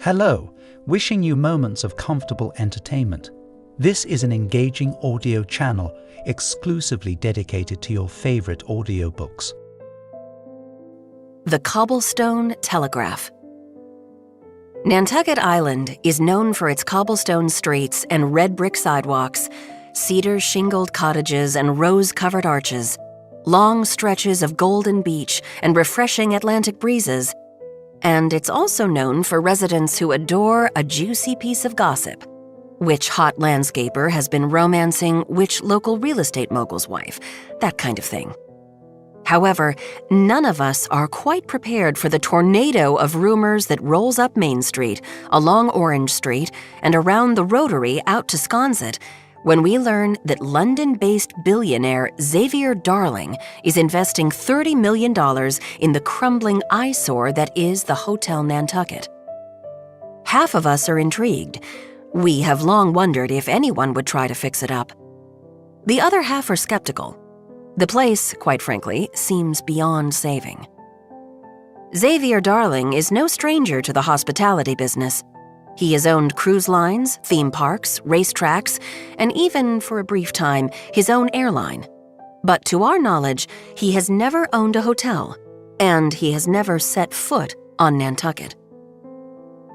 Hello, wishing you moments of comfortable entertainment. This is an engaging audio channel exclusively dedicated to your favorite audiobooks. The Cobblestone Telegraph. Nantucket Island is known for its cobblestone streets and red brick sidewalks, cedar-shingled cottages and rose-covered arches, long stretches of golden beach and refreshing Atlantic breezes. And it's also known for residents who adore a juicy piece of gossip. Which hot landscaper has been romancing which local real estate mogul's wife, that kind of thing. However, none of us are quite prepared for the tornado of rumors that rolls up Main Street, along Orange Street, and around the Rotary out to Sconset when we learn that London-based billionaire Xavier Darling is investing $30 million in the crumbling eyesore that is the Hotel Nantucket. Half of us are intrigued. We have long wondered if anyone would try to fix it up. The other half are skeptical. The place, quite frankly, seems beyond saving. Xavier Darling is no stranger to the hospitality business. He has owned cruise lines, theme parks, racetracks, and even, for a brief time, his own airline. But to our knowledge, he has never owned a hotel, and he has never set foot on Nantucket.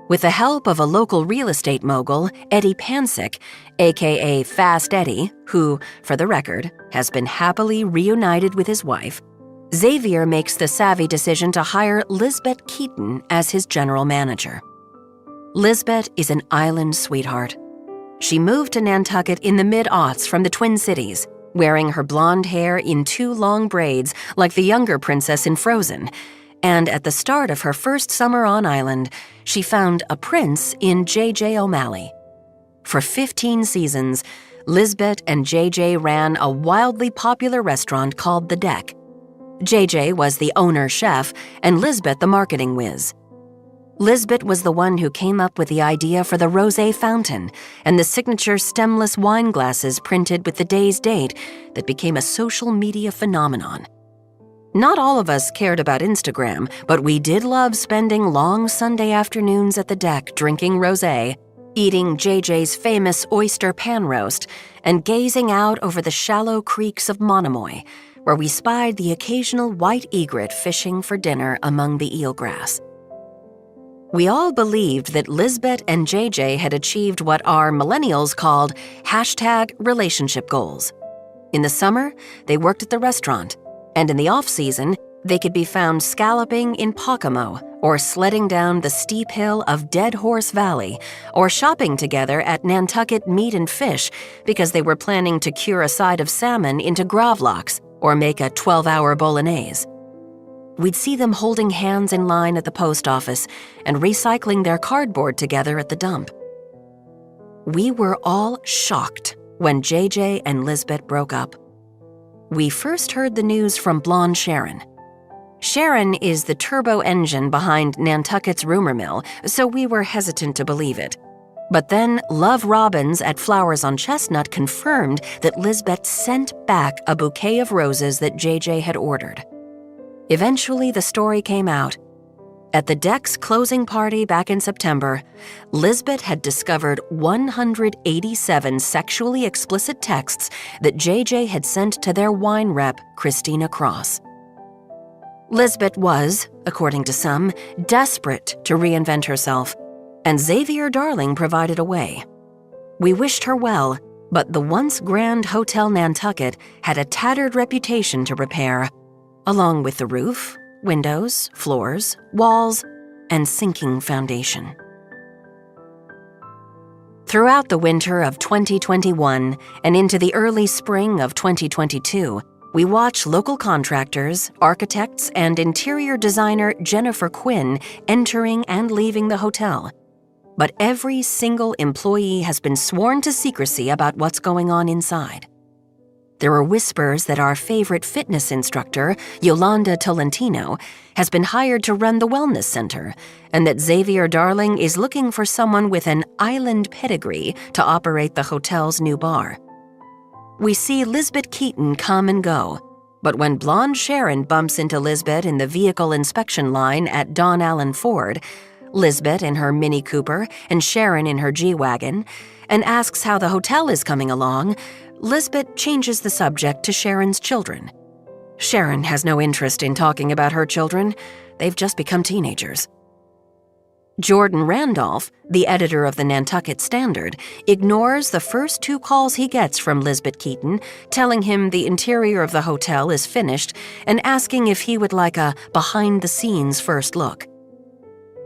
With the help of a local real estate mogul, Eddie Pansick, aka Fast Eddie, who, for the record, has been happily reunited with his wife, Xavier makes the savvy decision to hire Lisbeth Keaton as his general manager. Lisbeth is an island sweetheart. She moved to Nantucket in the mid-aughts from the Twin Cities, wearing her blonde hair in 2 long braids like the younger princess in Frozen. And at the start of her first summer on island, she found a prince in J.J. O'Malley. For 15 seasons, Lisbeth and J.J. ran a wildly popular restaurant called The Deck. J.J. was the owner-chef and Lisbeth the marketing whiz. Lisbeth was the one who came up with the idea for the rosé fountain and the signature stemless wine glasses printed with the day's date that became a social media phenomenon. Not all of us cared about Instagram, but we did love spending long Sunday afternoons at the Deck drinking rosé, eating JJ's famous oyster pan roast, and gazing out over the shallow creeks of Monomoy, where we spied the occasional white egret fishing for dinner among the eelgrass. We all believed that Lisbeth and JJ had achieved what our millennials called #relationship goals. In the summer, they worked at the restaurant, and in the off-season, they could be found scalloping in Pocomo or sledding down the steep hill of Dead Horse Valley or shopping together at Nantucket Meat and Fish because they were planning to cure a side of salmon into gravlax or make a 12-hour bolognese. We'd see them holding hands in line at the post office and recycling their cardboard together at the dump. We were all shocked when JJ and Lisbeth broke up. We first heard the news from blonde Sharon. Sharon is the turbo engine behind Nantucket's rumor mill, so we were hesitant to believe it. But then Love Robbins at Flowers on Chestnut confirmed that Lisbeth sent back a bouquet of roses that JJ had ordered. Eventually, the story came out. At the Deck's closing party back in September, Lisbeth had discovered 187 sexually explicit texts that JJ had sent to their wine rep, Christina Cross. Lisbeth was, according to some, desperate to reinvent herself, and Xavier Darling provided a way. We wished her well, but the once grand Hotel Nantucket had a tattered reputation to repair, along with the roof, windows, floors, walls, and sinking foundation. Throughout the winter of 2021 and into the early spring of 2022, we watch local contractors, architects, and interior designer Jennifer Quinn entering and leaving the hotel. But every single employee has been sworn to secrecy about what's going on inside. There are whispers that our favorite fitness instructor, Yolanda Tolentino, has been hired to run the wellness center, and that Xavier Darling is looking for someone with an island pedigree to operate the hotel's new bar. We see Lisbeth Keaton come and go, but when blonde Sharon bumps into Lisbeth in the vehicle inspection line at Don Allen Ford, Lisbeth in her Mini Cooper and Sharon in her G-Wagon, and asks how the hotel is coming along, Lisbeth changes the subject to Sharon's children. Sharon has no interest in talking about her children. They've just become teenagers. Jordan Randolph, the editor of the Nantucket Standard, ignores the first 2 calls he gets from Lisbeth Keaton, telling him the interior of the hotel is finished and asking if he would like a behind-the-scenes first look.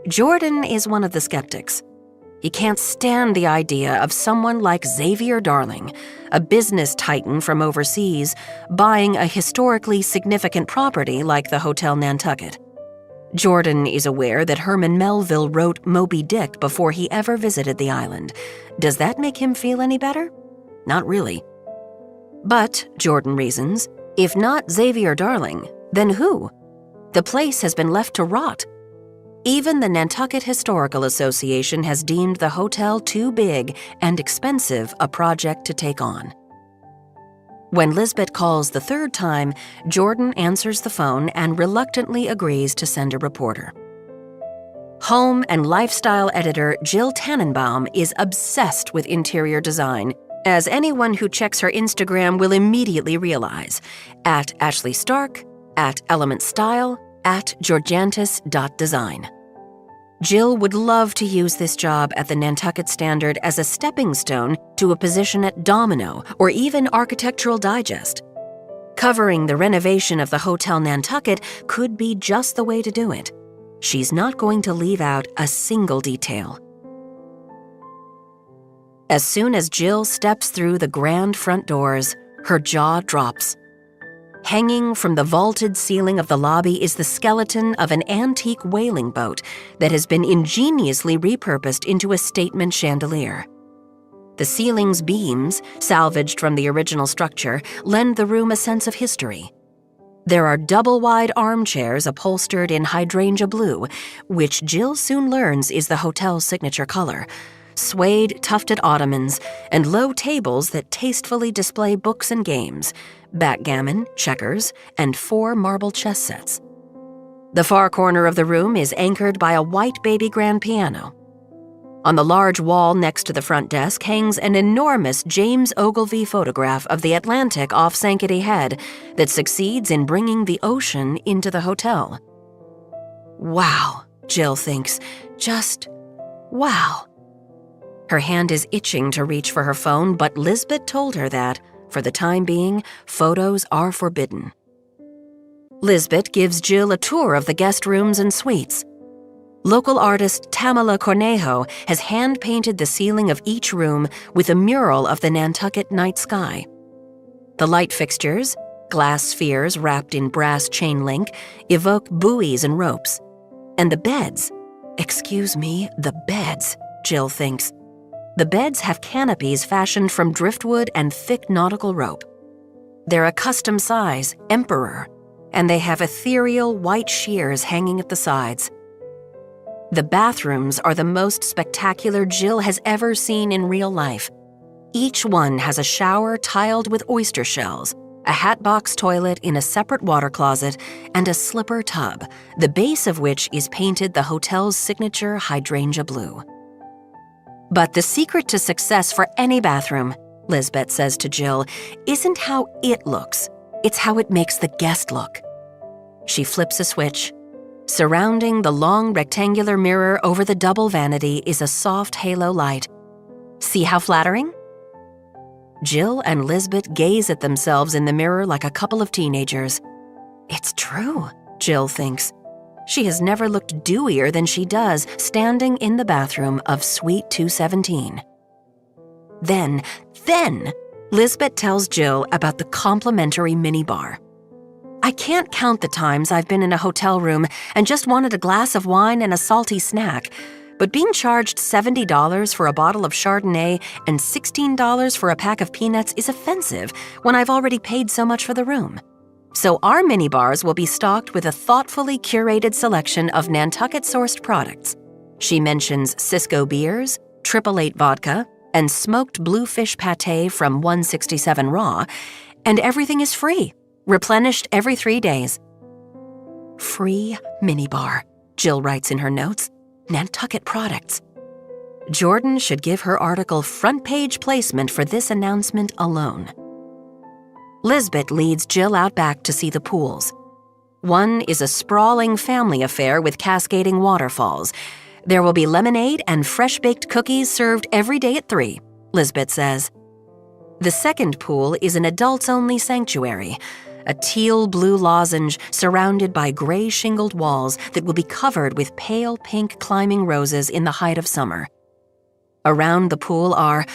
Jordan is one of the skeptics. He can't stand the idea of someone like Xavier Darling, a business titan from overseas, buying a historically significant property like the Hotel Nantucket. Jordan is aware that Herman Melville wrote Moby Dick before he ever visited the island. Does that make him feel any better? Not really. But, Jordan reasons, if not Xavier Darling, then who? The place has been left to rot. Even the Nantucket Historical Association has deemed the hotel too big and expensive a project to take on. When Lisbeth calls the 3rd time, Jordan answers the phone and reluctantly agrees to send a reporter. Home and lifestyle editor Jill Tannenbaum is obsessed with interior design, as anyone who checks her Instagram will immediately realize, at Ashley Stark, at Element Style, at georgiantis.design. Jill would love to use this job at the Nantucket Standard as a stepping stone to a position at Domino or even Architectural Digest. Covering the renovation of the Hotel Nantucket could be just the way to do it. She's not going to leave out a single detail. As soon as Jill steps through the grand front doors, her jaw drops. Hanging from the vaulted ceiling of the lobby is the skeleton of an antique whaling boat that has been ingeniously repurposed into a statement chandelier. The ceiling's beams, salvaged from the original structure, lend the room a sense of history. There are double-wide armchairs upholstered in hydrangea blue, which Jill soon learns is the hotel's signature color, suede tufted ottomans, and low tables that tastefully display books and games, backgammon, checkers, and 4 marble chess sets. The far corner of the room is anchored by a white baby grand piano. On the large wall next to the front desk hangs an enormous James Ogilvy photograph of the Atlantic off Sankaty Head that succeeds in bringing the ocean into the hotel. Wow, Jill thinks, just wow. Her hand is itching to reach for her phone, but Lisbeth told her that, for the time being, photos are forbidden. Lisbeth gives Jill a tour of the guest rooms and suites. Local artist Tamala Cornejo has hand-painted the ceiling of each room with a mural of the Nantucket night sky. The light fixtures, glass spheres wrapped in brass chain link, evoke buoys and ropes. And the beds, excuse me, the beds, Jill thinks. The beds have canopies fashioned from driftwood and thick nautical rope. They're a custom size, emperor, and they have ethereal white shears hanging at the sides. The bathrooms are the most spectacular Jill has ever seen in real life. Each one has a shower tiled with oyster shells, a hatbox toilet in a separate water closet, and a slipper tub, the base of which is painted the hotel's signature hydrangea blue. But the secret to success for any bathroom, Lisbeth says to Jill, isn't how it looks, it's how it makes the guest look. She flips a switch. Surrounding the long rectangular mirror over the double vanity is a soft halo light. See how flattering? Jill and Lisbeth gaze at themselves in the mirror like a couple of teenagers. It's true, Jill thinks. She has never looked dewier than she does standing in the bathroom of Suite 217. Then, Lisbeth tells Jill about the complimentary minibar. I can't count the times I've been in a hotel room and just wanted a glass of wine and a salty snack, but being charged $70 for a bottle of Chardonnay and $16 for a pack of peanuts is offensive when I've already paid so much for the room. So our minibars will be stocked with a thoughtfully curated selection of Nantucket-sourced products. She mentions Cisco beers, 888 vodka, and smoked bluefish pâté from 167 Raw, and everything is free, replenished every 3 days. Free minibar, Jill writes in her notes. Nantucket products. Jordan should give her article front-page placement for this announcement alone. Lisbeth leads Jill out back to see the pools. One is a sprawling family affair with cascading waterfalls. There will be lemonade and fresh-baked cookies served every day at 3, Lisbeth says. The second pool is an adults-only sanctuary, a teal-blue lozenge surrounded by gray shingled walls that will be covered with pale pink climbing roses in the height of summer. Around the pool are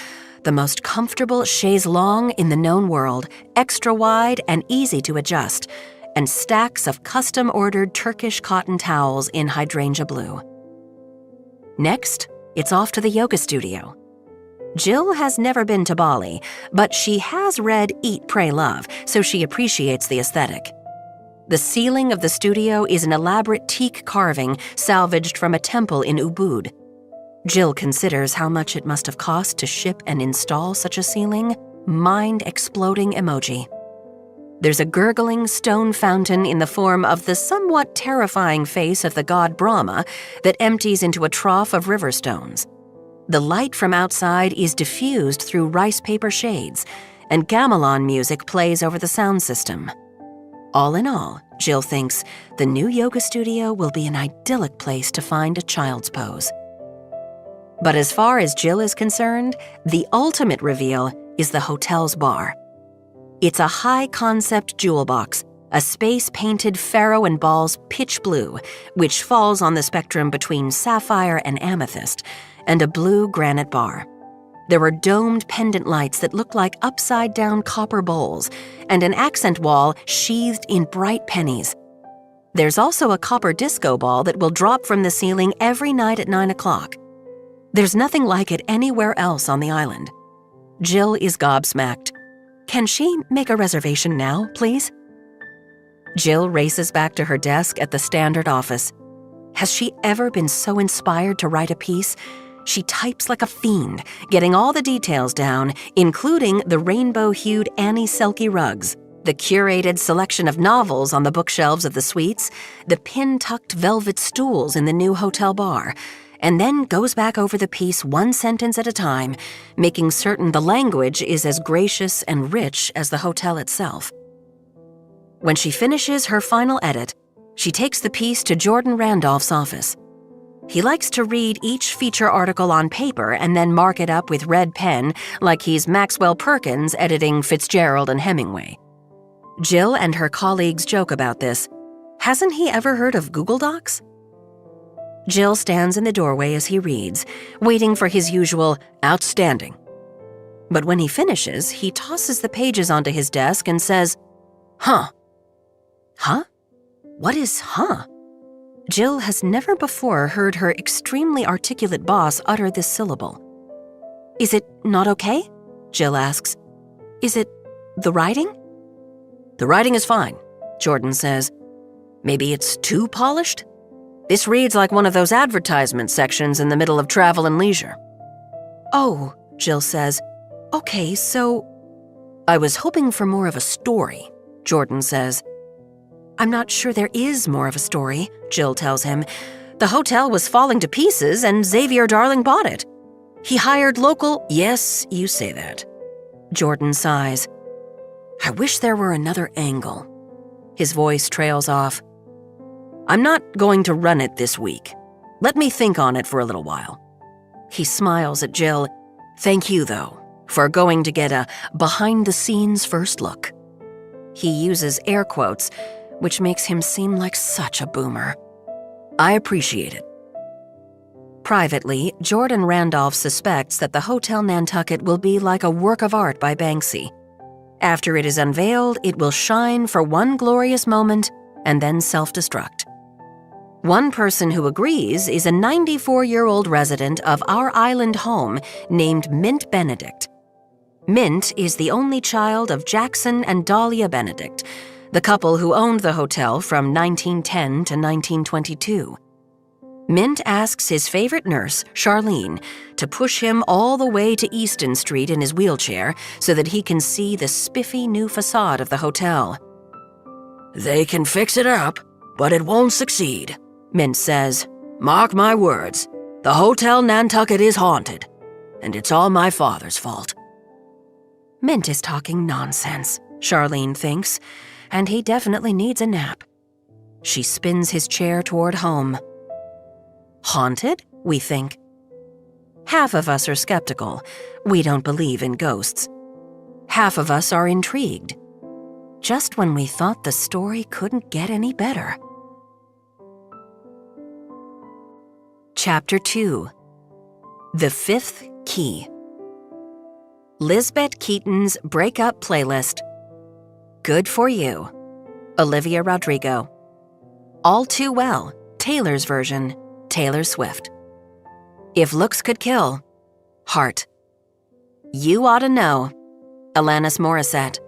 the most comfortable chaise longue in the known world, extra wide and easy to adjust, and stacks of custom-ordered Turkish cotton towels in hydrangea blue. Next, it's off to the yoga studio. Jill has never been to Bali, but she has read Eat, Pray, Love, so she appreciates the aesthetic. The ceiling of the studio is an elaborate teak carving salvaged from a temple in Ubud. Jill considers how much it must have cost to ship and install such a ceiling. Mind-exploding emoji. There's a gurgling stone fountain in the form of the somewhat terrifying face of the god Brahma that empties into a trough of river stones. The light from outside is diffused through rice paper shades, and gamelan music plays over the sound system. All in all, Jill thinks the new yoga studio will be an idyllic place to find a child's pose. But as far as Jill is concerned, the ultimate reveal is the hotel's bar. It's a high-concept jewel box, a space-painted pharaoh and balls pitch blue, which falls on the spectrum between sapphire and amethyst, and a blue granite bar. There are domed pendant lights that look like upside-down copper bowls, and an accent wall sheathed in bright pennies. There's also a copper disco ball that will drop from the ceiling every night at 9 o'clock. There's nothing like it anywhere else on the island. Jill is gobsmacked. Can she make a reservation now, please? Jill races back to her desk at the Standard office. Has she ever been so inspired to write a piece? She types like a fiend, getting all the details down, including the rainbow-hued Annie Selke rugs, the curated selection of novels on the bookshelves of the suites, the pin-tucked velvet stools in the new hotel bar, and then goes back over the piece one sentence at a time, making certain the language is as gracious and rich as the hotel itself. When she finishes her final edit, she takes the piece to Jordan Randolph's office. He likes to read each feature article on paper and then mark it up with red pen like he's Maxwell Perkins editing Fitzgerald and Hemingway. Jill and her colleagues joke about this. Hasn't he ever heard of Google Docs? Jill stands in the doorway as he reads, waiting for his usual outstanding. But when he finishes, he tosses the pages onto his desk and says, "Huh." Huh? What is huh? Jill has never before heard her extremely articulate boss utter this syllable. Is it not okay? Jill asks. Is it the writing? The writing is fine, Jordan says. Maybe it's too polished? This reads like one of those advertisement sections in the middle of Travel and Leisure. Oh, Jill says. Okay, so... I was hoping for more of a story, Jordan says. I'm not sure there is more of a story, Jill tells him. The hotel was falling to pieces and Xavier Darling bought it. He hired local... Yes, you say that. Jordan sighs. I wish there were another angle. His voice trails off. I'm not going to run it this week. Let me think on it for a little while. He smiles at Jill. Thank you, though, for going to get a behind-the-scenes first look. He uses air quotes, which makes him seem like such a boomer. I appreciate it. Privately, Jordan Randolph suspects that the Hotel Nantucket will be like a work of art by Banksy. After it is unveiled, it will shine for one glorious moment and then self-destruct. One person who agrees is a 94-year-old resident of our island home named Mint Benedict. Mint is the only child of Jackson and Dahlia Benedict, the couple who owned the hotel from 1910 to 1922. Mint asks his favorite nurse, Charlene, to push him all the way to Easton Street in his wheelchair so that he can see the spiffy new facade of the hotel. They can fix it up, but it won't succeed, Mint says. Mark my words, the Hotel Nantucket is haunted, and it's all my father's fault. Mint is talking nonsense, Charlene thinks, and he definitely needs a nap. She spins his chair toward home. Haunted, we think. Half of us are skeptical. We don't believe in ghosts. Half of us are intrigued. Just when we thought the story couldn't get any better. Chapter 2. The Fifth Key. Lisbeth Keaton's Breakup Playlist. Good for You. Olivia Rodrigo. All Too Well, Taylor's version, Taylor Swift. If Looks Could Kill, Heart. You Oughta Know, Alanis Morissette.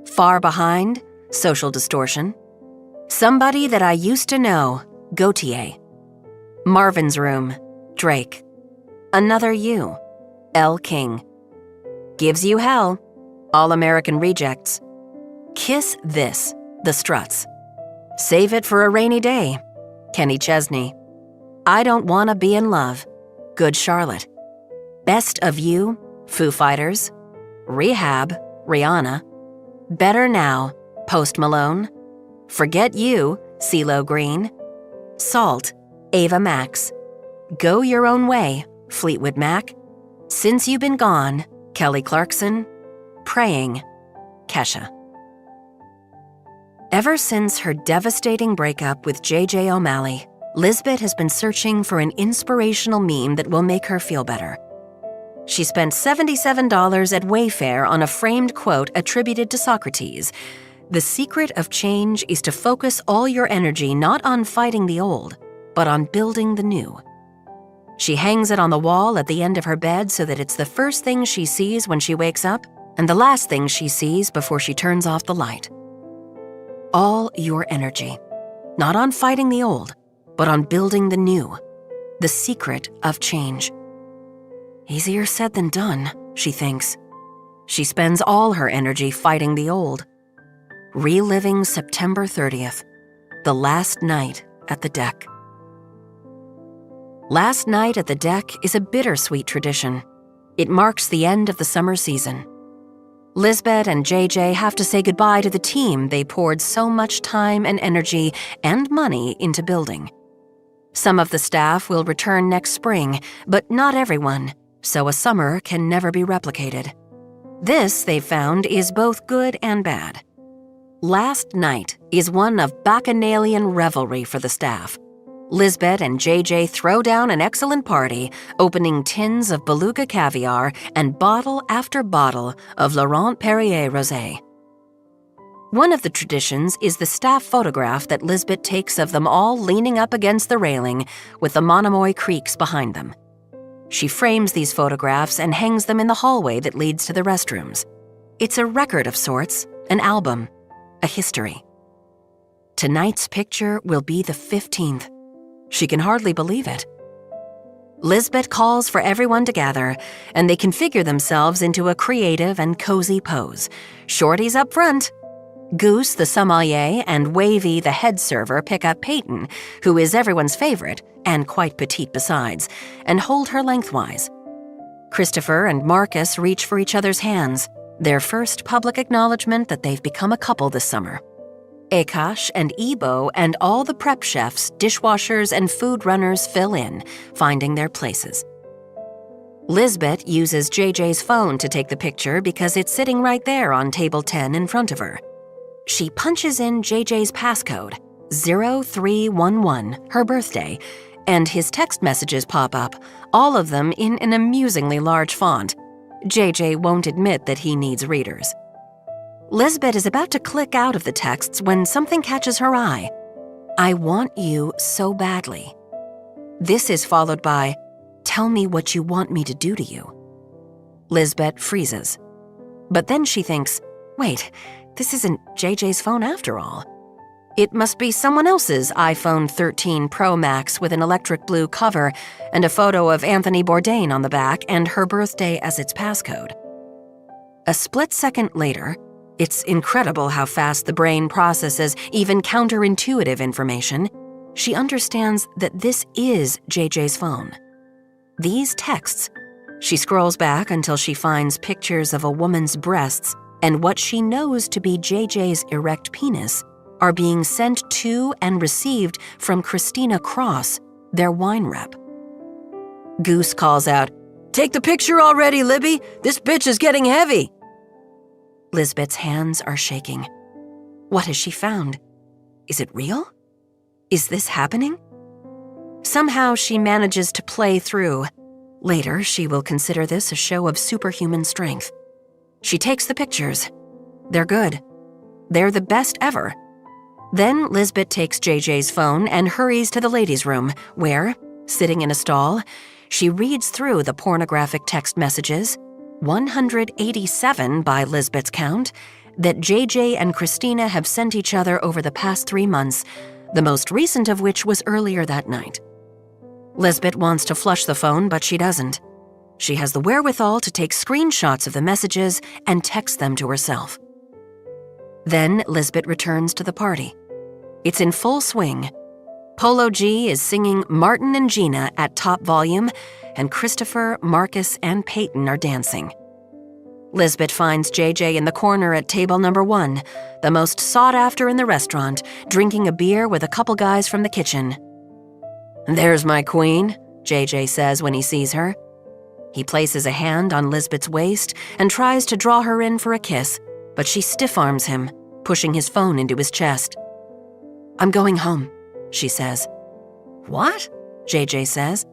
Far Behind, Social Distortion. Somebody That I Used to Know, Gautier. Marvin's Room, Drake. Another You, Elle King. Gives You Hell, All American Rejects. Kiss This, The Struts. Save It for a Rainy Day, Kenny Chesney. I Don't Wanna Be in Love, Good Charlotte. Best of You, Foo Fighters. Rehab, Rihanna. Better Now, Post Malone. Forget You, CeeLo Green. Salt, Ava Max. Go Your Own Way, Fleetwood Mac. Since You've Been Gone, Kelly Clarkson. Praying, Kesha. Ever since her devastating breakup with J.J. O'Malley, Lisbeth has been searching for an inspirational meme that will make her feel better. She spent $77 at Wayfair on a framed quote attributed to Socrates. The secret of change is to focus all your energy not on fighting the old, but on building the new. She hangs it on the wall at the end of her bed so that it's the first thing she sees when she wakes up and the last thing she sees before she turns off the light. All your energy, not on fighting the old, but on building the new, the secret of change. Easier said than done, she thinks. She spends all her energy fighting the old. Reliving September 30th, the last night at the deck. Last night at the deck is a bittersweet tradition. It marks the end of the summer season. Lisbeth and JJ have to say goodbye to the team they poured so much time and energy and money into building. Some of the staff will return next spring, but not everyone, so a summer can never be replicated. This, they've found, is both good and bad. Last night is one of bacchanalian revelry for the staff. Lisbeth and JJ throw down an excellent party, opening tins of beluga caviar and bottle after bottle of Laurent Perrier rosé. One of the traditions is the staff photograph that Lisbeth takes of them all leaning up against the railing with the Monomoy creeks behind them. She frames these photographs and hangs them in the hallway that leads to the restrooms. It's a record of sorts, an album, a history. Tonight's picture will be the 15th. She can hardly believe it. Lisbeth calls for everyone to gather, and they configure themselves into a creative and cozy pose. Shorty's up front. Goose, the sommelier, and Wavy, the head server, pick up Peyton, who is everyone's favorite, and quite petite besides, and hold her lengthwise. Christopher and Marcus reach for each other's hands, their first public acknowledgement that they've become a couple this summer. Akash and Ebo and all the prep chefs, dishwashers, and food runners fill in, finding their places. Lisbeth uses JJ's phone to take the picture because it's sitting right there on table 10 in front of her. She punches in JJ's passcode, 0311, her birthday, and his text messages pop up, all of them in an amusingly large font. JJ won't admit that he needs readers. Lisbeth is about to click out of the texts when something catches her eye. I want you so badly. This is followed by, tell me what you want me to do to you. Lisbeth freezes. But then she thinks, wait, this isn't JJ's phone after all. It must be someone else's iPhone 13 Pro Max with an electric blue cover and a photo of Anthony Bourdain on the back and her birthday as its passcode. A split second later, it's incredible how fast the brain processes even counterintuitive information. she understands that this is JJ's phone. These texts, she scrolls back until she finds pictures of a woman's breasts and what she knows to be JJ's erect penis, are being sent to and received from Christina Cross, their wine rep. Goose calls out, "Take the picture already, Libby! This bitch is getting heavy!" Lisbeth's hands are shaking. What has she found? Is it real? Is this happening? Somehow she manages to play through. Later, she will consider this a show of superhuman strength. She takes the pictures. They're good. They're the best ever. Then Lisbeth takes JJ's phone and hurries to the ladies' room, where, sitting in a stall, she reads through the pornographic text messages, 187 by Lisbeth's count, that JJ and Christina have sent each other over the past 3 months, the most recent of which was earlier that night. Lisbeth wants to flush the phone, but she doesn't. She has the wherewithal to take screenshots of the messages and text them to herself. Then Lisbeth returns to the party. It's in full swing. Polo G is singing Martin and Gina at top volume, and Christopher, Marcus, and Peyton are dancing. Lisbeth finds JJ in the corner at table number 1, the most sought after in the restaurant, drinking a beer with a couple guys from the kitchen. "There's my queen," JJ says when he sees her. He places a hand on Lisbeth's waist and tries to draw her in for a kiss, but she stiff-arms him, pushing his phone into his chest. "I'm going home," she says. "What?" JJ says.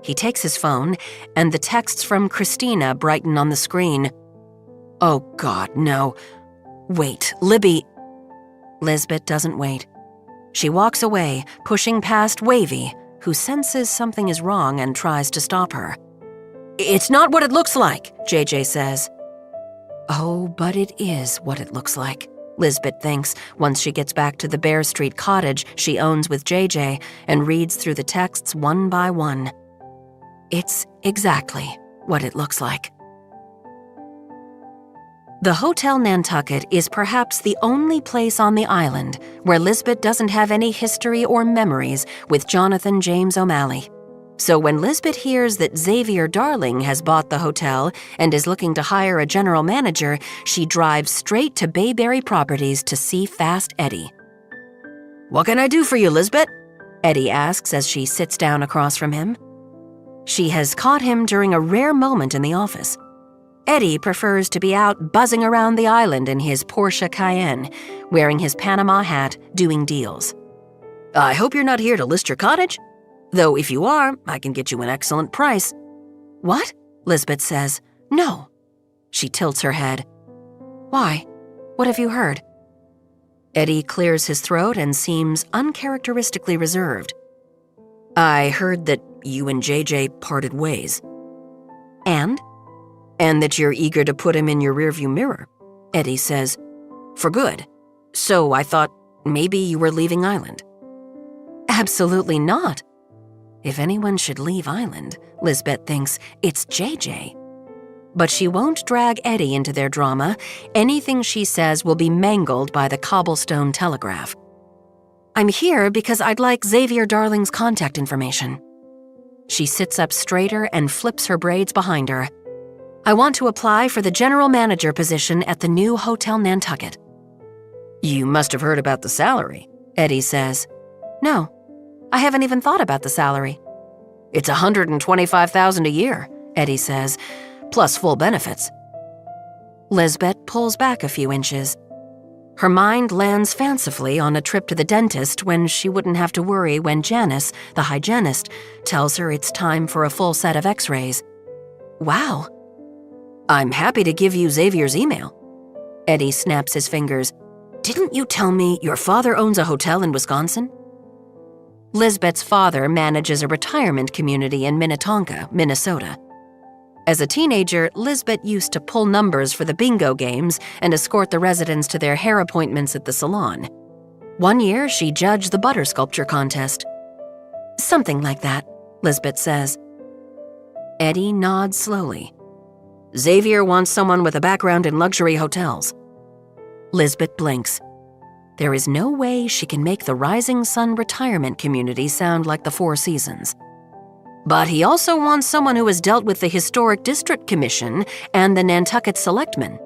He takes his phone, and the texts from Christina brighten on the screen. "Oh, God, no. Wait, Libby." Lisbeth doesn't wait. She walks away, pushing past Wavy, who senses something is wrong and tries to stop her. "It's not what it looks like," JJ says. Oh, but it is what it looks like, Lisbeth thinks once she gets back to the Bear Street cottage she owns with JJ and reads through the texts one by one. It's exactly what it looks like. The Hotel Nantucket is perhaps the only place on the island where Lisbeth doesn't have any history or memories with Jonathan James O'Malley. So when Lisbeth hears that Xavier Darling has bought the hotel and is looking to hire a general manager, she drives straight to Bayberry Properties to see Fast Eddie. "What can I do for you, Lisbeth?" Eddie asks as she sits down across from him. She has caught him during a rare moment in the office. Eddie prefers to be out buzzing around the island in his Porsche Cayenne, wearing his Panama hat, doing deals. "I hope you're not here to list your cottage? Though if you are, I can get you an excellent price." "What?" Lisbeth says. "No." She tilts her head. "Why? What have you heard?" Eddie clears his throat and seems uncharacteristically reserved. "I heard that you and JJ parted ways." "And?" "And that you're eager to put him in your rearview mirror," Eddie says. "For good. So I thought maybe you were leaving Island." "Absolutely not. If anyone should leave Island," Lisbeth thinks, "it's JJ. But she won't drag Eddie into their drama. Anything she says will be mangled by the cobblestone telegraph. "I'm here because I'd like Xavier Darling's contact information." She sits up straighter and flips her braids behind her. "I want to apply for the general manager position at the new Hotel Nantucket." "You must have heard about the salary," Eddie says. "No. I haven't even thought about the salary." "It's $125,000 a year," Eddie says, "plus full benefits." Lisbeth pulls back a few inches. Her mind lands fancifully on a trip to the dentist when she wouldn't have to worry when Janice, the hygienist, tells her it's time for a full set of x-rays. Wow. "I'm happy to give you Xavier's email." Eddie snaps his fingers. "Didn't you tell me your father owns a hotel in Wisconsin?" Lisbeth's father manages a retirement community in Minnetonka, Minnesota. As a teenager, Lisbeth used to pull numbers for the bingo games and escort the residents to their hair appointments at the salon. One year, she judged the butter sculpture contest. "Something like that," Lisbeth says. Eddie nods slowly. "Xavier wants someone with a background in luxury hotels." Lisbeth blinks. there is no way she can make the Rising Sun retirement community sound like the Four Seasons. But he also wants someone who has dealt with the Historic District Commission and the Nantucket Selectmen.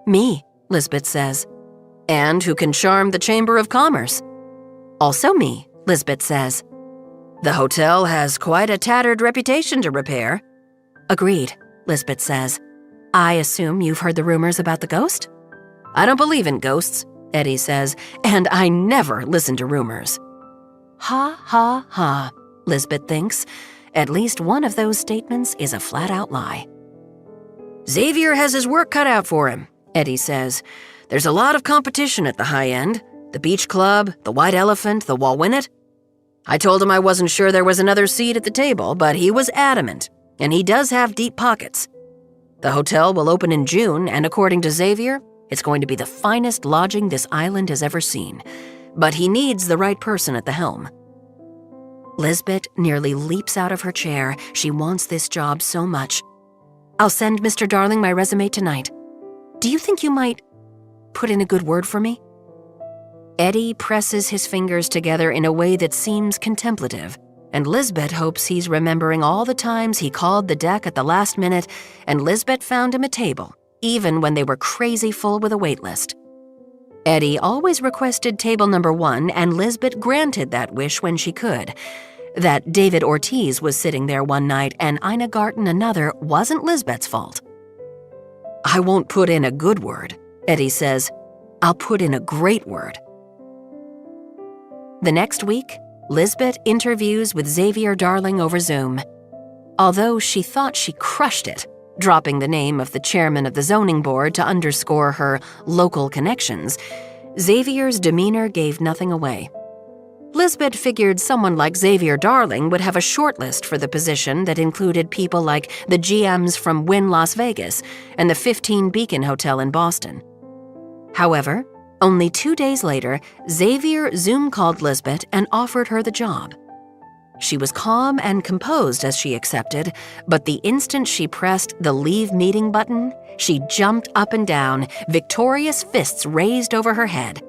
Me, Lisbeth says. And who can charm the Chamber of Commerce. Also me, Lisbeth says. The hotel has quite a tattered reputation to repair. Agreed, Lisbeth says. I assume you've heard the rumors about the ghost? I don't believe in ghosts, Eddie says, and I never listen to rumors. Ha, ha, ha, Lisbeth thinks. At least one of those statements is a flat-out lie. Xavier has his work cut out for him, Eddie says. There's a lot of competition at the high end. The Beach Club, the White Elephant, the Walwinnet. I told him I wasn't sure there was another seat at the table, but he was adamant, and he does have deep pockets. The hotel will open in June, and according to Xavier, it's going to be the finest lodging this island has ever seen. But he needs the right person at the helm. Lisbeth nearly leaps out of her chair. She wants this job so much. I'll send Mr. Darling my resume tonight. Do you think you might put in a good word for me? Eddie presses his fingers together in a way that seems contemplative, and Lisbeth hopes he's remembering all the times he called the deck at the last minute and Lisbeth found him a table, even when they were crazy full with a wait list. Eddie always requested table number 1, and Lisbeth granted that wish when she could. That David Ortiz was sitting there one night and Ina Garten another wasn't Lisbeth's fault. I won't put in a good word, Eddie says. I'll put in a great word. The next week, Lisbeth interviews with Xavier Darling over Zoom. Although she thought she crushed it, dropping the name of the chairman of the zoning board to underscore her local connections, Xavier's demeanor gave nothing away. Lisbeth figured someone like Xavier Darling would have a shortlist for the position that included people like the GMs from Wynn Las Vegas and the 15 Beacon Hotel in Boston. However, only 2 days later, Xavier Zoom called Lisbeth and offered her the job. She was calm and composed as she accepted, but the instant she pressed the leave meeting button, she jumped up and down, victorious fists raised over her head.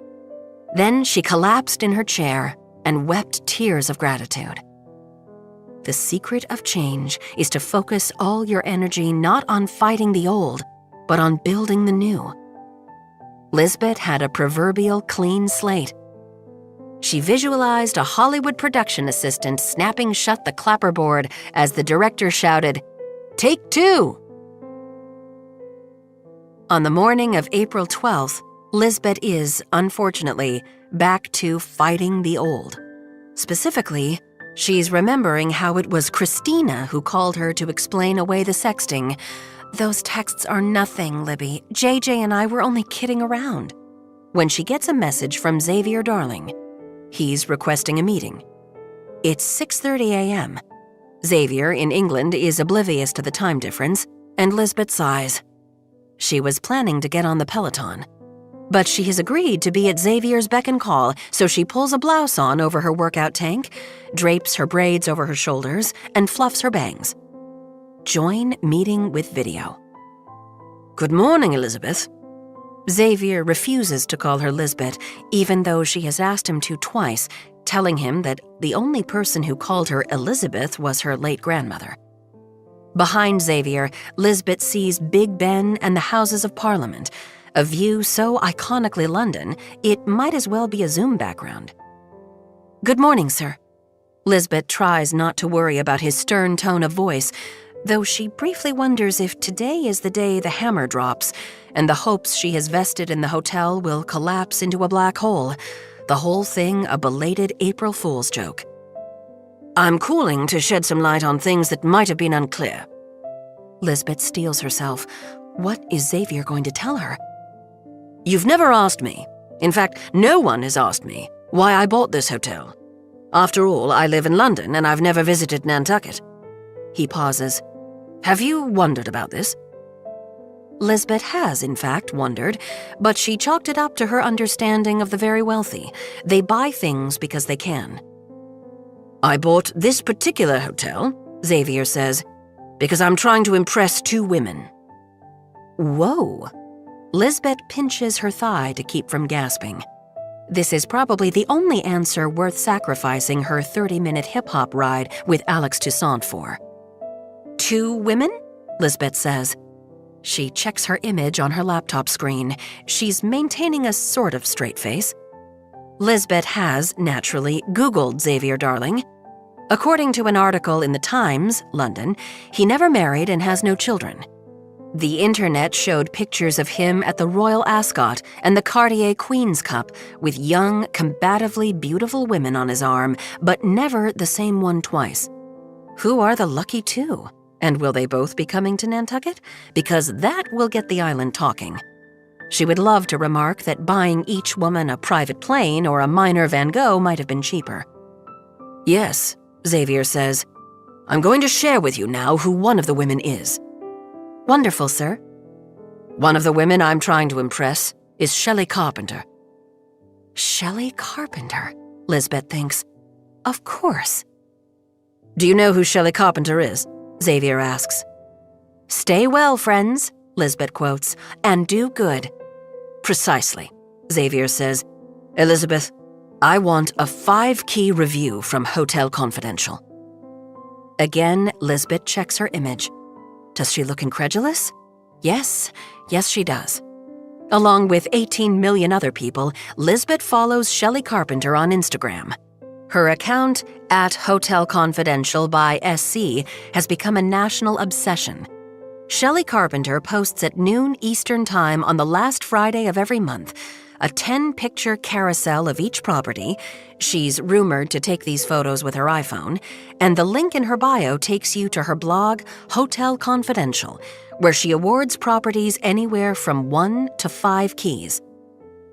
Then she collapsed in her chair and wept tears of gratitude. The secret of change is to focus all your energy not on fighting the old, but on building the new. Lisbeth had a proverbial clean slate. She visualized a Hollywood production assistant snapping shut the clapperboard as the director shouted, "Take 2!" On the morning of April 12th, Lisbeth is, unfortunately, back to fighting the old. Specifically, she's remembering how it was Christina who called her to explain away the sexting. "Those texts are nothing, Libby. JJ and I were only kidding around." When she gets a message from Xavier Darling, he's requesting a meeting. It's 6:30 a.m. Xavier in England is oblivious to the time difference, and Lisbeth sighs. She was planning to get on the Peloton. But she has agreed to be at Xavier's beck and call, so she pulls a blouse on over her workout tank, drapes her braids over her shoulders, and fluffs her bangs. Join meeting with video. "Good morning, Elizabeth." Xavier refuses to call her Lisbeth, even though she has asked him to twice, telling him that the only person who called her Elizabeth was her late grandmother. Behind Xavier, Lisbeth sees Big Ben and the Houses of Parliament, a view so iconically London, it might as well be a Zoom background. "Good morning, sir." Lisbeth tries not to worry about his stern tone of voice, though she briefly wonders if today is the day the hammer drops and the hopes she has vested in the hotel will collapse into a black hole, the whole thing a belated April Fool's joke. "I'm calling to shed some light on things that might have been unclear." Lisbeth steels herself. What is Xavier going to tell her? "You've never asked me. In fact, no one has asked me why I bought this hotel. After all, I live in London and I've never visited Nantucket." He pauses. "Have you wondered about this?" Lisbeth has, in fact, wondered, but she chalked it up to her understanding of the very wealthy. They buy things because they can. "I bought this particular hotel," Xavier says, "because I'm trying to impress 2 women." Whoa. Lisbeth pinches her thigh to keep from gasping. This is probably the only answer worth sacrificing her 30-minute hip-hop ride with Alex Toussaint for. 2 women? Lisbeth says. She checks her image on her laptop screen. She's maintaining a sort of straight face. Lisbeth has, naturally, Googled Xavier Darling. According to an article in The Times, London, he never married and has no children. The internet showed pictures of him at the Royal Ascot and the Cartier Queen's Cup with young, combatively beautiful women on his arm, but never the same one twice. Who are the lucky 2? And will they both be coming to Nantucket? Because that will get the island talking. She would love to remark that buying each woman a private plane or a minor Van Gogh might have been cheaper. Yes, Xavier says. I'm going to share with you now who one of the women is. Wonderful, sir. One of the women I'm trying to impress is Shelley Carpenter. Shelley Carpenter, Lisbeth thinks. Of course. Do you know who Shelley Carpenter is? Xavier asks. Stay well, friends, Lisbeth quotes, and do good. Precisely, Xavier says. Elizabeth, I want a 5-key review from Hotel Confidential. Again, Lisbeth checks her image. Does she look incredulous? Yes, she does. Along with 18 million other people, Lisbeth follows Shelley Carpenter on Instagram. Her account, @HotelConfidential by SC, has become a national obsession. Shelley Carpenter posts at noon Eastern Time on the last Friday of every month, a 10-picture carousel of each property. She's rumored to take these photos with her iPhone, and the link in her bio takes you to her blog, Hotel Confidential, where she awards properties anywhere from 1 to 5 keys.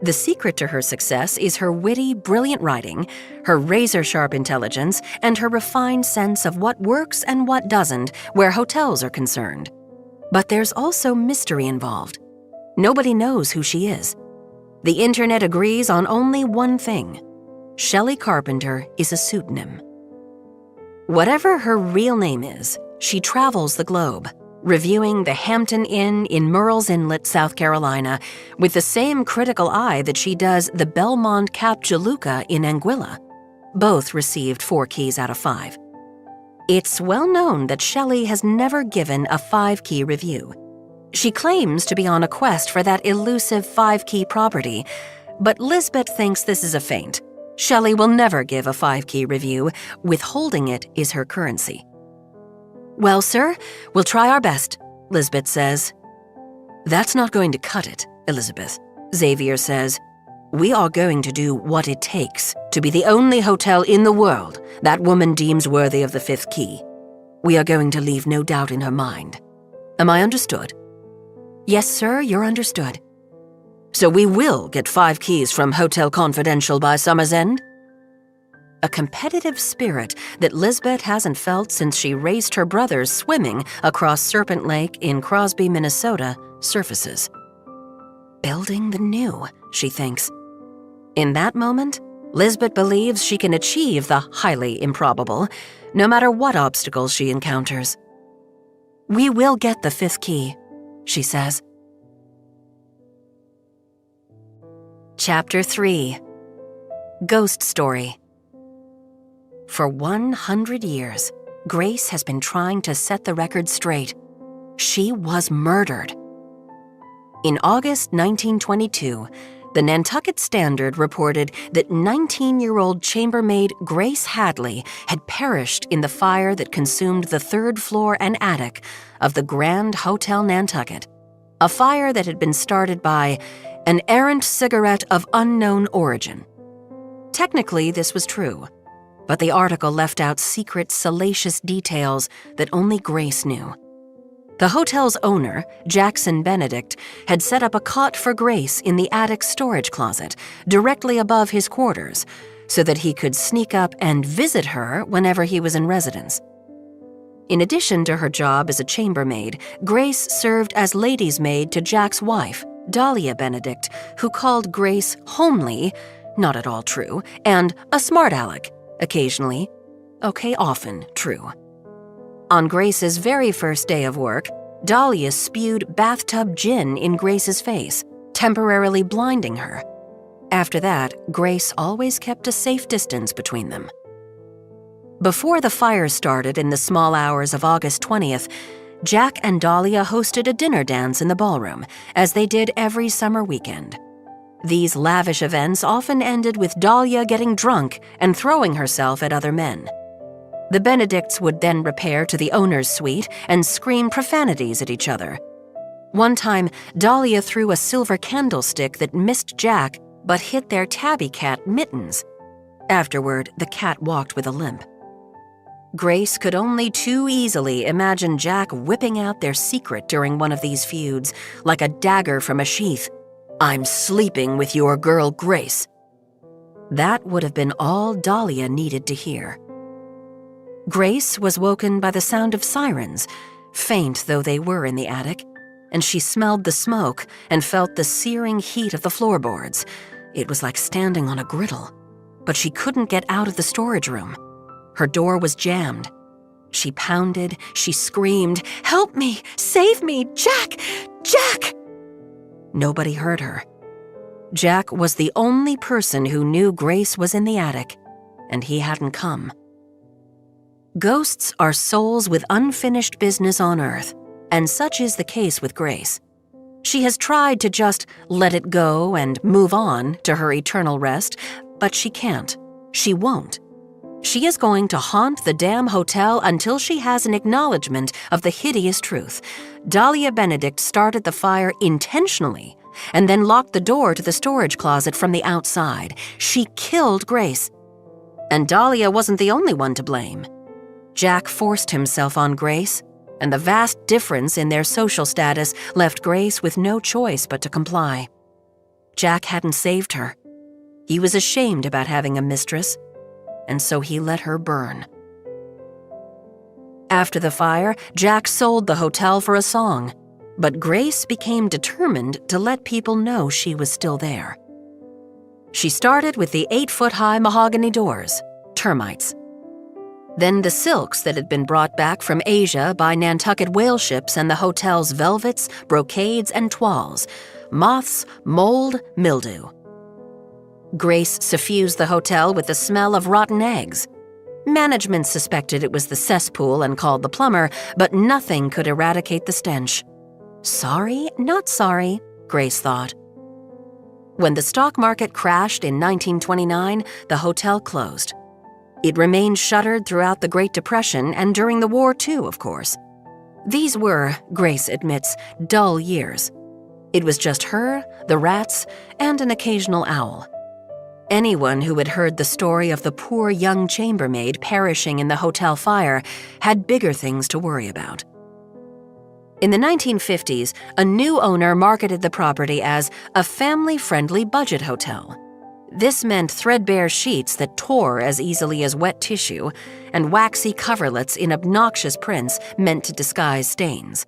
The secret to her success is her witty, brilliant writing, her razor-sharp intelligence, and her refined sense of what works and what doesn't where hotels are concerned. But there's also mystery involved. Nobody knows who she is. The internet agrees on only one thing. Shelley Carpenter is a pseudonym. Whatever her real name is, she travels the globe, reviewing the Hampton Inn in Murrells Inlet, South Carolina, with the same critical eye that she does the Belmont Cap Juluca in Anguilla. Both received 4 keys out of 5. It's well known that Shelley has never given a 5-key review. She claims to be on a quest for that elusive 5-key property, but Lisbeth thinks this is a feint. Shelley will never give a 5-key review. Withholding it is her currency. Well, sir, we'll try our best, Lisbeth says. That's not going to cut it, Elizabeth, Xavier says. We are going to do what it takes to be the only hotel in the world that woman deems worthy of the 5th key. We are going to leave no doubt in her mind. Am I understood? Yes, sir, you're understood. So we will get 5 keys from Hotel Confidential by summer's end? A competitive spirit that Lisbeth hasn't felt since she raced her brothers swimming across Serpent Lake in Crosby, Minnesota, surfaces. Building the new, she thinks. In that moment, Lisbeth believes she can achieve the highly improbable, no matter what obstacles she encounters. We will get the 5th key, she says. Chapter 3. Ghost Story. For 100 years, Grace has been trying to set the record straight. She was murdered. In August 1922, the Nantucket Standard reported that 19-year-old chambermaid Grace Hadley had perished in the fire that consumed the 3rd floor and attic of the Grand Hotel Nantucket, a fire that had been started by an errant cigarette of unknown origin. Technically, this was true, but the article left out secret, salacious details that only Grace knew. The hotel's owner, Jackson Benedict, had set up a cot for Grace in the attic storage closet, directly above his quarters, so that he could sneak up and visit her whenever he was in residence. In addition to her job as a chambermaid, Grace served as lady's maid to Jack's wife, Dahlia Benedict, who called Grace homely, not at all true, and a smart aleck, occasionally, often true. On Grace's very first day of work, Dahlia spewed bathtub gin in Grace's face, temporarily blinding her. After that, Grace always kept a safe distance between them. Before the fire started in the small hours of August 20th, Jack and Dahlia hosted a dinner dance in the ballroom, as they did every summer weekend. These lavish events often ended with Dahlia getting drunk and throwing herself at other men. The Benedicts would then repair to the owner's suite and scream profanities at each other. One time, Dahlia threw a silver candlestick that missed Jack but hit their tabby cat Mittens. Afterward, the cat walked with a limp. Grace could only too easily imagine Jack whipping out their secret during one of these feuds, like a dagger from a sheath. "I'm sleeping with your girl Grace." That would have been all Dahlia needed to hear. Grace was woken by the sound of sirens, faint though they were in the attic, and she smelled the smoke and felt the searing heat of the floorboards. It was like standing on a griddle, but she couldn't get out of the storage room. Her door was jammed. She pounded, she screamed, "Help me! Save me! Jack! Jack!" Nobody heard her. Jack was the only person who knew Grace was in the attic, and he hadn't come. Ghosts are souls with unfinished business on Earth, and such is the case with Grace. She has tried to just let it go and move on to her eternal rest, but she can't. She won't. She is going to haunt the damn hotel until she has an acknowledgement of the hideous truth. Dahlia Benedict started the fire intentionally and then locked the door to the storage closet from the outside. She killed Grace. And Dahlia wasn't the only one to blame. Jack forced himself on Grace, and the vast difference in their social status left Grace with no choice but to comply. Jack hadn't saved her. He was ashamed about having a mistress, and so he let her burn. After the fire, Jack sold the hotel for a song, but Grace became determined to let people know she was still there. She started with the 8-foot-high mahogany doors, termites. Then the silks that had been brought back from Asia by Nantucket whale ships and the hotel's velvets, brocades, and toiles, moths, mold, mildew. Grace suffused the hotel with the smell of rotten eggs. Management suspected it was the cesspool and called the plumber, but nothing could eradicate the stench. Sorry, not sorry, Grace thought. When the stock market crashed in 1929, the hotel closed. It remained shuttered throughout the Great Depression and during the war too, of course. These were, Grace admits, dull years. It was just her, the rats, and an occasional owl. Anyone who had heard the story of the poor young chambermaid perishing in the hotel fire had bigger things to worry about. In the 1950s, a new owner marketed the property as a family-friendly budget hotel. This meant threadbare sheets that tore as easily as wet tissue and waxy coverlets in obnoxious prints meant to disguise stains.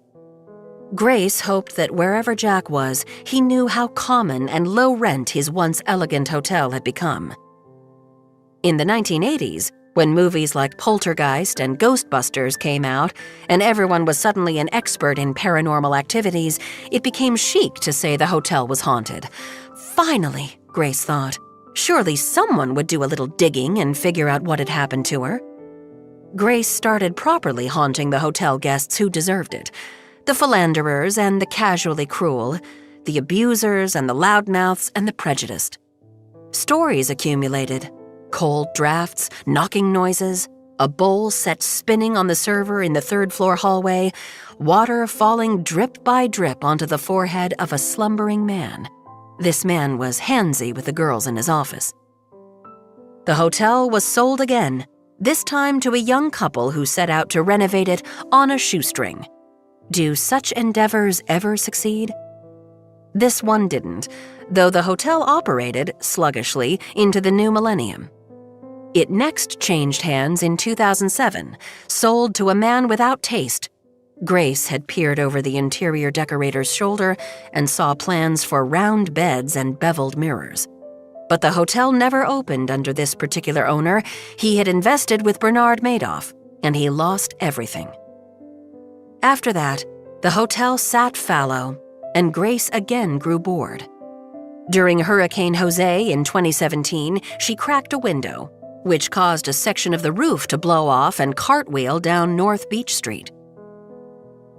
Grace hoped that wherever Jack was, he knew how common and low rent his once elegant hotel had become. In the 1980s, when movies like Poltergeist and Ghostbusters came out and everyone was suddenly an expert in paranormal activities, it became chic to say the hotel was haunted. Finally, Grace thought, surely someone would do a little digging and figure out what had happened to her. Grace started properly haunting the hotel guests who deserved it. The philanderers and the casually cruel, the abusers and the loudmouths and the prejudiced. Stories accumulated. Cold drafts, knocking noises, a bowl set spinning on the server in the third-floor hallway, water falling drip by drip onto the forehead of a slumbering man. This man was handsy with the girls in his office. The hotel was sold again, this time to a young couple who set out to renovate it on a shoestring. Do such endeavors ever succeed? This one didn't, though the hotel operated, sluggishly, into the new millennium. It next changed hands in 2007, sold to a man without taste. Grace had peered over the interior decorator's shoulder and saw plans for round beds and beveled mirrors. But the hotel never opened under this particular owner. He had invested with Bernard Madoff, and he lost everything. After that, the hotel sat fallow, and Grace again grew bored. During Hurricane Jose in 2017, she cracked a window, which caused a section of the roof to blow off and cartwheel down North Beach Street.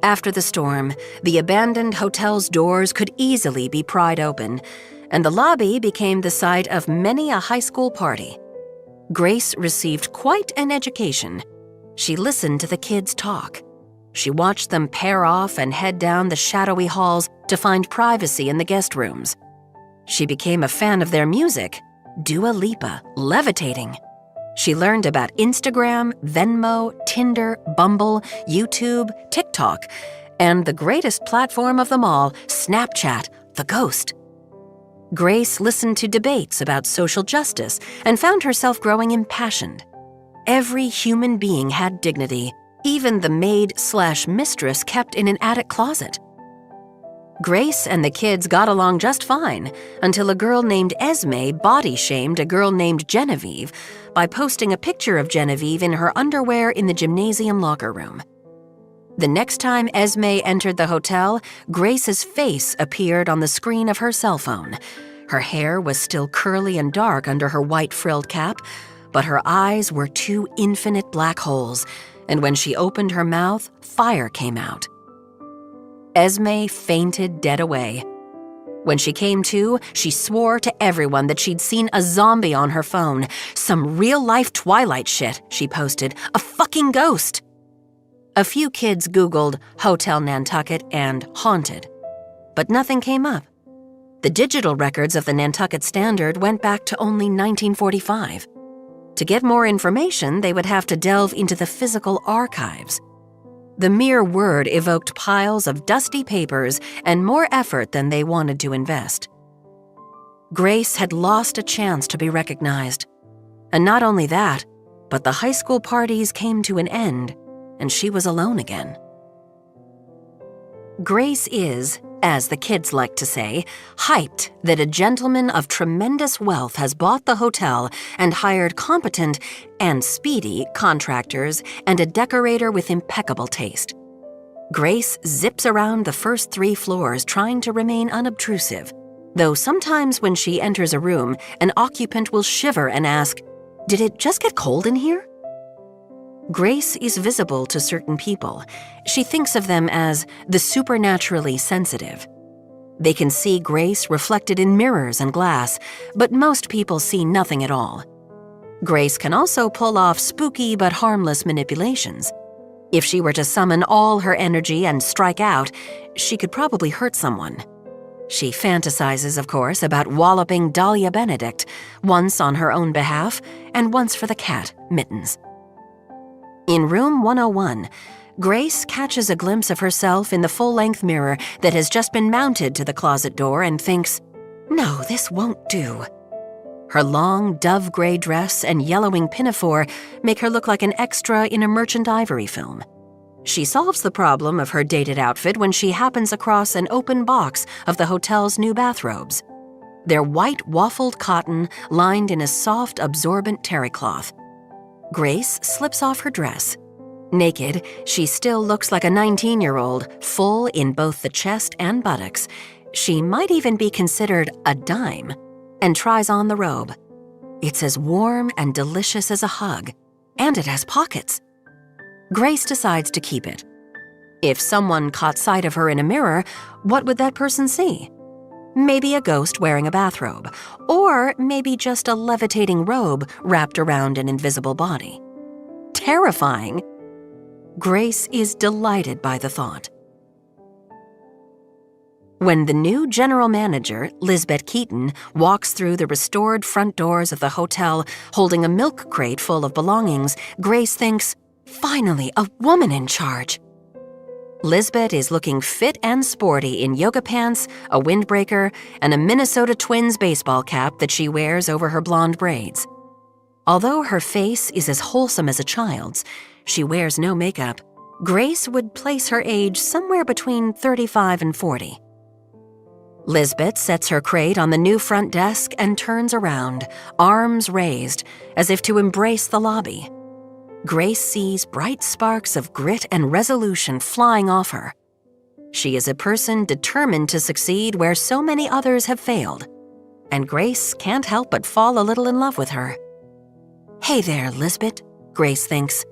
After the storm, the abandoned hotel's doors could easily be pried open, and the lobby became the site of many a high school party. Grace received quite an education. She listened to the kids talk. She watched them pair off and head down the shadowy halls to find privacy in the guest rooms. She became a fan of their music, Dua Lipa, levitating. She learned about Instagram, Venmo, Tinder, Bumble, YouTube, TikTok, and the greatest platform of them all, Snapchat, the ghost. Grace listened to debates about social justice and found herself growing impassioned. Every human being had dignity, even the maid/mistress kept in an attic closet. Grace and the kids got along just fine until a girl named Esme body-shamed a girl named Genevieve by posting a picture of Genevieve in her underwear in the gymnasium locker room. The next time Esme entered the hotel, Grace's face appeared on the screen of her cell phone. Her hair was still curly and dark under her white frilled cap, but her eyes were two infinite black holes, and when she opened her mouth, fire came out. Esme fainted dead away. When she came to, she swore to everyone that she'd seen a zombie on her phone. Some real-life Twilight shit, she posted. A fucking ghost. A few kids Googled Hotel Nantucket and haunted, but nothing came up. The digital records of the Nantucket Standard went back to only 1945. To get more information, they would have to delve into the physical archives. The mere word evoked piles of dusty papers and more effort than they wanted to invest. Grace had lost a chance to be recognized. And not only that, but the high school parties came to an end, and she was alone again. Grace is, as the kids like to say, hyped that a gentleman of tremendous wealth has bought the hotel and hired competent and speedy contractors and a decorator with impeccable taste. Grace zips around the first 3 floors trying to remain unobtrusive, though sometimes when she enters a room, an occupant will shiver and ask, "Did it just get cold in here?" Grace is visible to certain people. She thinks of them as the supernaturally sensitive. They can see Grace reflected in mirrors and glass, but most people see nothing at all. Grace can also pull off spooky but harmless manipulations. If she were to summon all her energy and strike out, she could probably hurt someone. She fantasizes, of course, about walloping Dahlia Benedict, once on her own behalf and once for the cat, Mittens. In room 101, Grace catches a glimpse of herself in the full-length mirror that has just been mounted to the closet door and thinks, "No, this won't do." Her long dove-gray dress and yellowing pinafore make her look like an extra in a Merchant Ivory film. She solves the problem of her dated outfit when she happens across an open box of the hotel's new bathrobes. They're white waffled cotton lined in a soft, absorbent terry cloth. Grace slips off her dress. Naked, she still looks like a 19-year-old, full in both the chest and buttocks. She might even be considered a dime, and tries on the robe. It's as warm and delicious as a hug, and it has pockets. Grace decides to keep it. If someone caught sight of her in a mirror, what would that person see? Maybe a ghost wearing a bathrobe, or maybe just a levitating robe wrapped around an invisible body. Terrifying. Grace is delighted by the thought. When the new general manager, Lisbeth Keaton, walks through the restored front doors of the hotel holding a milk crate full of belongings, Grace thinks, "Finally, a woman in charge." Lisbeth is looking fit and sporty in yoga pants, a windbreaker, and a Minnesota Twins baseball cap that she wears over her blonde braids. Although her face is as wholesome as a child's, she wears no makeup. Grace would place her age somewhere between 35 and 40. Lisbeth sets her crate on the new front desk and turns around, arms raised, as if to embrace the lobby. Grace sees bright sparks of grit and resolution flying off her. She is a person determined to succeed where so many others have failed. and Grace can't help but fall a little in love with her. "Hey there, Lisbeth," Grace thinks.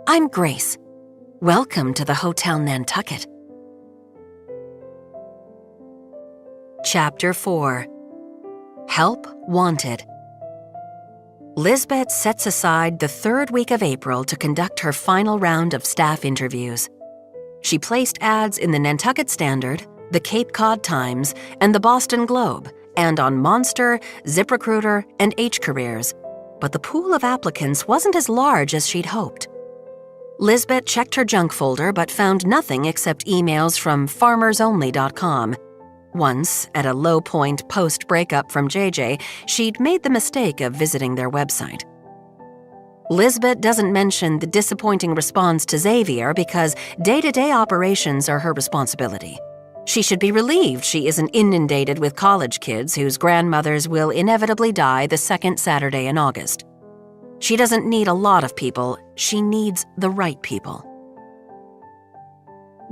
"I'm Grace. Welcome to the Hotel Nantucket." Chapter 4. Help Wanted. Lisbeth sets aside the third week of April to conduct her final round of staff interviews. She placed ads in the Nantucket Standard, the Cape Cod Times, and the Boston Globe, and on Monster, ZipRecruiter, and H-Careers, but the pool of applicants wasn't as large as she'd hoped. Lisbeth checked her junk folder but found nothing except emails from farmersonly.com. Once, at a low point post-breakup from JJ, she'd made the mistake of visiting their website. Lisbeth doesn't mention the disappointing response to Xavier because day-to-day operations are her responsibility. She should be relieved she isn't inundated with college kids whose grandmothers will inevitably die the second Saturday in August. She doesn't need a lot of people, she needs the right people.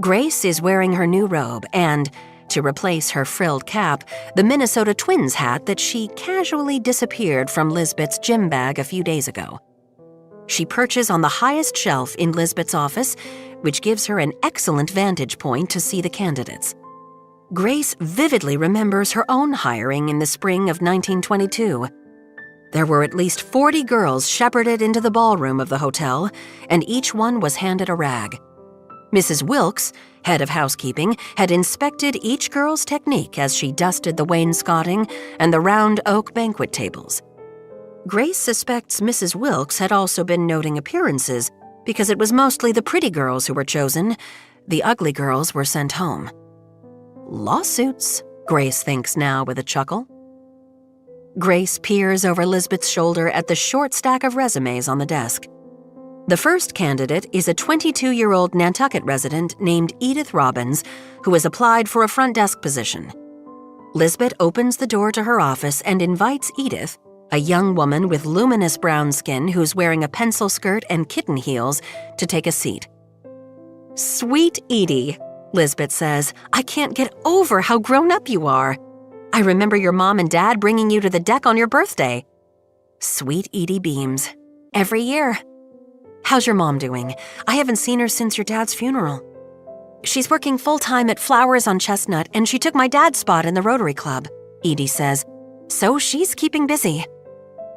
Grace is wearing her new robe and, to replace her frilled cap, the Minnesota Twins hat that she casually disappeared from Lisbeth's gym bag a few days ago. She perches on the highest shelf in Lisbeth's office, which gives her an excellent vantage point to see the candidates. Grace vividly remembers her own hiring in the spring of 1922. There were at least 40 girls shepherded into the ballroom of the hotel, and each one was handed a rag. Mrs. Wilkes, head of housekeeping, had inspected each girl's technique as she dusted the wainscoting and the round oak banquet tables. Grace suspects Mrs. Wilkes had also been noting appearances because it was mostly the pretty girls who were chosen. The ugly girls were sent home. Lawsuits, Grace thinks now with a chuckle. Grace peers over Lisbeth's shoulder at the short stack of resumes on the desk. The first candidate is a 22-year-old Nantucket resident named Edith Robbins, who has applied for a front desk position. Lisbeth opens the door to her office and invites Edith, a young woman with luminous brown skin who's wearing a pencil skirt and kitten heels, to take a seat. "Sweet Edie," Lisbeth says, "I can't get over how grown up you are. I remember your mom and dad bringing you to the deck on your birthday." Sweet Edie beams. "Every year." "How's your mom doing? I haven't seen her since your dad's funeral." "She's working full-time at Flowers on Chestnut, and she took my dad's spot in the Rotary Club," Edie says. "So she's keeping busy."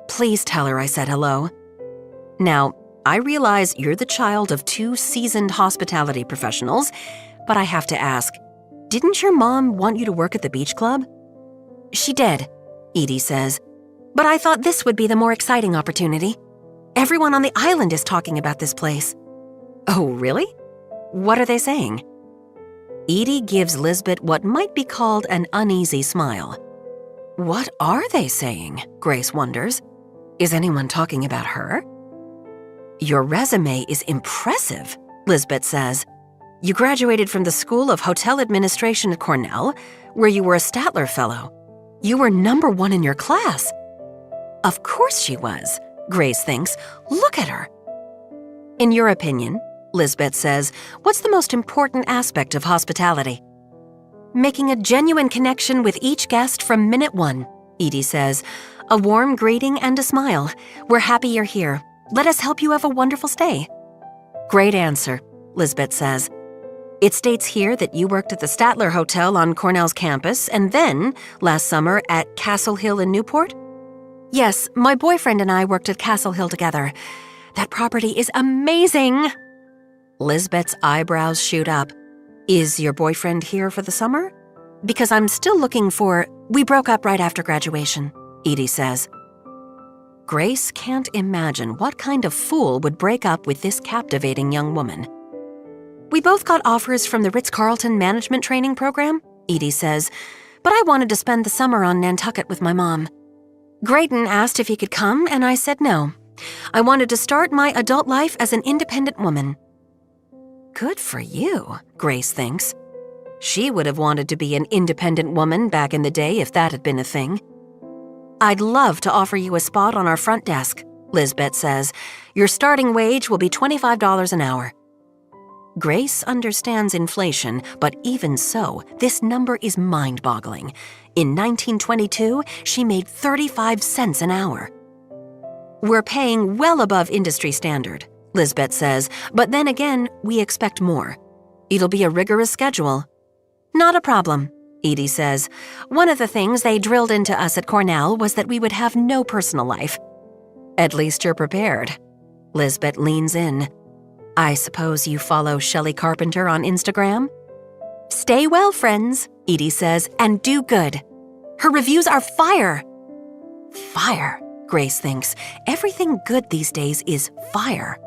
"Please tell her I said hello." Now, I realize you're the child of two seasoned hospitality professionals, but I have to ask, didn't your mom want you to work at the beach club? "She did," Edie says, "but I thought this would be the more exciting opportunity. Everyone on the island is talking about this place." "Oh, really? What are they saying?" Edie gives Lisbeth what might be called an uneasy smile. What are they saying? Grace wonders. Is anyone talking about her? "Your resume is impressive," Lisbeth says. "You graduated from the School of Hotel Administration at Cornell, where you were a Statler Fellow. You were #1 in your class." Of course she was, Grace thinks. Look at her. "In your opinion," Lisbeth says, "what's the most important aspect of hospitality?" "Making a genuine connection with each guest from minute one," Edie says. "A warm greeting and a smile. We're happy you're here. Let us help you have a wonderful stay." "Great answer," Lisbeth says. "It states here that you worked at the Statler Hotel on Cornell's campus and then, last summer, at Castle Hill in Newport?" "Yes, my boyfriend and I worked at Castle Hill together. That property is amazing." Lisbeth's eyebrows shoot up. "Is your boyfriend here for the summer?" "Because I'm still looking for—" "We broke up right after graduation," Edie says. Grace can't imagine what kind of fool would break up with this captivating young woman. "We both got offers from the Ritz-Carlton management training program," Edie says, "but I wanted to spend the summer on Nantucket with my mom. Grayton asked if he could come, and I said no. I wanted to start my adult life as an independent woman." Good for you, Grace thinks. She would have wanted to be an independent woman back in the day if that had been a thing. "I'd love to offer you a spot on our front desk," Lisbeth says. "Your starting wage will be $25 an hour." Grace understands inflation, but even so, this number is mind-boggling. In 1922, she made 35 cents an hour. "We're paying well above industry standard," Lisbeth says, "but then again, we expect more. It'll be a rigorous schedule." "Not a problem," Edie says. "One of the things they drilled into us at Cornell was that we would have no personal life." "At least you're prepared." Lisbeth leans in. "I suppose you follow Shelley Carpenter on Instagram?" "Stay well, friends," Edie says, "and do good. Her reviews are fire." Fire, Grace thinks. Everything good these days is fire.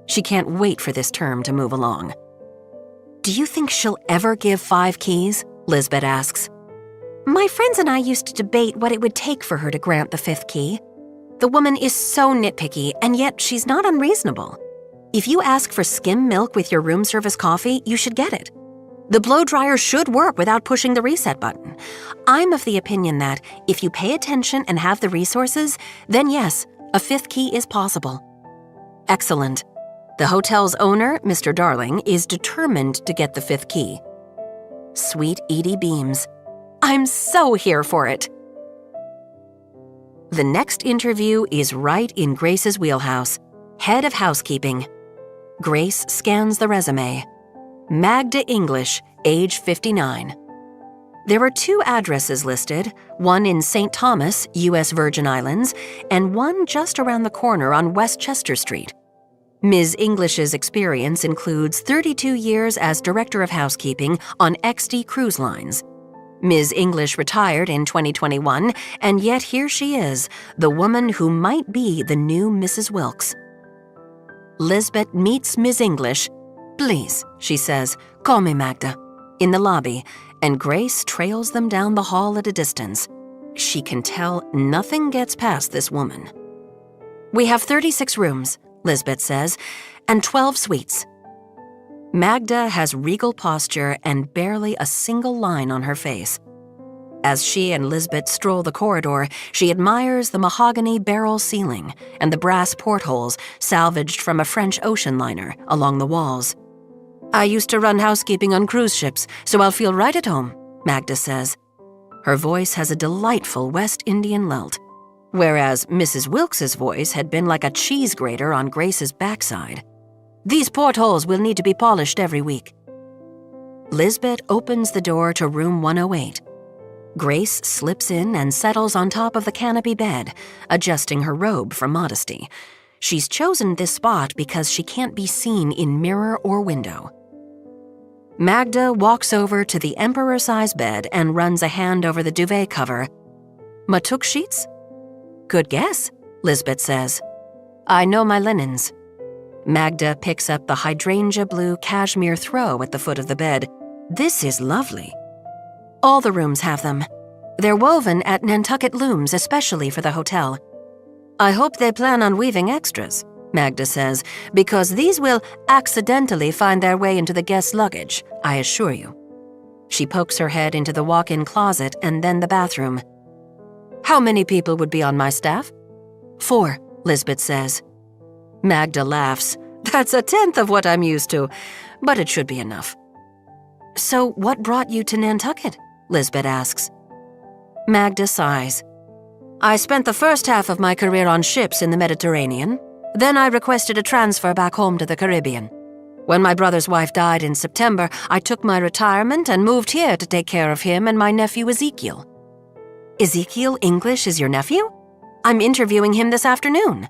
She can't wait for this term to move along. "Do you think she'll ever give 5 keys?" Lisbeth asks. "My friends and I used to debate what it would take for her to grant the 5th key. The woman is so nitpicky, and yet she's not unreasonable. If you ask for skim milk with your room service coffee, you should get it. The blow dryer should work without pushing the reset button. I'm of the opinion that if you pay attention and have the resources, then yes, a 5th key is possible." Excellent. The hotel's owner, Mr. Darling, is determined to get the 5th key. Sweet Edie beams. "I'm so here for it." The next interview is right in Grace's wheelhouse. Head of housekeeping. Grace scans the resume. Magda English, age 59. There are 2 addresses listed, one in St. Thomas, U.S. Virgin Islands, and one just around the corner on Westchester Street. Ms. English's experience includes 32 years as Director of Housekeeping on XD Cruise Lines. Ms. English retired in 2021, and yet here she is, the woman who might be the new Mrs. Wilkes. Lisbeth meets Ms. English. "Please," she says, "call me Magda," in the lobby, and Grace trails them down the hall at a distance. She can tell nothing gets past this woman. "We have 36 rooms," Lisbeth says, "and 12 suites." Magda has regal posture and barely a single line on her face. As she and Lisbeth stroll the corridor, she admires the mahogany barrel ceiling and the brass portholes salvaged from a French ocean liner along the walls. "I used to run housekeeping on cruise ships, so I'll feel right at home," Magda says. Her voice has a delightful West Indian lilt, whereas Mrs. Wilkes's voice had been like a cheese grater on Grace's backside. "These portholes will need to be polished every week." Lisbeth opens the door to room 108. Grace slips in and settles on top of the canopy bed, adjusting her robe for modesty. She's chosen this spot because she can't be seen in mirror or window. Magda walks over to the emperor-size bed and runs a hand over the duvet cover. "Matuk sheets?" "Good guess," Lisbeth says. "I know my linens." Magda picks up the hydrangea blue cashmere throw at the foot of the bed. "This is lovely." "All the rooms have them. They're woven at Nantucket looms especially for the hotel." "I hope they plan on weaving extras," Magda says, "because these will accidentally find their way into the guest's luggage, I assure you." She pokes her head into the walk-in closet and then the bathroom. "How many people would be on my staff?" "4, Lisbeth says. Magda laughs. "That's a tenth of what I'm used to, but it should be enough." "So what brought you to Nantucket?" Lisbeth asks. Magda sighs. "I spent the first half of my career on ships in the Mediterranean. Then I requested a transfer back home to the Caribbean. When my brother's wife died in September, I took my retirement and moved here to take care of him and my nephew Ezekiel." "Ezekiel English is your nephew? I'm interviewing him this afternoon."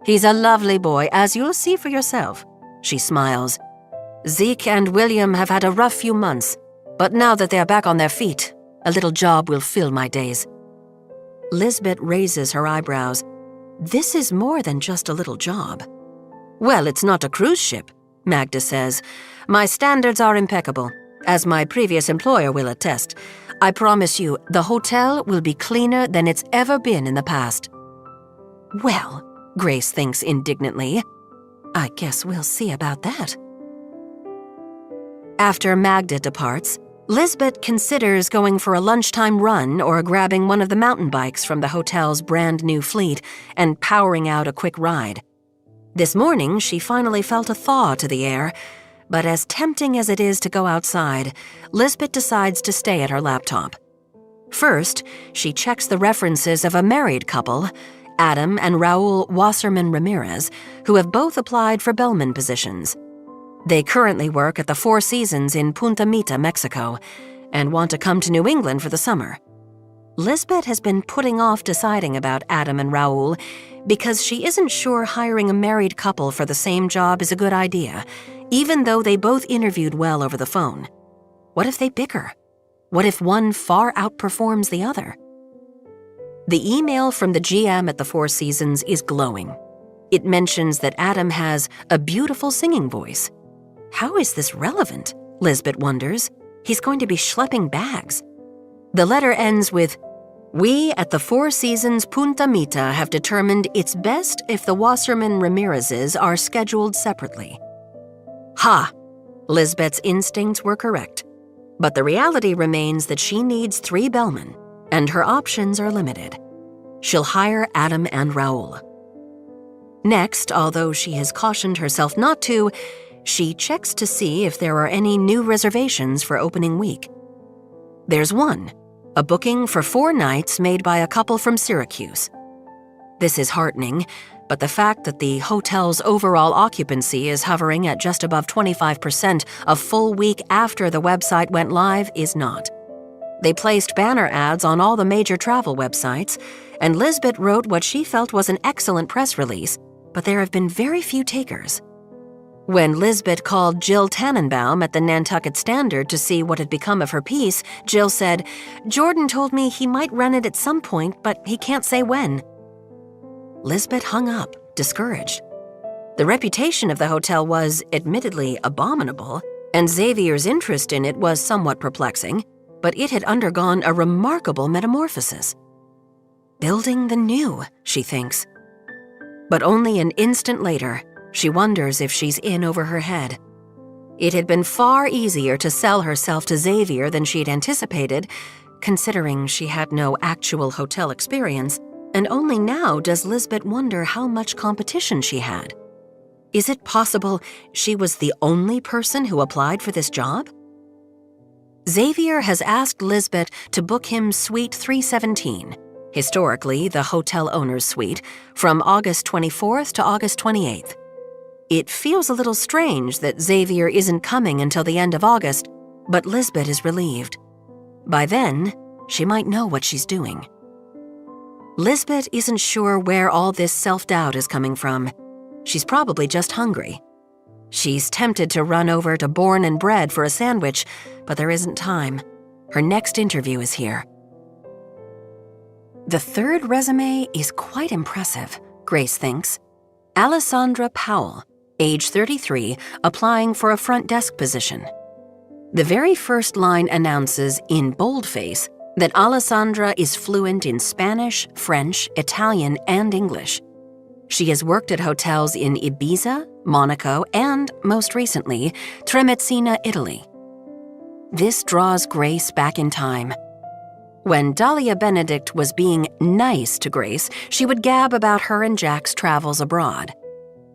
"He's a lovely boy, as you'll see for yourself," she smiles. "Zeke and William have had a rough few months, but now that they're back on their feet, a little job will fill my days." Lisbeth raises her eyebrows. This is more than just a little job. "Well, it's not a cruise ship," Magda says. "My standards are impeccable, as my previous employer will attest. I promise you, the hotel will be cleaner than it's ever been in the past." "Well," Grace thinks indignantly, "I guess we'll see about that." After Magda departs, Lisbeth considers going for a lunchtime run or grabbing one of the mountain bikes from the hotel's brand new fleet and powering out a quick ride. This morning, she finally felt a thaw to the air, but as tempting as it is to go outside, Lisbeth decides to stay at her laptop. First, she checks the references of a married couple, Adam and Raul Wasserman Ramirez, who have both applied for bellman positions. They currently work at the Four Seasons in Punta Mita, Mexico, and want to come to New England for the summer. Lisbeth has been putting off deciding about Adam and Raul because she isn't sure hiring a married couple for the same job is a good idea, even though they both interviewed well over the phone. What if they bicker? What if one far outperforms the other? The email from the GM at the Four Seasons is glowing. It mentions that Adam has a beautiful singing voice. How is this relevant? Lisbeth wonders. He's going to be schlepping bags. The letter ends with, "We at the Four Seasons Punta Mita have determined it's best if the Wasserman Ramirezes are scheduled separately." Ha! Lisbeth's instincts were correct. But the reality remains that she needs 3 bellmen, and her options are limited. She'll hire Adam and Raul. Next, although she has cautioned herself not to, she checks to see if there are any new reservations for opening week. There's one, a booking for 4 nights made by a couple from Syracuse. This is heartening, but the fact that the hotel's overall occupancy is hovering at just above 25% a full week after the website went live is not. They placed banner ads on all the major travel websites, and Lisbeth wrote what she felt was an excellent press release, but there have been very few takers. When Lisbeth called Jill Tannenbaum at the Nantucket Standard to see what had become of her piece, Jill said, "Jordan told me he might run it at some point, but he can't say when." Lisbeth hung up, discouraged. The reputation of the hotel was, admittedly, abominable, and Xavier's interest in it was somewhat perplexing, but it had undergone a remarkable metamorphosis. Building the new, she thinks. But only an instant later, she wonders if she's in over her head. It had been far easier to sell herself to Xavier than she'd anticipated, considering she had no actual hotel experience, and only now does Lisbeth wonder how much competition she had. Is it possible she was the only person who applied for this job? Xavier has asked Lisbeth to book him Suite 317, historically the hotel owner's suite, from August 24th to August 28th. It feels a little strange that Xavier isn't coming until the end of August, but Lisbeth is relieved. By then, she might know what she's doing. Lisbeth isn't sure where all this self-doubt is coming from. She's probably just hungry. She's tempted to run over to Born and Bred for a sandwich, but there isn't time. Her next interview is here. The third resume is quite impressive, Grace thinks. Alessandra Powell, age 33, applying for a front desk position. The very first line announces, in boldface, that Alessandra is fluent in Spanish, French, Italian, and English. She has worked at hotels in Ibiza, Monaco, and, most recently, Tremezzina, Italy. This draws Grace back in time. When Dahlia Benedict was being nice to Grace, she would gab about her and Jack's travels abroad.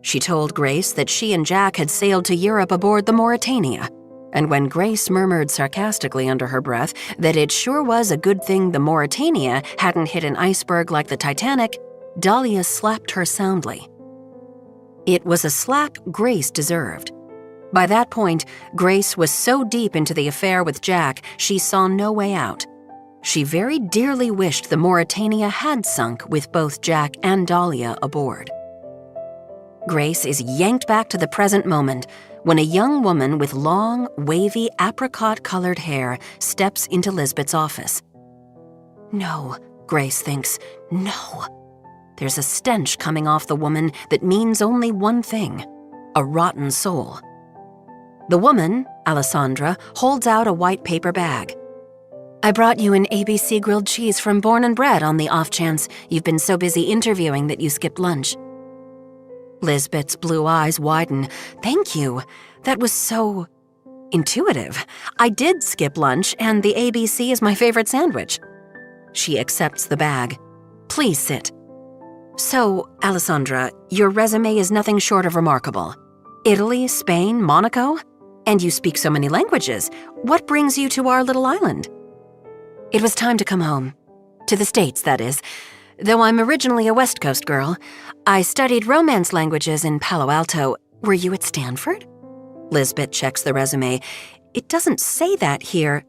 She told Grace that she and Jack had sailed to Europe aboard the Mauretania, and when Grace murmured sarcastically under her breath that it sure was a good thing the Mauretania hadn't hit an iceberg like the Titanic, Dahlia slapped her soundly. It was a slap Grace deserved. By that point, Grace was so deep into the affair with Jack, she saw no way out. She very dearly wished the Mauretania had sunk with both Jack and Dahlia aboard. Grace is yanked back to the present moment when a young woman with long, wavy, apricot-colored hair steps into Lisbeth's office. No, Grace thinks, no. There's a stench coming off the woman that means only one thing, a rotten soul. The woman, Alessandra, holds out a white paper bag. "I brought you an ABC grilled cheese from Born and Bred on the off chance you've been so busy interviewing that you skipped lunch." Lisbeth's blue eyes widen. "Thank you. That was so intuitive. I did skip lunch, and the ABC is my favorite sandwich." She accepts the bag. "Please sit." "So, Alessandra, your resume is nothing short of remarkable. Italy, Spain, Monaco? And you speak so many languages. What brings you to our little island? It was time to come home. To the States, that is. Though I'm originally a West Coast girl, I studied Romance languages in Palo Alto. Were you at Stanford? Lisbeth checks the resume. It doesn't say that here.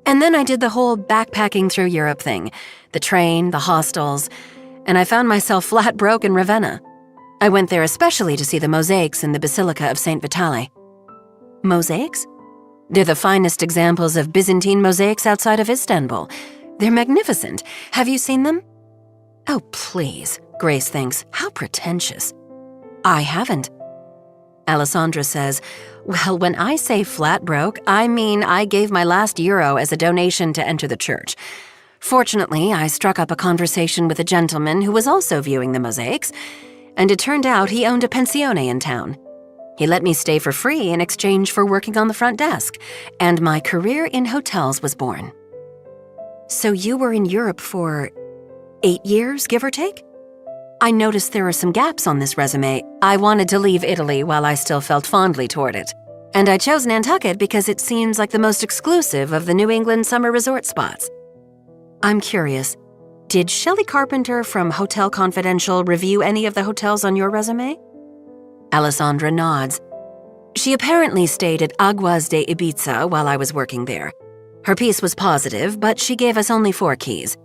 And then I did the whole backpacking through Europe thing. The train, the hostels, and I found myself flat broke in Ravenna. I went there especially to see the mosaics in the Basilica of St. Vitale. Mosaics? They're the finest examples of Byzantine mosaics outside of Istanbul. They're magnificent. Have you seen them? Oh, please, Grace thinks. How pretentious. I haven't. Alessandra says, well, when I say flat broke, I mean I gave my last euro as a donation to enter the church. Fortunately, I struck up a conversation with a gentleman who was also viewing the mosaics, and it turned out he owned a pensione in town. He let me stay for free in exchange for working on the front desk, and my career in hotels was born. So you were in Europe for 8 years, give or take? I noticed there are some gaps on this resume. I wanted to leave Italy while I still felt fondly toward it. And I chose Nantucket because it seems like the most exclusive of the New England summer resort spots. I'm curious, did Shelley Carpenter from Hotel Confidential review any of the hotels on your resume? Alessandra nods. She apparently stayed at Aguas de Ibiza while I was working there. Her piece was positive, but she gave us only 4 keys.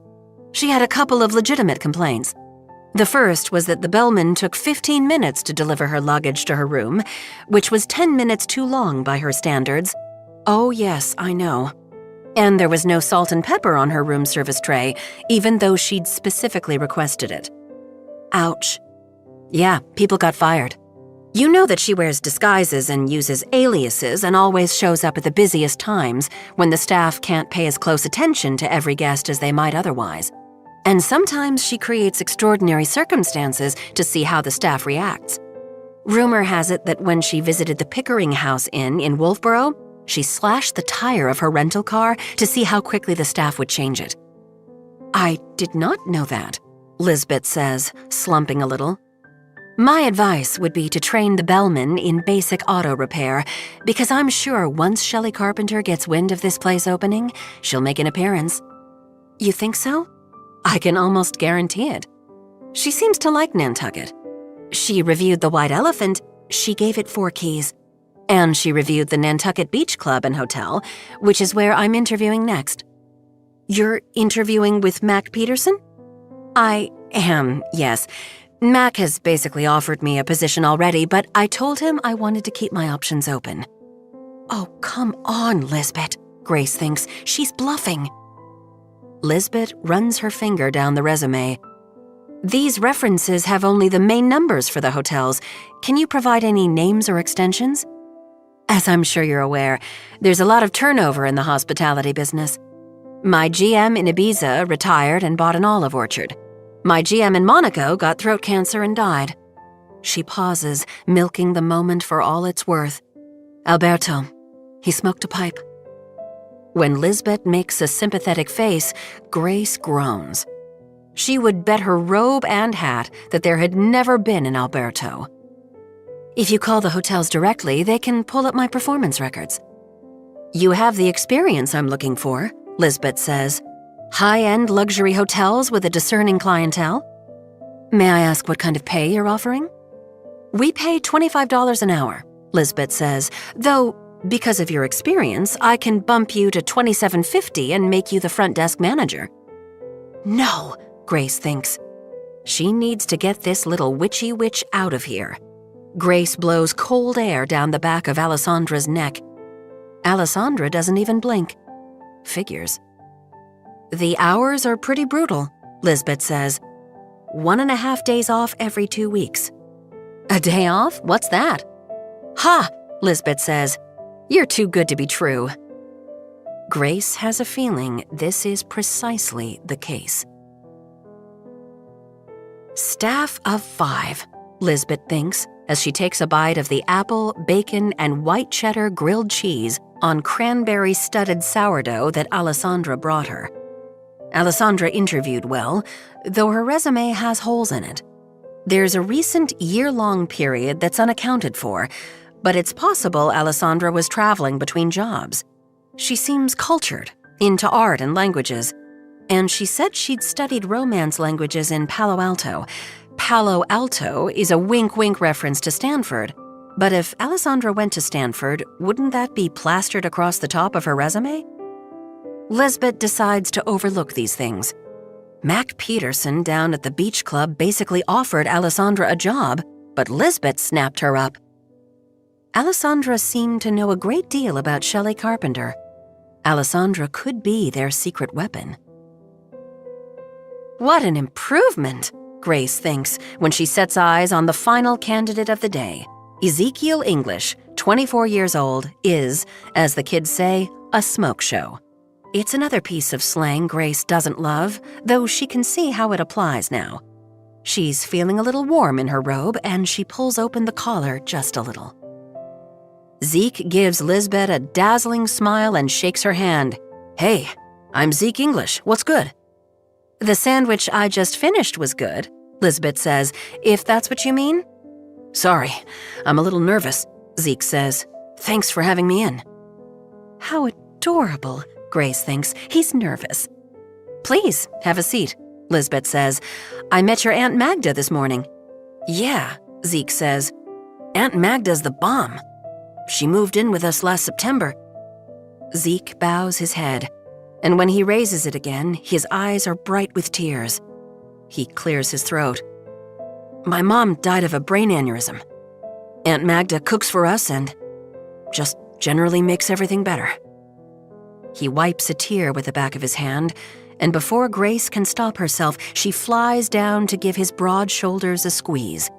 She had a couple of legitimate complaints. The first was that the bellman took 15 minutes to deliver her luggage to her room, which was 10 minutes too long by her standards. Oh yes, I know. And there was no salt and pepper on her room service tray, even though she'd specifically requested it. Ouch. Yeah, people got fired. You know that she wears disguises and uses aliases and always shows up at the busiest times when the staff can't pay as close attention to every guest as they might otherwise. And sometimes she creates extraordinary circumstances to see how the staff reacts. Rumor has it that when she visited the Pickering House Inn in Wolfboro, she slashed the tire of her rental car to see how quickly the staff would change it. I did not know that, Lisbeth says, slumping a little. My advice would be to train the bellman in basic auto repair, because I'm sure once Shelley Carpenter gets wind of this place opening, she'll make an appearance. You think so? I can almost guarantee it. She seems to like Nantucket. She reviewed the White Elephant. She gave it 4 keys. And she reviewed the Nantucket Beach Club and Hotel, which is where I'm interviewing next. You're interviewing with Mac Peterson? I am, yes. Mac has basically offered me a position already, but I told him I wanted to keep my options open. Oh, come on, Lisbeth, Grace thinks. She's bluffing. Lisbeth runs her finger down the resume. These references have only the main numbers for the hotels. Can you provide any names or extensions? As I'm sure you're aware, there's a lot of turnover in the hospitality business. My GM in Ibiza retired and bought an olive orchard. My GM in Monaco got throat cancer and died. She pauses, milking the moment for all it's worth. Alberto. He smoked a pipe. When Lisbeth makes a sympathetic face, Grace groans. She would bet her robe and hat that there had never been an Alberto. If you call the hotels directly, they can pull up my performance records. You have the experience I'm looking for, Lisbeth says. High-end luxury hotels with a discerning clientele? May I ask what kind of pay you're offering? We pay $25 an hour, Lisbeth says, though because of your experience, I can bump you to $27.50 and make you the front desk manager. No, Grace thinks. She needs to get this little witchy witch out of here. Grace blows cold air down the back of Alessandra's neck. Alessandra doesn't even blink. Figures. The hours are pretty brutal, Lisbeth says. 1.5 days off every 2 weeks. A day off? What's that? Ha, Lisbeth says. You're too good to be true. Grace has a feeling this is precisely the case. Staff of 5, Lisbeth thinks, as she takes a bite of the apple, bacon, and white cheddar grilled cheese on cranberry-studded sourdough that Alessandra brought her. Alessandra interviewed well, though her resume has holes in it. There's a recent year-long period that's unaccounted for, but it's possible Alessandra was traveling between jobs. She seems cultured, into art and languages, and she said she'd studied Romance languages in Palo Alto. Palo Alto is a wink-wink reference to Stanford, but if Alessandra went to Stanford, wouldn't that be plastered across the top of her resume? Lisbeth decides to overlook these things. Mac Peterson down at the beach club basically offered Alessandra a job, but Lisbeth snapped her up. Alessandra seemed to know a great deal about Shelley Carpenter. Alessandra could be their secret weapon. What an improvement, Grace thinks when she sets eyes on the final candidate of the day. Ezekiel English, 24 years old, is, as the kids say, a smoke show. It's another piece of slang Grace doesn't love, though she can see how it applies now. She's feeling a little warm in her robe, and she pulls open the collar just a little. Zeke gives Lisbeth a dazzling smile and shakes her hand. "Hey, I'm Zeke English. What's good?" "The sandwich I just finished was good," Lisbeth says, "if that's what you mean." "Sorry, I'm a little nervous," Zeke says. "Thanks for having me in." How adorable, Grace thinks. He's nervous. "Please, have a seat," Lisbeth says. "I met your Aunt Magda this morning." "Yeah," Zeke says. "Aunt Magda's the bomb. She moved in with us last September." Zeke bows his head, and when he raises it again, his eyes are bright with tears. He clears his throat. "My mom died of a brain aneurysm. Aunt Magda cooks for us and just generally makes everything better." He wipes a tear with the back of his hand, and before Grace can stop herself, she flies down to give his broad shoulders a squeeze.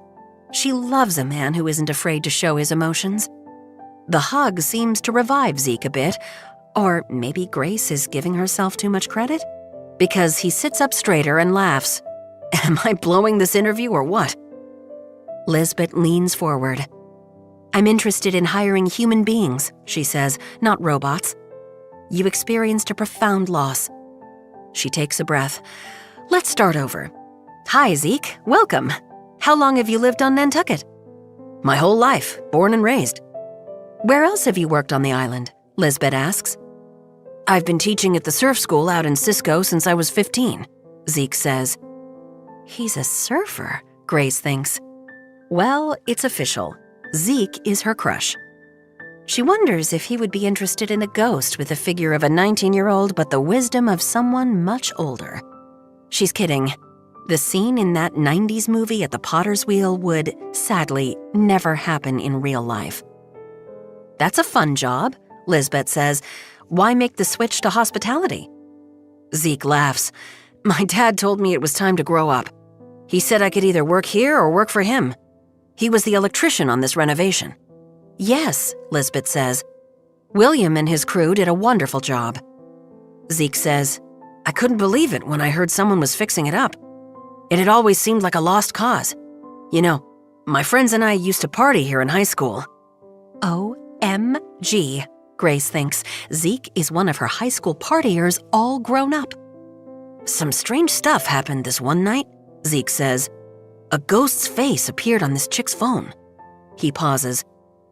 She loves a man who isn't afraid to show his emotions. The hug seems to revive Zeke a bit, or maybe Grace is giving herself too much credit? Because he sits up straighter and laughs. "Am I blowing this interview or what?" Lisbeth leans forward. "I'm interested in hiring human beings," she says, "not robots. You experienced a profound loss." She takes a breath. "Let's start over. Hi, Zeke. Welcome. How long have you lived on Nantucket?" "My whole life, born and raised." "Where else have you worked on the island?" Lisbeth asks. "I've been teaching at the surf school out in Cisco since I was 15, Zeke says. He's a surfer, Grace thinks. Well, it's official. Zeke is her crush. She wonders if he would be interested in a ghost with the figure of a 19-year-old but the wisdom of someone much older. She's kidding. The scene in that 90s movie at the Potter's Wheel would, sadly, never happen in real life. "That's a fun job," Lisbeth says. "Why make the switch to hospitality?" Zeke laughs. "My dad told me it was time to grow up. He said I could either work here or work for him. He was the electrician on this renovation." "Yes," Lisbeth says. "William and his crew did a wonderful job." Zeke says, "I couldn't believe it when I heard someone was fixing it up. It had always seemed like a lost cause. You know, my friends and I used to party here in high school." OMG, Grace thinks. Zeke is one of her high school partiers all grown up. "Some strange stuff happened this one night," Zeke says. "A ghost's face appeared on this chick's phone." He pauses.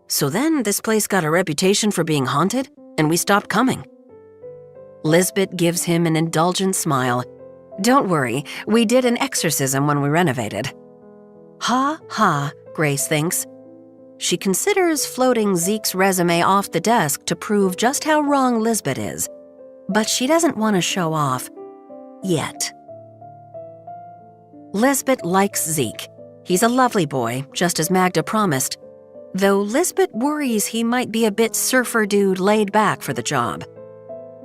"So then this place got a reputation for being haunted, and we stopped coming." Lisbeth gives him an indulgent smile. "Don't worry, we did an exorcism when we renovated." Ha ha, Grace thinks. She considers floating Zeke's resume off the desk to prove just how wrong Lisbeth is. But she doesn't want to show off. Yet. Lisbeth likes Zeke. He's a lovely boy, just as Magda promised. Though Lisbeth worries he might be a bit surfer dude laid back for the job.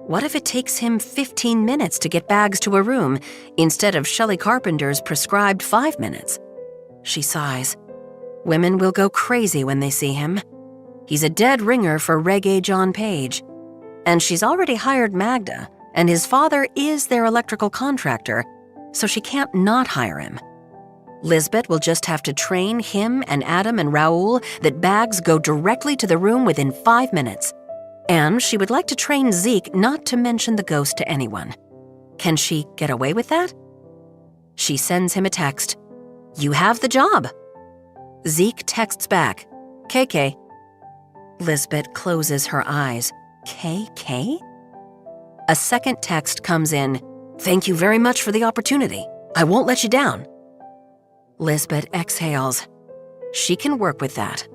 What if it takes him 15 minutes to get bags to a room instead of Shelley Carpenter's prescribed 5 minutes? She sighs. Women will go crazy when they see him. He's a dead ringer for Reggae John Page. And she's already hired Magda, and his father is their electrical contractor, so she can't not hire him. Lisbeth will just have to train him and Adam and Raoul that bags go directly to the room within 5 minutes. And she would like to train Zeke not to mention the ghost to anyone. Can she get away with that? She sends him a text. "You have the job." Zeke texts back, "KK." Lisbeth closes her eyes. KK? A second text comes in. Thank you very much for the opportunity. I won't let you down. Lisbeth exhales. She can work with that.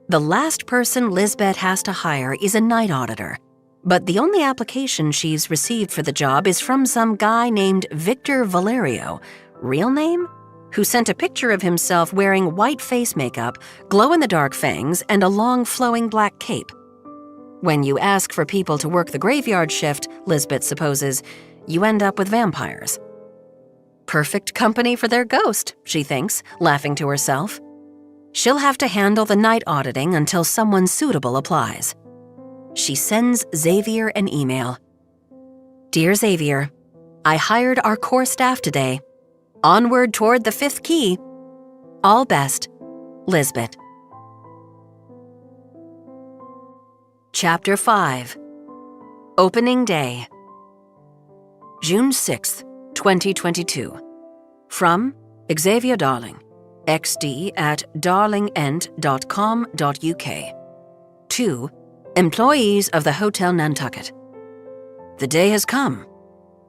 The last person Lisbeth has to hire is a night auditor, but the only application she's received for the job is from some guy named Victor Valerio, real name? Who sent a picture of himself wearing white face makeup, glow-in-the-dark fangs, and a long flowing black cape. When you ask for people to work the graveyard shift, Lisbeth supposes, you end up with vampires. Perfect company for their ghost, she thinks, laughing to herself. She'll have to handle the night auditing until someone suitable applies. She sends Xavier an email. Dear Xavier, I hired our core staff today. Onward toward the 5th key. All best, Lisbeth. Chapter 5. Opening Day. June 6th, 2022. From Xavier Darling, xd@darlingent.com.uk. To employees of the Hotel Nantucket. The day has come.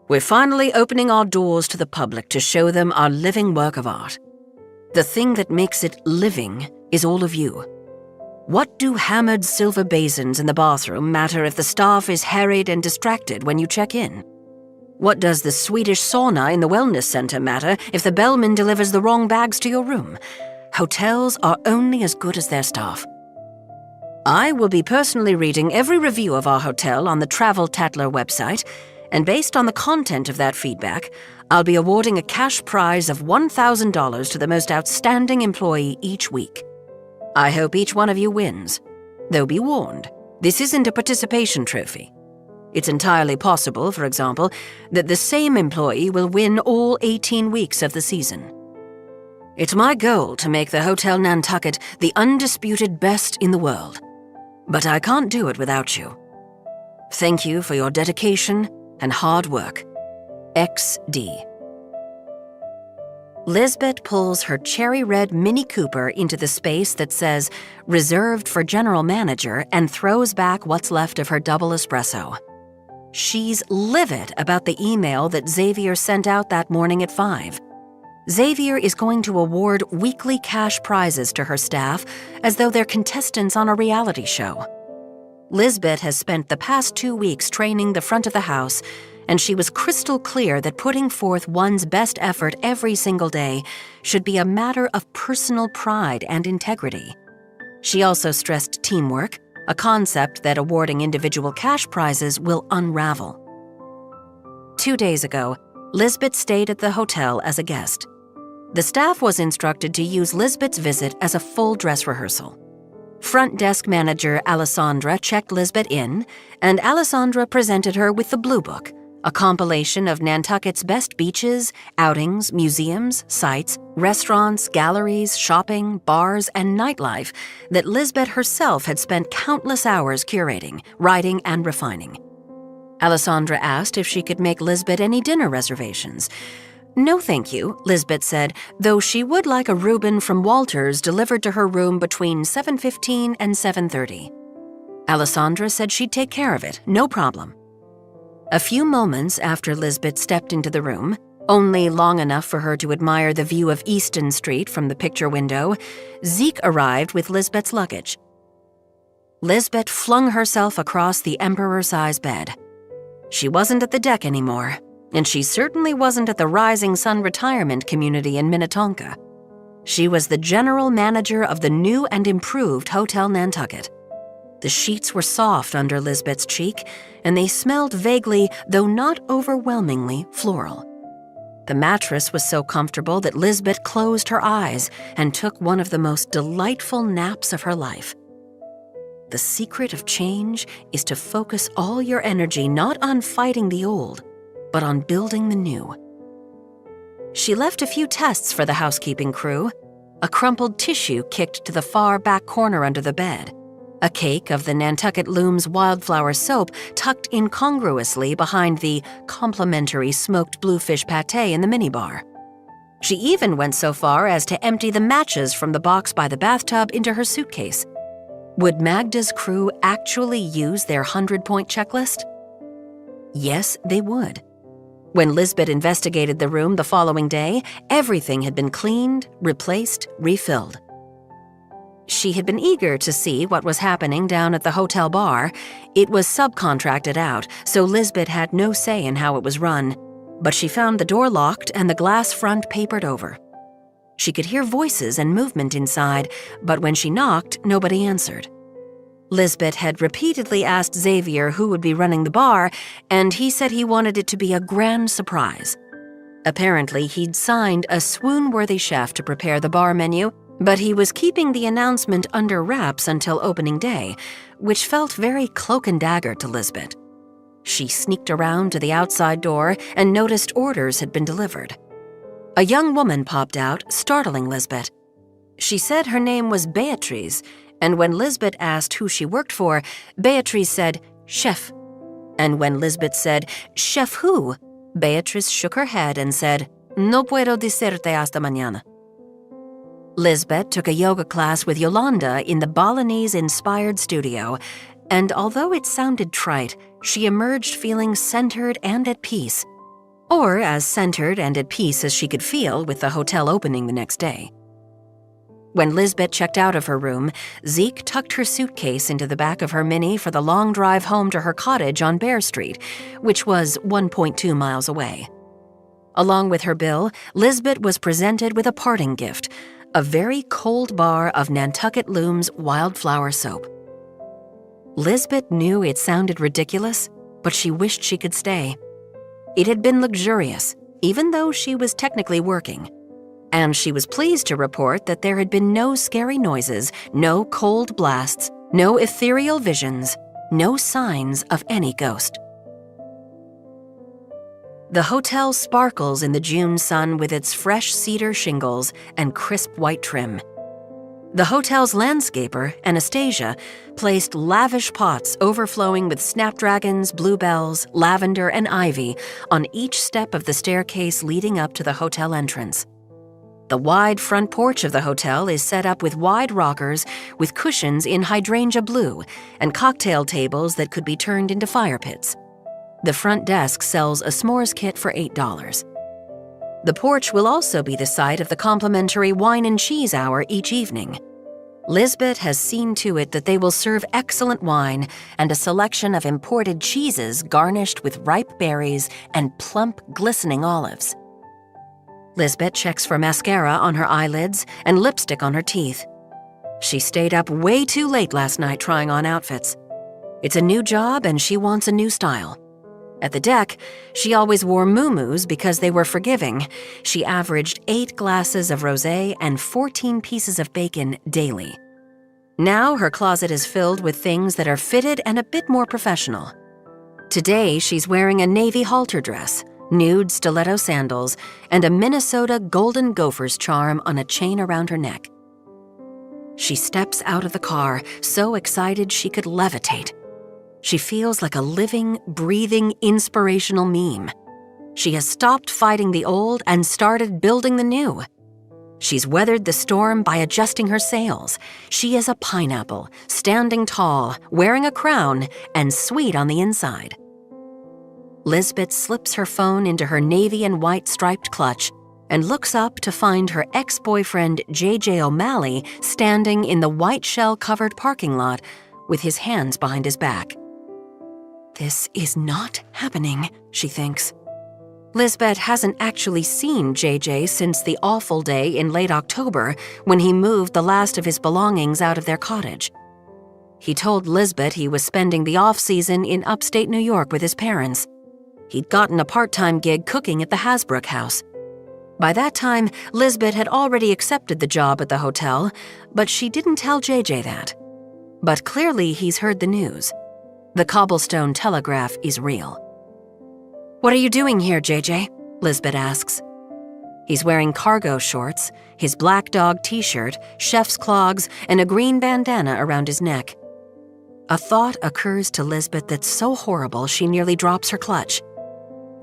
We're finally opening our doors to the public to show them our living work of art. The thing that makes it living is all of you. What do hammered silver basins in the bathroom matter if the staff is harried and distracted when you check in? What does the Swedish sauna in the wellness center matter if the bellman delivers the wrong bags to your room? Hotels are only as good as their staff. I will be personally reading every review of our hotel on the Travel Tatler website, and based on the content of that feedback, I'll be awarding a cash prize of $1,000 to the most outstanding employee each week. I hope each one of you wins. Though be warned, this isn't a participation trophy. It's entirely possible, for example, that the same employee will win all 18 weeks of the season. It's my goal to make the Hotel Nantucket the undisputed best in the world. But I can't do it without you. Thank you for your dedication and hard work. XD. Lisbeth pulls her cherry-red Mini Cooper into the space that says, reserved for general manager, and throws back what's left of her double espresso. She's livid about the email that Xavier sent out that morning at 5. Xavier is going to award weekly cash prizes to her staff as though they're contestants on a reality show. Lisbeth has spent the past 2 weeks training the front of the house, and she was crystal clear that putting forth one's best effort every single day should be a matter of personal pride and integrity. She also stressed teamwork, a concept that awarding individual cash prizes will unravel. 2 days ago, Lisbeth stayed at the hotel as a guest. The staff was instructed to use Lisbeth's visit as a full dress rehearsal. Front desk manager Alessandra checked Lisbeth in, and Alessandra presented her with the Blue Book, a compilation of Nantucket's best beaches, outings, museums, sites, restaurants, galleries, shopping, bars, and nightlife that Lisbeth herself had spent countless hours curating, writing, and refining. Alessandra asked if she could make Lisbeth any dinner reservations. No, thank you, Lisbeth said, though she would like a Reuben from Walter's delivered to her room between 7:15 and 7:30. Alessandra said she'd take care of it, no problem. A few moments after Lisbeth stepped into the room, only long enough for her to admire the view of Easton Street from the picture window, Zeke arrived with Lisbeth's luggage. Lisbeth flung herself across the emperor-size bed. She wasn't at the deck anymore, and she certainly wasn't at the Rising Sun retirement community in Minnetonka. She was the general manager of the new and improved Hotel Nantucket. The sheets were soft under Lisbeth's cheek, and they smelled vaguely, though not overwhelmingly, floral. The mattress was so comfortable that Lisbeth closed her eyes and took one of the most delightful naps of her life. The secret of change is to focus all your energy not on fighting the old, but on building the new. She left a few tests for the housekeeping crew: a crumpled tissue kicked to the far back corner under the bed, a cake of the Nantucket Looms wildflower soap tucked incongruously behind the complimentary smoked bluefish pâté in the minibar. She even went so far as to empty the matches from the box by the bathtub into her suitcase. Would Magda's crew actually use their 100-point checklist? Yes, they would. When Lisbeth investigated the room the following day, everything had been cleaned, replaced, refilled. She had been eager to see what was happening down at the hotel bar. It was subcontracted out, so Lisbeth had no say in how it was run. But she found the door locked and the glass front papered over. She could hear voices and movement inside, but when she knocked, nobody answered. Lisbeth had repeatedly asked Xavier who would be running the bar, and he said he wanted it to be a grand surprise. Apparently, he'd signed a swoon-worthy chef to prepare the bar menu, but he was keeping the announcement under wraps until opening day, which felt very cloak and dagger to Lisbeth. She sneaked around to the outside door and noticed orders had been delivered. A young woman popped out, startling Lisbeth. She said her name was Beatrice, and when Lisbeth asked who she worked for, Beatrice said, "Chef." And when Lisbeth said, "Chef who?" Beatrice shook her head and said, "No puedo decirte hasta mañana." Lisbeth took a yoga class with Yolanda in the Balinese-inspired studio, and although it sounded trite, she emerged feeling centered and at peace. Or as centered and at peace as she could feel with the hotel opening the next day. When Lisbeth checked out of her room, Zeke tucked her suitcase into the back of her Mini for the long drive home to her cottage on Bear Street, which was 1.2 miles away. Along with her bill, Lisbeth was presented with a parting gift, a very cold bar of Nantucket Loom's wildflower soap. Lisbeth knew it sounded ridiculous, but she wished she could stay. It had been luxurious, even though she was technically working. And she was pleased to report that there had been no scary noises, no cold blasts, no ethereal visions, no signs of any ghost. The hotel sparkles in the June sun with its fresh cedar shingles and crisp white trim. The hotel's landscaper, Anastasia, placed lavish pots overflowing with snapdragons, bluebells, lavender, and ivy on each step of the staircase leading up to the hotel entrance. The wide front porch of the hotel is set up with wide rockers with cushions in hydrangea blue and cocktail tables that could be turned into fire pits. The front desk sells a s'mores kit for $8. The porch will also be the site of the complimentary wine and cheese hour each evening. Lisbeth has seen to it that they will serve excellent wine and a selection of imported cheeses garnished with ripe berries and plump, glistening olives. Lisbeth checks for mascara on her eyelids and lipstick on her teeth. She stayed up way too late last night trying on outfits. It's a new job and she wants a new style. At the deck, she always wore muumuus because they were forgiving. She averaged 8 glasses of rosé and 14 pieces of bacon daily. Now her closet is filled with things that are fitted and a bit more professional. Today, she's wearing a navy halter dress, nude stiletto sandals, and a Minnesota golden gopher's charm on a chain around her neck. She steps out of the car, so excited she could levitate. She feels like a living, breathing, inspirational meme. She has stopped fighting the old and started building the new. She's weathered the storm by adjusting her sails. She is a pineapple, standing tall, wearing a crown, and sweet on the inside. Lisbeth slips her phone into her navy and white striped clutch and looks up to find her ex-boyfriend J.J. O'Malley standing in the white shell-covered parking lot with his hands behind his back. This is not happening, she thinks. Lisbeth hasn't actually seen JJ since the awful day in late October when he moved the last of his belongings out of their cottage. He told Lisbeth he was spending the off-season in upstate New York with his parents. He'd gotten a part-time gig cooking at the Hasbrook house. By that time, Lisbeth had already accepted the job at the hotel, but she didn't tell JJ that. But clearly he's heard the news. The cobblestone telegraph is real. "What are you doing here, JJ?" Lisbeth asks. He's wearing cargo shorts, his black dog t-shirt, chef's clogs, and a green bandana around his neck. A thought occurs to Lisbeth that's so horrible she nearly drops her clutch.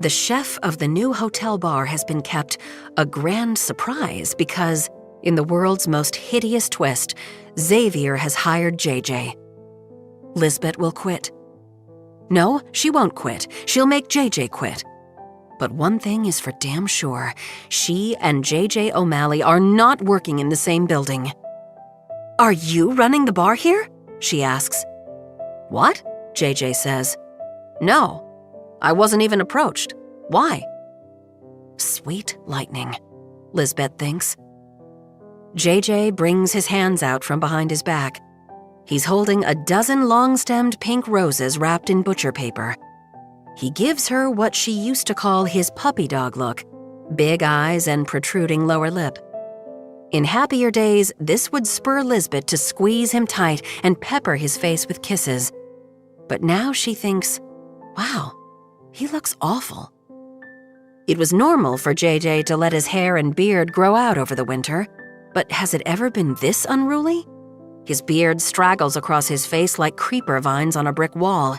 The chef of the new hotel bar has been kept a grand surprise because In the world's most hideous twist, Xavier has hired JJ. Lisbeth will quit. No, she won't quit. She'll make JJ quit. But one thing is for damn sure. She and JJ O'Malley are not working in the same building. "Are you running the bar here?" she asks. "What?" JJ says. "No, I wasn't even approached. Why?" Sweet lightning, Lisbeth thinks. JJ brings his hands out from behind his back. He's holding a dozen long-stemmed pink roses wrapped in butcher paper. He gives her what she used to call his puppy dog look, big eyes and protruding lower lip. In happier days, this would spur Lisbeth to squeeze him tight and pepper his face with kisses. But now she thinks, wow, he looks awful. It was normal for JJ to let his hair and beard grow out over the winter, but has it ever been this unruly? His beard straggles across his face like creeper vines on a brick wall.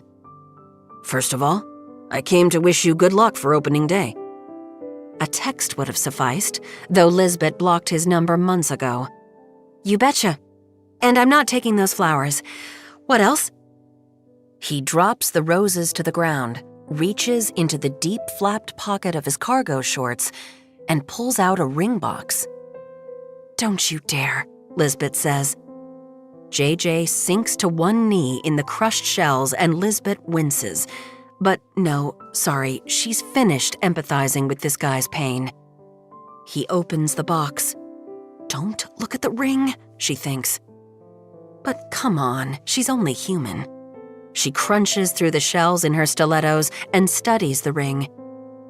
"First of all, I came to wish you good luck for opening day." A text would have sufficed, though Lisbeth blocked his number months ago. "You betcha. And I'm not taking those flowers. What else?" He drops the roses to the ground, reaches into the deep-flapped pocket of his cargo shorts, and pulls out a ring box. "Don't you dare," Lisbeth says. JJ sinks to one knee in the crushed shells and Lisbeth winces. But no, sorry, she's finished empathizing with this guy's pain. He opens the box. Don't look at the ring, she thinks. But come on, she's only human. She crunches through the shells in her stilettos and studies the ring.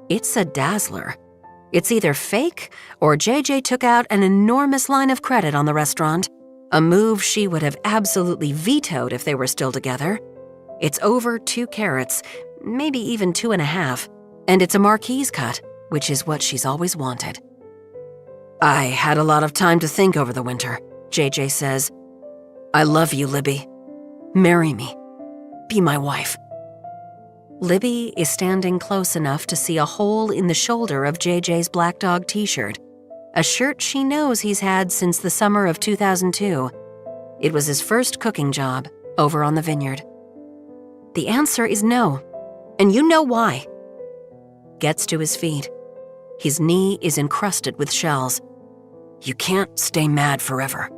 It's a dazzler. It's either fake or JJ took out an enormous line of credit on the restaurant, a move she would have absolutely vetoed if they were still together. It's over 2 carats, maybe even 2.5, and it's a marquise cut, which is what she's always wanted. "I had a lot of time to think over the winter," JJ says. "I love you, Libby. Marry me. Be my wife." Libby is standing close enough to see a hole in the shoulder of JJ's black dog t-shirt, a shirt she knows he's had since the summer of 2002. It was his first cooking job over on the vineyard. The answer is no, and you know why. Gets to his feet. His knee is encrusted with shells. "You can't stay mad forever."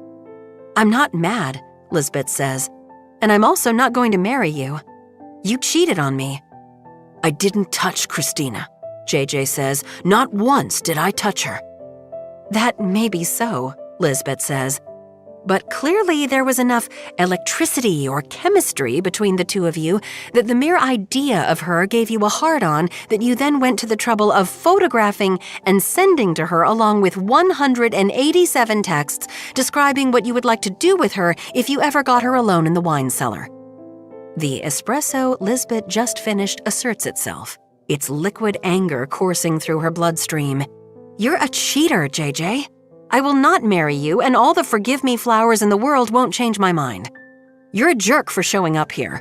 "I'm not mad," Lisbeth says, "and I'm also not going to marry you. You cheated on me." "I didn't touch Christina," JJ says. "Not once did I touch her." "That may be so," Lisbeth says. "But clearly there was enough electricity or chemistry between the two of you that the mere idea of her gave you a hard-on that you then went to the trouble of photographing and sending to her along with 187 texts describing what you would like to do with her if you ever got her alone in the wine cellar." The espresso Lisbeth just finished asserts itself, its liquid anger coursing through her bloodstream. "You're a cheater, JJ. I will not marry you, and all the forgive me flowers in the world won't change my mind. You're a jerk for showing up here."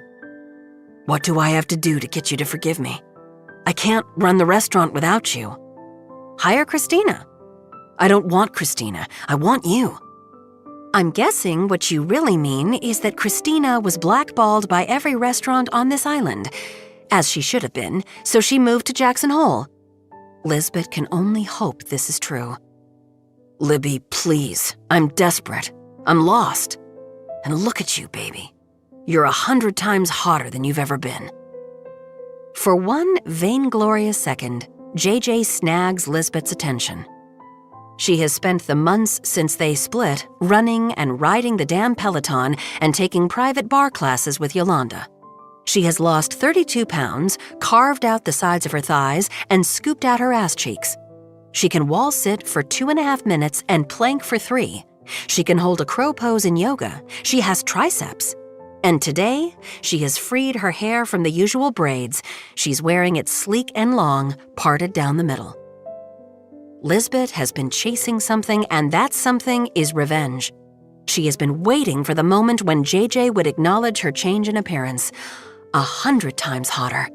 "What do I have to do to get you to forgive me? I can't run the restaurant without you." "Hire Christina." "I don't want Christina. I want you." "I'm guessing what you really mean is that Christina was blackballed by every restaurant on this island, as she should have been, so she moved to Jackson Hole." Lisbeth can only hope this is true. "Libby, please. I'm desperate. I'm lost. And look at you, baby. You're 100 times hotter than you've ever been." For one vainglorious second, JJ snags Lisbeth's attention. She has spent the months since they split running and riding the damn Peloton and taking private bar classes with Yolanda. She has lost 32 pounds, carved out the sides of her thighs, and scooped out her ass cheeks. She can wall sit for 2.5 minutes and plank for 3. She can hold a crow pose in yoga. She has triceps. And today, she has freed her hair from the usual braids. She's wearing it sleek and long, parted down the middle. Lisbeth has been chasing something, and that something is revenge. She has been waiting for the moment when JJ would acknowledge her change in appearance. 100 times hotter.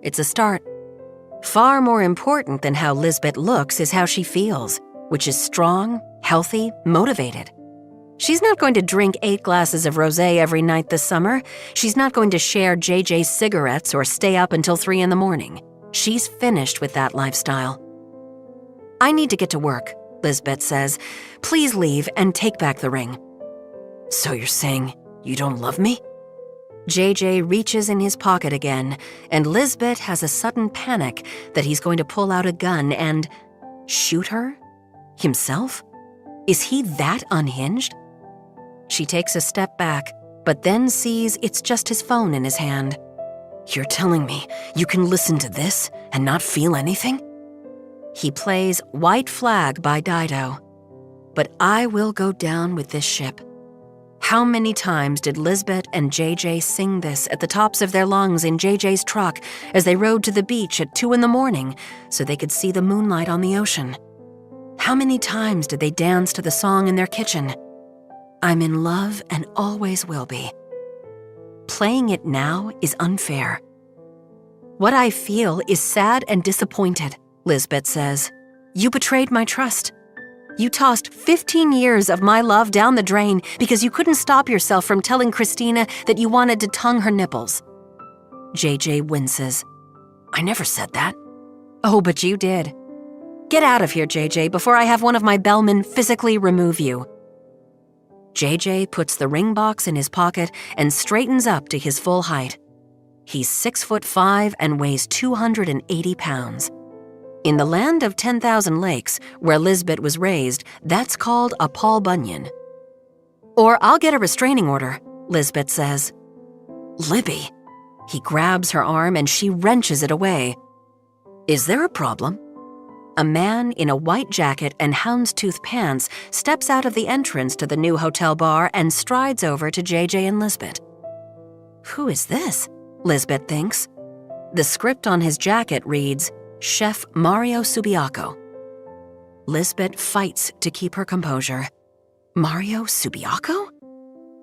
It's a start. Far more important than how Lisbeth looks is how she feels. which is strong, healthy, motivated. She's not going to drink 8 glasses of rosé every night this summer. She's not going to share JJ's cigarettes or stay up until 3 in the morning. She's finished with that lifestyle. "I need to get to work," Lisbeth says. "Please leave and take back the ring." "So you're saying you don't love me?" JJ reaches in his pocket again, and Lisbeth has a sudden panic that he's going to pull out a gun and shoot her? Himself? Is he that unhinged? She takes a step back, but then sees it's just his phone in his hand. "You're telling me you can listen to this and not feel anything?" He plays White Flag by Dido. "But I will go down with this ship." How many times did Lisbeth and JJ sing this at the tops of their lungs in JJ's truck as they rode to the beach at 2 in the morning so they could see the moonlight on the ocean? How many times did they dance to the song in their kitchen? "I'm in love and always will be." Playing it now is unfair. "What I feel is sad and disappointed," Lisbeth says. "You betrayed my trust. You tossed 15 years of my love down the drain because you couldn't stop yourself from telling Christina that you wanted to tongue her nipples." JJ winces. "I never said that." "Oh, but you did. Get out of here, JJ, before I have one of my bellmen physically remove you." JJ puts the ring box in his pocket and straightens up to his full height. He's 6'5" and weighs 280 pounds. In the land of 10,000 lakes, where Lisbeth was raised, that's called a Paul Bunyan. "Or I'll get a restraining order," Lisbeth says. "Libby." He grabs her arm and she wrenches it away. "Is there a problem?" A man in a white jacket and houndstooth pants steps out of the entrance to the new hotel bar and strides over to JJ and Lisbeth. Who is this? Lisbeth thinks. The script on his jacket reads, Chef Mario Subiaco. Lisbeth fights to keep her composure. Mario Subiaco?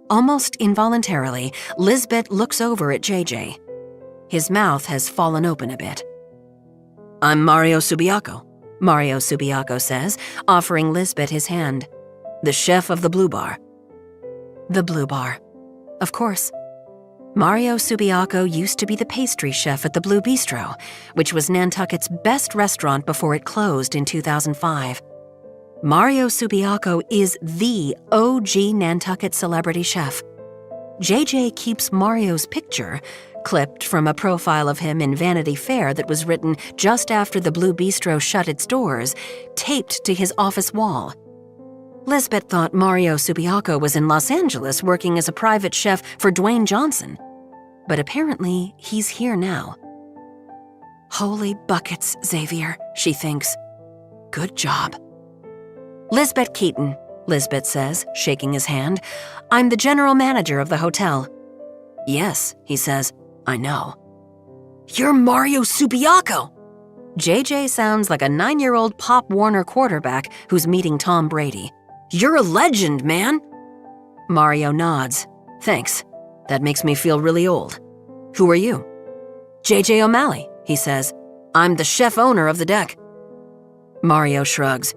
Almost involuntarily, Lisbeth looks over at JJ. His mouth has fallen open a bit. "I'm Mario Subiaco," Mario Subiaco says, offering Lisbeth his hand. "The chef of the Blue Bar." The Blue Bar. Of course. Mario Subiaco used to be the pastry chef at the Blue Bistro, which was Nantucket's best restaurant before it closed in 2005. Mario Subiaco is the OG Nantucket celebrity chef. JJ keeps Mario's picture, clipped from a profile of him in Vanity Fair that was written just after the Blue Bistro shut its doors, taped to his office wall. Lisbeth thought Mario Subiaco was in Los Angeles working as a private chef for Dwayne Johnson. But apparently, he's here now. Holy buckets, Xavier, she thinks. Good job. Lisbeth Keaton, Lisbeth says, shaking his hand. I'm the general manager of the hotel. Yes, he says, I know. You're Mario Subiaco! JJ sounds like a 9-year-old Pop Warner quarterback who's meeting Tom Brady. You're a legend, man! Mario nods. Thanks. That makes me feel really old. Who are you? JJ O'Malley, he says. I'm the chef owner of the deck. Mario shrugs.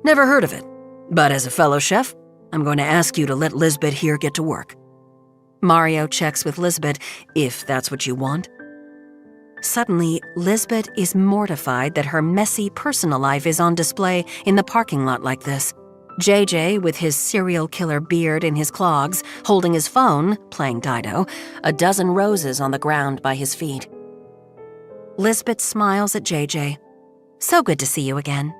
Never heard of it. But as a fellow chef, I'm going to ask you to let Lisbeth here get to work. Mario checks with Lisbeth, if that's what you want. Suddenly, Lisbeth is mortified that her messy personal life is on display in the parking lot like this. JJ, with his serial killer beard in his clogs, holding his phone, playing Dido, a dozen roses on the ground by his feet. Lisbeth smiles at JJ. So good to see you again.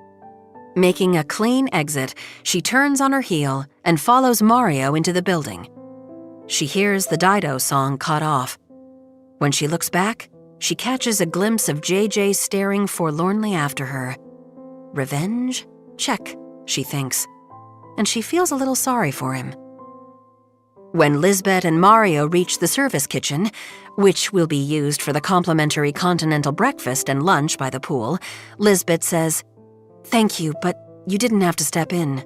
Making a clean exit, she turns on her heel and follows Mario into the building. She hears the Dido song cut off. When she looks back, she catches a glimpse of JJ staring forlornly after her. Revenge? Check, she thinks. And she feels a little sorry for him. When Lisbeth and Mario reach the service kitchen, which will be used for the complimentary continental breakfast and lunch by the pool, Lisbeth says, Thank you, but you didn't have to step in.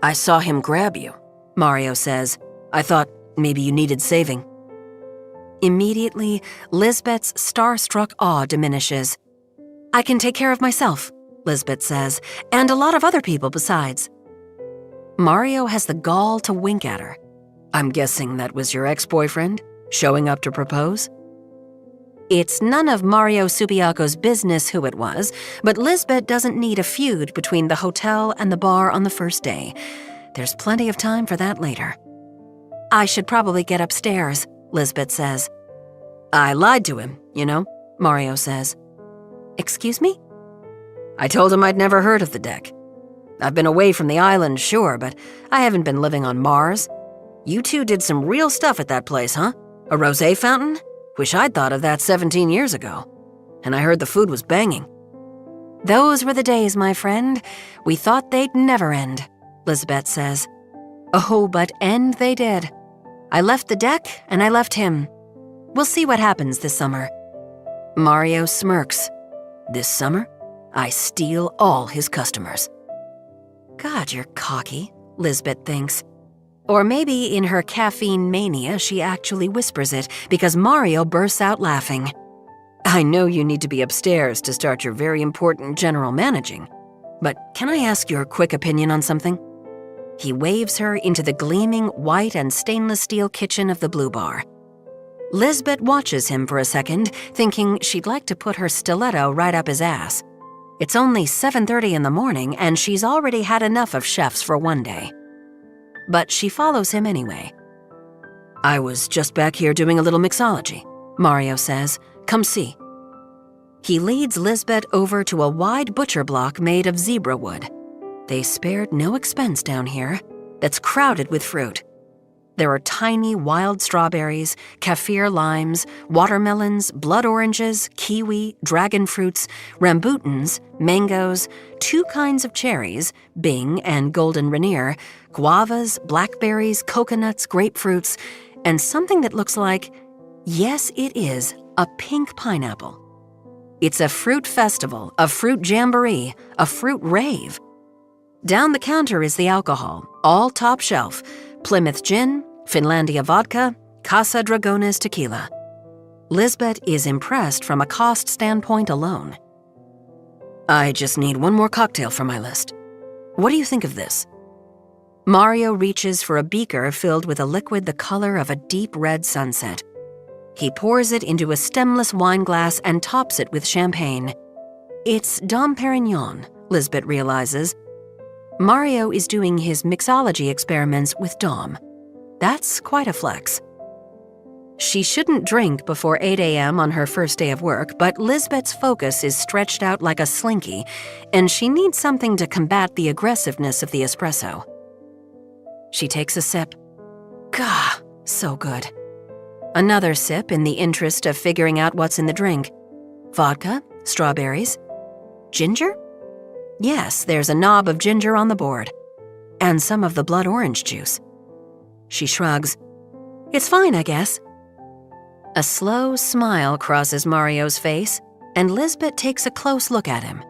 I saw him grab you, Mario says. I thought maybe you needed saving. Immediately, Lisbeth's starstruck awe diminishes. I can take care of myself, Lisbeth says, "and a lot of other people besides." Mario has the gall to wink at her. "I'm guessing that was your ex-boyfriend, showing up to propose?" It's none of Mario Subiaco's business who it was, but Lisbeth doesn't need a feud between the hotel and the bar on the first day. There's plenty of time for that later. "I should probably get upstairs," Lisbeth says. "I lied to him, you know," Mario says. "Excuse me?" "I told him I'd never heard of the deck. I've been away from the island, sure, but I haven't been living on Mars. You two did some real stuff at that place, huh? A rosé fountain? Wish I'd thought of that 17 years ago. And I heard the food was banging." "Those were the days, my friend. We thought they'd never end," Lisbeth says. "Oh, but end they did. I left the deck and I left him. We'll see what happens this summer." Mario smirks. "This summer, I steal all his customers." God, you're cocky, Lisbeth thinks. Or maybe in her caffeine mania, she actually whispers it because Mario bursts out laughing. "I know you need to be upstairs to start your very important general managing, but can I ask your quick opinion on something?" He waves her into the gleaming white and stainless steel kitchen of the Blue Bar. Lisbeth watches him for a second, thinking she'd like to put her stiletto right up his ass. It's only 7:30 in the morning, and she's already had enough of chefs for one day. But she follows him anyway. "I was just back here doing a little mixology," Mario says. "Come see." He leads Lisbeth over to a wide butcher block made of zebra wood. They spared no expense down here. That's crowded with fruit. There are tiny wild strawberries, kaffir limes, watermelons, blood oranges, kiwi, dragon fruits, rambutans, mangoes, 2 kinds of cherries, Bing and Golden Rainier, guavas, blackberries, coconuts, grapefruits, and something that looks like, yes, it is, a pink pineapple. It's a fruit festival, a fruit jamboree, a fruit rave. Down the counter is the alcohol, all top shelf, Plymouth Gin, Finlandia Vodka, Casa Dragones Tequila. Lisbeth is impressed from a cost standpoint alone. "I just need one more cocktail for my list. What do you think of this?" Mario reaches for a beaker filled with a liquid the color of a deep red sunset. He pours it into a stemless wine glass and tops it with champagne. It's Dom Perignon, Lisbeth realizes. Mario is doing his mixology experiments with Dom. That's quite a flex. She shouldn't drink before 8 a.m. on her first day of work, but Lisbeth's focus is stretched out like a slinky, and she needs something to combat the aggressiveness of the espresso. She takes a sip. Gah, so good. Another sip in the interest of figuring out what's in the drink. Vodka, strawberries, ginger? Yes, there's a knob of ginger on the board. And some of the blood orange juice. She shrugs. It's fine, I guess. A slow smile crosses Mario's face, and Lisbeth takes a close look at him.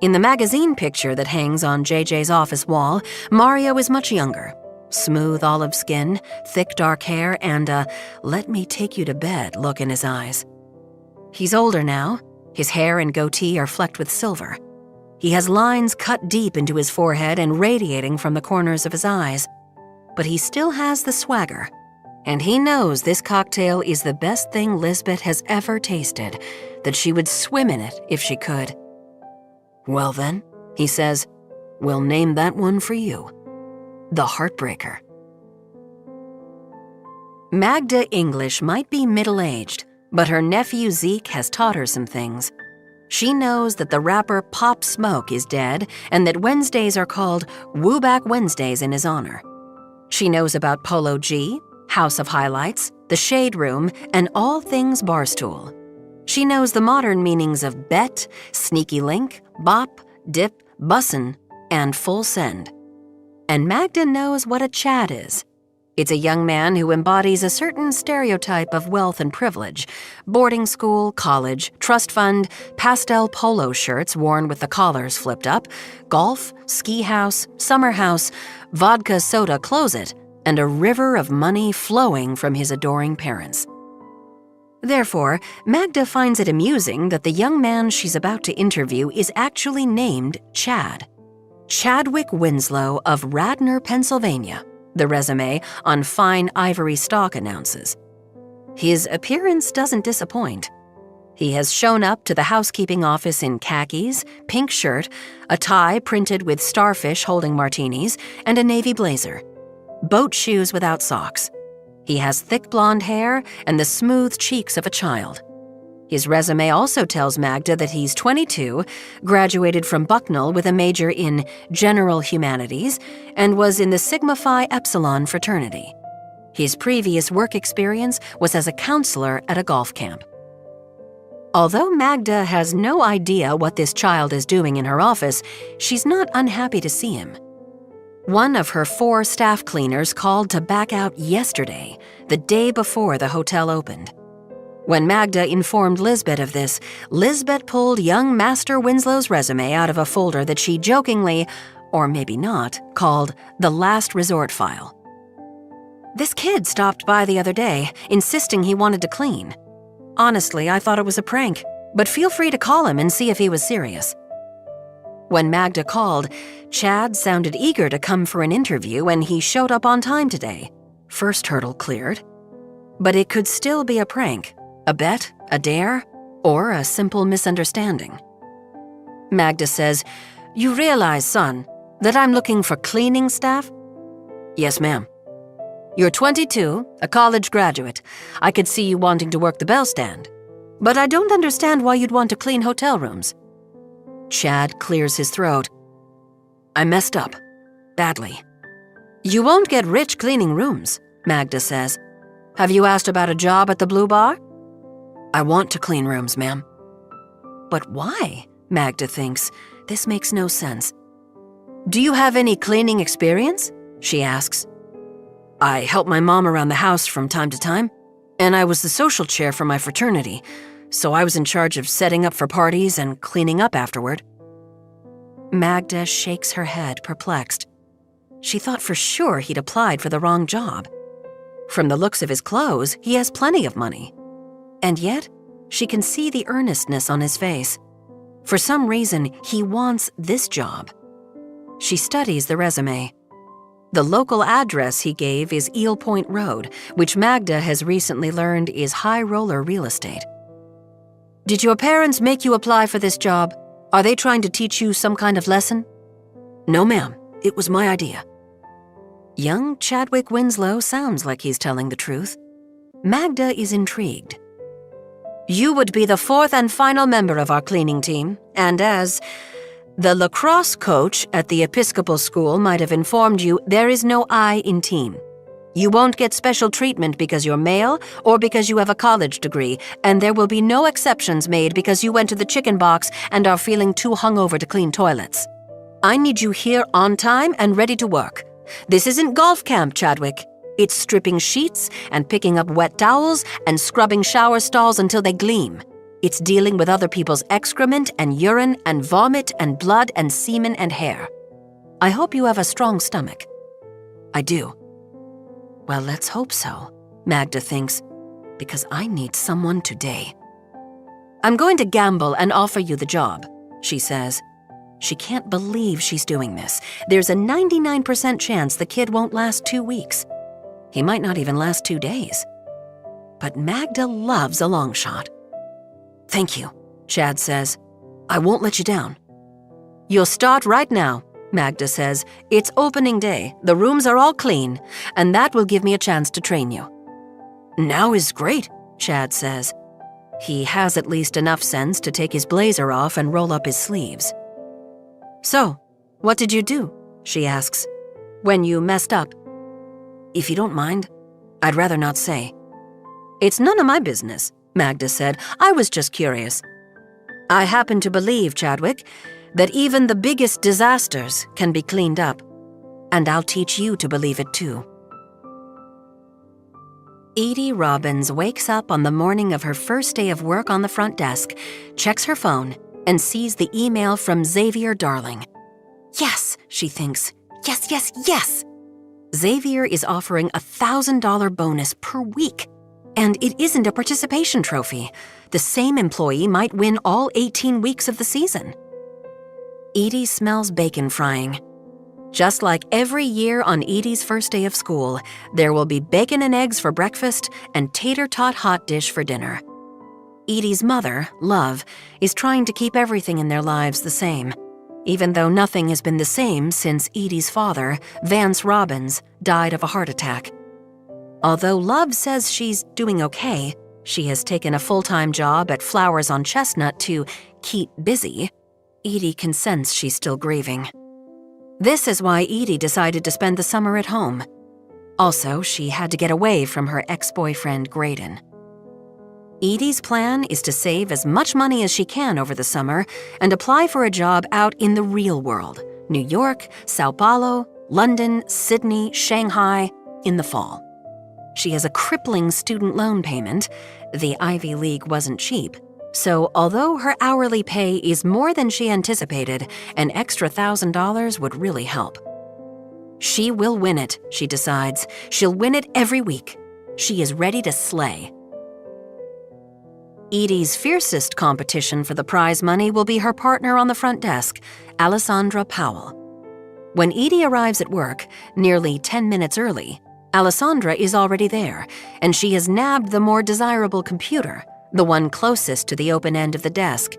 In the magazine picture that hangs on JJ's office wall, Mario is much younger. Smooth olive skin, thick dark hair, and a "let me take you to bed" look in his eyes. He's older now. His hair and goatee are flecked with silver. He has lines cut deep into his forehead and radiating from the corners of his eyes. But he still has the swagger. And he knows this cocktail is the best thing Lisbeth has ever tasted, that she would swim in it if she could. "Well then," he says, "we'll name that one for you. The Heartbreaker." Magda English might be middle-aged, but her nephew Zeke has taught her some things. She knows that the rapper Pop Smoke is dead and that Wednesdays are called Woo Back Wednesdays in his honor. She knows about Polo G, House of Highlights, The Shade Room, and all things Barstool. She knows the modern meanings of bet, sneaky link, bop, dip, bussin', and full send. And Magda knows what a Chad is. It's a young man who embodies a certain stereotype of wealth and privilege: boarding school, college, trust fund, pastel polo shirts worn with the collars flipped up, golf, ski house, summer house, vodka soda closet, and a river of money flowing from his adoring parents. Therefore, Magda finds it amusing that the young man she's about to interview is actually named Chad. Chadwick Winslow of Radnor, Pennsylvania, the resume on fine ivory stock announces. His appearance doesn't disappoint. He has shown up to the housekeeping office in khakis, pink shirt, a tie printed with starfish holding martinis, and a navy blazer. Boat shoes without socks. He has thick blonde hair and the smooth cheeks of a child. His resume also tells Magda that he's 22, graduated from Bucknell with a major in general humanities, and was in the Sigma Phi Epsilon fraternity. His previous work experience was as a counselor at a golf camp. Although Magda has no idea what this child is doing in her office, she's not unhappy to see him. One of her 4 staff cleaners called to back out yesterday, the day before the hotel opened. When Magda informed Lisbeth of this, Lisbeth pulled young Master Winslow's resume out of a folder that she jokingly, or maybe not, called the last resort file. "This kid stopped by the other day, insisting he wanted to clean. Honestly, I thought it was a prank, but feel free to call him and see if he was serious." When Magda called, Chad sounded eager to come for an interview and he showed up on time today. First hurdle cleared. But it could still be a prank, a bet, a dare, or a simple misunderstanding. Magda says, "You realize, son, that I'm looking for cleaning staff?" "Yes, ma'am." "You're 22, a college graduate. I could see you wanting to work the bell stand. But I don't understand why you'd want to clean hotel rooms." Chad clears his throat. "I messed up. Badly." "You won't get rich cleaning rooms," Magda says. "Have you asked about a job at the Blue Bar?" "I want to clean rooms, ma'am." "But why?" Magda thinks. This makes no sense. "Do you have any cleaning experience?" she asks. "I help my mom around the house from time to time, and I was the social chair for my fraternity, so I was in charge of setting up for parties and cleaning up afterward." Magda shakes her head, perplexed. She thought for sure he'd applied for the wrong job. From the looks of his clothes, he has plenty of money. And yet, she can see the earnestness on his face. For some reason, he wants this job. She studies the resume. The local address he gave is Eel Point Road, which Magda has recently learned is high roller real estate. "Did your parents make you apply for this job? Are they trying to teach you some kind of lesson?" "No, ma'am. It was my idea." Young Chadwick Winslow sounds like he's telling the truth. Magda is intrigued. "You would be the 4th and final member of our cleaning team, and as the lacrosse coach at the Episcopal school might have informed you, there is no I in team. You won't get special treatment because you're male or because you have a college degree, and there will be no exceptions made because you went to the chicken box and are feeling too hungover to clean toilets. I need you here on time and ready to work. This isn't golf camp, Chadwick. It's stripping sheets and picking up wet towels and scrubbing shower stalls until they gleam. It's dealing with other people's excrement and urine and vomit and blood and semen and hair. I hope you have a strong stomach." "I do." "Well, let's hope so," Magda thinks, "because I need someone today." "I'm going to gamble and offer you the job," she says. She can't believe she's doing this. There's a 99% chance the kid won't last 2 weeks. He might not even last 2 days. But Magda loves a long shot. "Thank you," Chad says. "I won't let you down." "You'll start right now," Magda says. "It's opening day, the rooms are all clean, and that will give me a chance to train you." "Now is great," Chad says. He has at least enough sense to take his blazer off and roll up his sleeves. "So, what did you do?" she asks. "When you messed up?" "If you don't mind, I'd rather not say." "It's none of my business," Magda said. "I was just curious. I happen to believe, Chadwick, that even the biggest disasters can be cleaned up. And I'll teach you to believe it too." Edie Robbins wakes up on the morning of her first day of work on the front desk, checks her phone, and sees the email from Xavier Darling. Yes, she thinks. Yes, yes, yes! Xavier is offering a $1,000 bonus per week. And it isn't a participation trophy. The same employee might win all 18 weeks of the season. Edie smells bacon frying. Just like every year on Edie's first day of school, there will be bacon and eggs for breakfast and tater-tot hot dish for dinner. Edie's mother, Love, is trying to keep everything in their lives the same, even though nothing has been the same since Edie's father, Vance Robbins, died of a heart attack. Although Love says she's doing okay, she has taken a full-time job at Flowers on Chestnut to keep busy, Edie can sense she's still grieving. This is why Edie decided to spend the summer at home. Also, she had to get away from her ex-boyfriend, Graydon. Edie's plan is to save as much money as she can over the summer and apply for a job out in the real world, New York, Sao Paulo, London, Sydney, Shanghai, in the fall. She has a crippling student loan payment. The Ivy League wasn't cheap. So although her hourly pay is more than she anticipated, an extra $1,000 would really help. She will win it, she decides. She'll win it every week. She is ready to slay. Edie's fiercest competition for the prize money will be her partner on the front desk, Alessandra Powell. When Edie arrives at work, nearly 10 minutes early, Alessandra is already there, and she has nabbed the more desirable computer, the one closest to the open end of the desk.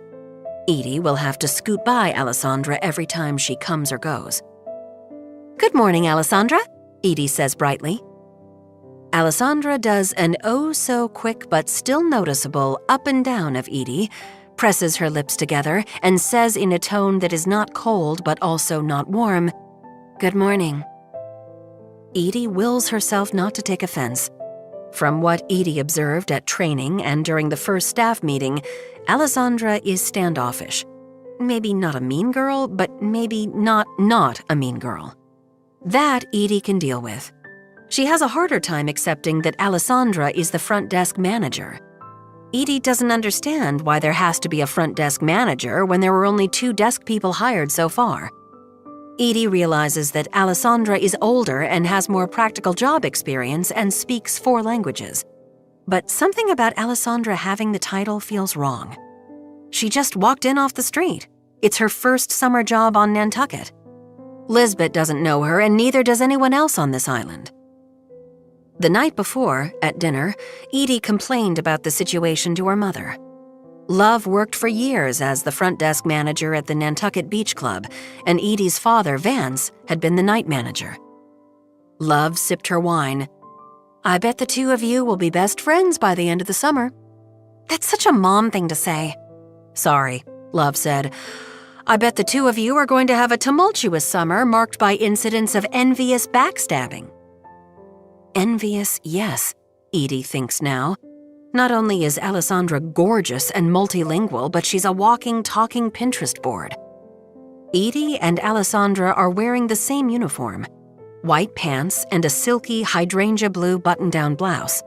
Edie will have to scoot by Alessandra every time she comes or goes. "Good morning, Alessandra," Edie says brightly. Alessandra does an oh-so-quick but still noticeable up and down of Edie, presses her lips together, and says in a tone that is not cold but also not warm, "Good morning." Edie wills herself not to take offense. From what Edie observed at training and during the first staff meeting, Alessandra is standoffish. Maybe not a mean girl, but maybe not a mean girl. That Edie can deal with. She has a harder time accepting that Alessandra is the front desk manager. Edie doesn't understand why there has to be a front desk manager when there were only 2 desk people hired so far. Edie realizes that Alessandra is older and has more practical job experience and speaks 4 languages. But something about Alessandra having the title feels wrong. She just walked in off the street. It's her first summer job on Nantucket. Lisbeth doesn't know her, and neither does anyone else on this island. The night before, at dinner, Edie complained about the situation to her mother. Love worked for years as the front desk manager at the Nantucket Beach Club, and Edie's father, Vance, had been the night manager. Love sipped her wine. "I bet the 2 of you will be best friends by the end of the summer." "That's such a mom thing to say." "Sorry," Love said. "I bet the 2 of you are going to have a tumultuous summer marked by incidents of envious backstabbing." Envious, yes, Edie thinks now. Not only is Alessandra gorgeous and multilingual, but she's a walking, talking Pinterest board. Edie and Alessandra are wearing the same uniform, white pants and a silky hydrangea blue button-down blouse.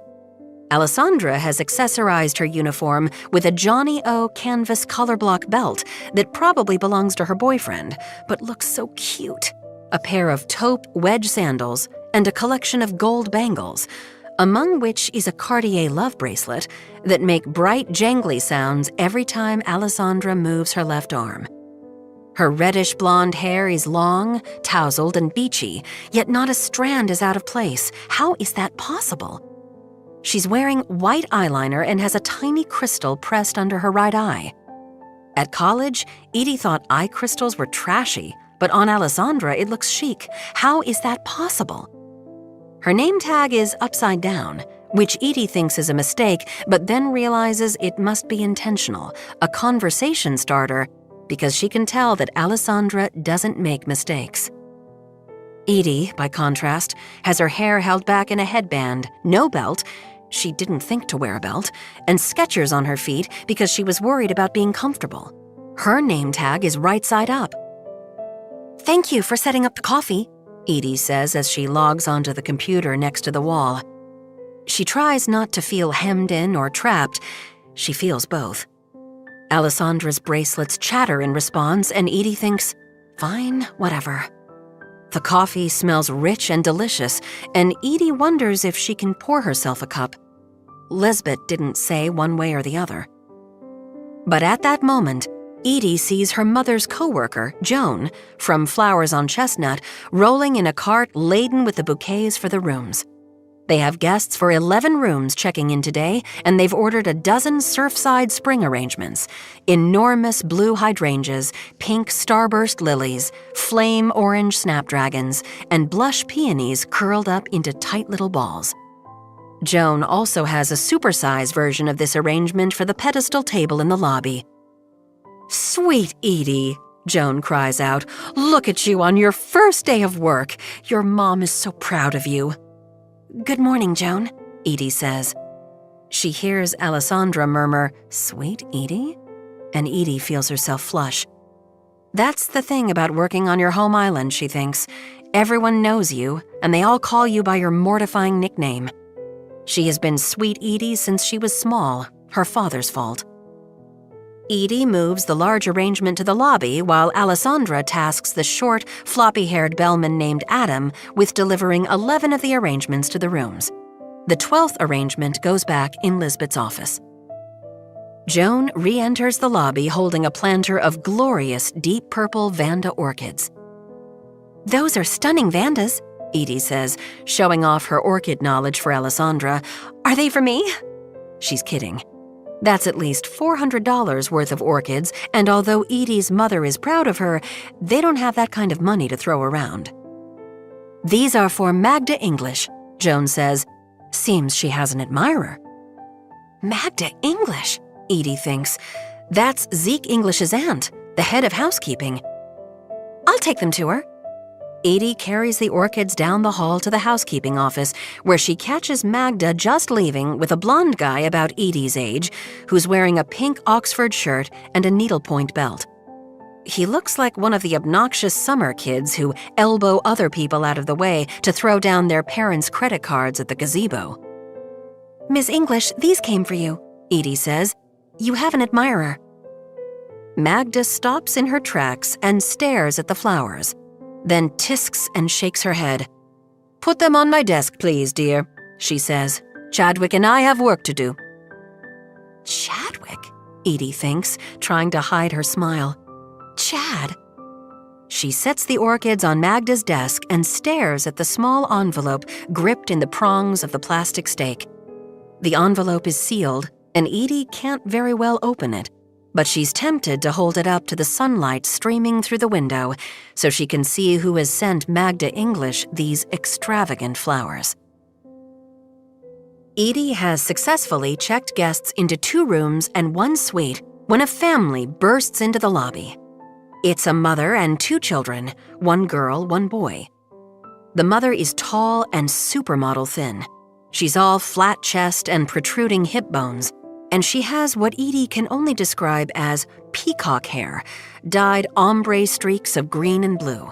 Alessandra has accessorized her uniform with a Johnny O canvas color block belt that probably belongs to her boyfriend, but looks so cute. A pair of taupe wedge sandals and a collection of gold bangles, among which is a Cartier love bracelet that make bright jangly sounds every time Alessandra moves her left arm. Her reddish blonde hair is long, tousled, and beachy, yet not a strand is out of place. How is that possible? She's wearing white eyeliner and has a tiny crystal pressed under her right eye. At college, Edie thought eye crystals were trashy, but on Alessandra it looks chic. How is that possible? Her name tag is upside down, which Edie thinks is a mistake, but then realizes it must be intentional, a conversation starter, because she can tell that Alessandra doesn't make mistakes. Edie, by contrast, has her hair held back in a headband, no belt, she didn't think to wear a belt, and Skechers on her feet because she was worried about being comfortable. Her name tag is right side up. "Thank you for setting up the coffee," Edie says as she logs onto the computer next to the wall. She tries not to feel hemmed in or trapped. She feels both. Alessandra's bracelets chatter in response, and Edie thinks, fine, whatever. The coffee smells rich and delicious, and Edie wonders if she can pour herself a cup. Lisbeth didn't say one way or the other. But at that moment, Edie sees her mother's co-worker, Joan, from Flowers on Chestnut, rolling in a cart laden with the bouquets for the rooms. They have guests for 11 rooms checking in today, and they've ordered a dozen Surfside spring arrangements, enormous blue hydrangeas, pink starburst lilies, flame orange snapdragons, and blush peonies curled up into tight little balls. Joan also has a supersized version of this arrangement for the pedestal table in the lobby. "Sweet Edie," Joan cries out, "look at you on your first day of work. Your mom is so proud of you." "Good morning, Joan," Edie says. She hears Alessandra murmur, "Sweet Edie?" And Edie feels herself flush. That's the thing about working on your home island, she thinks. Everyone knows you, and they all call you by your mortifying nickname. She has been Sweet Edie since she was small, her father's fault. Edie moves the large arrangement to the lobby while Alessandra tasks the short, floppy-haired bellman named Adam with delivering 11 of the arrangements to the rooms. The 12th arrangement goes back in Lisbeth's office. Joan re-enters the lobby holding a planter of glorious deep purple Vanda orchids. "Those are stunning Vandas," Edie says, showing off her orchid knowledge for Alessandra. "Are they for me?" She's kidding. That's at least $400 worth of orchids, and although Edie's mother is proud of her, they don't have that kind of money to throw around. "These are for Magda English," Joan says. Seems she has an admirer. Magda English, Edie thinks. That's Zeke English's aunt, the head of housekeeping. "I'll take them to her." Edie carries the orchids down the hall to the housekeeping office, where she catches Magda just leaving with a blonde guy about Edie's age, who's wearing a pink Oxford shirt and a needlepoint belt. He looks like one of the obnoxious summer kids who elbow other people out of the way to throw down their parents' credit cards at the gazebo. "Miss English, these came for you," Edie says. "You have an admirer." Magda stops in her tracks and stares at the flowers, then tisks and shakes her head. "Put them on my desk, please, dear," she says. "Chadwick and I have work to do." Chadwick, Edie thinks, trying to hide her smile. Chad. She sets the orchids on Magda's desk and stares at the small envelope gripped in the prongs of the plastic stake. The envelope is sealed, and Edie can't very well open it, but she's tempted to hold it up to the sunlight streaming through the window so she can see who has sent Magda English these extravagant flowers. Edie has successfully checked guests into 2 rooms and 1 suite when a family bursts into the lobby. It's a mother and 2 children, 1 girl, 1 boy. The mother is tall and supermodel thin. She's all flat chest and protruding hip bones, and she has what Edie can only describe as peacock hair, dyed ombre streaks of green and blue.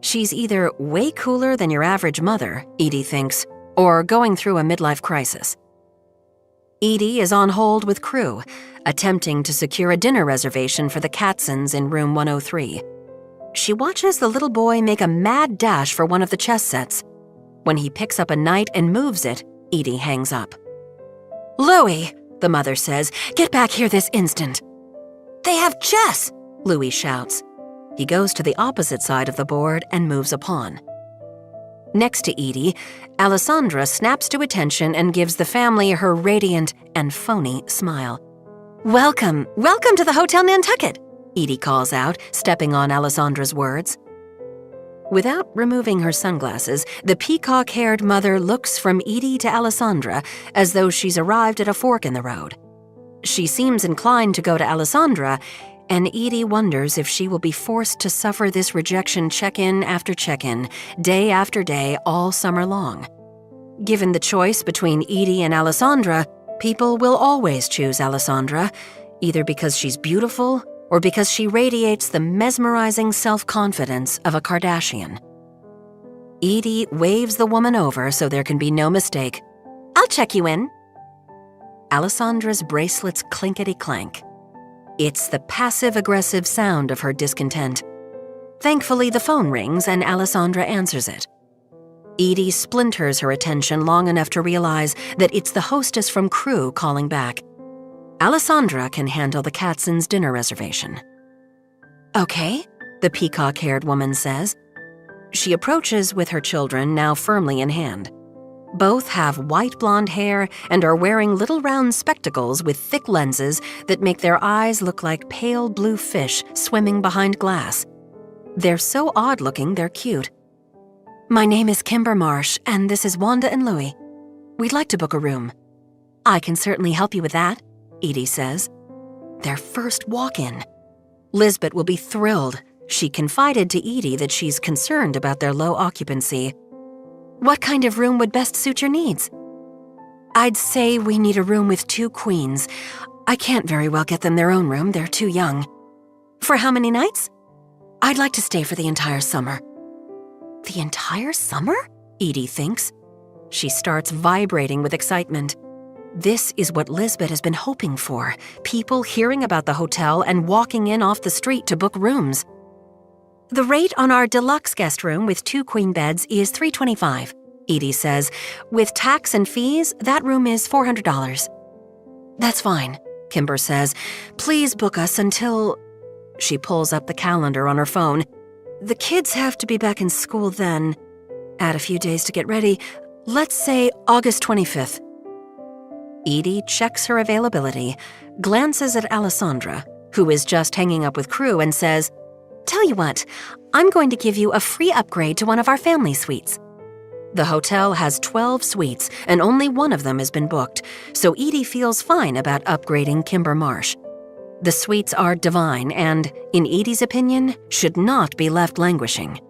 She's either way cooler than your average mother, Edie thinks, or going through a midlife crisis. Edie is on hold with Carew, attempting to secure a dinner reservation for the Katzens in room 103. She watches the little boy make a mad dash for one of the chess sets. When he picks up a knight and moves it, Edie hangs up. "Louis," the mother says, "get back here this instant." "They have chess," Louis shouts. He goes to the opposite side of the board and moves a pawn. Next to Edie, Alessandra snaps to attention and gives the family her radiant and phony smile. Welcome to the Hotel Nantucket," Edie calls out, stepping on Alessandra's words. Without removing her sunglasses, the peacock-haired mother looks from Edie to Alessandra as though she's arrived at a fork in the road. She seems inclined to go to Alessandra, and Edie wonders if she will be forced to suffer this rejection check-in after check-in, day after day, all summer long. Given the choice between Edie and Alessandra, people will always choose Alessandra, either because she's beautiful or because she radiates the mesmerizing self-confidence of a Kardashian. Edie waves the woman over so there can be no mistake. "I'll check you in." Alessandra's bracelets clinkety-clank. It's the passive-aggressive sound of her discontent. Thankfully, the phone rings and Alessandra answers it. Edie splinters her attention long enough to realize that it's the hostess from Carew calling back. Alessandra can handle the Katzens' dinner reservation. "Okay," the peacock-haired woman says. She approaches with her children now firmly in hand. Both have white blonde hair and are wearing little round spectacles with thick lenses that make their eyes look like pale blue fish swimming behind glass. They're so odd-looking, they're cute. "My name is Kimber Marsh, and this is Wanda and Louie. We'd like to book a room." "I can certainly help you with that," Edie says. Their first walk-in. Lisbeth will be thrilled. She confided to Edie that she's concerned about their low occupancy. "What kind of room would best suit your needs?" "I'd say we need a room with 2 queens. I can't very well get them their own room, they're too young." "For how many nights?" "I'd like to stay for the entire summer." The entire summer? Edie thinks. She starts vibrating with excitement. This is what Lisbeth has been hoping for, people hearing about the hotel and walking in off the street to book rooms. "The rate on our deluxe guest room with 2 queen beds is $325, Edie says. "With tax and fees, that room is $400. "That's fine," Kimber says. "Please book us until—" She pulls up the calendar on her phone. "The kids have to be back in school then. Add a few days to get ready. Let's say August 25th. Edie checks her availability, glances at Alessandra, who is just hanging up with Carew, and says, "Tell you what, I'm going to give you a free upgrade to one of our family suites." The hotel has 12 suites, and only one of them has been booked, so Edie feels fine about upgrading Kimber Marsh. The suites are divine and, in Edie's opinion, should not be left languishing.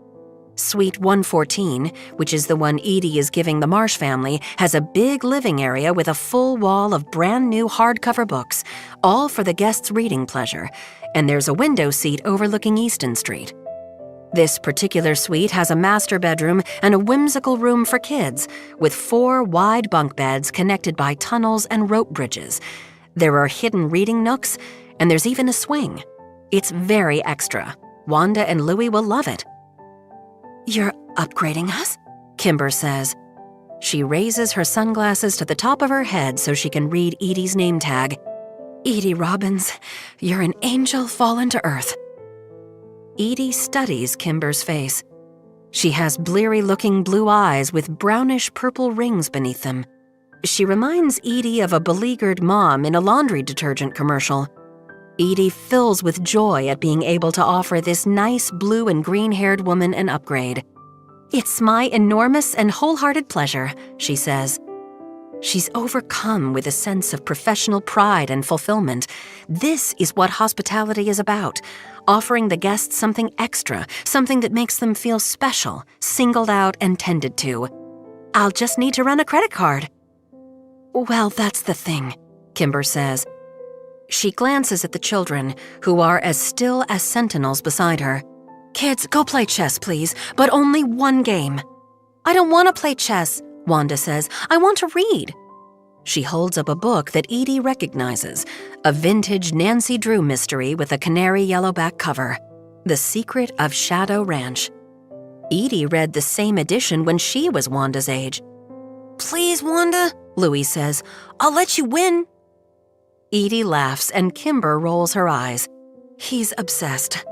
Suite 114, which is the one Edie is giving the Marsh family, has a big living area with a full wall of brand new hardcover books, all for the guests' reading pleasure, and there's a window seat overlooking Easton Street. This particular suite has a master bedroom and a whimsical room for kids, with 4 wide bunk beds connected by tunnels and rope bridges. There are hidden reading nooks, and there's even a swing. It's very extra. Wanda and Louie will love it. "You're upgrading us?" Kimber says. She raises her sunglasses to the top of her head so she can read Edie's name tag. "Edie Robbins, you're an angel fallen to earth." Edie studies Kimber's face. She has bleary-looking blue eyes with brownish-purple rings beneath them. She reminds Edie of a beleaguered mom in a laundry detergent commercial. Edie fills with joy at being able to offer this nice blue and green-haired woman an upgrade. "It's my enormous and wholehearted pleasure," she says. She's overcome with a sense of professional pride and fulfillment. This is what hospitality is about, offering the guests something extra, something that makes them feel special, singled out and tended to. "I'll just need to run a credit card." "Well, that's the thing," Kimber says. She glances at the children, who are as still as sentinels beside her. "Kids, go play chess, please, but only one game." "I don't want to play chess," Wanda says. "I want to read." She holds up a book that Edie recognizes, a vintage Nancy Drew mystery with a canary yellowback cover, The Secret of Shadow Ranch. Edie read the same edition when she was Wanda's age. "Please, Wanda," Louie says. "I'll let you win." Edie laughs and Kimber rolls her eyes. He's obsessed.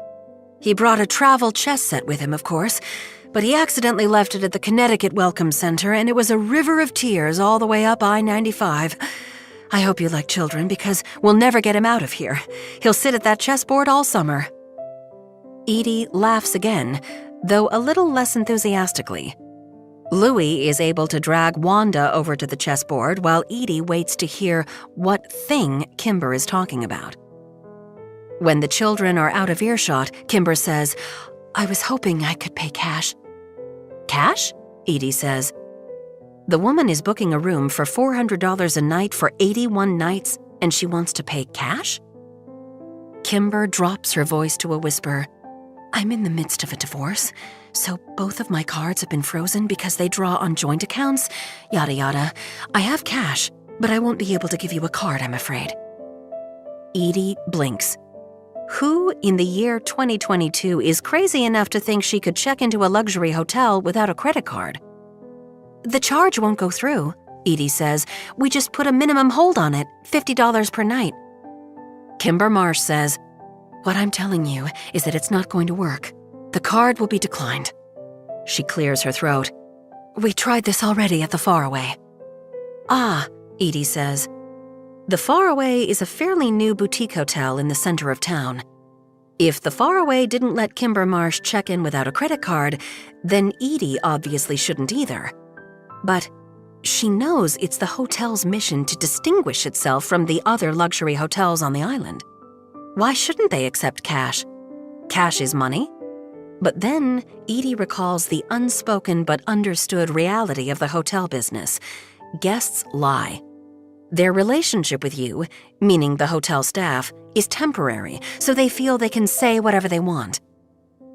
He brought a travel chess set with him, of course, but he accidentally left it at the Connecticut Welcome Center, and it was a river of tears all the way up I-95. I hope you like children, because we'll never get him out of here. He'll sit at that chessboard all summer. Edie laughs again, though a little less enthusiastically. Louie is able to drag Wanda over to the chessboard while Edie waits to hear what thing Kimber is talking about. When the children are out of earshot, Kimber says, "I was hoping I could pay cash." "Cash?" Edie says. The woman is booking a room for $400 a night for 81 nights, and she wants to pay cash? Kimber drops her voice to a whisper. "I'm in the midst of a divorce, so both of my cards have been frozen because they draw on joint accounts, yada yada. I have cash, but I won't be able to give you a card, I'm afraid." Edie blinks. Who in the year 2022 is crazy enough to think she could check into a luxury hotel without a credit card? The charge won't go through, Edie says. We just put a minimum hold on it, $50 per night. Kimber Marsh says, what I'm telling you is that it's not going to work. The card will be declined. She clears her throat. We tried this already at the Faraway. Ah, Edie says. The Faraway is a fairly new boutique hotel in the center of town. If the Faraway didn't let Kimber Marsh check in without a credit card, then Edie obviously shouldn't either. But she knows it's the hotel's mission to distinguish itself from the other luxury hotels on the island. Why shouldn't they accept cash? Cash is money. But then Edie recalls the unspoken but understood reality of the hotel business. Guests lie. Their relationship with you, meaning the hotel staff, is temporary, so they feel they can say whatever they want.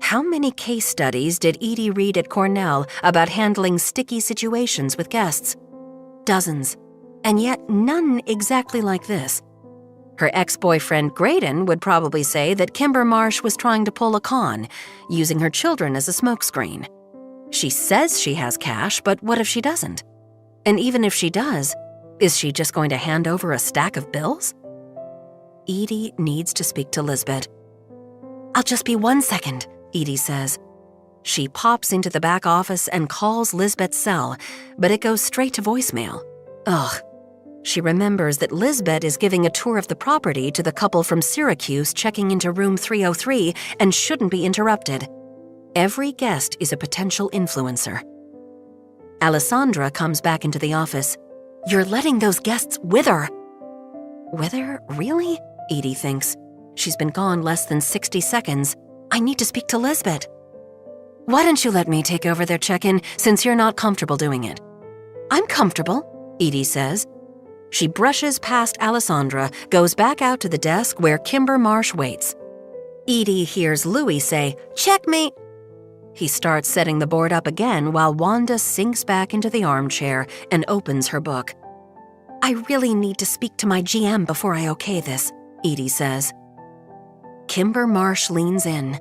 How many case studies did Edie read at Cornell about handling sticky situations with guests? Dozens, and yet none exactly like this. Her ex-boyfriend Graydon would probably say that Kimber Marsh was trying to pull a con, using her children as a smokescreen. She says she has cash, but what if she doesn't? And even if she does, is she just going to hand over a stack of bills? Edie needs to speak to Lisbeth. I'll just be 1 second, Edie says. She pops into the back office and calls Lisbeth's cell, but it goes straight to voicemail. Ugh. She remembers that Lisbeth is giving a tour of the property to the couple from Syracuse checking into room 303 and shouldn't be interrupted. Every guest is a potential influencer. Alessandra comes back into the office. You're letting those guests wither. Wither? Really? Edie thinks. She's been gone less than 60 seconds. I need to speak to Lisbeth. Why don't you let me take over their check-in since you're not comfortable doing it? I'm comfortable, Edie says. She brushes past Alessandra, goes back out to the desk where Kimber Marsh waits. Edie hears Louis say, "Checkmate." He starts setting the board up again while Wanda sinks back into the armchair and opens her book. I really need to speak to my GM before I okay this, Edie says. Kimber Marsh leans in.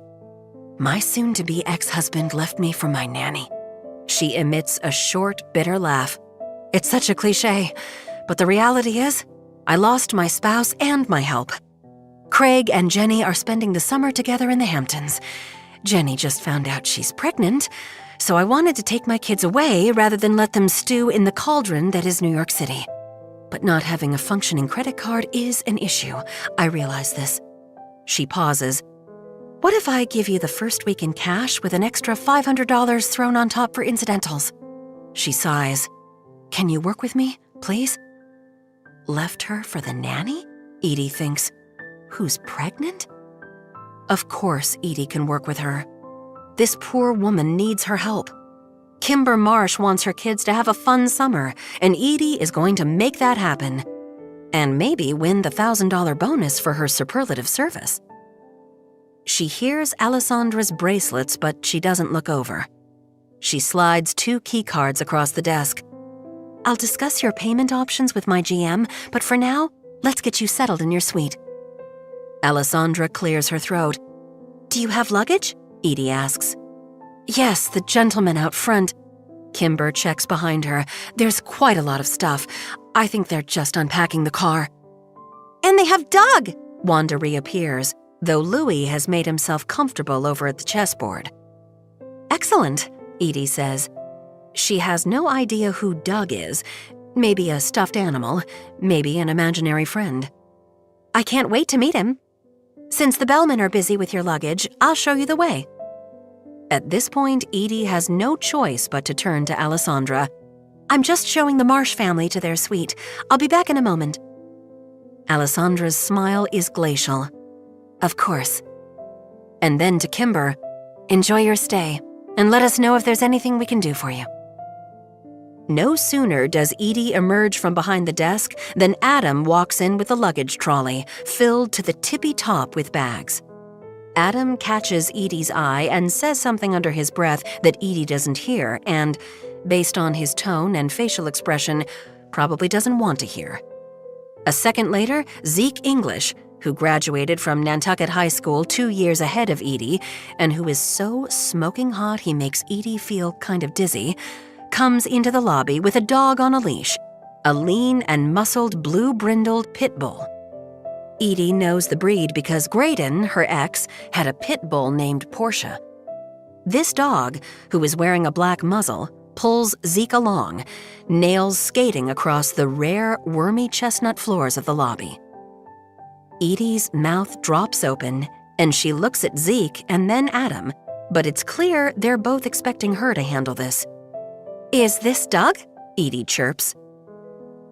My soon-to-be ex-husband left me for my nanny. She emits a short, bitter laugh. It's such a cliche, but the reality is, I lost my spouse and my help. Craig and Jenny are spending the summer together in the Hamptons. Jenny just found out she's pregnant, so I wanted to take my kids away rather than let them stew in the cauldron that is New York City. But not having a functioning credit card is an issue. I realize this. She pauses. What if I give you the first week in cash with an extra $500 thrown on top for incidentals? She sighs. Can you work with me, please? Left her for the nanny? Edie thinks. Who's pregnant? Of course Edie can work with her. This poor woman needs her help. Kimber Marsh wants her kids to have a fun summer, and Edie is going to make that happen. And maybe win the $1,000 bonus for her superlative service. She hears Alessandra's bracelets, but she doesn't look over. She slides 2 key cards across the desk. I'll discuss your payment options with my GM, but for now, let's get you settled in your suite. Alessandra clears her throat. Do you have luggage? Edie asks. Yes, the gentleman out front. Kimber checks behind her. There's quite a lot of stuff. I think they're just unpacking the car. And they have Doug! Wanda reappears, though Louis has made himself comfortable over at the chessboard. Excellent, Edie says. She has no idea who Doug is. Maybe a stuffed animal, maybe an imaginary friend. I can't wait to meet him. Since the bellmen are busy with your luggage, I'll show you the way. At this point, Edie has no choice but to turn to Alessandra. I'm just showing the Marsh family to their suite. I'll be back in a moment. Alessandra's smile is glacial. Of course. And then to Kimber, enjoy your stay, and let us know if there's anything we can do for you. No sooner does Edie emerge from behind the desk than Adam walks in with the luggage trolley, filled to the tippy top with bags. Adam catches Edie's eye and says something under his breath that Edie doesn't hear and, based on his tone and facial expression, probably doesn't want to hear. A second later, Zeke English, who graduated from Nantucket High School 2 years ahead of Edie and who is so smoking hot he makes Edie feel kind of dizzy, comes into the lobby with a dog on a leash, a lean and muscled blue-brindled pit bull. Edie knows the breed because Graydon, her ex, had a pit bull named Portia. This dog, who is wearing a black muzzle, pulls Zeke along, nails skating across the rare, wormy chestnut floors of the lobby. Edie's mouth drops open, and she looks at Zeke and then Adam, but it's clear they're both expecting her to handle this. "Is this Doug?" Edie chirps.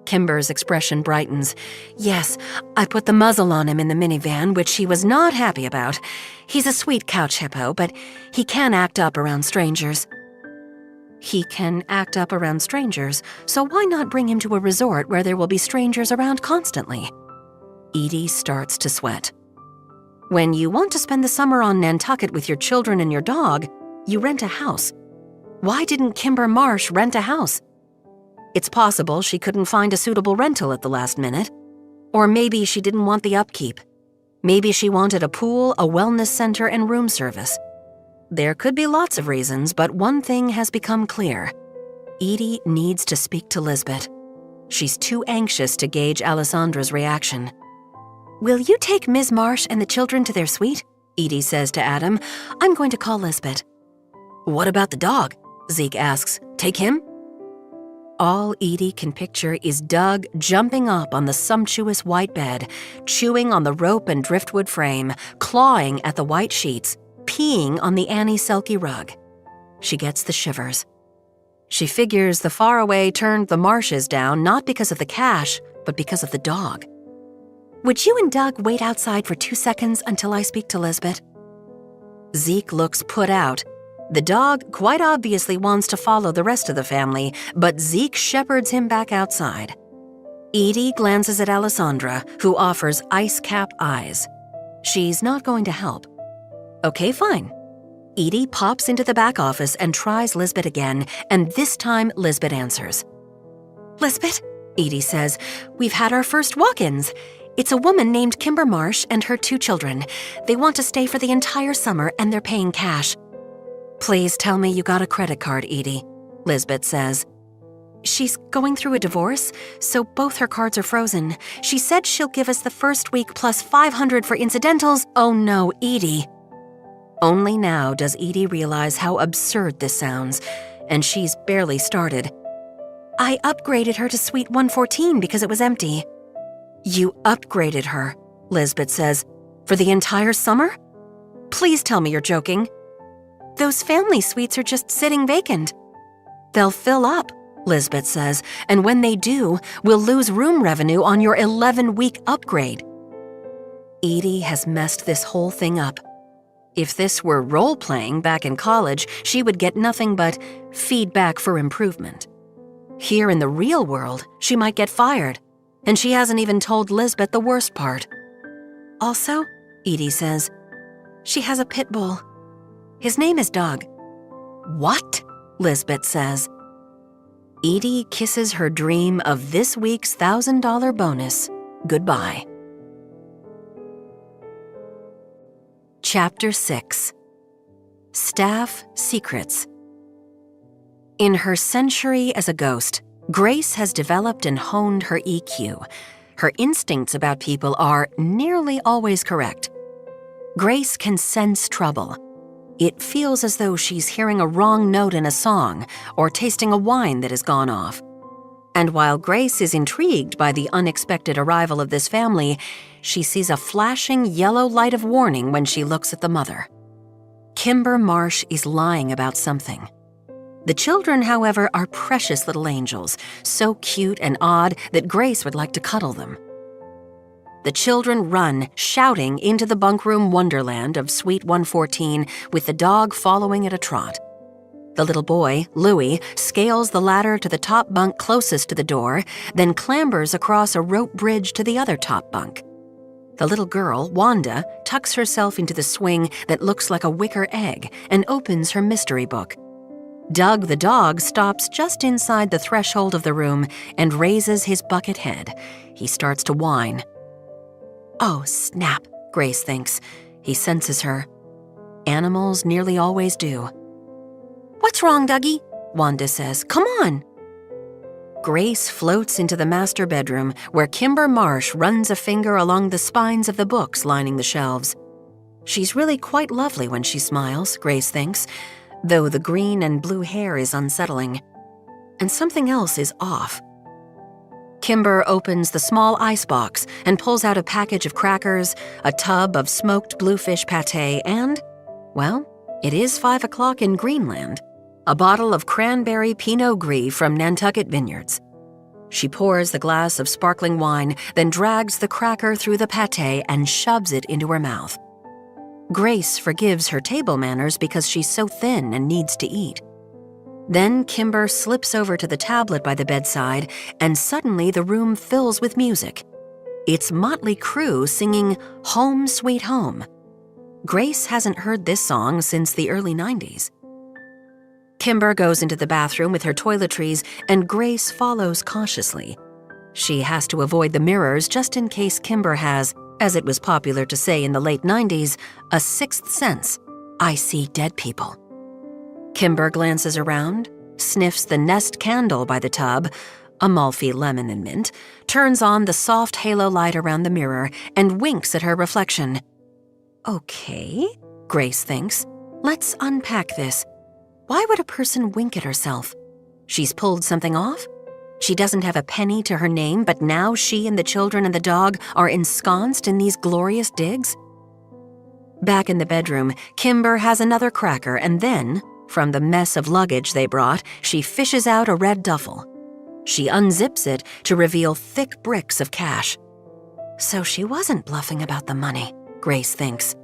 Kimber's expression brightens. "Yes, I put the muzzle on him in the minivan, which he was not happy about. He's a sweet couch hippo, but he can act up around strangers." He can act up around strangers, so why not bring him to a resort where there will be strangers around constantly? Edie starts to sweat. When you want to spend the summer on Nantucket with your children and your dog, you rent a house. Why didn't Kimber Marsh rent a house? It's possible she couldn't find a suitable rental at the last minute. Or maybe she didn't want the upkeep. Maybe she wanted a pool, a wellness center, and room service. There could be lots of reasons, but one thing has become clear. Edie needs to speak to Lisbeth. She's too anxious to gauge Alessandra's reaction. "Will you take Ms. Marsh and the children to their suite?" Edie says to Adam. "I'm going to call Lisbeth." "What about the dog?" Zeke asks. "Take him?" All Edie can picture is Doug jumping up on the sumptuous white bed, chewing on the rope and driftwood frame, clawing at the white sheets, peeing on the Annie Selkie rug. She gets the shivers. She figures the faraway turned the Marshes down not because of the cash, but because of the dog. "Would you and Doug wait outside for 2 seconds until I speak to Lisbeth?" Zeke looks put out. The dog quite obviously wants to follow the rest of the family, but Zeke shepherds him back outside. Edie glances at Alessandra, who offers ice-cap eyes. She's not going to help. Okay, fine. Edie pops into the back office and tries Lisbeth again, and this time Lisbeth answers. "Lisbeth," Edie says, "we've had our first walk-ins. It's a woman named Kimber Marsh and her 2 children. They want to stay for the entire summer, and they're paying cash." "Please tell me you got a credit card, Edie," Lisbeth says. "She's going through a divorce, so both her cards are frozen. She said she'll give us the first week plus $500 for incidentals." "Oh no, Edie." Only now does Edie realize how absurd this sounds, and she's barely started. "I upgraded her to Suite 114 because it was empty." "You upgraded her," Lisbeth says, "for the entire summer? Please tell me you're joking." "Those family suites are just sitting vacant." "They'll fill up," Lisbeth says, "and when they do, we'll lose room revenue on your 11-week upgrade." Edie has messed this whole thing up. If this were role-playing back in college, she would get nothing but feedback for improvement. Here in the real world, she might get fired, and she hasn't even told Lisbeth the worst part. "Also," Edie says, "she has a pit bull. His name is Doug." "What?" Lisbeth says. Edie kisses her dream of this week's $1,000 bonus goodbye. Chapter 6. Staff Secrets. In her century as a ghost, Grace has developed and honed her EQ. Her instincts about people are nearly always correct. Grace can sense trouble. It feels as though she's hearing a wrong note in a song or tasting a wine that has gone off. And while Grace is intrigued by the unexpected arrival of this family, she sees a flashing yellow light of warning when she looks at the mother. Kimber Marsh is lying about something. The children, however, are precious little angels, so cute and odd that Grace would like to cuddle them. The children run, shouting, into the bunkroom wonderland of Suite 114 with the dog following at a trot. The little boy, Louis, scales the ladder to the top bunk closest to the door, then clambers across a rope bridge to the other top bunk. The little girl, Wanda, tucks herself into the swing that looks like a wicker egg and opens her mystery book. Doug the dog stops just inside the threshold of the room and raises his bucket head. He starts to whine. Oh, snap, Grace thinks. He senses her. Animals nearly always do. What's wrong, Dougie? Wanda says. Come on. Grace floats into the master bedroom where Kimber Marsh runs a finger along the spines of the books lining the shelves. She's really quite lovely when she smiles, Grace thinks, though the green and blue hair is unsettling. And something else is off. Kimber opens the small icebox and pulls out a package of crackers, a tub of smoked bluefish pâté, and, well, it is 5 o'clock in Greenland, a bottle of cranberry Pinot Gris from Nantucket Vineyards. She pours the glass of sparkling wine, then drags the cracker through the pâté and shoves it into her mouth. Grace forgives her table manners because she's so thin and needs to eat. Then Kimber slips over to the tablet by the bedside, and suddenly the room fills with music. It's Motley Crue singing Home Sweet Home. Grace hasn't heard this song since the early 90s. Kimber goes into the bathroom with her toiletries, and Grace follows cautiously. She has to avoid the mirrors just in case Kimber has, as it was popular to say in the late 90s, a sixth sense. I see dead people. Kimber glances around, sniffs the Nest candle by the tub, Amalfi lemon and mint, turns on the soft halo light around the mirror, and winks at her reflection. Okay, Grace thinks. Let's unpack this. Why would a person wink at herself? She's pulled something off? She doesn't have a penny to her name, but now she and the children and the dog are ensconced in these glorious digs? Back in the bedroom, Kimber has another cracker, and then, from the mess of luggage they brought, she fishes out a red duffel. She unzips it to reveal thick bricks of cash. So she wasn't bluffing about the money, Grace thinks.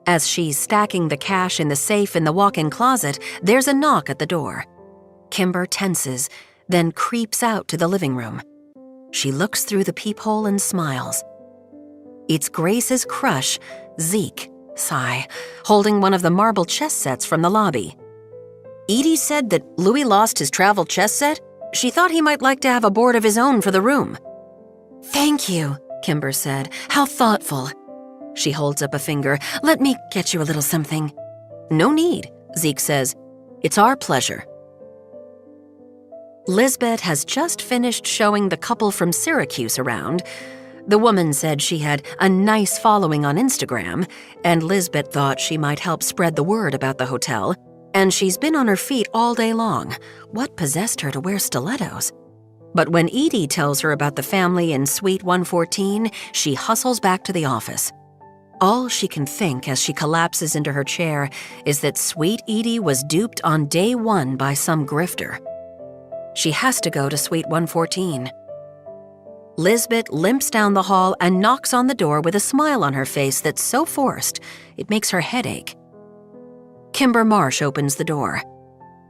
As she's stacking the cash in the safe in the walk-in closet, there's a knock at the door. Kimber tenses, then creeps out to the living room. She looks through the peephole and smiles. It's Grace's crush, Zeke, sigh, holding one of the marble chess sets from the lobby. Edie said that Louis lost his travel chess set. She thought he might like to have a board of his own for the room. Thank you, Kimber said. How thoughtful. She holds up a finger. Let me get you a little something. No need, Zeke says. It's our pleasure. Lisbeth has just finished showing the couple from Syracuse around. The woman said she had a nice following on Instagram, and Lisbeth thought she might help spread the word about the hotel, and she's been on her feet all day long. What possessed her to wear stilettos? But when Edie tells her about the family in Suite 114, she hustles back to the office. All she can think as she collapses into her chair is that Sweet Edie was duped on day one by some grifter. She has to go to Suite 114. Lisbeth limps down the hall and knocks on the door with a smile on her face that's so forced, it makes her head ache. Kimber Marsh opens the door.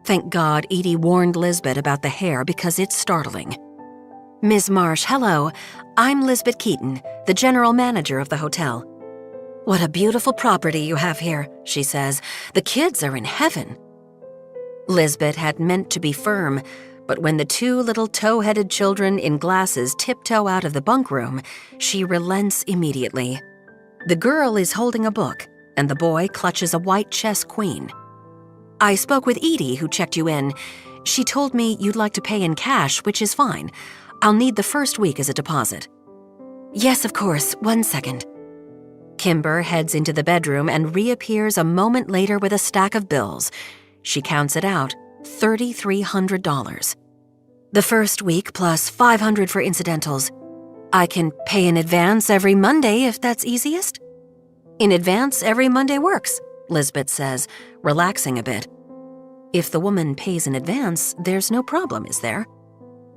Thank God Edie warned Lisbeth about the hair because it's startling. Ms. Marsh, hello. I'm Lisbeth Keaton, the general manager of the hotel. What a beautiful property you have here, she says. The kids are in heaven. Lisbeth had meant to be firm, but when the two little tow-headed children in glasses tiptoe out of the bunk room, she relents immediately. The girl is holding a book, and the boy clutches a white chess queen. I spoke with Edie, who checked you in. She told me you'd like to pay in cash, which is fine. I'll need the first week as a deposit. Yes, of course. 1 second. Kimber heads into the bedroom and reappears a moment later with a stack of bills. She counts it out, $3,300. The first week plus $500 for incidentals. I can pay in advance every Monday if that's easiest. In advance every Monday works, Lisbeth says, relaxing a bit. If the woman pays in advance, there's no problem, is there?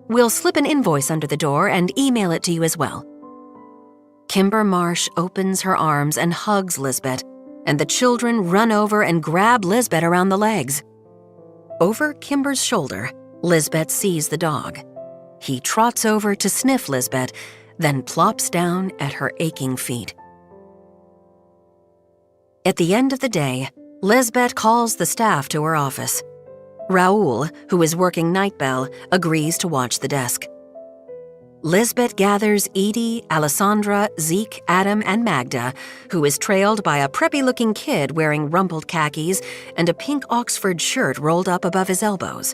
We'll slip an invoice under the door and email it to you as well. Kimber Marsh opens her arms and hugs Lisbeth, and the children run over and grab Lisbeth around the legs. Over Kimber's shoulder, Lisbeth sees the dog. He trots over to sniff Lisbeth, then plops down at her aching feet. At the end of the day, Lisbeth calls the staff to her office. Raoul, who is working night bell, agrees to watch the desk. Lisbeth gathers Edie, Alessandra, Zeke, Adam, and Magda, who is trailed by a preppy-looking kid wearing rumpled khakis and a pink Oxford shirt rolled up above his elbows.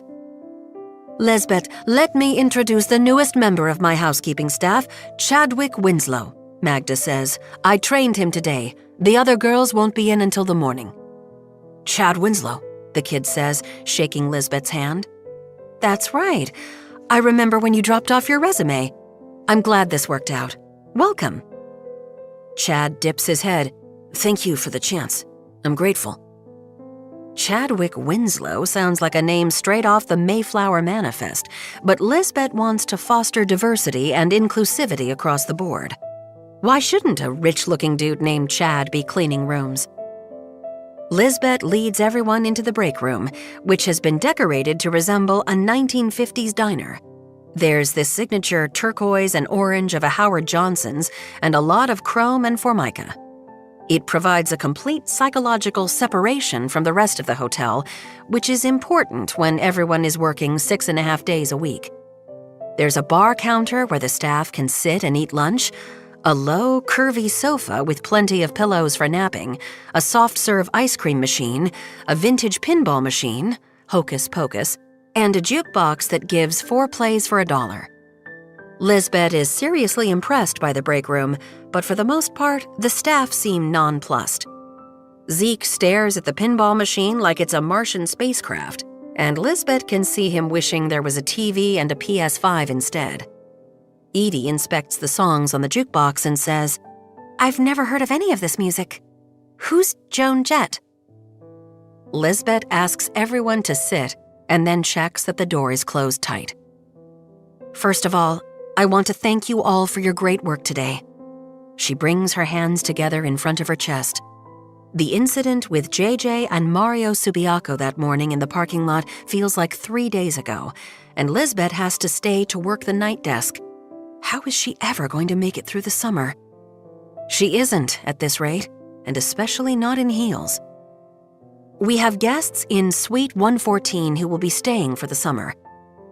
"Lisbeth, let me introduce the newest member of my housekeeping staff, Chadwick Winslow," Magda says. "I trained him today. The other girls won't be in until the morning." "Chad Winslow," the kid says, shaking Lisbeth's hand. "That's right. I remember when you dropped off your resume. I'm glad this worked out. Welcome." Chad dips his head. "Thank you for the chance. I'm grateful." Chadwick Winslow sounds like a name straight off the Mayflower Manifest, but Lisbeth wants to foster diversity and inclusivity across the board. Why shouldn't a rich-looking dude named Chad be cleaning rooms? Lisbeth leads everyone into the break room, which has been decorated to resemble a 1950s diner. There's this signature turquoise and orange of a Howard Johnson's and a lot of chrome and formica. It provides a complete psychological separation from the rest of the hotel, which is important when everyone is working 6.5 days a week. There's a bar counter where the staff can sit and eat lunch, a low, curvy sofa with plenty of pillows for napping, a soft-serve ice cream machine, a vintage pinball machine, hocus pocus, and a jukebox that gives 4 plays for $1. Lisbeth is seriously impressed by the break room, but for the most part, the staff seem nonplussed. Zeke stares at the pinball machine like it's a Martian spacecraft, and Lisbeth can see him wishing there was a TV and a PS5 instead. Edie inspects the songs on the jukebox and says, "I've never heard of any of this music. Who's Joan Jett?" Lisbeth asks everyone to sit and then checks that the door is closed tight. "First of all, I want to thank you all for your great work today." She brings her hands together in front of her chest. The incident with JJ and Mario Subiaco that morning in the parking lot feels like 3 days ago, and Lisbeth has to stay to work the night desk. How is she ever going to make it through the summer? She isn't at this rate, and especially not in heels. We have guests in Suite 114 who will be staying for the summer.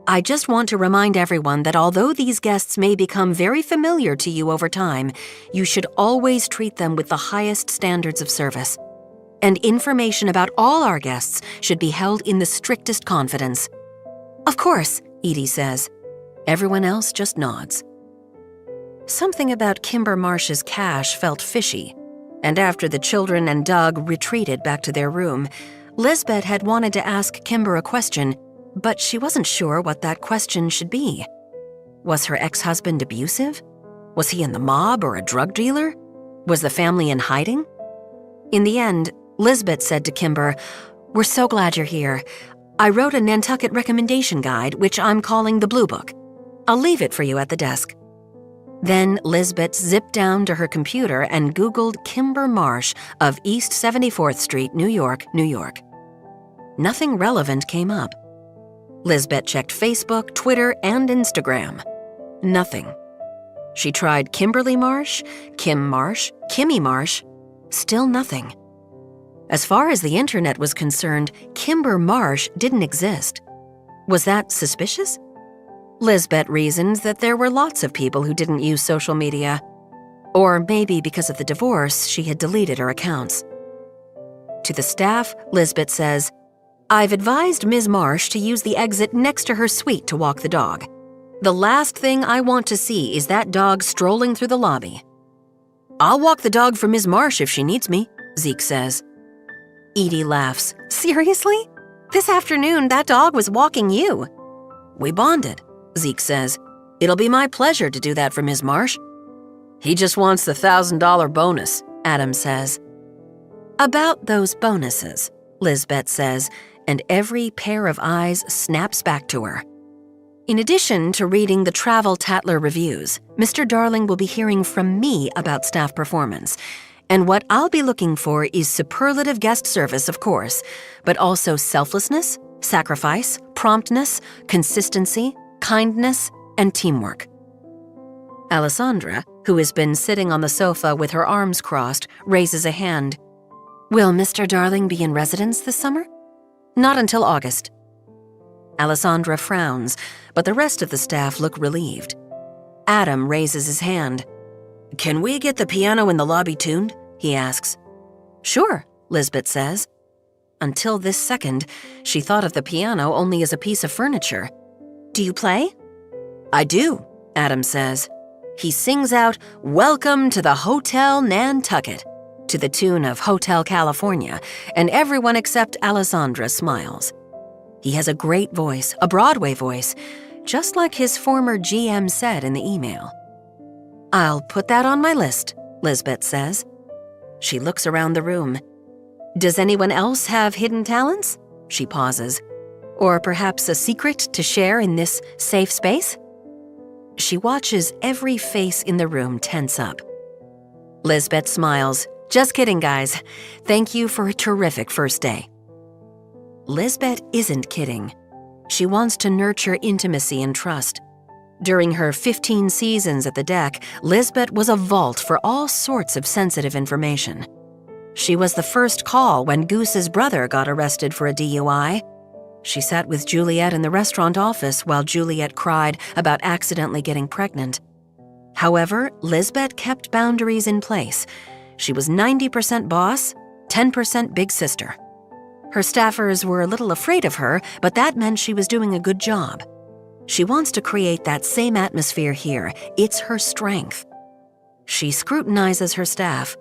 I just want to remind everyone that although these guests may become very familiar to you over time, you should always treat them with the highest standards of service. And information about all our guests should be held in the strictest confidence. "Of course," Edie says. Everyone else just nods. Something about Kimber Marsh's cash felt fishy, and after the children and Doug retreated back to their room, Lisbeth had wanted to ask Kimber a question, but she wasn't sure what that question should be. Was her ex-husband abusive? Was he in the mob or a drug dealer? Was the family in hiding? In the end, Lisbeth said to Kimber, "We're so glad you're here. I wrote a Nantucket recommendation guide, which I'm calling the Blue Book. I'll leave it for you at the desk." Then Lisbeth zipped down to her computer and Googled Kimber Marsh of East 74th Street, New York, New York. Nothing relevant came up. Lisbeth checked Facebook, Twitter, and Instagram. Nothing. She tried Kimberly Marsh, Kim Marsh, Kimmy Marsh. Still nothing. As far as the internet was concerned, Kimber Marsh didn't exist. Was that suspicious? Lisbeth reasoned that there were lots of people who didn't use social media. Or maybe because of the divorce, she had deleted her accounts. To the staff, Lisbeth says, "I've advised Ms. Marsh to use the exit next to her suite to walk the dog. The last thing I want to see is that dog strolling through the lobby." "I'll walk the dog for Ms. Marsh if she needs me," Zeke says. Edie laughs. "Seriously? This afternoon, that dog was walking you." "We bonded," Zeke says. "It'll be my pleasure to do that for Ms. Marsh." "He just wants the $1,000 bonus," Adam says. "About those bonuses," Lisbeth says, and every pair of eyes snaps back to her. In addition to reading the Travel Tatler reviews, Mr. Darling will be hearing from me about staff performance. And what I'll be looking for is superlative guest service, of course, but also selflessness, sacrifice, promptness, consistency, kindness, and teamwork. Alessandra, who has been sitting on the sofa with her arms crossed, raises a hand. "Will Mr. Darling be in residence this summer?" "Not until August." Alessandra frowns, but the rest of the staff look relieved. Adam raises his hand. "Can we get the piano in the lobby tuned?" he asks. "Sure," Lisbeth says. Until this second, she thought of the piano only as a piece of furniture. "Do you play?" "I do," Adam says. He sings out, "Welcome to the Hotel Nantucket," to the tune of Hotel California, and everyone except Alessandra smiles. He has a great voice, a Broadway voice, just like his former GM said in the email. "I'll put that on my list," Lisbeth says. She looks around the room. "Does anyone else have hidden talents?" She pauses. "Or perhaps a secret to share in this safe space?" She watches every face in the room tense up. Lisbeth smiles. "Just kidding, guys. Thank you for a terrific first day." Lisbeth isn't kidding. She wants to nurture intimacy and trust. During her 15 seasons at the deck, Lisbeth was a vault for all sorts of sensitive information. She was the first call when Goose's brother got arrested for a DUI. She sat with Juliet in the restaurant office while Juliet cried about accidentally getting pregnant. However, Lisbeth kept boundaries in place. She was 90% boss, 10% big sister. Her staffers were a little afraid of her, but that meant she was doing a good job. She wants to create that same atmosphere here. It's her strength. She scrutinizes her staff.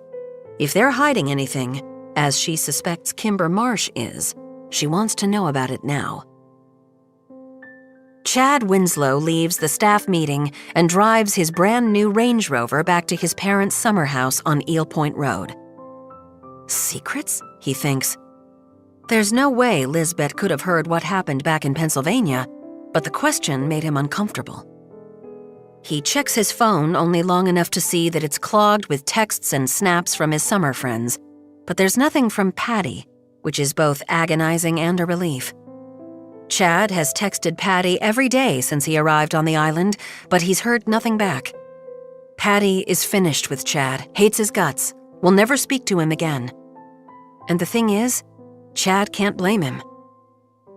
If they're hiding anything, as she suspects Kimber Marsh is, she wants to know about it now. Chad Winslow leaves the staff meeting and drives his brand new Range Rover back to his parents' summer house on Eel Point Road. Secrets? He thinks. There's no way Lisbeth could have heard what happened back in Pennsylvania, but the question made him uncomfortable. He checks his phone only long enough to see that it's clogged with texts and snaps from his summer friends, but there's nothing from Patty, which is both agonizing and a relief. Chad has texted Patty every day since he arrived on the island, but he's heard nothing back. Patty is finished with Chad, hates his guts, will never speak to him again. And the thing is, Chad can't blame him.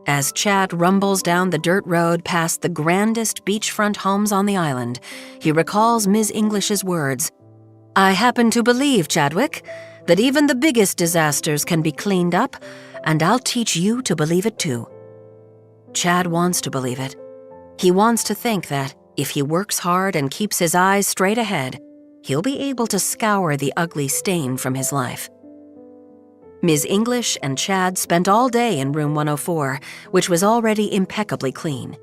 As Chad rumbles down the dirt road past the grandest beachfront homes on the island, he recalls Ms. English's words, "I happen to believe, Chadwick, that even the biggest disasters can be cleaned up, and I'll teach you to believe it too." Chad wants to believe it. He wants to think that, if he works hard and keeps his eyes straight ahead, he'll be able to scour the ugly stain from his life. Ms. English and Chad spent all day in room 104, which was already impeccably clean.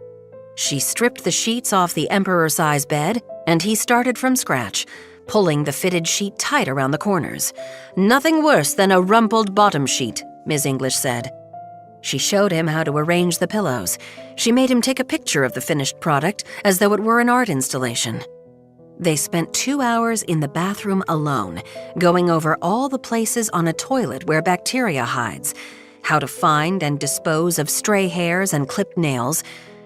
She stripped the sheets off the emperor-size bed, and he started from scratch, pulling the fitted sheet tight around the corners. "Nothing worse than a rumpled bottom sheet," Ms. English said. She showed him how to arrange the pillows. She made him take a picture of the finished product as though it were an art installation. They spent 2 hours in the bathroom alone, going over all the places on a toilet where bacteria hides, how to find and dispose of stray hairs and clipped nails,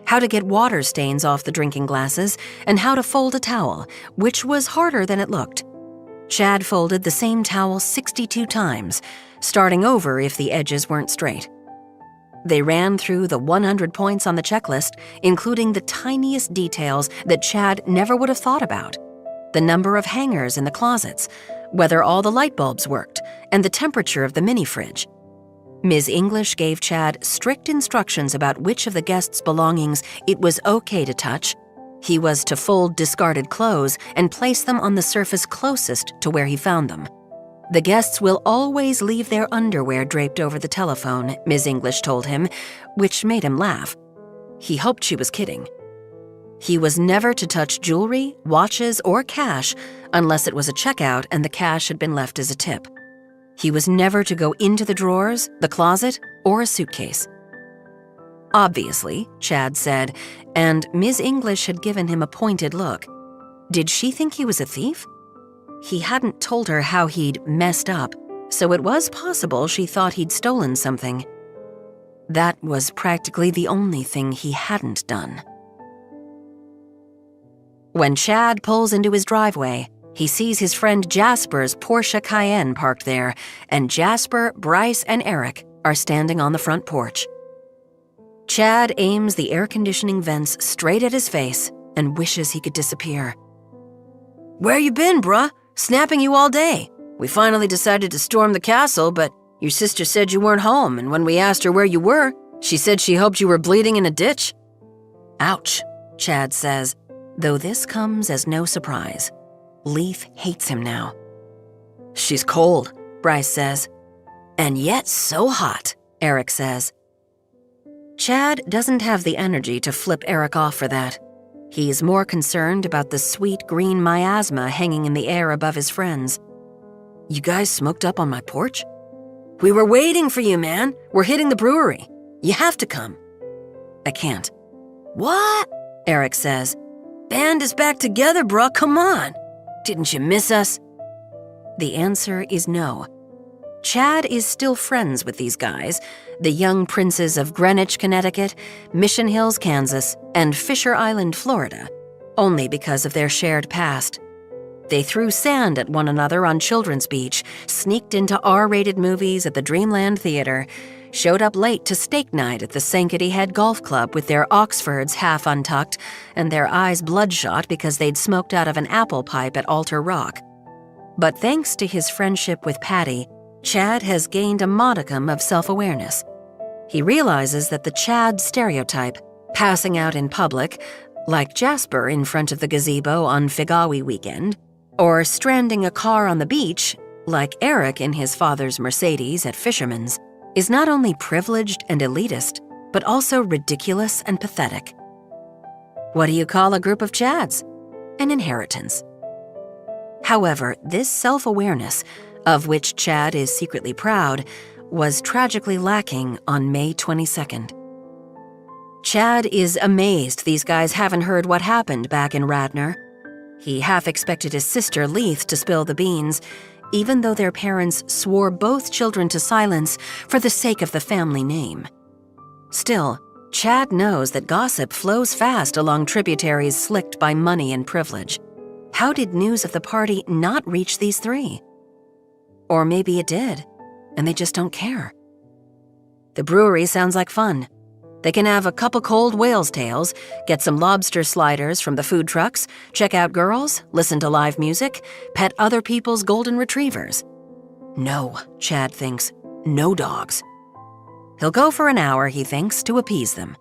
how to get water stains off the drinking glasses, and how to fold a towel, which was harder than it looked. Chad folded the same towel 62 times, starting over if the edges weren't straight. They ran through the 100 points on the checklist, including the tiniest details that Chad never would have thought about. The number of hangers in the closets, whether all the light bulbs worked, and the temperature of the mini-fridge. Ms. English gave Chad strict instructions about which of the guests' belongings it was okay to touch. He was to fold discarded clothes and place them on the surface closest to where he found them. The guests will always leave their underwear draped over the telephone, Ms. English told him, which made him laugh. He hoped she was kidding. He was never to touch jewelry, watches, or cash unless it was a checkout and the cash had been left as a tip. He was never to go into the drawers, the closet, or a suitcase. Obviously, Chad said, and Ms. English had given him a pointed look. Did she think he was a thief? He hadn't told her how he'd messed up, so it was possible she thought he'd stolen something. That was practically the only thing he hadn't done. When Chad pulls into his driveway, he sees his friend Jasper's Porsche Cayenne parked there, and Jasper, Bryce, and Eric are standing on the front porch. Chad aims the air conditioning vents straight at his face and wishes he could disappear. "Where you been, bruh? Snapping you all day. We finally decided to storm the castle, but your sister said you weren't home, and when we asked her where you were, she said she hoped you were bleeding in a ditch." "Ouch," Chad says, though this comes as no surprise. Leith hates him now. "She's cold," Bryce says. "And yet so hot," Eric says. Chad doesn't have the energy to flip Eric off for that. He's more concerned about the sweet green miasma hanging in the air above his friends. "You guys smoked up on my porch?" "We were waiting for you, man. We're hitting the brewery. You have to come." "I can't." "What?" Eric says. "Band is back together, bruh. Come on. Didn't you miss us?" The answer is no. Chad is still friends with these guys, the young princes of Greenwich, Connecticut, Mission Hills, Kansas, and Fisher Island, Florida, only because of their shared past. They threw sand at one another on Children's Beach, sneaked into R-rated movies at the Dreamland Theater, showed up late to steak night at the Sankaty Head Golf Club with their Oxfords half untucked and their eyes bloodshot because they'd smoked out of an apple pipe at Altar Rock. But thanks to his friendship with Patty, Chad has gained a modicum of self-awareness. He realizes that the Chad stereotype, passing out in public, like Jasper in front of the gazebo on Figawi weekend, or stranding a car on the beach, like Eric in his father's Mercedes at Fisherman's, is not only privileged and elitist, but also ridiculous and pathetic. What do you call a group of Chads? An inheritance. However, this self-awareness, of which Chad is secretly proud, was tragically lacking on May 22nd. Chad is amazed these guys haven't heard what happened back in Radnor. He half expected his sister Leith to spill the beans, even though their parents swore both children to silence for the sake of the family name. Still, Chad knows that gossip flows fast along tributaries slicked by money and privilege. How did news of the party not reach these three? Or maybe it did, and they just don't care. The brewery sounds like fun. They can have a couple cold whale's tails, get some lobster sliders from the food trucks, check out girls, listen to live music, pet other people's golden retrievers. No, Chad thinks, no dogs. He'll go for an hour, he thinks, to appease them.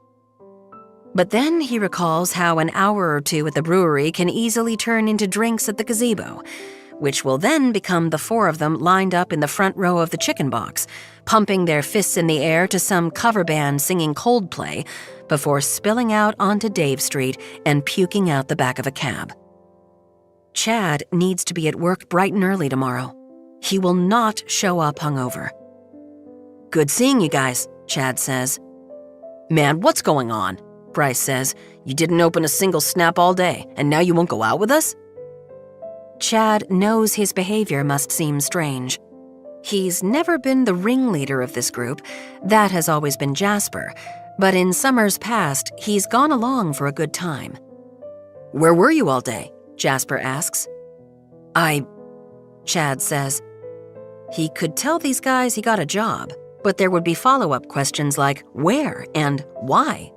But then he recalls how an hour or two at the brewery can easily turn into drinks at the gazebo, which will then become the four of them lined up in the front row of the chicken box, pumping their fists in the air to some cover band singing Coldplay before spilling out onto Dave Street and puking out the back of a cab. Chad needs to be at work bright and early tomorrow. He will not show up hungover. "Good seeing you guys," Chad says. "Man, what's going on?" Bryce says. "You didn't open a single snap all day, and now you won't go out with us?" Chad knows his behavior must seem strange. He's never been the ringleader of this group. That has always been Jasper. But in summers past, he's gone along for a good time. "Where were you all day?" Jasper asks. Chad says. He could tell these guys he got a job, but there would be follow-up questions like where and why.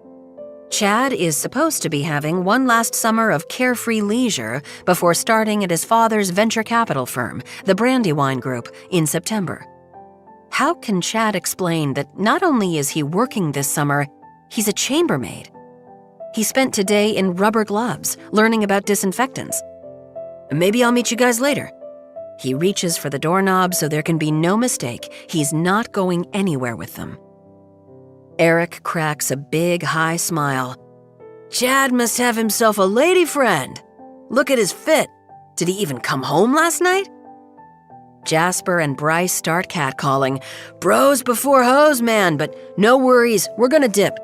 Chad is supposed to be having one last summer of carefree leisure before starting at his father's venture capital firm, the Brandywine Group, in September. How can Chad explain that not only is he working this summer, he's a chambermaid? He spent today in rubber gloves, learning about disinfectants. "Maybe I'll meet you guys later." He reaches for the doorknob so there can be no mistake he's not going anywhere with them. Eric cracks a big, high smile. "Chad must have himself a lady friend. Look at his fit. Did he even come home last night?" Jasper and Bryce start catcalling. "Bros before hoes, man, but no worries, we're gonna dip.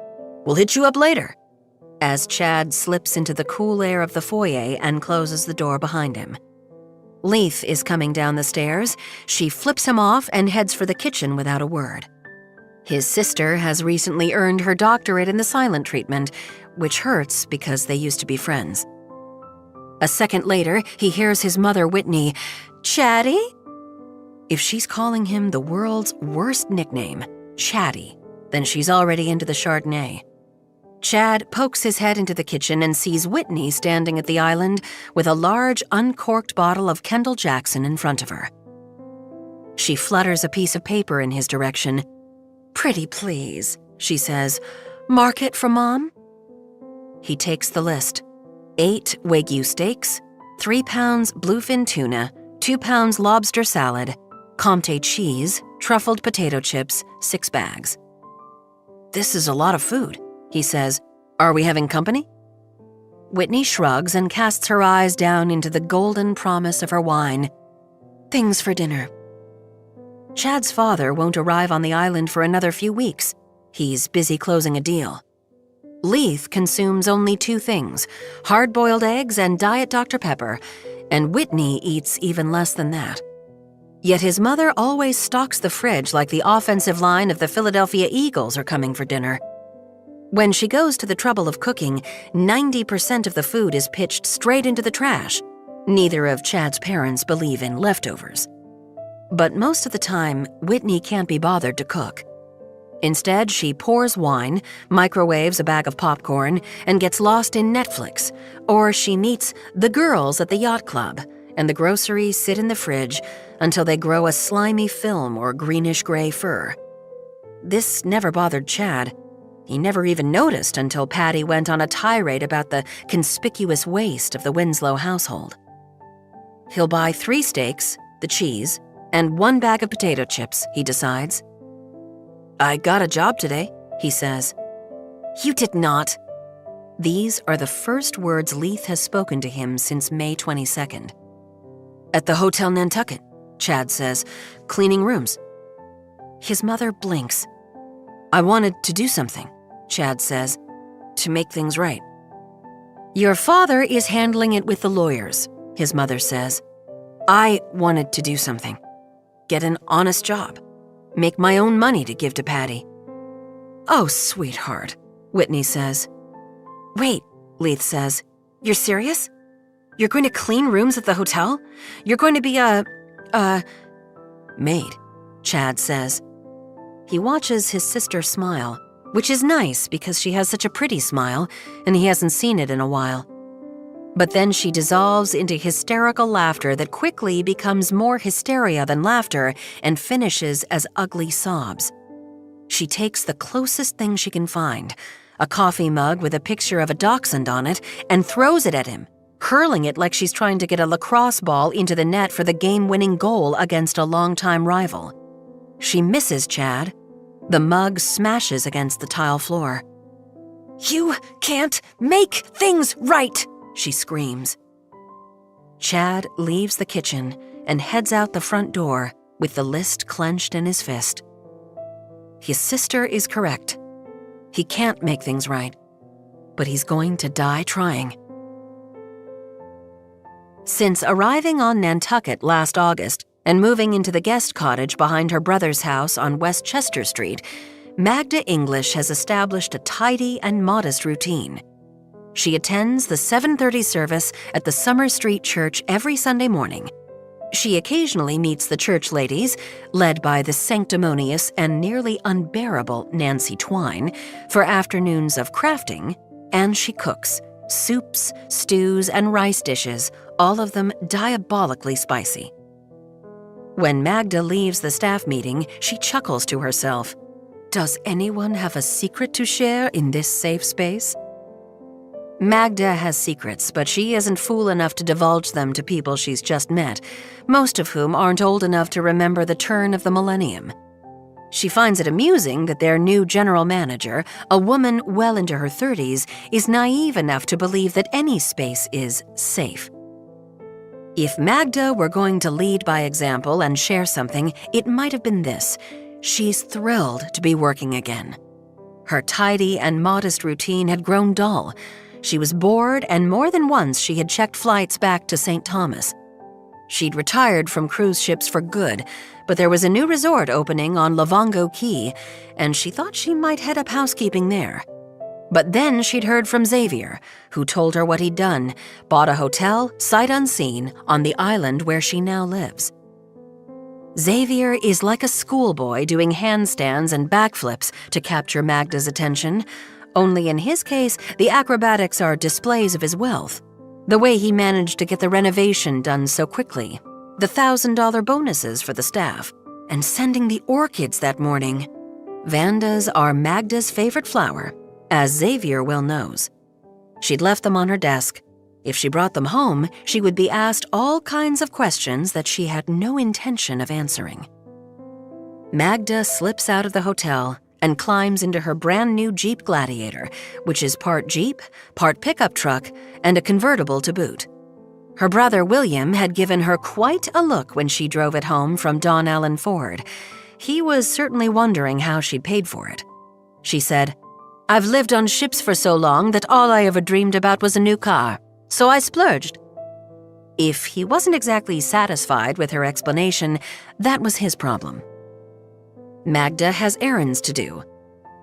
We'll hit you up later," as Chad slips into the cool air of the foyer and closes the door behind him. Leith is coming down the stairs. She flips him off and heads for the kitchen without a word. His sister has recently earned her doctorate in the silent treatment, which hurts because they used to be friends. A second later, he hears his mother, Whitney, "Chatty?" If she's calling him the world's worst nickname, Chatty, then she's already into the Chardonnay. Chad pokes his head into the kitchen and sees Whitney standing at the island with a large, uncorked bottle of Kendall Jackson in front of her. She flutters a piece of paper in his direction. "Pretty please," she says. "Mark it for Mom?" He takes the list. 8 Wagyu steaks, 3 pounds bluefin tuna, 2 pounds lobster salad, Comté cheese, truffled potato chips, 6 bags. "This is a lot of food," he says. "Are we having company?" Whitney shrugs and casts her eyes down into the golden promise of her wine. "Things for dinner." Chad's father won't arrive on the island for another few weeks. He's busy closing a deal. Leith consumes only 2 things, hard-boiled eggs and Diet Dr. Pepper, and Whitney eats even less than that. Yet his mother always stocks the fridge like the offensive line of the Philadelphia Eagles are coming for dinner. When she goes to the trouble of cooking, 90% of the food is pitched straight into the trash. Neither of Chad's parents believe in leftovers. But most of the time, Whitney can't be bothered to cook. Instead, she pours wine, microwaves a bag of popcorn, and gets lost in Netflix. Or she meets the girls at the yacht club, and the groceries sit in the fridge until they grow a slimy film or greenish-gray fur. This never bothered Chad. He never even noticed until Patty went on a tirade about the conspicuous waste of the Winslow household. He'll buy 3 steaks, the cheese, and 1 bag of potato chips, he decides. "I got a job today," he says. "You did not." These are the first words Leith has spoken to him since May 22nd. "At the Hotel Nantucket," Chad says, "cleaning rooms." His mother blinks. "I wanted to do something," Chad says, "to make things right." "Your father is handling it with the lawyers," his mother says. "I wanted to do something. Get an honest job. Make my own money to give to Patty." "Oh, sweetheart," Whitney says. "Wait," Leith says. "You're serious? You're going to clean rooms at the hotel? You're going to be a maid," Chad says. He watches his sister smile, which is nice because she has such a pretty smile and he hasn't seen it in a while. But then she dissolves into hysterical laughter that quickly becomes more hysteria than laughter and finishes as ugly sobs. She takes the closest thing she can find, a coffee mug with a picture of a dachshund on it, and throws it at him, hurling it like she's trying to get a lacrosse ball into the net for the game-winning goal against a longtime rival. She misses Chad. The mug smashes against the tile floor. "You can't make things right!" she screams. Chad leaves the kitchen and heads out the front door with the list clenched in his fist. His sister is correct. He can't make things right, but he's going to die trying. Since arriving on Nantucket last August and moving into the guest cottage behind her brother's house on West Chester Street, Magda English has established a tidy and modest routine. She attends the 7:30 service at the Summer Street Church every Sunday morning. She occasionally meets the church ladies, led by the sanctimonious and nearly unbearable Nancy Twine, for afternoons of crafting, and she cooks soups, stews, and rice dishes, all of them diabolically spicy. When Magda leaves the staff meeting, she chuckles to herself. Does anyone have a secret to share in this safe space? Magda has secrets, but she isn't fool enough to divulge them to people she's just met, most of whom aren't old enough to remember the turn of the millennium. She finds it amusing that their new general manager, a woman well into her 30s, is naive enough to believe that any space is safe. If Magda were going to lead by example and share something, it might have been this. She's thrilled to be working again. Her tidy and modest routine had grown dull. She was bored, and more than once she had checked flights back to St. Thomas. She'd retired from cruise ships for good, but there was a new resort opening on Lavongo Key, and she thought she might head up housekeeping there. But then she'd heard from Xavier, who told her what he'd done, bought a hotel, sight unseen, on the island where she now lives. Xavier is like a schoolboy doing handstands and backflips to capture Magda's attention, Only in his case, the acrobatics are displays of his wealth. The way he managed to get the renovation done so quickly, the $1,000 bonuses for the staff, and sending the orchids that morning. Vandas are Magda's favorite flower, as Xavier well knows. She'd left them on her desk. If she brought them home, she would be asked all kinds of questions that she had no intention of answering. Magda slips out of the hotel and climbs into her brand new Jeep Gladiator, which is part Jeep, part pickup truck, and a convertible to boot. Her brother William had given her quite a look when she drove it home from Don Allen Ford. He was certainly wondering how she'd paid for it. She said, "I've lived on ships for so long that all I ever dreamed about was a new car, so I splurged." If he wasn't exactly satisfied with her explanation, that was his problem. Magda has errands to do.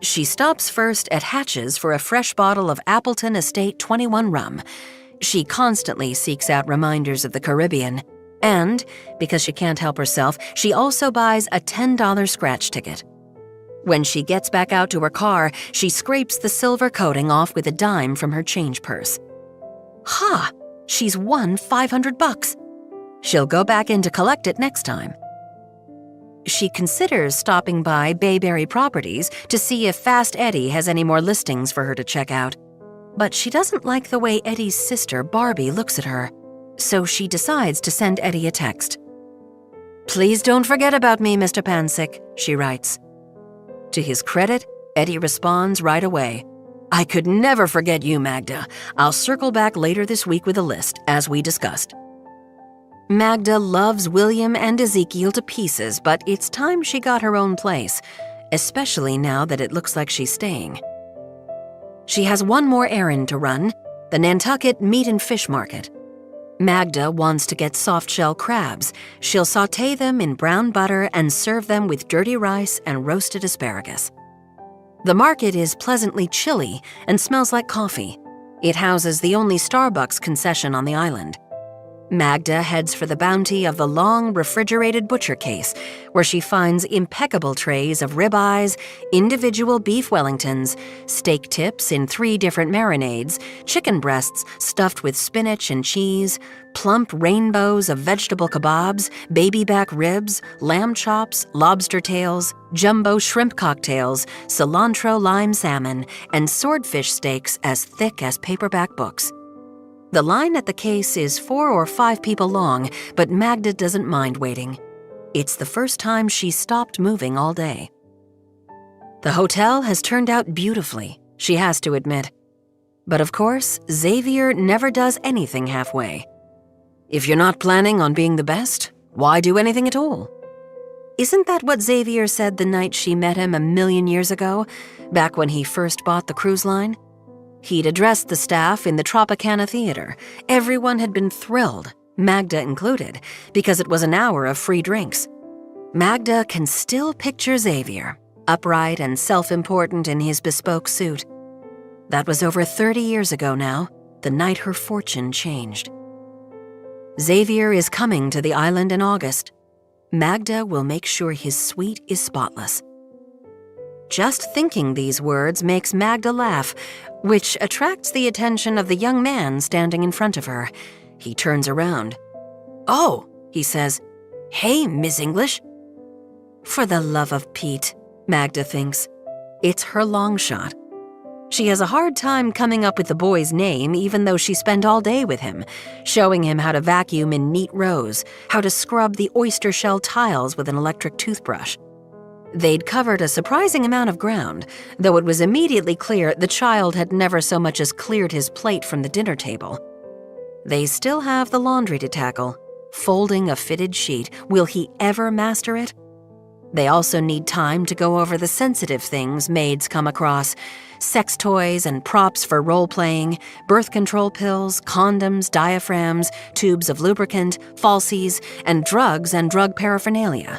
She stops first at Hatch's for a fresh bottle of Appleton Estate 21 rum. She constantly seeks out reminders of the Caribbean. And, because she can't help herself, she also buys a $10 scratch ticket. When she gets back out to her car, she scrapes the silver coating off with a dime from her change purse. Ha! She's won $500. She'll go back in to collect it next time. She considers stopping by Bayberry Properties to see if Fast Eddie has any more listings for her to check out. But she doesn't like the way Eddie's sister, Barbie, looks at her, so she decides to send Eddie a text. "Please don't forget about me, Mr. Pansick," she writes. To his credit, Eddie responds right away. "I could never forget you, Magda. I'll circle back later this week with a list, as we discussed." Magda loves William and Ezekiel to pieces, but it's time she got her own place, especially now that it looks like she's staying. She has one more errand to run, the Nantucket Meat and Fish Market. Magda wants to get soft-shell crabs. She'll sauté them in brown butter and serve them with dirty rice and roasted asparagus. The market is pleasantly chilly and smells like coffee. It houses the only Starbucks concession on the island. Magda heads for the bounty of the long refrigerated butcher case, where she finds impeccable trays of ribeyes, individual beef Wellingtons, steak tips in 3 different marinades, chicken breasts stuffed with spinach and cheese, plump rainbows of vegetable kebabs, baby back ribs, lamb chops, lobster tails, jumbo shrimp cocktails, cilantro lime salmon, and swordfish steaks as thick as paperback books. The line at the case is 4 or 5 people long, but Magda doesn't mind waiting. It's the first time she's stopped moving all day. The hotel has turned out beautifully, she has to admit. But of course, Xavier never does anything halfway. If you're not planning on being the best, why do anything at all? Isn't that what Xavier said the night she met him a million years ago, back when he first bought the cruise line? He'd addressed the staff in the Tropicana Theater. Everyone had been thrilled, Magda included, because it was an hour of free drinks. Magda can still picture Xavier, upright and self-important in his bespoke suit. That was over 30 years ago now, the night her fortune changed. Xavier is coming to the island in August. Magda will make sure his suite is spotless. Just thinking these words makes Magda laugh, which attracts the attention of the young man standing in front of her. He turns around. "Oh," he says. "Hey, Miss English." For the love of Pete, Magda thinks. It's her long shot. She has a hard time coming up with the boy's name even though she spent all day with him, showing him how to vacuum in neat rows, how to scrub the oyster shell tiles with an electric toothbrush. They'd covered a surprising amount of ground, though it was immediately clear the child had never so much as cleared his plate from the dinner table. They still have the laundry to tackle. Folding a fitted sheet, will he ever master it? They also need time to go over the sensitive things maids come across: sex toys and props for role-playing, birth control pills, condoms, diaphragms, tubes of lubricant, falsies, and drug paraphernalia.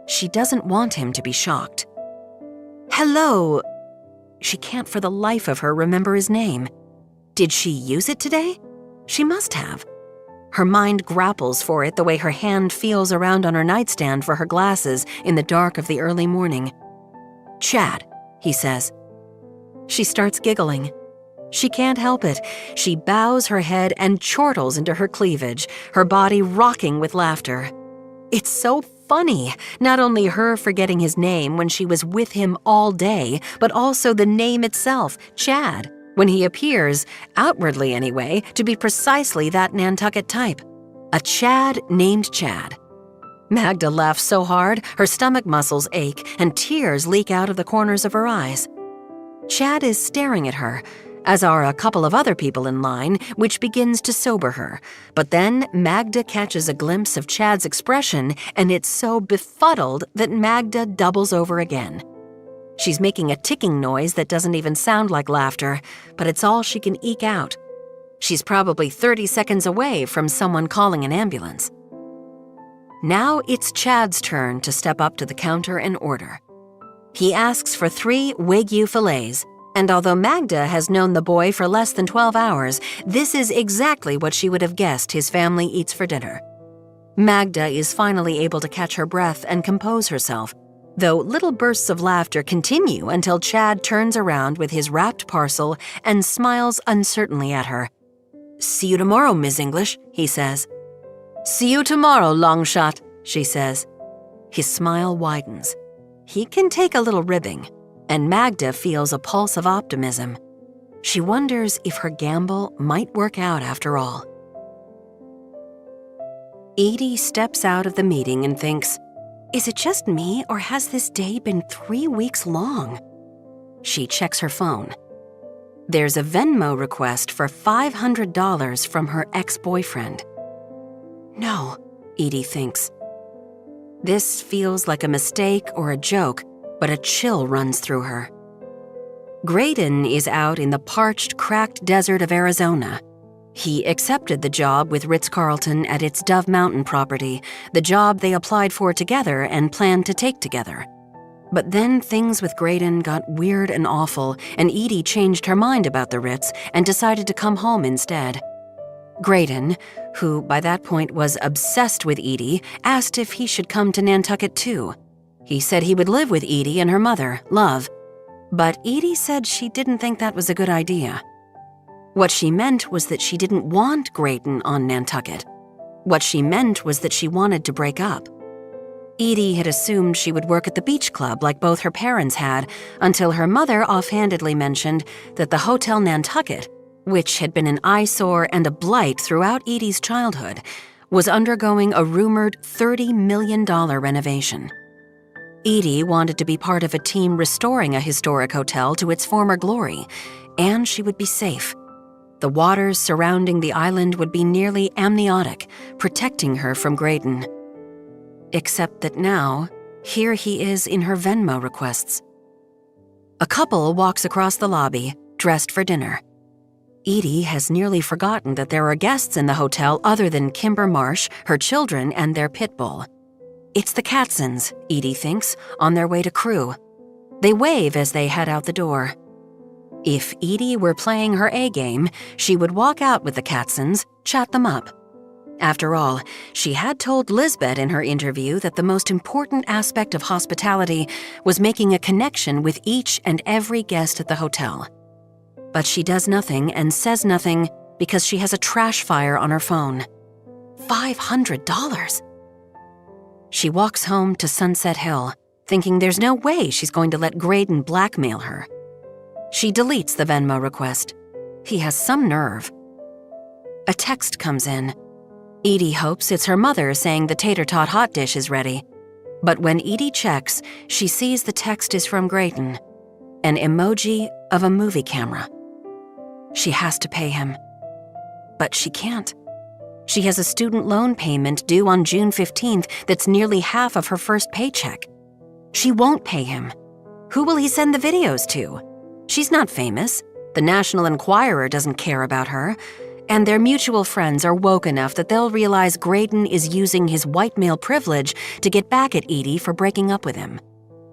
She doesn't want him to be shocked. "Hello." She can't for the life of her remember his name. Did she use it today? She must have. Her mind grapples for it the way her hand feels around on her nightstand for her glasses in the dark of the early morning. "Chad," he says. She starts giggling. She can't help it. She bows her head and chortles into her cleavage, her body rocking with laughter. It's so funny, not only her forgetting his name when she was with him all day, but also the name itself, Chad, when he appears, outwardly anyway, to be precisely that Nantucket type. A Chad named Chad. Magda laughs so hard, her stomach muscles ache and tears leak out of the corners of her eyes. Chad is staring at her, as are a couple of other people in line, which begins to sober her. But then Magda catches a glimpse of Chad's expression, and it's so befuddled that Magda doubles over again. She's making a ticking noise that doesn't even sound like laughter, but it's all she can eke out. She's probably 30 seconds away from someone calling an ambulance. Now it's Chad's turn to step up to the counter and order. He asks for 3 Wagyu fillets, and although Magda has known the boy for less than 12 hours, this is exactly what she would have guessed his family eats for dinner. Magda is finally able to catch her breath and compose herself, though little bursts of laughter continue until Chad turns around with his wrapped parcel and smiles uncertainly at her. "See you tomorrow, Miss English," he says. "See you tomorrow, long shot," she says. His smile widens. He can take a little ribbing, and Magda feels a pulse of optimism. She wonders if her gamble might work out after all. Edie steps out of the meeting and thinks, "Is it just me, or has this day been 3 weeks long?" She checks her phone. There's a Venmo request for $500 from her ex-boyfriend. No, Edie thinks. This feels like a mistake or a joke, but a chill runs through her. Graydon is out in the parched, cracked desert of Arizona. He accepted the job with Ritz-Carlton at its Dove Mountain property, the job they applied for together and planned to take together. But then things with Graydon got weird and awful, and Edie changed her mind about the Ritz and decided to come home instead. Graydon, who by that point was obsessed with Edie, asked if he should come to Nantucket too. He said he would live with Edie and her mother, Love. But Edie said she didn't think that was a good idea. What she meant was that she didn't want Graydon on Nantucket. What she meant was that she wanted to break up. Edie had assumed she would work at the beach club like both her parents had, until her mother offhandedly mentioned that the Hotel Nantucket, which had been an eyesore and a blight throughout Edie's childhood, was undergoing a rumored $30 million renovation. Edie wanted to be part of a team restoring a historic hotel to its former glory, and she would be safe. The waters surrounding the island would be nearly amniotic, protecting her from Graydon. Except that now, here he is in her Venmo requests. A couple walks across the lobby, dressed for dinner. Edie has nearly forgotten that there are guests in the hotel other than Kimber Marsh, her children, and their pit bull. It's the Katzens, Edie thinks, on their way to Carew. They wave as they head out the door. If Edie were playing her A-game, she would walk out with the Katzens, chat them up. After all, she had told Lisbeth in her interview that the most important aspect of hospitality was making a connection with each and every guest at the hotel. But she does nothing and says nothing because she has a trash fire on her phone. $500! She walks home to Sunset Hill, thinking there's no way she's going to let Graydon blackmail her. She deletes the Venmo request. He has some nerve. A text comes in. Edie hopes it's her mother saying the tater tot hot dish is ready. But when Edie checks, she sees the text is from Graydon, an emoji of a movie camera. She has to pay him. But she can't. She has a student loan payment due on June 15th that's nearly half of her first paycheck. She won't pay him. Who will he send the videos to? She's not famous. The National Enquirer doesn't care about her. And their mutual friends are woke enough that they'll realize Graydon is using his white male privilege to get back at Edie for breaking up with him.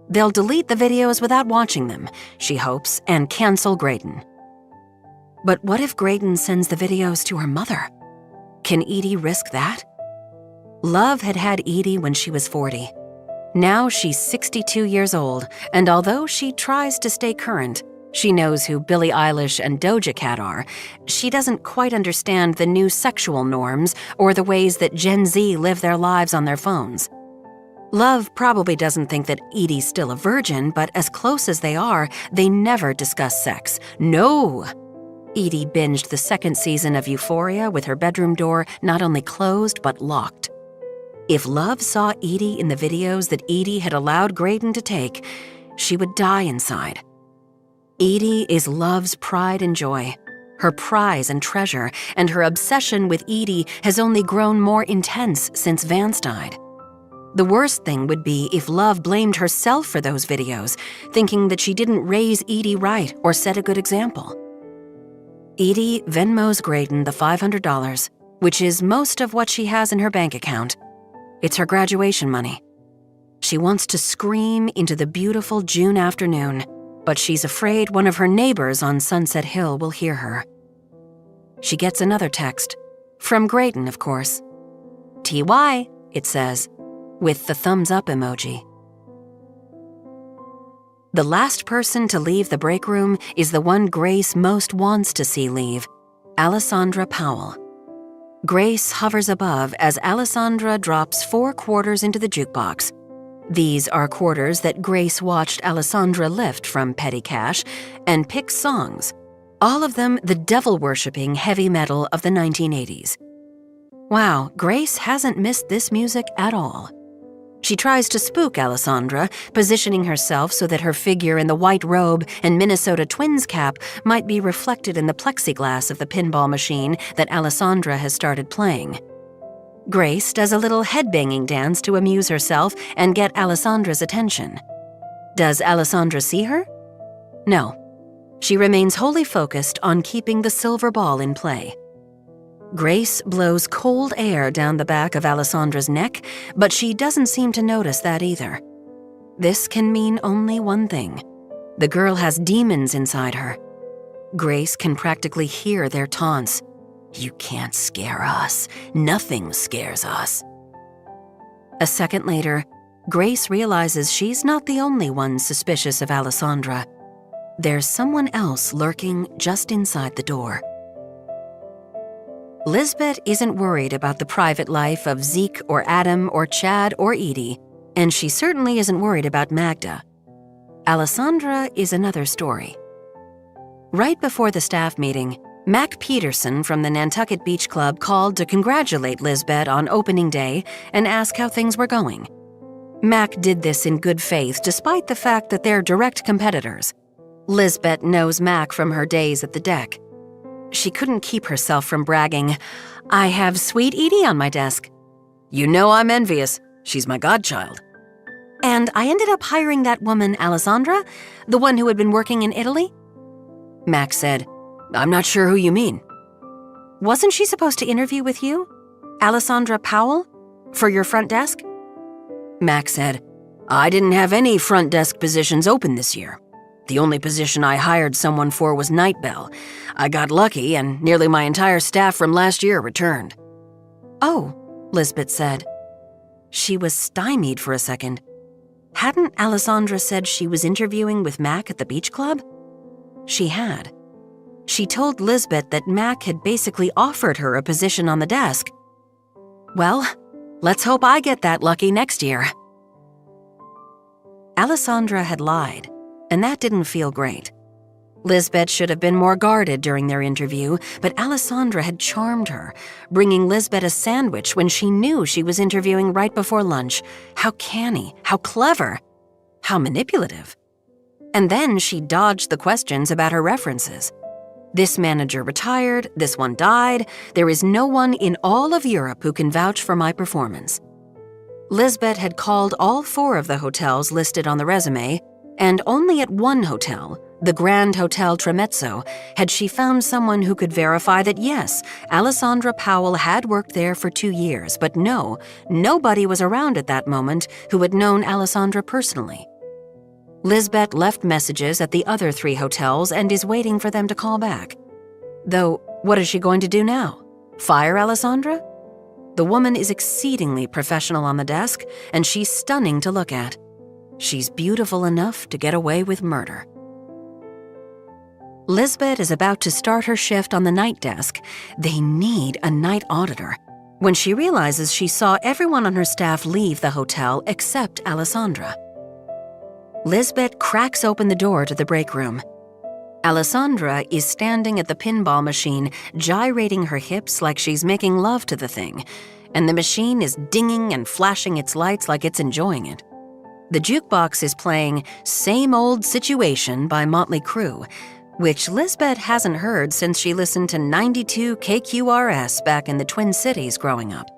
They'll delete the videos without watching them, she hopes, and cancel Graydon. But what if Graydon sends the videos to her mother? Can Edie risk that? Love had had Edie when she was 40. Now she's 62 years old, and although she tries to stay current, She knows who Billie Eilish and Doja Cat are. She doesn't quite understand the new sexual norms or the ways that Gen Z live their lives on their phones. Love probably doesn't think that Edie's still a virgin, but as close as they are, they never discuss sex. No! Edie binged the second season of Euphoria with her bedroom door not only closed but locked. If Love saw Edie in the videos that Edie had allowed Graydon to take, she would die inside. Edie is Love's pride and joy, her prize and treasure, and her obsession with Edie has only grown more intense since Vance died. The worst thing would be if Love blamed herself for those videos, thinking that she didn't raise Edie right or set a good example. Edie Venmos Graydon the $500, which is most of what she has in her bank account. It's her graduation money. She wants to scream into the beautiful June afternoon, but she's afraid one of her neighbors on Sunset Hill will hear her. She gets another text, from Graydon, of course. TY, it says, with the thumbs up emoji. The last person to leave the break room is the one Grace most wants to see leave, Alessandra Powell. Grace hovers above as Alessandra drops 4 quarters into the jukebox. These are quarters that Grace watched Alessandra lift from petty cash and picks songs, all of them the devil-worshipping heavy metal of the 1980s. Wow, Grace hasn't missed this music at all. She tries to spook Alessandra, positioning herself so that her figure in the white robe and Minnesota Twins cap might be reflected in the plexiglass of the pinball machine that Alessandra has started playing. Grace does a little headbanging dance to amuse herself and get Alessandra's attention. Does Alessandra see her? No. She remains wholly focused on keeping the silver ball in play. Grace blows cold air down the back of Alessandra's neck, but she doesn't seem to notice that either. This can mean only one thing. The girl has demons inside her. Grace can practically hear their taunts. You can't scare us. Nothing scares us. A second later, Grace realizes she's not the only one suspicious of Alessandra. There's someone else lurking just inside the door. Lisbeth isn't worried about the private life of Zeke or Adam or Chad or Edie, and she certainly isn't worried about Magda. Alessandra is another story. Right before the staff meeting, Mac Peterson from the Nantucket Beach Club called to congratulate Lisbeth on opening day and ask how things were going. Mac did this in good faith despite the fact that they're direct competitors. Lisbeth knows Mac from her days at the deck. She couldn't keep herself from bragging, I have sweet Edie on my desk. You know I'm envious. She's my godchild. And I ended up hiring that woman, Alessandra, the one who had been working in Italy? Mac said, I'm not sure who you mean. Wasn't she supposed to interview with you? Alessandra Powell? For your front desk? Mac said, I didn't have any front desk positions open this year. The only position I hired someone for was night bell. I got lucky and nearly my entire staff from last year returned. Oh, Lisbeth said. She was stymied for a second. Hadn't Alessandra said she was interviewing with Mac at the beach club? She had. She told Lisbeth that Mac had basically offered her a position on the desk. Well, let's hope I get that lucky next year. Alessandra had lied, and that didn't feel great. Lisbeth should have been more guarded during their interview, but Alessandra had charmed her, bringing Lisbeth a sandwich when she knew she was interviewing right before lunch. How canny, how clever, how manipulative. And then she dodged the questions about her references. This manager retired, this one died, there is no one in all of Europe who can vouch for my performance. Lisbeth had called all 4 of the hotels listed on the resume, and only at one hotel, the Grand Hotel Tremezzo, had she found someone who could verify that yes, Alessandra Powell had worked there for 2 years, but no, nobody was around at that moment who had known Alessandra personally. Lisbeth left messages at the other 3 hotels and is waiting for them to call back. Though, what is she going to do now? Fire Alessandra? The woman is exceedingly professional on the desk, and she's stunning to look at. She's beautiful enough to get away with murder. Lisbeth is about to start her shift on the night desk. They need a night auditor. When she realizes she saw everyone on her staff leave the hotel except Alessandra. Lisbeth cracks open the door to the break room. Alessandra is standing at the pinball machine, gyrating her hips like she's making love to the thing, and the machine is dinging and flashing its lights like it's enjoying it. The jukebox is playing Same Old Situation by Motley Crue, which Lisbeth hasn't heard since she listened to 92 KQRS back in the Twin Cities growing up.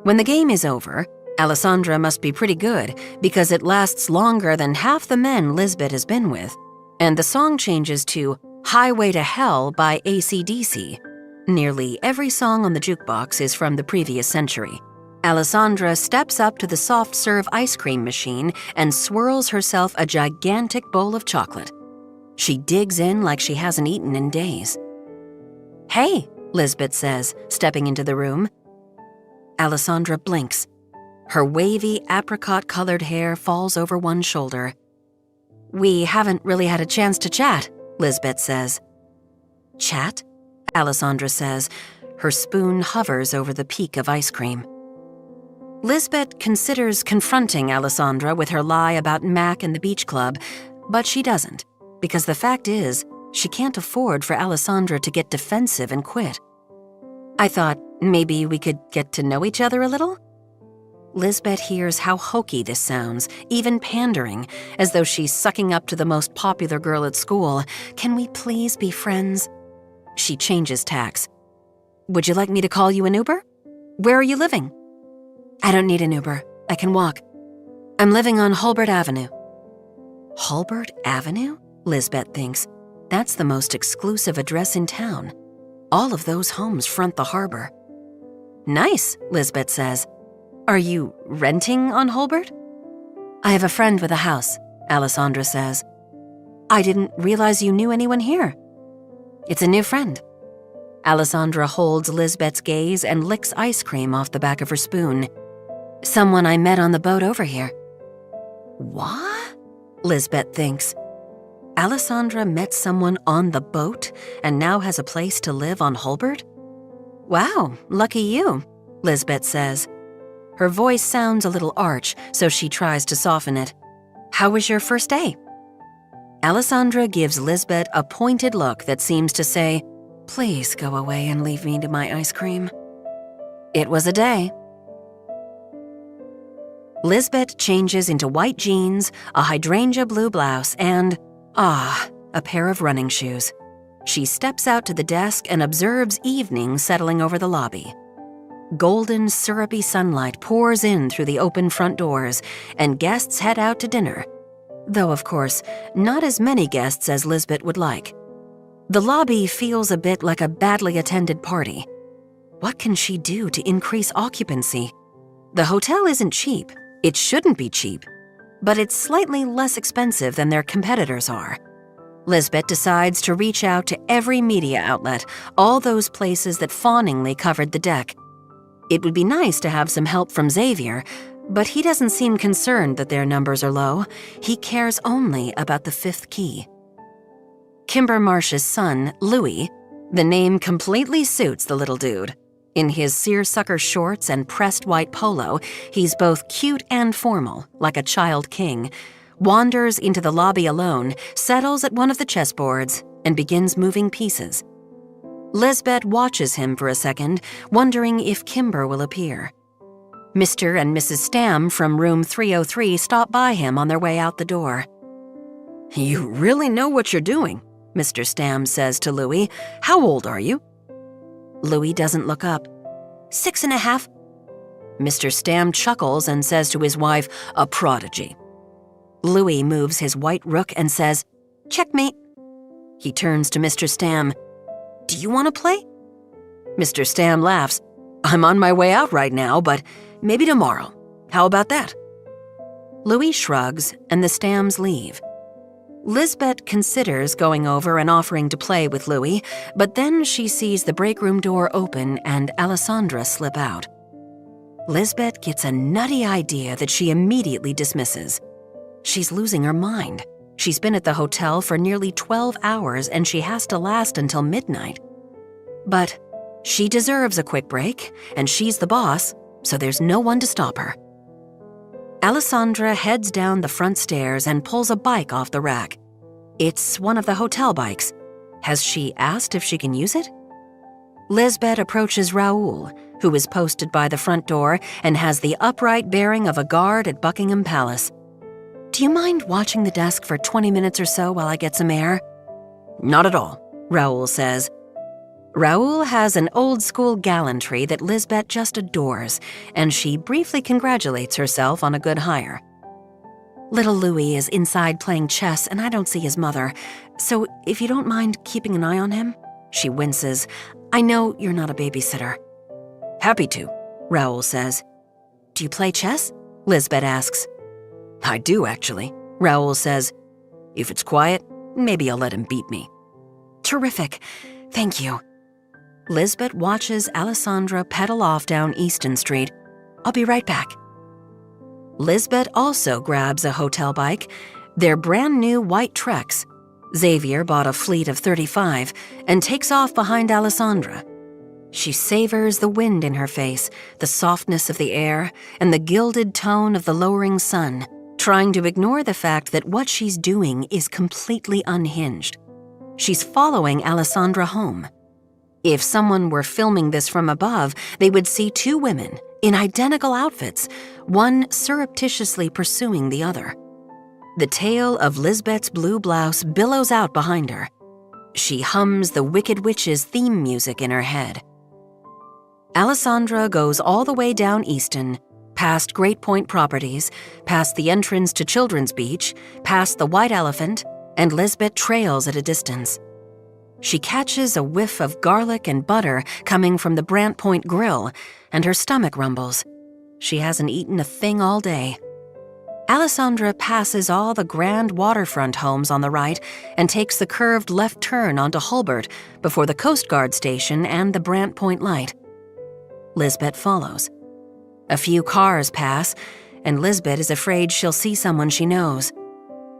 When the game is over, Alessandra must be pretty good because it lasts longer than half the men Lisbeth has been with, and the song changes to Highway to Hell by AC/DC. Nearly every song on the jukebox is from the previous century. Alessandra steps up to the soft-serve ice cream machine and swirls herself a gigantic bowl of chocolate. She digs in like she hasn't eaten in days. "Hey," Lisbeth says, stepping into the room. Alessandra blinks. Her wavy, apricot-colored hair falls over one shoulder. "We haven't really had a chance to chat," Lisbeth says. "Chat?" Alessandra says. Her spoon hovers over the peak of ice cream. Lisbeth considers confronting Alessandra with her lie about Mac and the beach club, but she doesn't, because the fact is, she can't afford for Alessandra to get defensive and quit. "I thought maybe we could get to know each other a little?" Lisbeth hears how hokey this sounds, even pandering, as though she's sucking up to the most popular girl at school. "Can we please be friends?" She changes tacks. "Would you like me to call you an Uber? Where are you living?" "I don't need an Uber. I can walk. I'm living on Hulbert Avenue." Hulbert Avenue? Lisbeth thinks. That's the most exclusive address in town. All of those homes front the harbor. "Nice," Lisbeth says. "Are you renting on Hulbert?" "I have a friend with a house," Alessandra says. "I didn't realize you knew anyone here." "It's a new friend." Alessandra holds Lisbeth's gaze and licks ice cream off the back of her spoon. "Someone I met on the boat over here." "What?" Lisbeth thinks. Alessandra met someone on the boat and now has a place to live on Hulbert? "Wow, lucky you," Lisbeth says. Her voice sounds a little arch, so she tries to soften it. "How was your first day?" Alessandra gives Lisbeth a pointed look that seems to say, "Please go away and leave me to my ice cream." It was a day. Lisbeth changes into white jeans, a hydrangea blue blouse, and, a pair of running shoes. She steps out to the desk and observes evening settling over the lobby. Golden, syrupy sunlight pours in through the open front doors, and guests head out to dinner. Though, of course, not as many guests as Lisbeth would like. The lobby feels a bit like a badly attended party. What can she do to increase occupancy? The hotel isn't cheap. It shouldn't be cheap. But it's slightly less expensive than their competitors are. Lisbeth decides to reach out to every media outlet, all those places that fawningly covered the deck. It would be nice to have some help from Xavier, but he doesn't seem concerned that their numbers are low. He cares only about the fifth key. Kimber Marsh's son, Louis, the name completely suits the little dude. In his seersucker shorts and pressed white polo, he's both cute and formal, like a child king, wanders into the lobby alone, settles at one of the chessboards, and begins moving pieces. Lisbeth watches him for a second, wondering if Kimber will appear. Mr. and Mrs. Stamm from room 303 stop by him on their way out the door. "You really know what you're doing," Mr. Stamm says to Louis. "How old are you?" Louis doesn't look up. 6.5. Mr. Stamm chuckles and says to his wife, "A prodigy." Louis moves his white rook and says, "Checkmate." He turns to Mr. Stamm. "Do you want to play?" Mr. Stamm laughs. "I'm on my way out right now, but maybe tomorrow. How about that?" Louis shrugs, and the Stamms leave. Lisbeth considers going over and offering to play with Louis, but then she sees the break room door open and Alessandra slip out. Lisbeth gets a nutty idea that she immediately dismisses. She's losing her mind. She's been at the hotel for nearly 12 hours and she has to last until midnight. But she deserves a quick break, and she's the boss, so there's no one to stop her. Alessandra heads down the front stairs and pulls a bike off the rack. It's one of the hotel bikes. Has she asked if she can use it? Lisbeth approaches Raoul, who is posted by the front door and has the upright bearing of a guard at Buckingham Palace. "Do you mind watching the desk for 20 minutes or so while I get some air?" "Not at all," Raoul says. Raoul has an old-school gallantry that Lisbeth just adores, and she briefly congratulates herself on a good hire. "Little Louis is inside playing chess, and I don't see his mother, so if you don't mind keeping an eye on him," she winces. "I know you're not a babysitter." "Happy to," Raoul says. "Do you play chess?" Lisbeth asks. "I do, actually," Raoul says. "If it's quiet, maybe I'll let him beat me." "Terrific. Thank you." Lisbeth watches Alessandra pedal off down Easton Street. "I'll be right back." Lisbeth also grabs a hotel bike. They're brand new white Treks. Xavier bought a fleet of 35 and takes off behind Alessandra. She savors the wind in her face, the softness of the air, and the gilded tone of the lowering sun, trying to ignore the fact that what she's doing is completely unhinged. She's following Alessandra home. If someone were filming this from above, they would see two women in identical outfits, one surreptitiously pursuing the other. The tail of Lisbeth's blue blouse billows out behind her. She hums the Wicked Witch's theme music in her head. Alessandra goes all the way down Easton, past Great Point Properties, past the entrance to Children's Beach, past the White Elephant, and Lisbeth trails at a distance. She catches a whiff of garlic and butter coming from the Brant Point Grill, and her stomach rumbles. She hasn't eaten a thing all day. Alessandra passes all the grand waterfront homes on the right and takes the curved left turn onto Hulbert before the Coast Guard station and the Brant Point light. Lisbeth follows. A few cars pass, and Lisbeth is afraid she'll see someone she knows.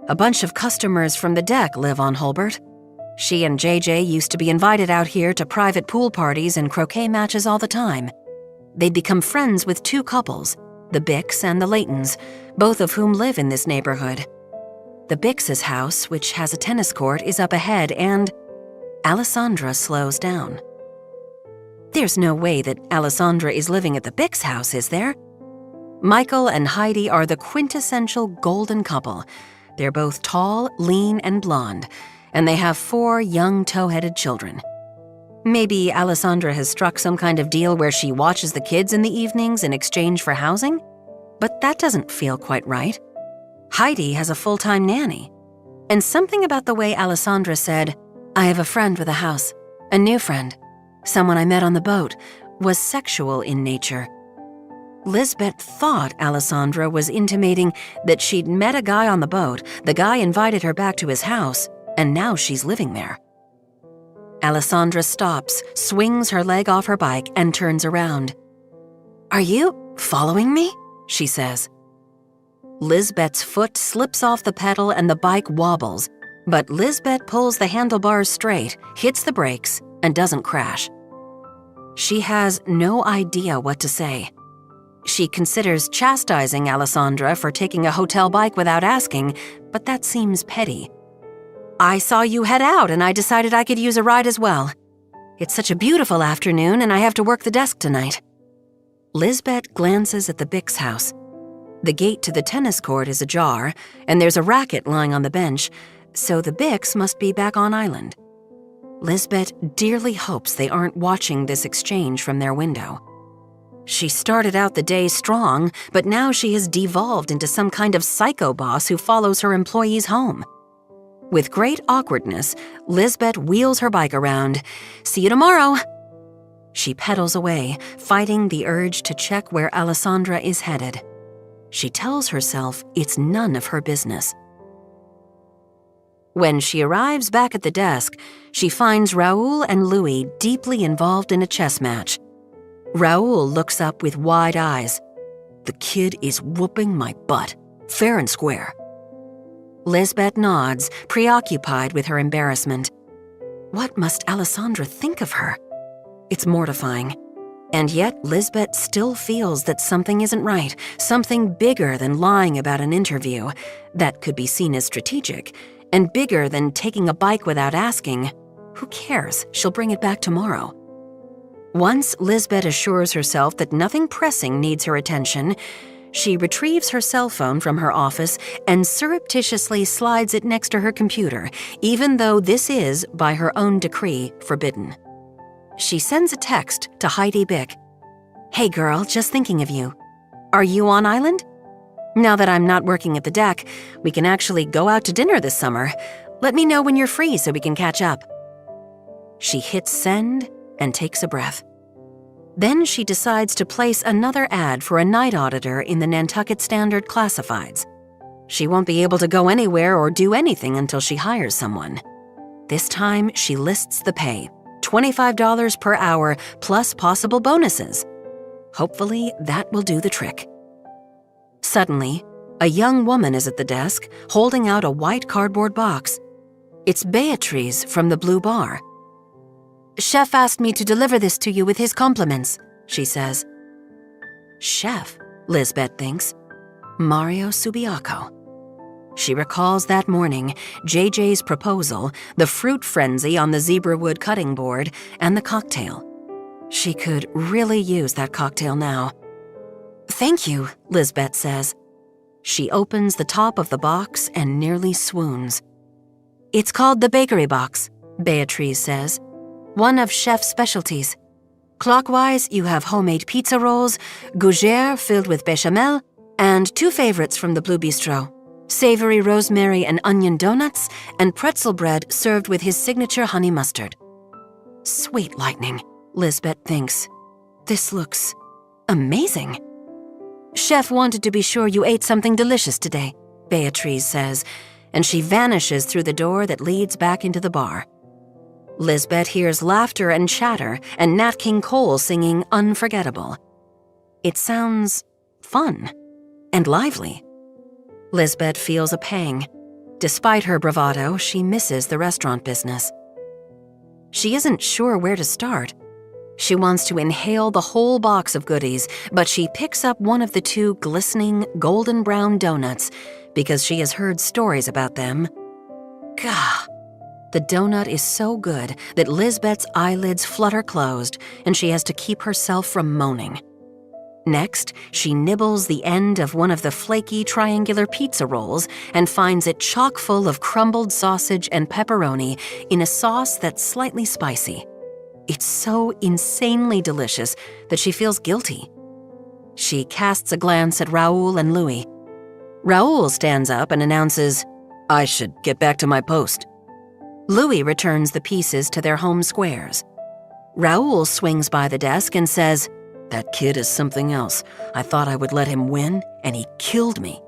A bunch of customers from the deck live on Hulbert. She and JJ used to be invited out here to private pool parties and croquet matches all the time. They'd become friends with two couples, the Bicks and the Laytons, both of whom live in this neighborhood. The Bicks' house, which has a tennis court, is up ahead, and Alessandra slows down. There's no way that Alessandra is living at the Bicks' house, is there? Michael and Heidi are the quintessential golden couple. They're both tall, lean, and blonde, and they have 4 young tow-headed children. Maybe Alessandra has struck some kind of deal where she watches the kids in the evenings in exchange for housing? But that doesn't feel quite right. Heidi has a full-time nanny. And something about the way Alessandra said, "I have a friend with a house, a new friend, someone I met on the boat," was sexual in nature. Lisbeth thought Alessandra was intimating that she'd met a guy on the boat, the guy invited her back to his house, and now she's living there. Alessandra stops, swings her leg off her bike, and turns around. "Are you following me?" she says. Lisbeth's foot slips off the pedal and the bike wobbles, but Lisbeth pulls the handlebars straight, hits the brakes, and doesn't crash. She has no idea what to say. She considers chastising Alessandra for taking a hotel bike without asking, but that seems petty. "I saw you head out and I decided I could use a ride as well. It's such a beautiful afternoon and I have to work the desk tonight." Lisbeth glances at the Bicks house. The gate to the tennis court is ajar, and there's a racket lying on the bench, so the Bicks must be back on island. Lisbeth dearly hopes they aren't watching this exchange from their window. She started out the day strong, but now she has devolved into some kind of psycho boss who follows her employees home. With great awkwardness, Lisbeth wheels her bike around. "See you tomorrow." She pedals away, fighting the urge to check where Alessandra is headed. She tells herself it's none of her business. When she arrives back at the desk, she finds Raoul and Louis deeply involved in a chess match. Raoul looks up with wide eyes. "The kid is whooping my butt, fair and square." Lisbeth nods, preoccupied with her embarrassment. What must Alessandra think of her? It's mortifying. And yet Lisbeth still feels that something isn't right, something bigger than lying about an interview, that could be seen as strategic, and bigger than taking a bike without asking. Who cares? She'll bring it back tomorrow. Once Lisbeth assures herself that nothing pressing needs her attention, she retrieves her cell phone from her office and surreptitiously slides it next to her computer, even though this is, by her own decree, forbidden. She sends a text to Heidi Bick. "Hey girl, just thinking of you. Are you on island? Now that I'm not working at the deck, we can actually go out to dinner this summer. Let me know when you're free so we can catch up." She hits send and takes a breath. Then she decides to place another ad for a night auditor in the Nantucket Standard Classifieds. She won't be able to go anywhere or do anything until she hires someone. This time, she lists the pay, $25 per hour plus possible bonuses. Hopefully, that will do the trick. Suddenly, a young woman is at the desk, holding out a white cardboard box. It's Beatrice from the Blue Bar. "Chef asked me to deliver this to you with his compliments," she says. Chef, Lisbeth thinks. Mario Subiaco. She recalls that morning, JJ's proposal, the fruit frenzy on the zebra wood cutting board, and the cocktail. She could really use that cocktail now. "Thank you," Lisbeth says. She opens the top of the box and nearly swoons. "It's called the bakery box," Beatrice says. "One of Chef's specialties. Clockwise, you have homemade pizza rolls, gougere filled with bechamel, and two favorites from the Blue Bistro, savory rosemary and onion donuts, and pretzel bread served with his signature honey mustard." Sweet lightning, Lisbeth thinks. This looks amazing. "Chef wanted to be sure you ate something delicious today," Beatrice says, and she vanishes through the door that leads back into the bar. Lisbeth hears laughter and chatter and Nat King Cole singing Unforgettable. It sounds fun and lively. Lisbeth feels a pang. Despite her bravado, she misses the restaurant business. She isn't sure where to start. She wants to inhale the whole box of goodies, but she picks up one of the two glistening golden brown donuts because she has heard stories about them. Gah! The donut is so good that Lisbeth's eyelids flutter closed and she has to keep herself from moaning. Next, she nibbles the end of one of the flaky triangular pizza rolls and finds it chock full of crumbled sausage and pepperoni in a sauce that's slightly spicy. It's so insanely delicious that she feels guilty. She casts a glance at Raoul and Louis. Raoul stands up and announces, "I should get back to my post." Louis returns the pieces to their home squares. Raoul swings by the desk and says, "That kid is something else. I thought I would let him win, and he killed me."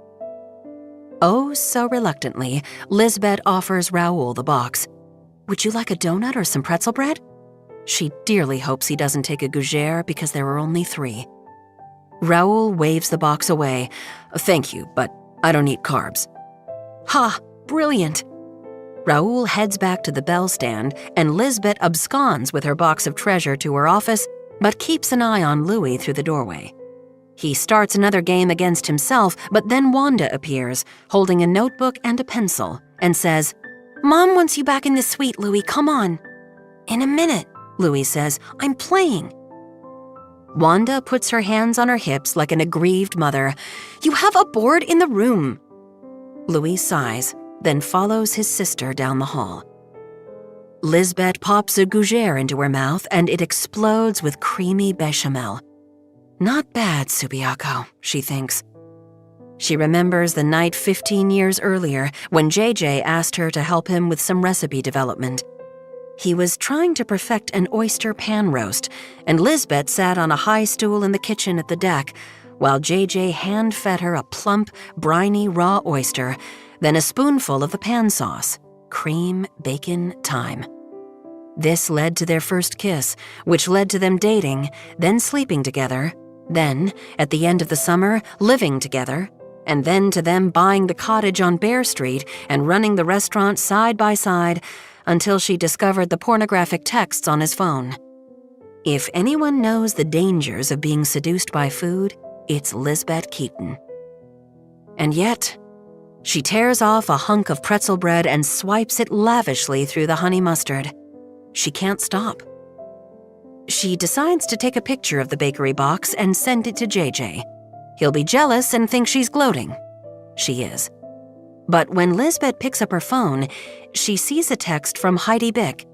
Oh, so reluctantly, Lisbeth offers Raoul the box. "Would you like a donut or some pretzel bread?" She dearly hopes he doesn't take a gougere because there are only 3. Raoul waves the box away. "Thank you, but I don't eat carbs." Ha! Brilliant! Raoul heads back to the bell stand, and Lisbeth absconds with her box of treasure to her office, but keeps an eye on Louis through the doorway. He starts another game against himself, but then Wanda appears, holding a notebook and a pencil, and says, "Mom wants you back in the suite, Louis, come on." "In a minute," Louis says, "I'm playing." Wanda puts her hands on her hips like an aggrieved mother. "You have a board in the room." Louis sighs, then follows his sister down the hall. Lisbeth pops a gougere into her mouth and it explodes with creamy bechamel. Not bad, Subiaco, she thinks. She remembers the night 15 years earlier when JJ asked her to help him with some recipe development. He was trying to perfect an oyster pan roast, and Lisbeth sat on a high stool in the kitchen at the deck, while JJ hand-fed her a plump, briny raw oyster, then a spoonful of the pan sauce, cream, bacon, thyme. This led to their first kiss, which led to them dating, then sleeping together, then, at the end of the summer, living together, and then to them buying the cottage on Bear Street and running the restaurant side by side until she discovered the pornographic texts on his phone. If anyone knows the dangers of being seduced by food, it's Lisbeth Keaton. And yet, she tears off a hunk of pretzel bread and swipes it lavishly through the honey mustard. She can't stop. She decides to take a picture of the bakery box and send it to JJ. He'll be jealous and think she's gloating. She is. But when Lisbeth picks up her phone, she sees a text from Heidi Bick.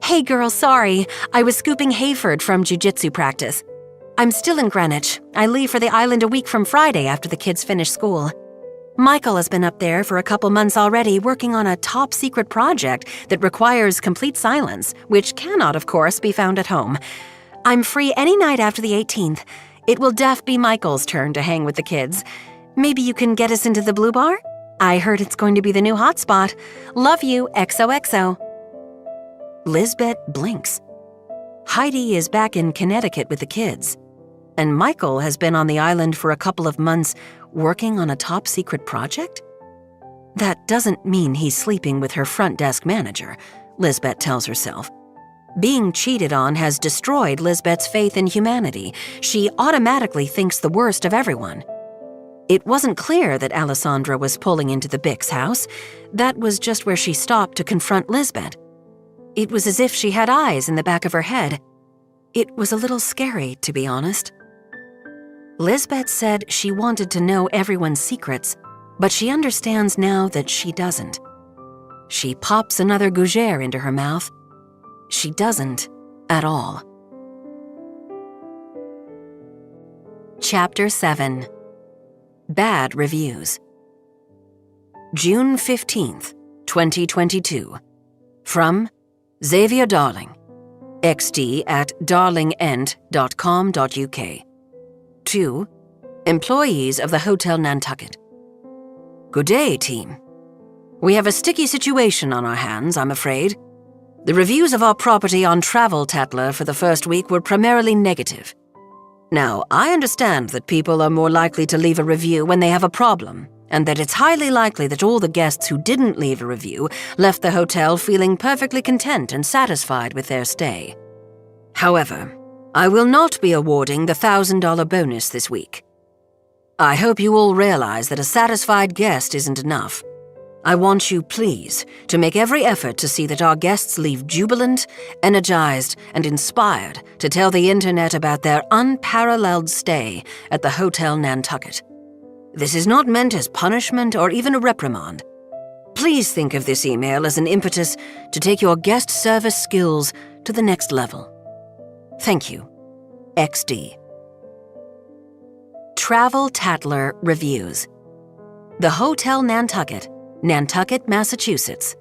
"Hey girl, sorry. I was scooping Hayford from jiu-jitsu practice. I'm still in Greenwich. I leave for the island a week from Friday after the kids finish school. Michael has been up there for a couple months already working on a top-secret project that requires complete silence, which cannot, of course, be found at home. I'm free any night after the 18th. It will be Michael's turn to hang with the kids. Maybe you can get us into the Blue Bar? I heard it's going to be the new hotspot. Love you, XOXO." Lisbeth blinks. Heidi is back in Connecticut with the kids, and Michael has been on the island for a couple of months working on a top-secret project? That doesn't mean he's sleeping with her front desk manager, Lisbeth tells herself. Being cheated on has destroyed Lisbeth's faith in humanity. She automatically thinks the worst of everyone. It wasn't clear that Alessandra was pulling into the Bicks' house. That was just where she stopped to confront Lisbeth. It was as if she had eyes in the back of her head. It was a little scary, to be honest. Lisbeth said she wanted to know everyone's secrets, but she understands now that she doesn't. She pops another gougere into her mouth. She doesn't at all. Chapter 7. Bad Reviews. June 15th, 2022. From Xavier Darling, xd@darlingent.com.uk. To employees of the Hotel Nantucket. Good day, team. We have a sticky situation on our hands, I'm afraid. The reviews of our property on Travel Tatler for the first week were primarily negative. Now, I understand that people are more likely to leave a review when they have a problem, and that it's highly likely that all the guests who didn't leave a review left the hotel feeling perfectly content and satisfied with their stay. However, I will not be awarding the $1,000 bonus this week. I hope you all realize that a satisfied guest isn't enough. I want you, please, to make every effort to see that our guests leave jubilant, energized, and inspired to tell the internet about their unparalleled stay at the Hotel Nantucket. This is not meant as punishment or even a reprimand. Please think of this email as an impetus to take your guest service skills to the next level. Thank you. XD. Travel Tatler Reviews. The Hotel Nantucket, Nantucket, Massachusetts.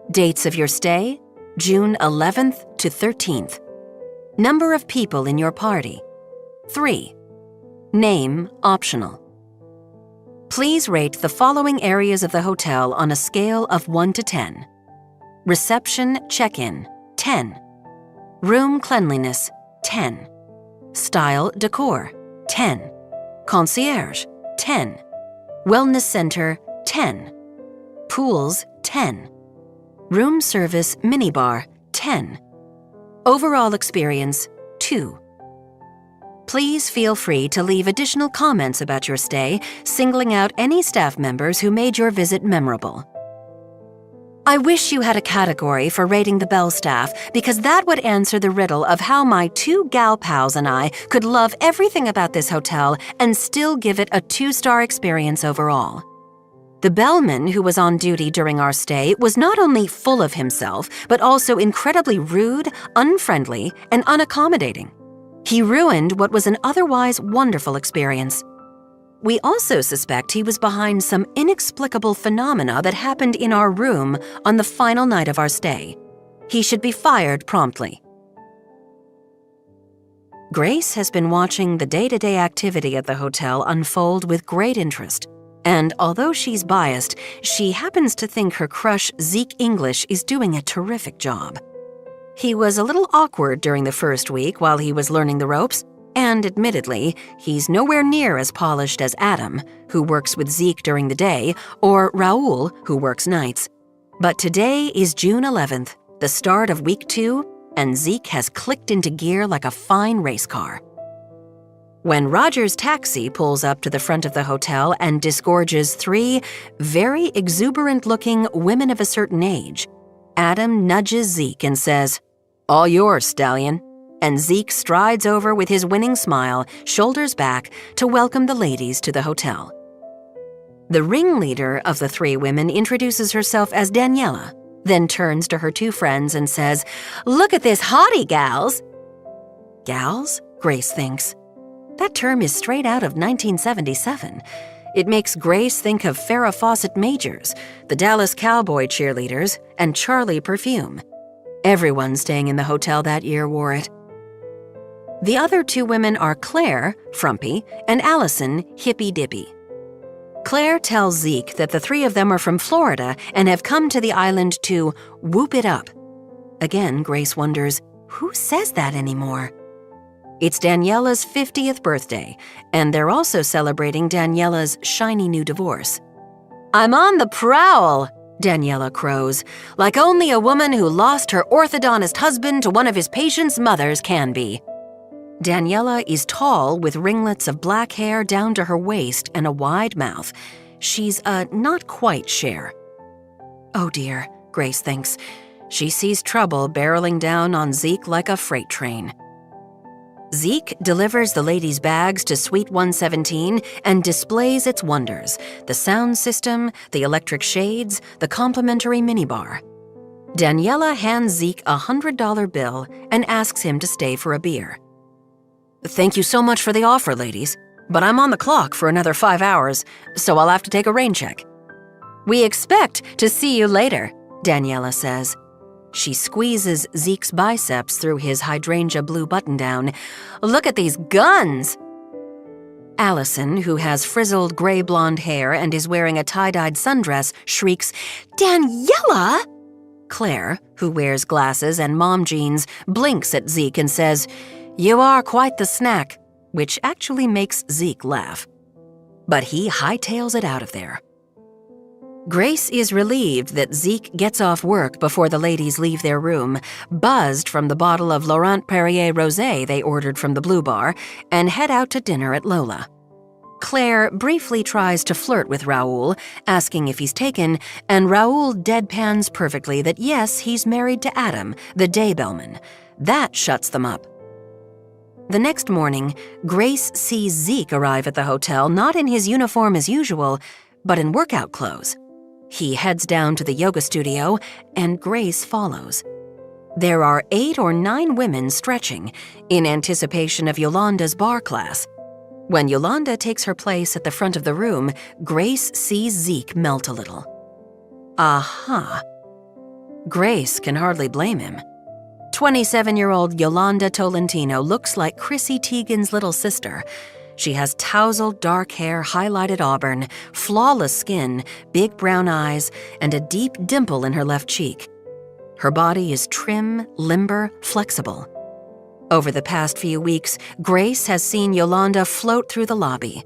Dates of your stay, June 11th to 13th. Number of people in your party, 3. Name optional. Please rate the following areas of the hotel on a scale of 1 to 10. Reception check-in, 10. Room cleanliness, 10. Style decor, 10. Concierge, 10. Wellness center, 10. Pools, 10. Room service minibar, 10. Overall experience, 2. Please feel free to leave additional comments about your stay, singling out any staff members who made your visit memorable. I wish you had a category for rating the Bell staff, because that would answer the riddle of how my 2 gal pals and I could love everything about this hotel and still give it a 2-star experience overall. The bellman who was on duty during our stay was not only full of himself, but also incredibly rude, unfriendly, and unaccommodating. He ruined what was an otherwise wonderful experience. We also suspect he was behind some inexplicable phenomena that happened in our room on the final night of our stay. He should be fired promptly. Grace has been watching the day-to-day activity at the hotel unfold with great interest. And although she's biased, she happens to think her crush Zeke English is doing a terrific job. He was a little awkward during the first week while he was learning the ropes, And admittedly, he's nowhere near as polished as Adam, who works with Zeke during the day, or Raoul, who works nights. But today is June 11th, the start of week 2, and Zeke has clicked into gear like a fine race car. When Roger's taxi pulls up to the front of the hotel and disgorges 3 very exuberant-looking women of a certain age, Adam nudges Zeke and says, "All yours, stallion." And Zeke strides over with his winning smile, shoulders back, to welcome the ladies to the hotel. The ringleader of the 3 women introduces herself as Daniela, then turns to her 2 friends and says, "Look at this hottie, gals." Gals? Grace thinks. That term is straight out of 1977. It makes Grace think of Farrah Fawcett Majors, the Dallas Cowboy cheerleaders, and Charlie Perfume. Everyone staying in the hotel that year wore it. The other 2 women are Claire, frumpy, and Allison, hippy-dippy. Claire tells Zeke that the 3 of them are from Florida and have come to the island to whoop it up. Again, Grace wonders, who says that anymore? It's Daniela's 50th birthday, and they're also celebrating Daniela's shiny new divorce. "I'm on the prowl," Daniela crows, "like only a woman who lost her orthodontist husband to one of his patients' mothers can be." Daniela is tall with ringlets of black hair down to her waist and a wide mouth. She's not quite Cher. Oh dear, Grace thinks. She sees trouble barreling down on Zeke like a freight train. Zeke delivers the ladies' bags to Suite 117 and displays its wonders, the sound system, the electric shades, the complimentary minibar. Daniela hands Zeke a $100 bill and asks him to stay for a beer. "Thank you so much for the offer, ladies, but I'm on the clock for another 5 hours, so I'll have to take a rain check." "We expect to see you later," Daniela says. She squeezes Zeke's biceps through his hydrangea blue button-down. "Look at these guns!" Allison, who has frizzled gray blonde hair and is wearing a tie-dyed sundress, shrieks, "Daniela!" Claire, who wears glasses and mom jeans, blinks at Zeke and says, "You are quite the snack," which actually makes Zeke laugh. But he hightails it out of there. Grace is relieved that Zeke gets off work before the ladies leave their room, buzzed from the bottle of Laurent Perrier rosé they ordered from the Blue Bar, and head out to dinner at Lola. Claire briefly tries to flirt with Raoul, asking if he's taken, and Raoul deadpans perfectly that yes, he's married to Adam, the day bellman. That shuts them up. The next morning, Grace sees Zeke arrive at the hotel not in his uniform as usual, but in workout clothes. He heads down to the yoga studio, and Grace follows. There are 8 or 9 women stretching, in anticipation of Yolanda's bar class. When Yolanda takes her place at the front of the room, Grace sees Zeke melt a little. Aha! Grace can hardly blame him. 27-year-old Yolanda Tolentino looks like Chrissy Teigen's little sister. She has tousled dark hair, highlighted auburn, flawless skin, big brown eyes, and a deep dimple in her left cheek. Her body is trim, limber, flexible. Over the past few weeks, Grace has seen Yolanda float through the lobby.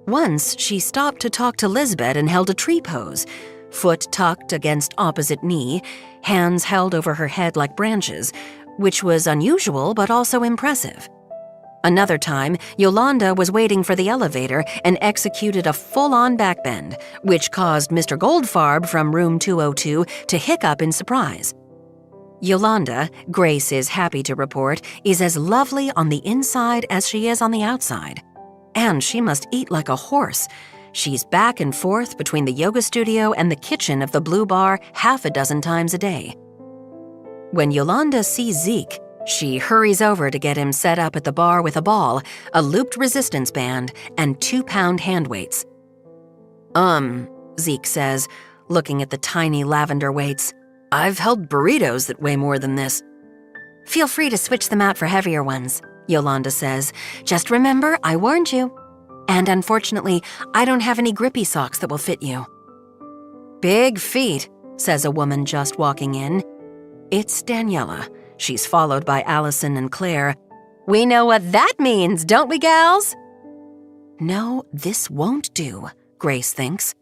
Once, she stopped to talk to Lisbeth and held a tree pose, foot tucked against opposite knee, hands held over her head like branches, which was unusual but also impressive. Another time, Yolanda was waiting for the elevator and executed a full-on backbend, which caused Mr. Goldfarb from room 202 to hiccup in surprise. Yolanda, Grace is happy to report, is as lovely on the inside as she is on the outside. And she must eat like a horse. She's back and forth between the yoga studio and the kitchen of the Blue Bar 6 times a day. When Yolanda sees Zeke, she hurries over to get him set up at the bar with a ball, a looped resistance band, and 2-pound hand weights. Zeke says, looking at the tiny lavender weights. "I've held burritos that weigh more than this." "Feel free to switch them out for heavier ones," Yolanda says. "Just remember, I warned you. And unfortunately, I don't have any grippy socks that will fit you." "Big feet," says a woman just walking in. It's Daniela. She's followed by Allison and Claire. We know what that means, don't we, gals? No, this won't do, Grace thinks.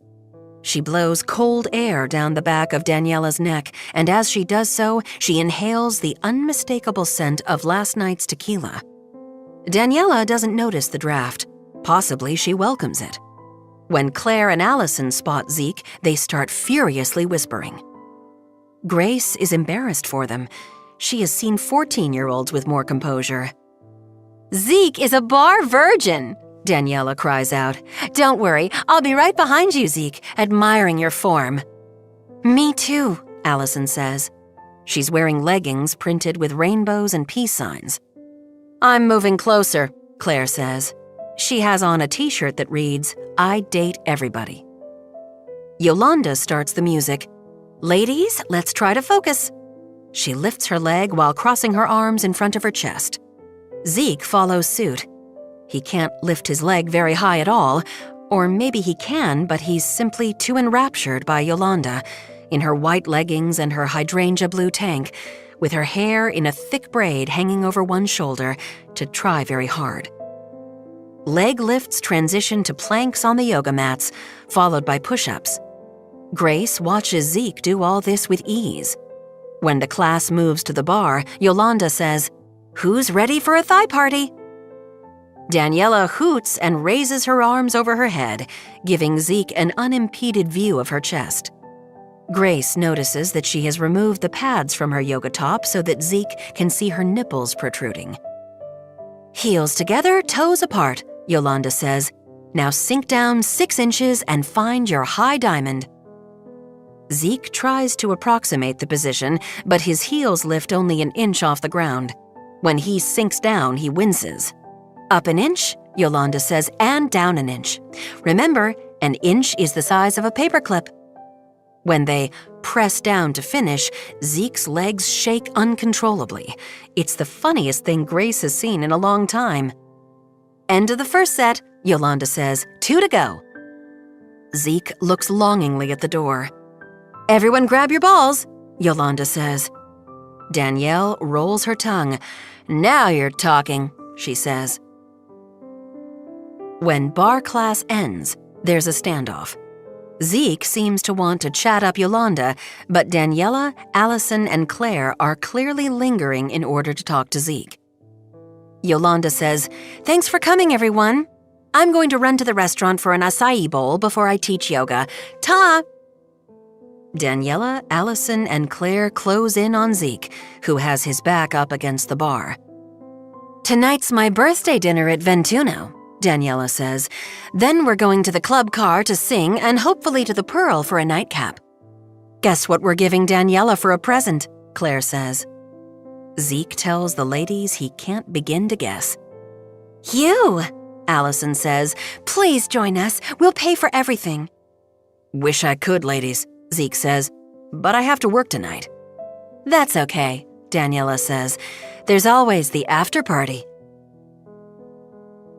She blows cold air down the back of Daniela's neck, and as she does so, she inhales the unmistakable scent of last night's tequila. Daniela doesn't notice the draft. Possibly she welcomes it. When Claire and Allison spot Zeke, they start furiously whispering. Grace is embarrassed for them. She has seen 14-year-olds with more composure. Zeke is a bar virgin, Daniela cries out. Don't worry, I'll be right behind you, Zeke, admiring your form. Me too, Allison says. She's wearing leggings printed with rainbows and peace signs. I'm moving closer, Claire says. She has on a t-shirt that reads, I date everybody. Yolanda starts the music. Ladies, let's try to focus. She lifts her leg while crossing her arms in front of her chest. Zeke follows suit. He can't lift his leg very high at all, or maybe he can, but he's simply too enraptured by Yolanda, in her white leggings and her hydrangea blue tank, with her hair in a thick braid hanging over one shoulder, to try very hard. Leg lifts transition to planks on the yoga mats, followed by push-ups. Grace watches Zeke do all this with ease. When the class moves to the bar, Yolanda says, Who's ready for a thigh party? Daniela hoots and raises her arms over her head, giving Zeke an unimpeded view of her chest. Grace notices that she has removed the pads from her yoga top so that Zeke can see her nipples protruding. Heels together, toes apart, Yolanda says. Now sink down 6 inches and find your high diamond. Zeke tries to approximate the position, but his heels lift only an inch off the ground. When he sinks down, he winces. Up an inch, Yolanda says, and down an inch. Remember, an inch is the size of a paperclip. When they press down to finish, Zeke's legs shake uncontrollably. It's the funniest thing Grace has seen in a long time. End of the first set, Yolanda says, 2 to go. Zeke looks longingly at the door. Everyone grab your balls, Yolanda says. Danielle rolls her tongue. Now you're talking, she says. When bar class ends, there's a standoff. Zeke seems to want to chat up Yolanda, but Daniela, Allison, and Claire are clearly lingering in order to talk to Zeke. Yolanda says, Thanks for coming, everyone. I'm going to run to the restaurant for an acai bowl before I teach yoga. Ta! Daniela, Allison, and Claire close in on Zeke, who has his back up against the bar. Tonight's my birthday dinner at Ventuno, Daniela says. Then we're going to the club car to sing and hopefully to the Pearl for a nightcap. Guess what we're giving Daniela for a present, Claire says. Zeke tells the ladies he can't begin to guess. You, Allison says. Please join us. We'll pay for everything. Wish I could, ladies, Zeke says, but I have to work tonight. That's okay, Daniela says. There's always the after party.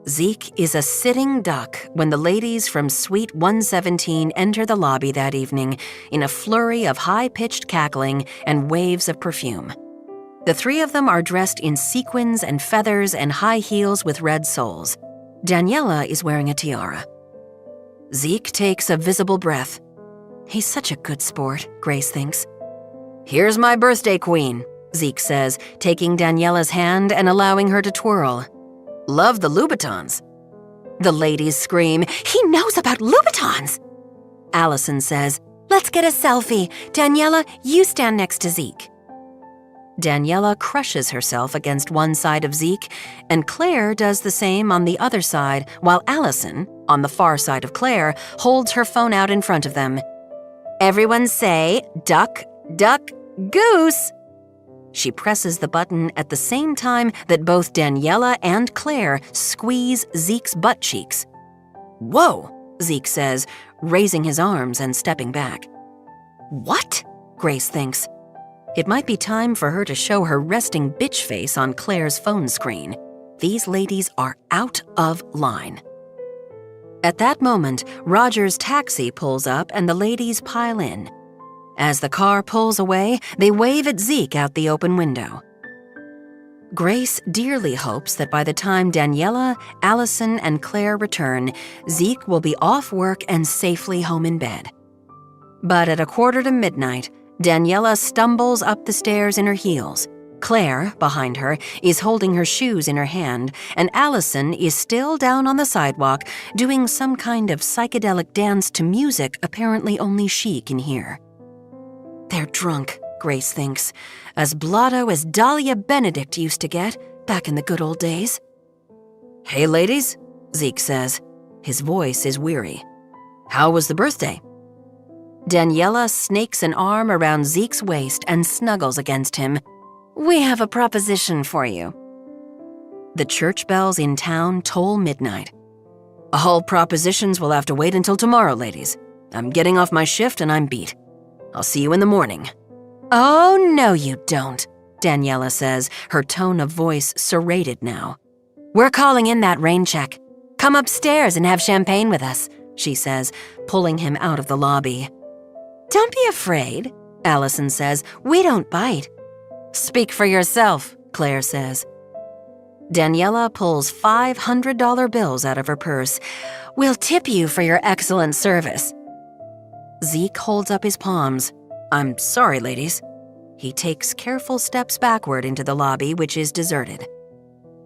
Zeke is a sitting duck when the ladies from Suite 117 enter the lobby that evening in a flurry of high-pitched cackling and waves of perfume. The 3 of them are dressed in sequins and feathers and high heels with red soles. Daniela is wearing a tiara. Zeke takes a visible breath. He's such a good sport, Grace thinks. Here's my birthday queen, Zeke says, taking Daniela's hand and allowing her to twirl. Love the Louboutins. The ladies scream, He knows about Louboutins! Allison says, Let's get a selfie. Daniela, you stand next to Zeke. Daniela crushes herself against one side of Zeke, and Claire does the same on the other side, while Allison, on the far side of Claire, holds her phone out in front of them. Everyone say, duck, duck, goose. She presses the button at the same time that both Daniela and Claire squeeze Zeke's butt cheeks. Whoa, Zeke says, raising his arms and stepping back. What? Grace thinks. It might be time for her to show her resting bitch face on Claire's phone screen. These ladies are out of line. At that moment, Roger's taxi pulls up and the ladies pile in. As the car pulls away, they wave at Zeke out the open window. Grace dearly hopes that by the time Daniela, Allison, and Claire return, Zeke will be off work and safely home in bed. But at 1:45, Daniela stumbles up the stairs in her heels. Claire, behind her, is holding her shoes in her hand, and Allison is still down on the sidewalk doing some kind of psychedelic dance to music apparently only she can hear. They're drunk, Grace thinks, as blotto as Dahlia Benedict used to get back in the good old days. "Hey, ladies," Zeke says. His voice is weary. "How was the birthday?" Daniela snakes an arm around Zeke's waist and snuggles against him. "We have a proposition for you." The church bells in town toll midnight. "All propositions will have to wait until tomorrow, ladies. I'm getting off my shift and I'm beat. I'll see you in the morning." "Oh, no you don't," Daniela says, her tone of voice serrated now. "We're calling in that rain check. Come upstairs and have champagne with us," she says, pulling him out of the lobby. "Don't be afraid," Allison says. "We don't bite." "Speak for yourself," Claire says. Daniela pulls $500 bills out of her purse. "We'll tip you for your excellent service." Zeke holds up his palms. "I'm sorry, ladies." He takes careful steps backward into the lobby, which is deserted.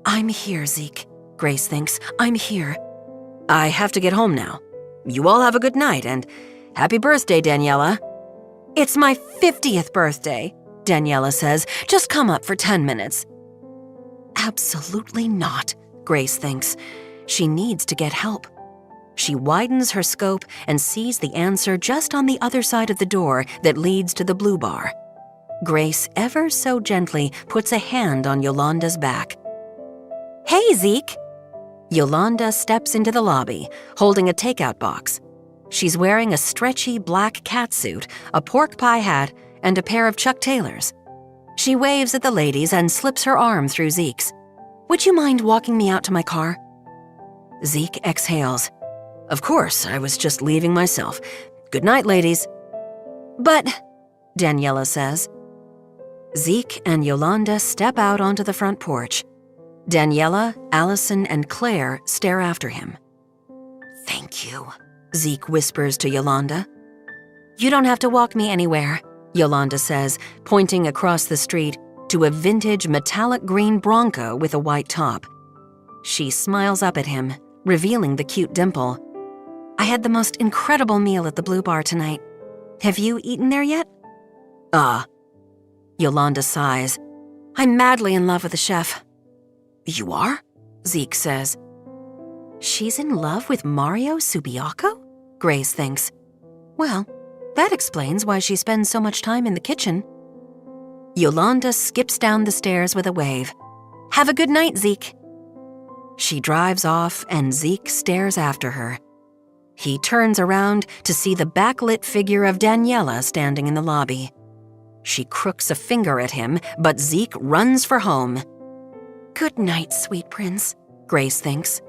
"I'm here, Zeke," Grace thinks. "I'm here." "I have to get home now. You all have a good night, and happy birthday, Daniela." "It's my 50th birthday," Daniela says. "Just come up for 10 minutes. Absolutely not, Grace thinks. She needs to get help. She widens her scope and sees the answer just on the other side of the door that leads to the blue bar. Grace ever so gently puts a hand on Yolanda's back. "Hey, Zeke!" Yolanda steps into the lobby, holding a takeout box. She's wearing a stretchy black catsuit, a pork pie hat, and a pair of Chuck Taylors. She waves at the ladies and slips her arm through Zeke's. "Would you mind walking me out to my car?" Zeke exhales. "Of course, I was just leaving myself. Good night, ladies." "But," Daniela says. Zeke and Yolanda step out onto the front porch. Daniela, Allison, and Claire stare after him. "Thank you," Zeke whispers to Yolanda. "You don't have to walk me anywhere," Yolanda says, pointing across the street to a vintage metallic green Bronco with a white top. She smiles up at him, revealing the cute dimple. "I had the most incredible meal at the Blue Bar tonight. Have you eaten there yet?" Yolanda sighs. "I'm madly in love with the chef." "You are?" Zeke says. "She's in love with Mario Subiaco?" Grace thinks. Well, that explains why she spends so much time in the kitchen. Yolanda skips down the stairs with a wave. "Have a good night, Zeke." She drives off and Zeke stares after her. He turns around to see the backlit figure of Daniela standing in the lobby. She crooks a finger at him, but Zeke runs for home. "Good night, sweet prince," Grace thinks.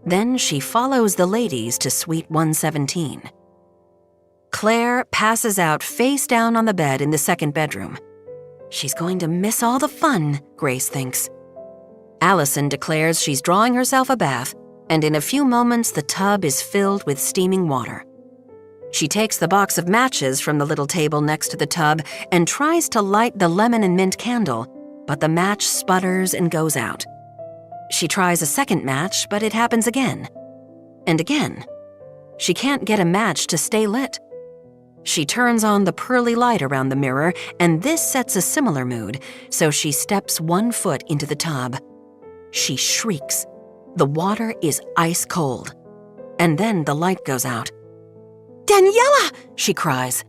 Then she follows the ladies to Suite 117. Claire passes out face down on the bed in the second bedroom. She's going to miss all the fun, Grace thinks. Allison declares she's drawing herself a bath, and in a few moments the tub is filled with steaming water. She takes the box of matches from the little table next to the tub and tries to light the lemon and mint candle, but the match sputters and goes out. She tries a second match, but it happens again. And again. She can't get a match to stay lit. She turns on the pearly light around the mirror, and this sets a similar mood, so she steps 1 foot into the tub. She shrieks. The water is ice cold. And then the light goes out. "Daniela!" she cries.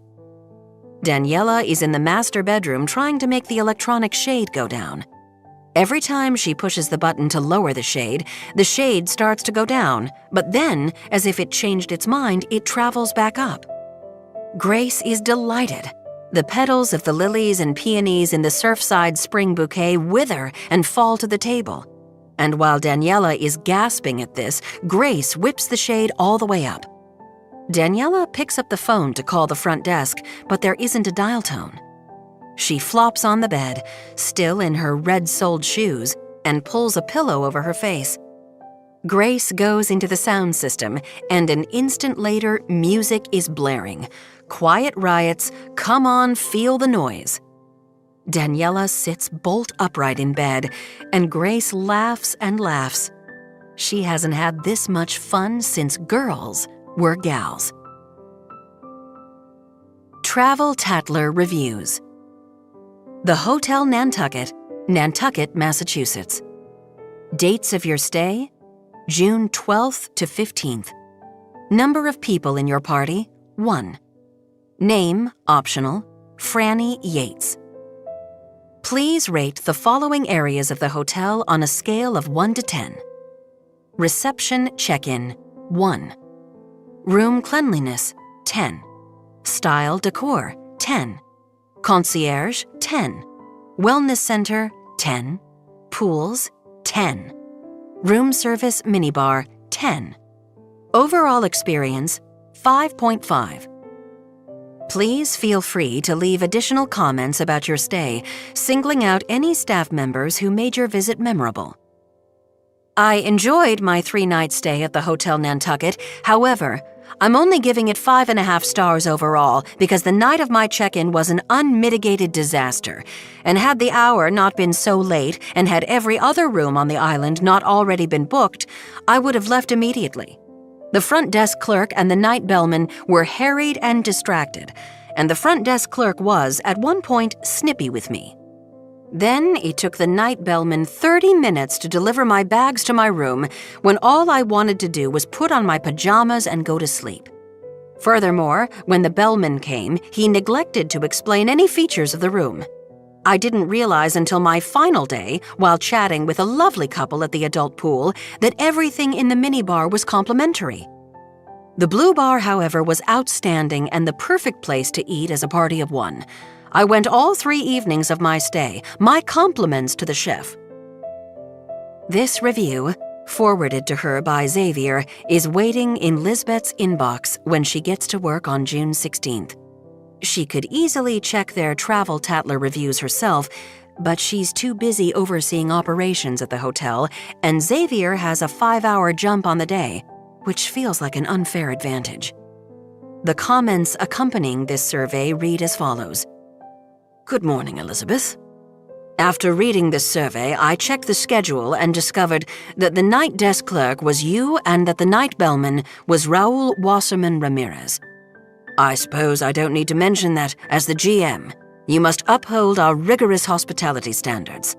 Daniela is in the master bedroom trying to make the electronic shade go down. Every time she pushes the button to lower the shade starts to go down, but then, as if it changed its mind, it travels back up. Grace is delighted. The petals of the lilies and peonies in the Surfside spring bouquet wither and fall to the table. And while Daniela is gasping at this, Grace whips the shade all the way up. Daniela picks up the phone to call the front desk, but there isn't a dial tone. She flops on the bed, still in her red-soled shoes, and pulls a pillow over her face. Grace goes into the sound system, and an instant later, music is blaring. Quiet riots, come on, feel the noise. Daniela sits bolt upright in bed, and Grace laughs and laughs. She hasn't had this much fun since girls were gals. Travel Tattler Reviews. The Hotel Nantucket, Nantucket, Massachusetts. Dates of your stay: June 12th to 15th. Number of people in your party: 1. Name, optional, Franny Yates. Please rate the following areas of the hotel on a scale of 1 to 10. Reception check-in, 1. Room cleanliness, 10. Style decor, 10. Concierge, 10. Wellness center, 10. Pools, 10. Room service minibar, 10. Overall experience, 5.5. Please feel free to leave additional comments about your stay, singling out any staff members who made your visit memorable. I enjoyed my 3-night stay at the Hotel Nantucket. However, I'm only giving it 5.5 stars overall because the night of my check-in was an unmitigated disaster, and had the hour not been so late and had every other room on the island not already been booked, I would have left immediately. The front desk clerk and the night bellman were harried and distracted, and the front desk clerk was, at one point, snippy with me. Then it took the night bellman 30 minutes to deliver my bags to my room when all I wanted to do was put on my pajamas and go to sleep. Furthermore, when the bellman came, he neglected to explain any features of the room. I didn't realize until my final day, while chatting with a lovely couple at the adult pool, that everything in the minibar was complimentary. The Blue Bar, however, was outstanding and the perfect place to eat as a party of one. I went all 3 evenings of my stay. My compliments to the chef. This review, forwarded to her by Xavier, is waiting in Lisbeth's inbox when she gets to work on June 16th. She could easily check their Travel Tattler reviews herself, but she's too busy overseeing operations at the hotel, and Xavier has a 5-hour jump on the day, which feels like an unfair advantage. The comments accompanying this survey read as follows. Good morning, Elizabeth. After reading this survey, I checked the schedule and discovered that the night desk clerk was you and that the night bellman was Raul Wasserman Ramirez. I suppose I don't need to mention that, as the GM, you must uphold our rigorous hospitality standards.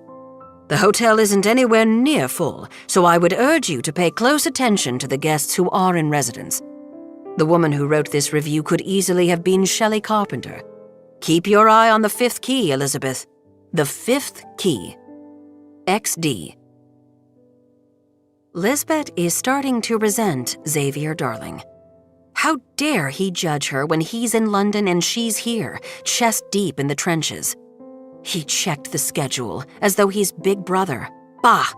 The hotel isn't anywhere near full, so I would urge you to pay close attention to the guests who are in residence. The woman who wrote this review could easily have been Shelley Carpenter. Keep your eye on the 5th key, Elizabeth. The 5th key. XD. Lisbeth is starting to resent Xavier Darling. How dare he judge her when he's in London and she's here, chest deep in the trenches? He checked the schedule, as though he's Big Brother. Bah!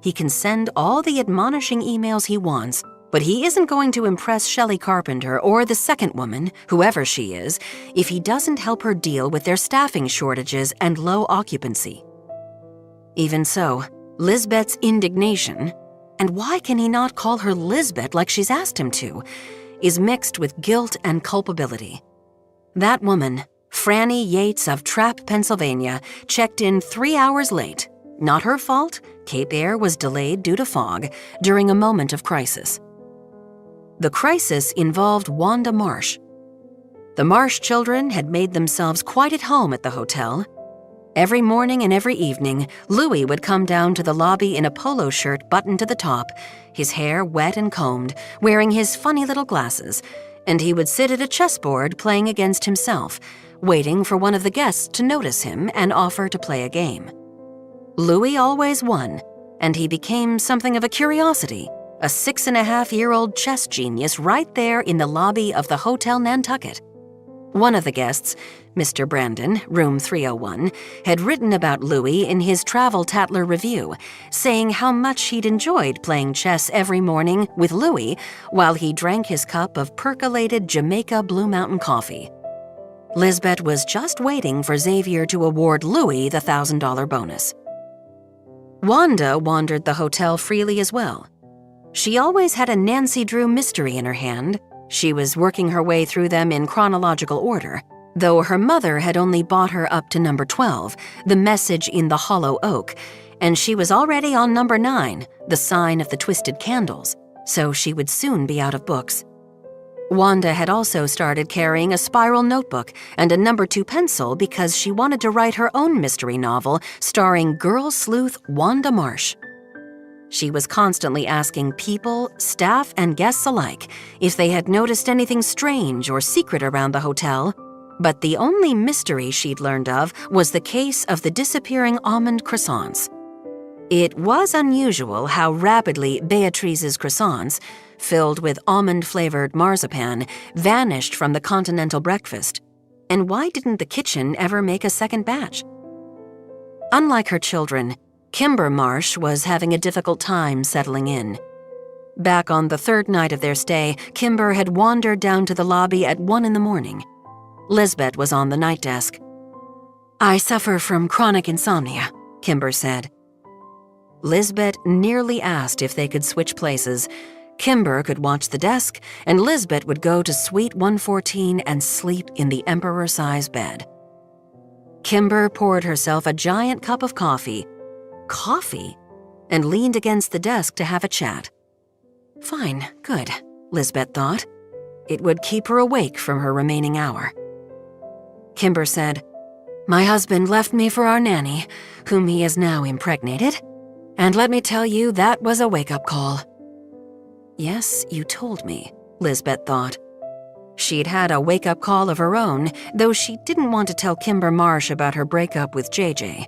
He can send all the admonishing emails he wants, but he isn't going to impress Shelley Carpenter or the second woman, whoever she is, if he doesn't help her deal with their staffing shortages and low occupancy. Even so, Lisbeth's indignation, and why can he not call her Lisbeth like she's asked him to, is mixed with guilt and culpability. That woman, Franny Yates of Trapp, Pennsylvania, checked in 3 hours late. Not her fault. Cape Air was delayed due to fog during a moment of crisis. The crisis involved Wanda Marsh. The Marsh children had made themselves quite at home at the hotel. Every morning and every evening, Louis would come down to the lobby in a polo shirt buttoned to the top, his hair wet and combed, wearing his funny little glasses, and he would sit at a chessboard playing against himself, waiting for one of the guests to notice him and offer to play a game. Louis always won, and he became something of a curiosity, a 6.5-year-old chess genius right there in the lobby of the Hotel Nantucket. One of the guests, Mr. Brandon, room 301, had written about Louis in his Travel Tattler review, saying how much he'd enjoyed playing chess every morning with Louis while he drank his cup of percolated Jamaica Blue Mountain coffee. Lisbeth was just waiting for Xavier to award Louis the $1,000 bonus. Wanda wandered the hotel freely as well. She always had a Nancy Drew mystery in her hand. She was working her way through them in chronological order, though her mother had only bought her up to number 12, The Message in the Hollow Oak, and she was already on number 9, The Sign of the Twisted Candles, so she would soon be out of books. Wanda had also started carrying a spiral notebook and a number 2 pencil because she wanted to write her own mystery novel starring girl sleuth Wanda Marsh. She was constantly asking people, staff, and guests alike if they had noticed anything strange or secret around the hotel, but the only mystery she'd learned of was the case of the disappearing almond croissants. It was unusual how rapidly Beatrice's croissants, filled with almond-flavored marzipan, vanished from the continental breakfast. And why didn't the kitchen ever make a second batch? Unlike her children, Kimber Marsh was having a difficult time settling in. Back on the 3rd night of their stay, Kimber had wandered down to the lobby at 1 in the morning. Lisbeth was on the night desk. "I suffer from chronic insomnia," Kimber said. Lisbeth nearly asked if they could switch places. Kimber could watch the desk, and Lisbeth would go to Suite 114 and sleep in the emperor-size bed. Kimber poured herself a giant cup of coffee, and leaned against the desk to have a chat. Fine, good, Lisbeth thought. It would keep her awake from her remaining hour. Kimber said, "My husband left me for our nanny, whom he has now impregnated. And let me tell you, that was a wake-up call." Yes, you told me, Lisbeth thought. She'd had a wake-up call of her own, though she didn't want to tell Kimber Marsh about her breakup with JJ.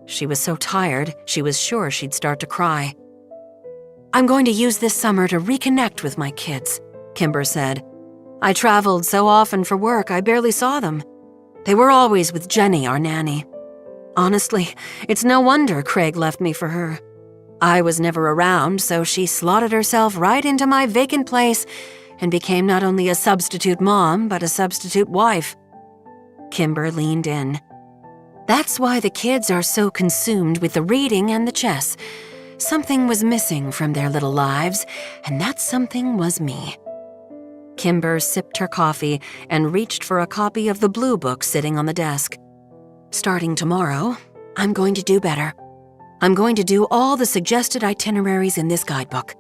She was so tired, she was sure she'd start to cry. "I'm going to use this summer to reconnect with my kids," Kimber said. "I traveled so often for work, I barely saw them. They were always with Jenny, our nanny. Honestly, it's no wonder Craig left me for her. I was never around, so she slotted herself right into my vacant place and became not only a substitute mom, but a substitute wife." Kimber leaned in. "That's why the kids are so consumed with the reading and the chess. Something was missing from their little lives, and that something was me." Kimber sipped her coffee and reached for a copy of the Blue Book sitting on the desk. "Starting tomorrow, I'm going to do better. I'm going to do all the suggested itineraries in this guidebook."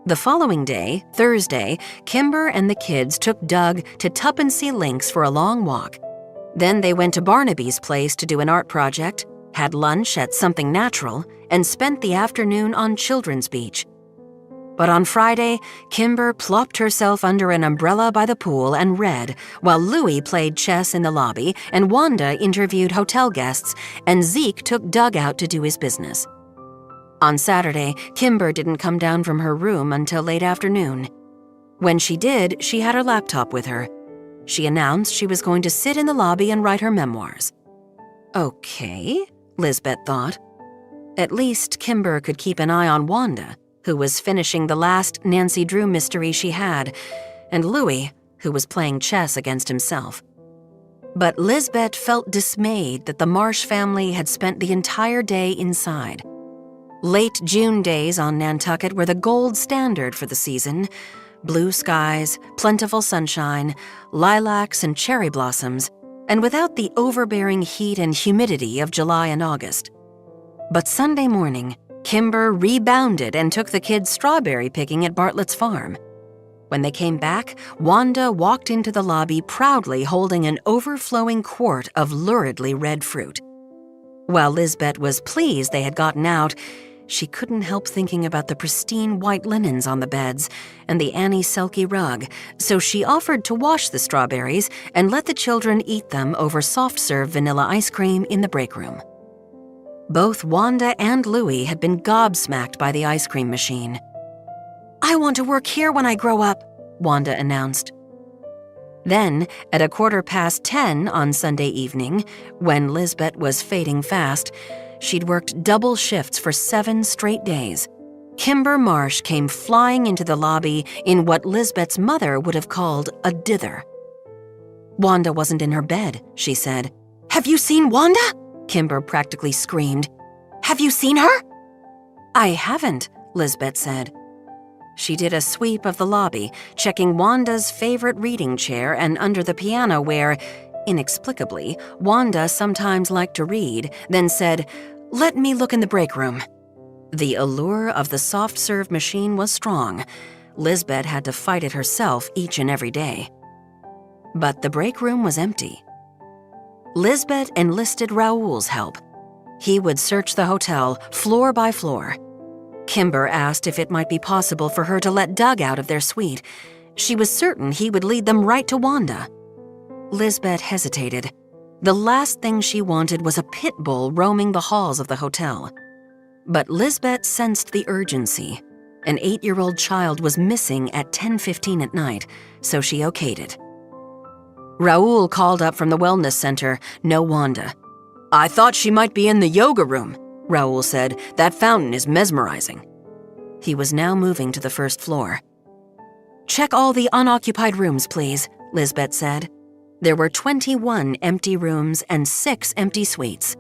The following day, Thursday, Kimber and the kids took Doug to Tuppence Links for a long walk. Then they went to Barnaby's place to do an art project, had lunch at Something Natural, and spent the afternoon on Children's Beach. But on Friday, Kimber plopped herself under an umbrella by the pool and read, while Louis played chess in the lobby and Wanda interviewed hotel guests, and Zeke took Doug out to do his business. On Saturday, Kimber didn't come down from her room until late afternoon. When she did, she had her laptop with her. She announced she was going to sit in the lobby and write her memoirs. Okay, Lisbeth thought. At least Kimber could keep an eye on Wanda, who was finishing the last Nancy Drew mystery she had, and Louis, who was playing chess against himself. But Lisbeth felt dismayed that the Marsh family had spent the entire day inside. Late June days on Nantucket were the gold standard for the season. Blue skies, plentiful sunshine, lilacs and cherry blossoms, and without the overbearing heat and humidity of July and August. But Sunday morning, Kimber rebounded and took the kids strawberry picking at Bartlett's farm. When they came back, Wanda walked into the lobby proudly holding an overflowing quart of luridly red fruit. While Lisbeth was pleased they had gotten out, she couldn't help thinking about the pristine white linens on the beds and the Annie Selke rug, so she offered to wash the strawberries and let the children eat them over soft-serve vanilla ice cream in the break room. Both Wanda and Louis had been gobsmacked by the ice cream machine. "I want to work here when I grow up," Wanda announced. Then, at 10:15 on Sunday evening, when Lisbeth was fading fast, she'd worked double shifts for 7 straight days. Kimber Marsh came flying into the lobby in what Lisbeth's mother would have called a dither. Wanda wasn't in her bed, she said. "Have you seen Wanda?" Kimber practically screamed. "Have you seen her?" "I haven't," Lisbeth said. She did a sweep of the lobby, checking Wanda's favorite reading chair and under the piano where, inexplicably, Wanda sometimes liked to read, then said, "Let me look in the break room." The allure of the soft-serve machine was strong. Lisbeth had to fight it herself each and every day. But the break room was empty. Lisbeth enlisted Raoul's help. He would search the hotel, floor by floor. Kimber asked if it might be possible for her to let Doug out of their suite. She was certain he would lead them right to Wanda. Lisbeth hesitated. The last thing she wanted was a pit bull roaming the halls of the hotel. But Lisbeth sensed the urgency. An 8-year-old child was missing at 10:15 at night, so she okayed it. Raoul called up from the wellness center, no Wanda. "I thought she might be in the yoga room," Raoul said. "That fountain is mesmerizing." He was now moving to the first floor. "Check all the unoccupied rooms, please," Lisbeth said. There were 21 empty rooms and 6 empty suites.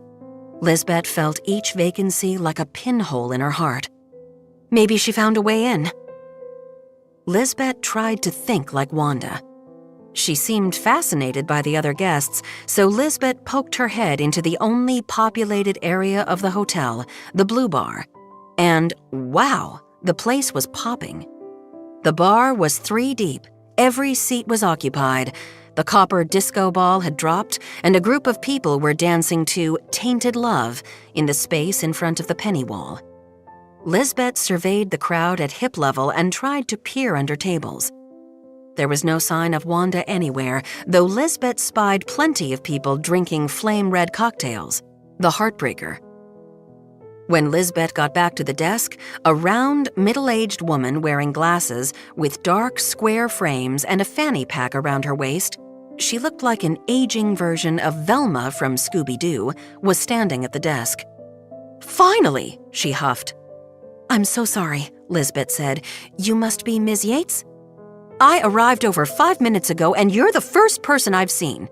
Lisbeth felt each vacancy like a pinhole in her heart. Maybe she found a way in. Lisbeth tried to think like Wanda. She seemed fascinated by the other guests, so Lisbeth poked her head into the only populated area of the hotel, the Blue Bar. And wow, the place was popping. The bar was 3 deep. Every seat was occupied. The copper disco ball had dropped, and a group of people were dancing to Tainted Love in the space in front of the penny wall. Lisbeth surveyed the crowd at hip level and tried to peer under tables. There was no sign of Wanda anywhere, though Lisbeth spied plenty of people drinking flame-red cocktails, the Heartbreaker. When Lisbeth got back to the desk, a round, middle-aged woman wearing glasses with dark, square frames and a fanny pack around her waist, she looked like an aging version of Velma from Scooby-Doo, was standing at the desk. "Finally!" she huffed. "I'm so sorry," Lisbeth said. "You must be Ms. Yates?" "I arrived over 5 minutes ago, and you're the first person I've seen."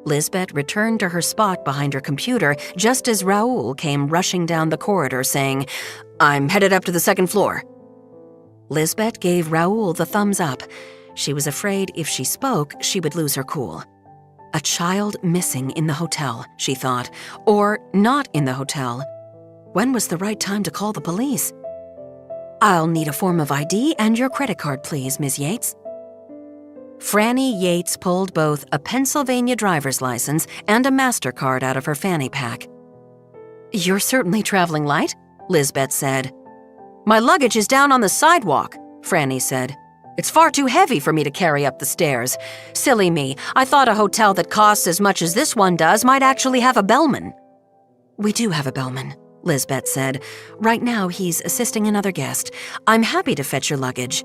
Lisbeth returned to her spot behind her computer just as Raoul came rushing down the corridor saying, "I'm headed up to the second floor." Lisbeth gave Raoul the thumbs up. She was afraid if she spoke, she would lose her cool. A child missing in the hotel, she thought, or not in the hotel. When was the right time to call the police? "I'll need a form of ID and your credit card, please, Ms. Yates." Franny Yates pulled both a Pennsylvania driver's license and a MasterCard out of her fanny pack. "You're certainly traveling light," Lisbeth said. "My luggage is down on the sidewalk," Franny said. "It's far too heavy for me to carry up the stairs. Silly me, I thought a hotel that costs as much as this one does might actually have a bellman." "We do have a bellman," Lisbeth said. "Right now he's assisting another guest. I'm happy to fetch your luggage."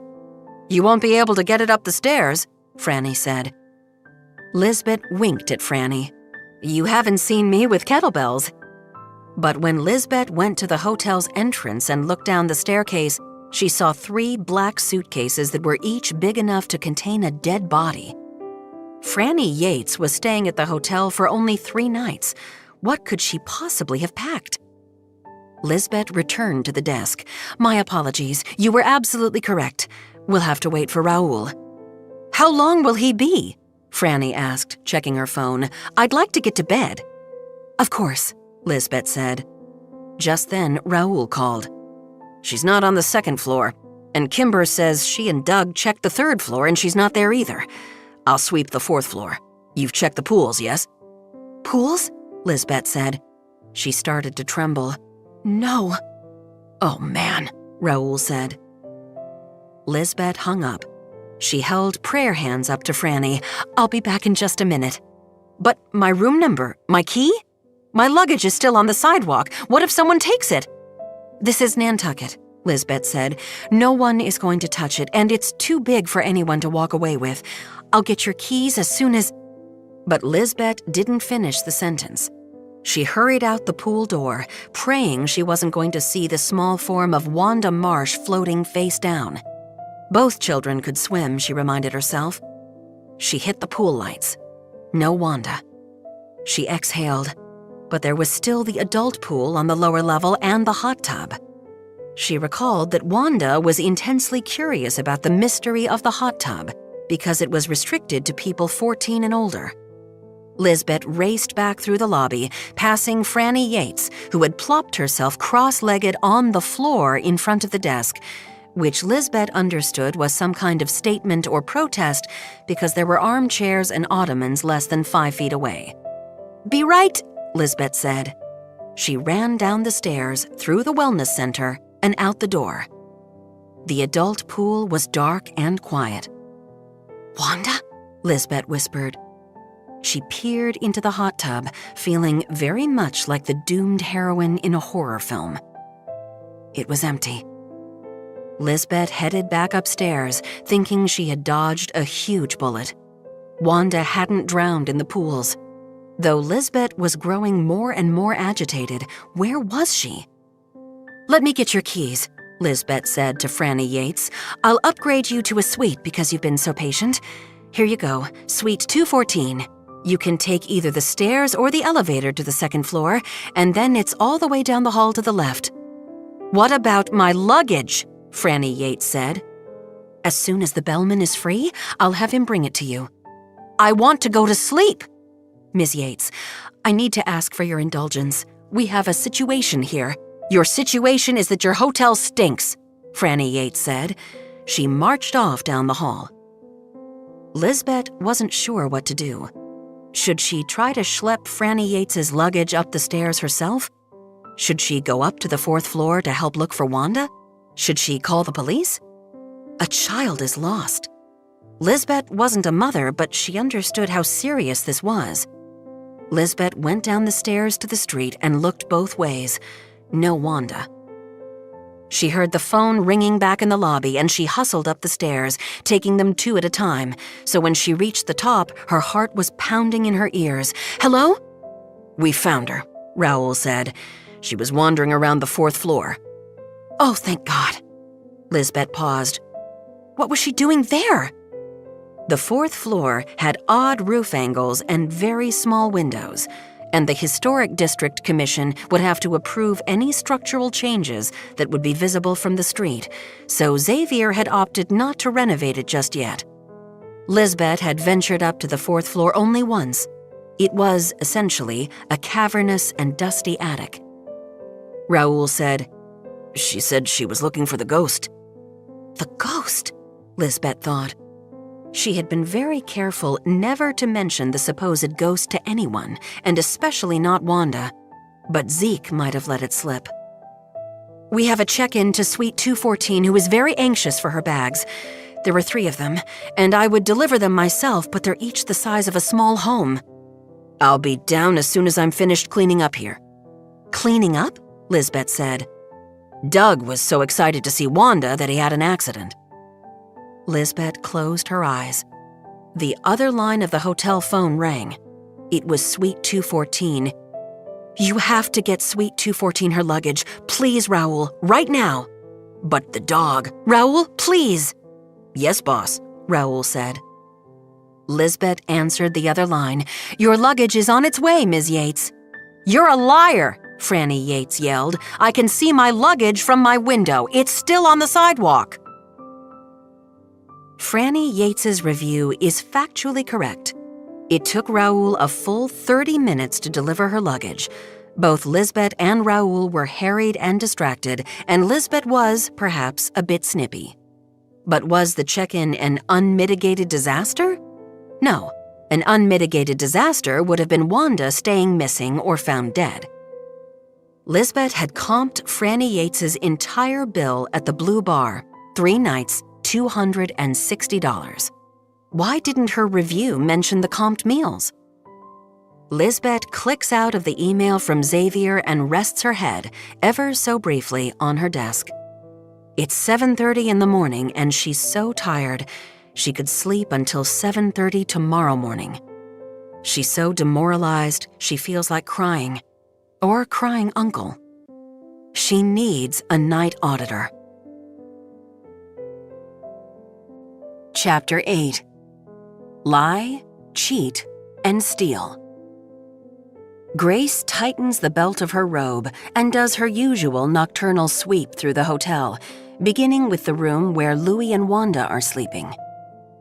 "You won't be able to get it up the stairs," Franny said. Lisbeth winked at Franny. "You haven't seen me with kettlebells." But when Lisbeth went to the hotel's entrance and looked down the staircase, she saw 3 black suitcases that were each big enough to contain a dead body. Franny Yates was staying at the hotel for only 3 nights. What could she possibly have packed? Lisbeth returned to the desk. "My apologies. You were absolutely correct. We'll have to wait for Raoul." "How long will he be?" Franny asked, checking her phone. "I'd like to get to bed." "Of course," Lisbeth said. Just then, Raoul called. "She's not on the second floor, and Kimber says she and Doug checked the 3rd floor and she's not there either. I'll sweep the 4th floor. You've checked the pools, yes?" "Pools?" Lisbeth said. She started to tremble. "No." "Oh, man," Raoul said. Lisbeth hung up. She held prayer hands up to Franny. "I'll be back in just a minute." "But my room number, my key? My luggage is still on the sidewalk. What if someone takes it?" "This is Nantucket," Lisbeth said. "No one is going to touch it, and it's too big for anyone to walk away with. I'll get your keys as soon as—" But Lisbeth didn't finish the sentence. She hurried out the pool door, praying she wasn't going to see the small form of Wanda Marsh floating face down. Both children could swim, she reminded herself. She hit the pool lights. No Wanda. She exhaled, but there was still the adult pool on the lower level and the hot tub. She recalled that Wanda was intensely curious about the mystery of the hot tub because it was restricted to people 14 and older. Lisbeth raced back through the lobby, passing Franny Yates, who had plopped herself cross-legged on the floor in front of the desk, which Lisbeth understood was some kind of statement or protest because there were armchairs and ottomans less than 5 feet away. "Be right," Lisbeth said. She ran down the stairs, through the wellness center, and out the door. The adult pool was dark and quiet. "Wanda?" Lisbeth whispered. She peered into the hot tub, feeling very much like the doomed heroine in a horror film. It was empty. Lisbeth headed back upstairs, thinking she had dodged a huge bullet. Wanda hadn't drowned in the pools. Though Lisbeth was growing more and more agitated, where was she? "Let me get your keys," Lisbeth said to Franny Yates. "I'll upgrade you to a suite because you've been so patient. Here you go, suite 214. You can take either the stairs or the elevator to the second floor, and then it's all the way down the hall to the left." "What about my luggage?" Franny Yates said. "As soon as the bellman is free, I'll have him bring it to you." "I want to go to sleep." "Miss Yates, I need to ask for your indulgence. We have a situation here." "Your situation is that your hotel stinks," Franny Yates said. She marched off down the hall. Lisbeth wasn't sure what to do. Should she try to schlep Franny Yates's luggage up the stairs herself? Should she go up to the 4th floor to help look for Wanda? Should she call the police? A child is lost. Lisbeth wasn't a mother, but she understood how serious this was. Lisbeth went down the stairs to the street and looked both ways. No Wanda. She heard the phone ringing back in the lobby, and she hustled up the stairs, taking them 2 at a time, so when she reached the top, her heart was pounding in her ears. "Hello?" "We found her," Raoul said. "She was wandering around the 4th floor." "Oh, thank God." Lisbeth paused. What was she doing there? The 4th floor had odd roof angles and very small windows, and the Historic District Commission would have to approve any structural changes that would be visible from the street, so Xavier had opted not to renovate it just yet. Lisbeth had ventured up to the 4th floor only once. It was, essentially, a cavernous and dusty attic. Raoul said, "She said she was looking for the ghost." The ghost, Lisbeth thought. She had been very careful never to mention the supposed ghost to anyone, and especially not Wanda. But Zeke might have let it slip. "We have a check-in to Suite 214 who is very anxious for her bags. There were 3 of them, and I would deliver them myself, but they're each the size of a small home." "I'll be down as soon as I'm finished cleaning up here." "Cleaning up?" Lisbeth said. "Doug was so excited to see Wanda that he had an accident." Lisbeth closed her eyes. The other line of the hotel phone rang. It was Suite 214. "You have to get Suite 214 her luggage. Please, Raoul, right now." "But the dog." "Raoul, please." "Yes, boss," Raoul said. Lisbeth answered the other line. "Your luggage is on its way, Ms. Yates." "You're a liar," Franny Yates yelled. "I can see my luggage from my window. It's still on the sidewalk." Franny Yates's review is factually correct. It took Raoul a full 30 minutes to deliver her luggage. Both Lisbeth and Raoul were harried and distracted, and Lisbeth was, perhaps, a bit snippy. But was the check-in an unmitigated disaster? No. An unmitigated disaster would have been Wanda staying missing or found dead. Lisbeth had comped Franny Yates's entire bill at the Blue Bar, 3 nights, $260. Why didn't her review mention the comped meals? Lisbeth clicks out of the email from Xavier and rests her head, ever so briefly, on her desk. It's 7:30 in the morning, and she's so tired she could sleep until 7:30 tomorrow morning. She's so demoralized she feels like crying, or crying uncle. She needs a night auditor. Chapter 8. lie, cheat, and steal. Grace tightens the belt of her robe and does her usual nocturnal sweep through the hotel, beginning with the room where Louis and Wanda are sleeping.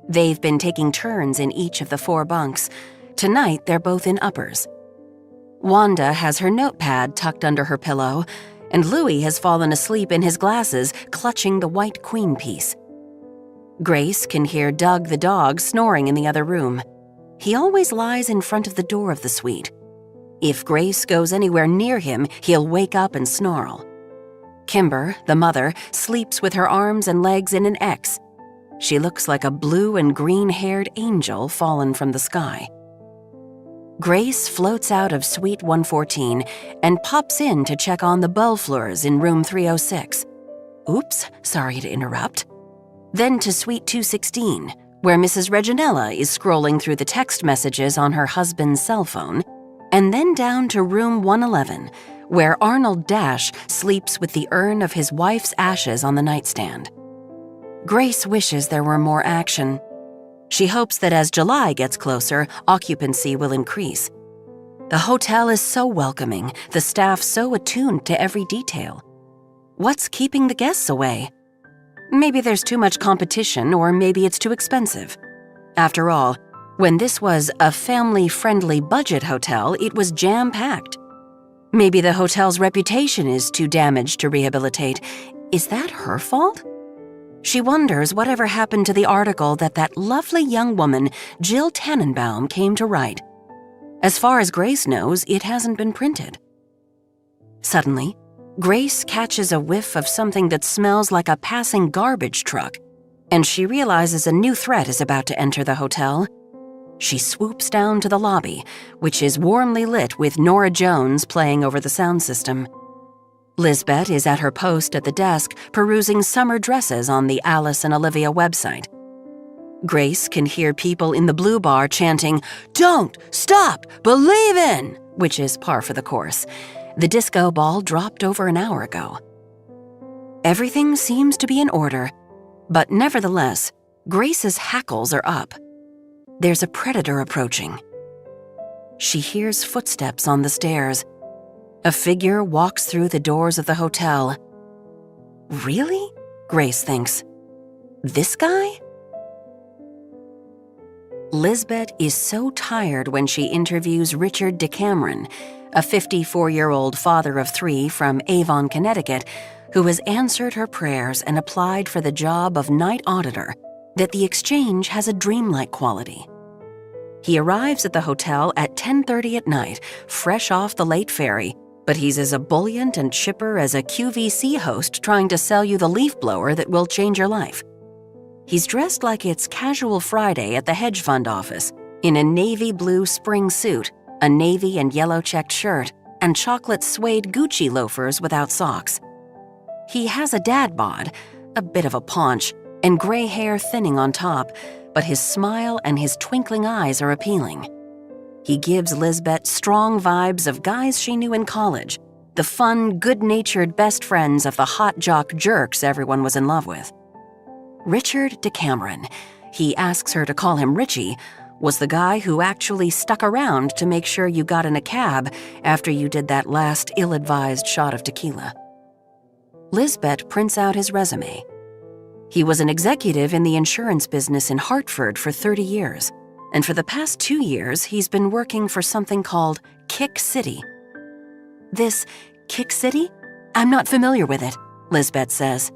They've been taking turns in each of the 4 bunks. Tonight, they're both in uppers. Wanda has her notepad tucked under her pillow, and Louis has fallen asleep in his glasses, clutching the white queen piece. Grace can hear Doug the dog snoring in the other room. He always lies in front of the door of the suite. If Grace goes anywhere near him, he'll wake up and snarl. Kimber, the mother, sleeps with her arms and legs in an X. She looks like a blue and green-haired angel fallen from the sky. Grace floats out of Suite 114 and pops in to check on the Bellefleurs in room 306. Oops, sorry to interrupt. Then to Suite 216, where Mrs. Reginella is scrolling through the text messages on her husband's cell phone, and then down to room 111, where Arnold Dash sleeps with the urn of his wife's ashes on the nightstand. Grace wishes there were more action. She hopes that as July gets closer, occupancy will increase. The hotel is so welcoming, the staff so attuned to every detail. What's keeping the guests away? Maybe there's too much competition, or maybe it's too expensive. After all, when this was a family-friendly budget hotel, it was jam-packed. Maybe the hotel's reputation is too damaged to rehabilitate. Is that her fault? She wonders whatever happened to the article that lovely young woman, Jill Tannenbaum, came to write. As far as Grace knows, it hasn't been printed. Suddenly, Grace catches a whiff of something that smells like a passing garbage truck, and she realizes a new threat is about to enter the hotel. She swoops down to the lobby, which is warmly lit with Norah Jones playing over the sound system. Lisbeth is at her post at the desk, perusing summer dresses on the Alice and Olivia website. Grace can hear people in the blue bar chanting, "Don't stop, believe in," which is par for the course. The disco ball dropped over an hour ago. Everything seems to be in order, but nevertheless, Grace's hackles are up. There's a predator approaching. She hears footsteps on the stairs. A figure walks through the doors of the hotel. Really? Grace thinks. This guy? Lisbeth is so tired when she interviews Richard DeCameron, a 54-year-old father of 3 from Avon, Connecticut, who has answered her prayers and applied for the job of night auditor, that the exchange has a dreamlike quality. He arrives at the hotel at 10:30 at night, fresh off the late ferry, but he's as ebullient and chipper as a QVC host trying to sell you the leaf blower that will change your life. He's dressed like it's Casual Friday at the hedge fund office, in a navy blue spring suit, a navy and yellow checked shirt, and chocolate suede Gucci loafers without socks. He has a dad bod, a bit of a paunch, and gray hair thinning on top, but his smile and his twinkling eyes are appealing. He gives Lisbeth strong vibes of guys she knew in college, the fun, good-natured best friends of the hot jock jerks everyone was in love with. Richard DeCameron, he asks her to call him Richie, was the guy who actually stuck around to make sure you got in a cab after you did that last ill-advised shot of tequila. Lisbeth prints out his resume. He was an executive in the insurance business in Hartford for 30 years, and for the past 2 years, he's been working for something called Kick City. This Kick City? I'm not familiar with it, Lisbeth says.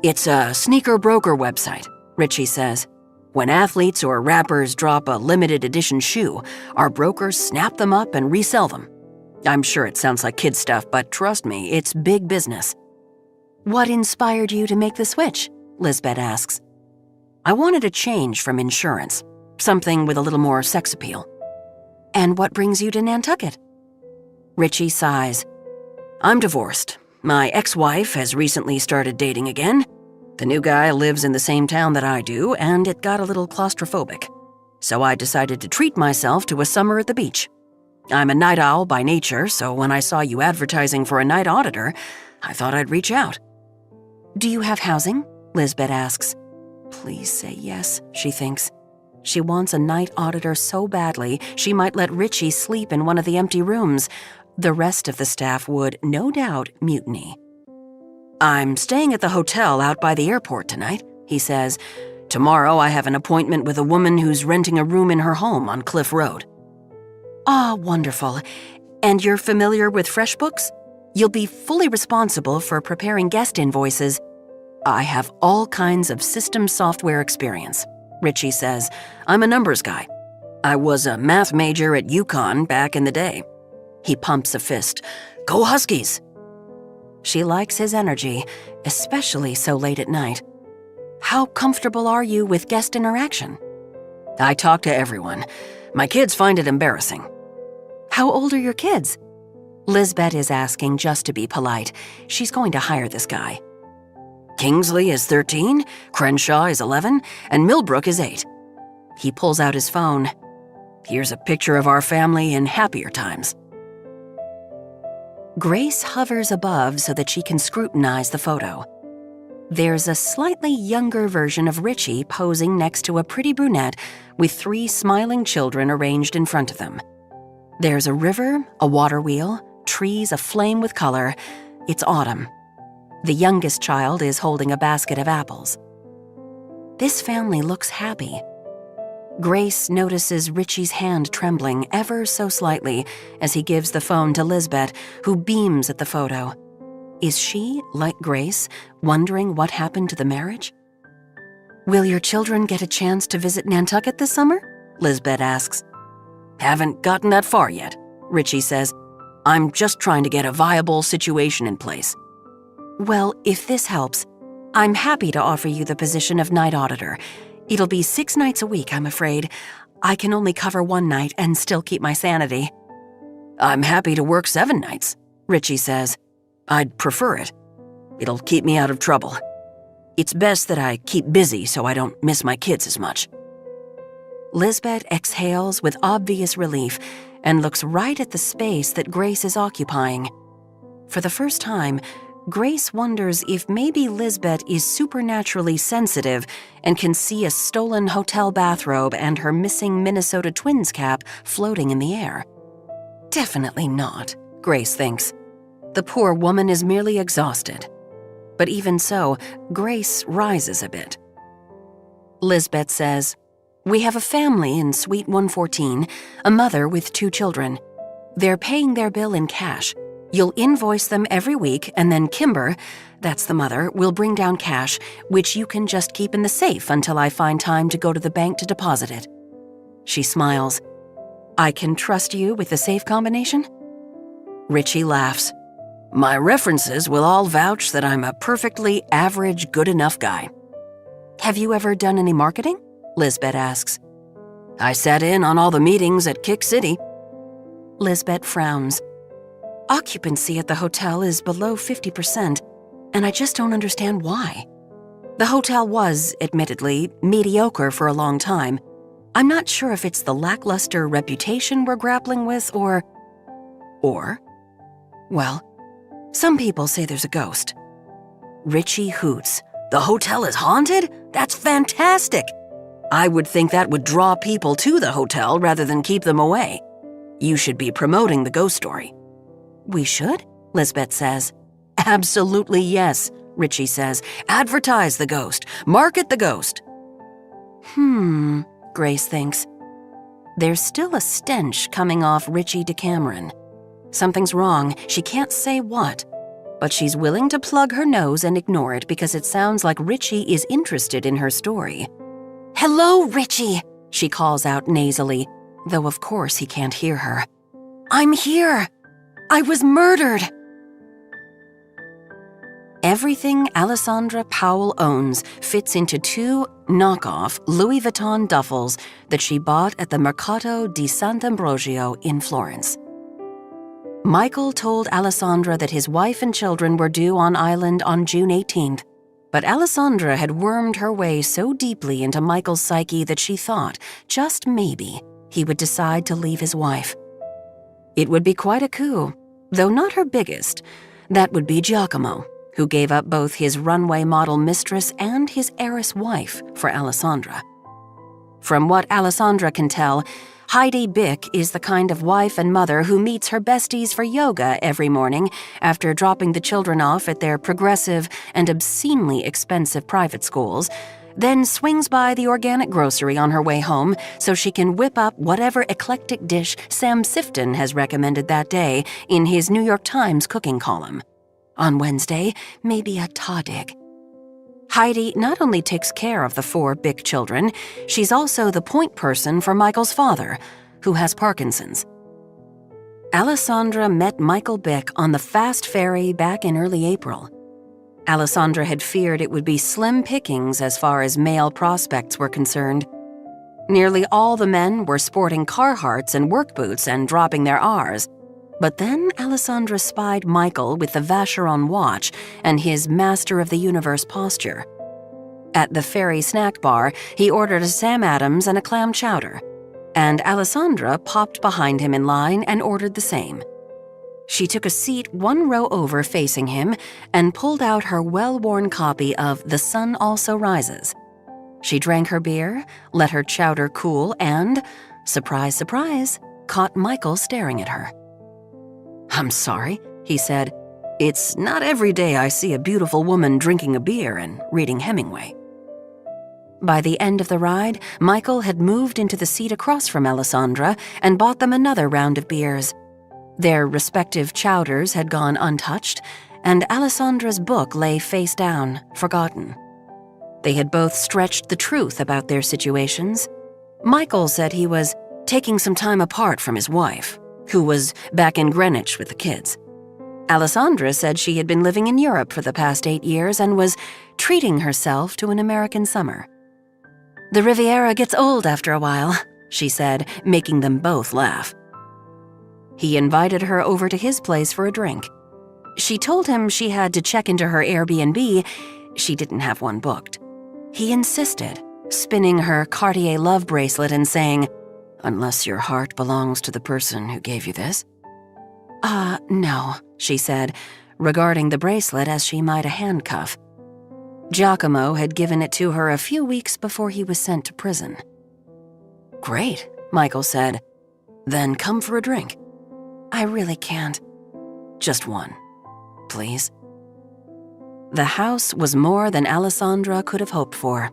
It's a sneaker broker website, Richie says. When athletes or rappers drop a limited edition shoe, our brokers snap them up and resell them. I'm sure it sounds like kid stuff, but trust me, it's big business. What inspired you to make the switch? Lisbeth asks. I wanted a change from insurance, something with a little more sex appeal. And what brings you to Nantucket? Richie sighs. I'm divorced. My ex-wife has recently started dating again. The new guy lives in the same town that I do, and it got a little claustrophobic. So I decided to treat myself to a summer at the beach. I'm a night owl by nature, so when I saw you advertising for a night auditor, I thought I'd reach out. Do you have housing? Lisbeth asks. Please say yes, she thinks. She wants a night auditor so badly she might let Richie sleep in one of the empty rooms. The rest of the staff would, no doubt, mutiny. "I'm staying at the hotel out by the airport tonight," he says. "Tomorrow I have an appointment with a woman who's renting a room in her home on Cliff Road." "Ah, wonderful. And you're familiar with FreshBooks? You'll be fully responsible for preparing guest invoices." "I have all kinds of system software experience," Richie says. "I'm a numbers guy. I was a math major at UConn back in the day." He pumps a fist. "Go Huskies!" She likes his energy, especially so late at night. "How comfortable are you with guest interaction?" "I talk to everyone. My kids find it embarrassing." "How old are your kids?" Lisbeth is asking just to be polite. She's going to hire this guy. "Kingsley is 13, Crenshaw is 11, and Millbrook is 8. He pulls out his phone. "Here's a picture of our family in happier times." Grace hovers above so that she can scrutinize the photo. There's a slightly younger version of Richie posing next to a pretty brunette with 3 smiling children arranged in front of them. There's a river, a water wheel, trees aflame with color. It's autumn. The youngest child is holding a basket of apples. This family looks happy. Grace notices Richie's hand trembling ever so slightly as he gives the phone to Lisbeth, who beams at the photo. Is she, like Grace, wondering what happened to the marriage? "Will your children get a chance to visit Nantucket this summer?" Lisbeth asks. "Haven't gotten that far yet," Richie says. "I'm just trying to get a viable situation in place." "Well, if this helps, I'm happy to offer you the position of night auditor. It'll be 6 nights a week, I'm afraid. I can only cover 1 night and still keep my sanity." "I'm happy to work 7 nights," Richie says. "I'd prefer it. It'll keep me out of trouble. It's best that I keep busy so I don't miss my kids as much." Lisbeth exhales with obvious relief and looks right at the space that Grace is occupying. For the first time, Grace wonders if maybe Lisbeth is supernaturally sensitive and can see a stolen hotel bathrobe and her missing Minnesota Twins cap floating in the air. Definitely not, Grace thinks. The poor woman is merely exhausted. But even so, Grace rises a bit. Lisbeth says, "We have a family in Suite 114, a mother with 2 children. They're paying their bill in cash. You'll invoice them every week, and then Kimber, that's the mother, will bring down cash, which you can just keep in the safe until I find time to go to the bank to deposit it." She smiles. "I can trust you with the safe combination?" Richie laughs. "My references will all vouch that I'm a perfectly average, good enough guy." "Have you ever done any marketing?" Lisbeth asks. "I sat in on all the meetings at Kick City." Lisbeth frowns. "Occupancy at the hotel is below 50%, and I just don't understand why. The hotel was, admittedly, mediocre for a long time. I'm not sure if it's the lackluster reputation we're grappling with or... Well, some people say there's a ghost." Richie hoots. "The hotel is haunted? That's fantastic! I would think that would draw people to the hotel rather than keep them away. You should be promoting the ghost story." "We should?" Lisbeth says. "Absolutely yes," Richie says. "Advertise the ghost. Market the ghost." Grace thinks. There's still a stench coming off Richie DeCameron. Something's wrong. She can't say what. But she's willing to plug her nose and ignore it because it sounds like Richie is interested in her story. "Hello, Richie," she calls out nasally, though of course he can't hear her. "I'm here. I was murdered." Everything Alessandra Powell owns fits into 2 knockoff Louis Vuitton duffels that she bought at the Mercato di Sant'Ambrogio in Florence. Michael told Alessandra that his wife and children were due on island on June 18th, but Alessandra had wormed her way so deeply into Michael's psyche that she thought, just maybe, he would decide to leave his wife. It would be quite a coup, though not her biggest. That would be Giacomo, who gave up both his runway model mistress and his heiress wife for Alessandra. From what Alessandra can tell, Heidi Bick is the kind of wife and mother who meets her besties for yoga every morning after dropping the children off at their progressive and obscenely expensive private schools, then swings by the organic grocery on her way home so she can whip up whatever eclectic dish Sam Sifton has recommended that day in his New York Times cooking column. On Wednesday, maybe a tahdig. Heidi not only takes care of the 4 Bick children, she's also the point person for Michael's father, who has Parkinson's. Alessandra met Michael Bick on the fast ferry back in early April. Alessandra had feared it would be slim pickings as far as male prospects were concerned. Nearly all the men were sporting Carhartts and work boots and dropping their R's. But then Alessandra spied Michael with the Vacheron watch and his Master of the Universe posture. At the ferry snack bar, he ordered a Sam Adams and a clam chowder, and Alessandra popped behind him in line and ordered the same. She took a seat 1 row over facing him and pulled out her well-worn copy of The Sun Also Rises. She drank her beer, let her chowder cool, and, surprise, surprise, caught Michael staring at her. "I'm sorry," he said. "It's not every day I see a beautiful woman drinking a beer and reading Hemingway." By the end of the ride, Michael had moved into the seat across from Alessandra and bought them another round of beers. Their respective chowders had gone untouched, and Alessandra's book lay face down, forgotten. They had both stretched the truth about their situations. Michael said he was taking some time apart from his wife, who was back in Greenwich with the kids. Alessandra said she had been living in Europe for the past 8 years and was treating herself to an American summer. "The Riviera gets old after a while," she said, making them both laugh. He invited her over to his place for a drink. She told him she had to check into her Airbnb. She didn't have one booked. He insisted, spinning her Cartier love bracelet and saying, "Unless your heart belongs to the person who gave you this." No," she said, regarding the bracelet as she might a handcuff. Giacomo had given it to her a few weeks before he was sent to prison. "Great," Michael said. "Then come for a drink." "I really can't." "Just one, please." The house was more than Alessandra could have hoped for.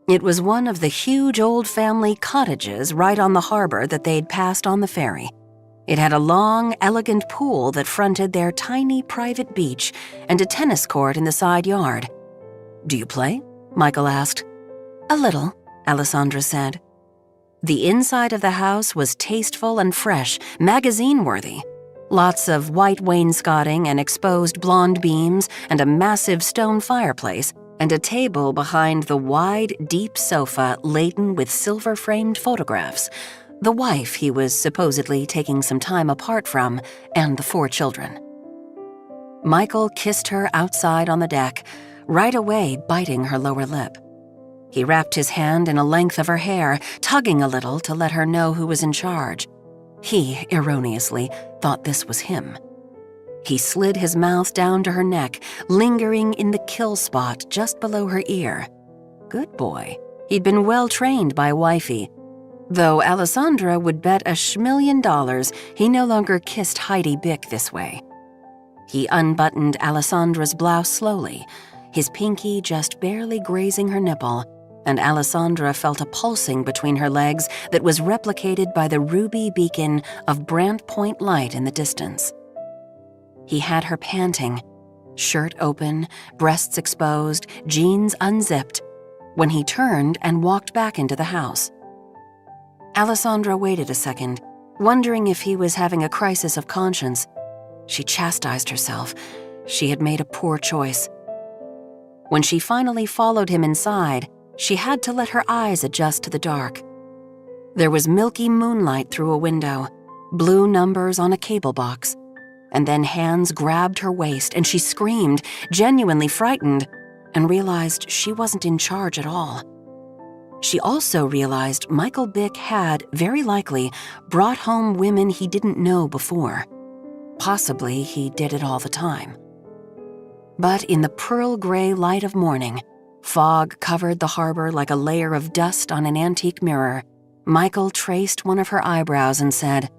It was one of the huge old family cottages right on the harbor that they'd passed on the ferry. It had a long, elegant pool that fronted their tiny private beach and a tennis court in the side yard. "Do you play?" Michael asked. "A little," Alessandra said. The inside of the house was tasteful and fresh, magazine-worthy. Lots of white wainscoting and exposed blonde beams and a massive stone fireplace, and a table behind the wide, deep sofa laden with silver-framed photographs, the wife he was supposedly taking some time apart from, and the 4 children. Michael kissed her outside on the deck, right away biting her lower lip. He wrapped his hand in a length of her hair, tugging a little to let her know who was in charge. He, erroneously, thought this was him. He slid his mouth down to her neck, lingering in the kill spot just below her ear. Good boy. He'd been well trained by wifey. Though Alessandra would bet $1,000,000 he no longer kissed Heidi Bick this way. He unbuttoned Alessandra's blouse slowly, his pinky just barely grazing her nipple, and Alessandra felt a pulsing between her legs that was replicated by the ruby beacon of Brant Point light in the distance. He had her panting, shirt open, breasts exposed, jeans unzipped, when he turned and walked back into the house. Alessandra waited a second, wondering if he was having a crisis of conscience. She chastised herself. She had made a poor choice. When she finally followed him inside, she had to let her eyes adjust to the dark. There was milky moonlight through a window, blue numbers on a cable box, and then hands grabbed her waist and she screamed, genuinely frightened, and realized she wasn't in charge at all. She also realized Michael Bick had, very likely, brought home women he didn't know before. Possibly he did it all the time. But in the pearl gray light of morning, Fog covered the harbor like a layer of dust on an antique mirror. Michael traced one of her eyebrows and said,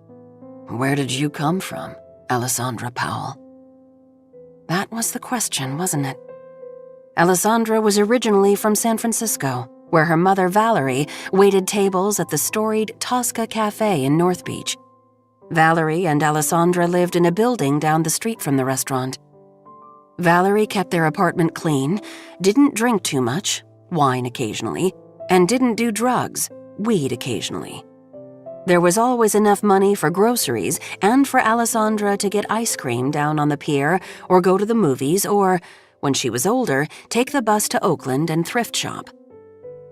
"Where did you come from, Alessandra Powell?" That was the question, wasn't it? Alessandra was originally from San Francisco, where her mother Valerie waited tables at the storied Tosca Cafe in North Beach. Valerie and Alessandra lived in a building down the street from the restaurant. Valerie kept their apartment clean, didn't drink too much, wine occasionally, and didn't do drugs, weed occasionally. There was always enough money for groceries and for Alessandra to get ice cream down on the pier or go to the movies or, when she was older, take the bus to Oakland and thrift shop.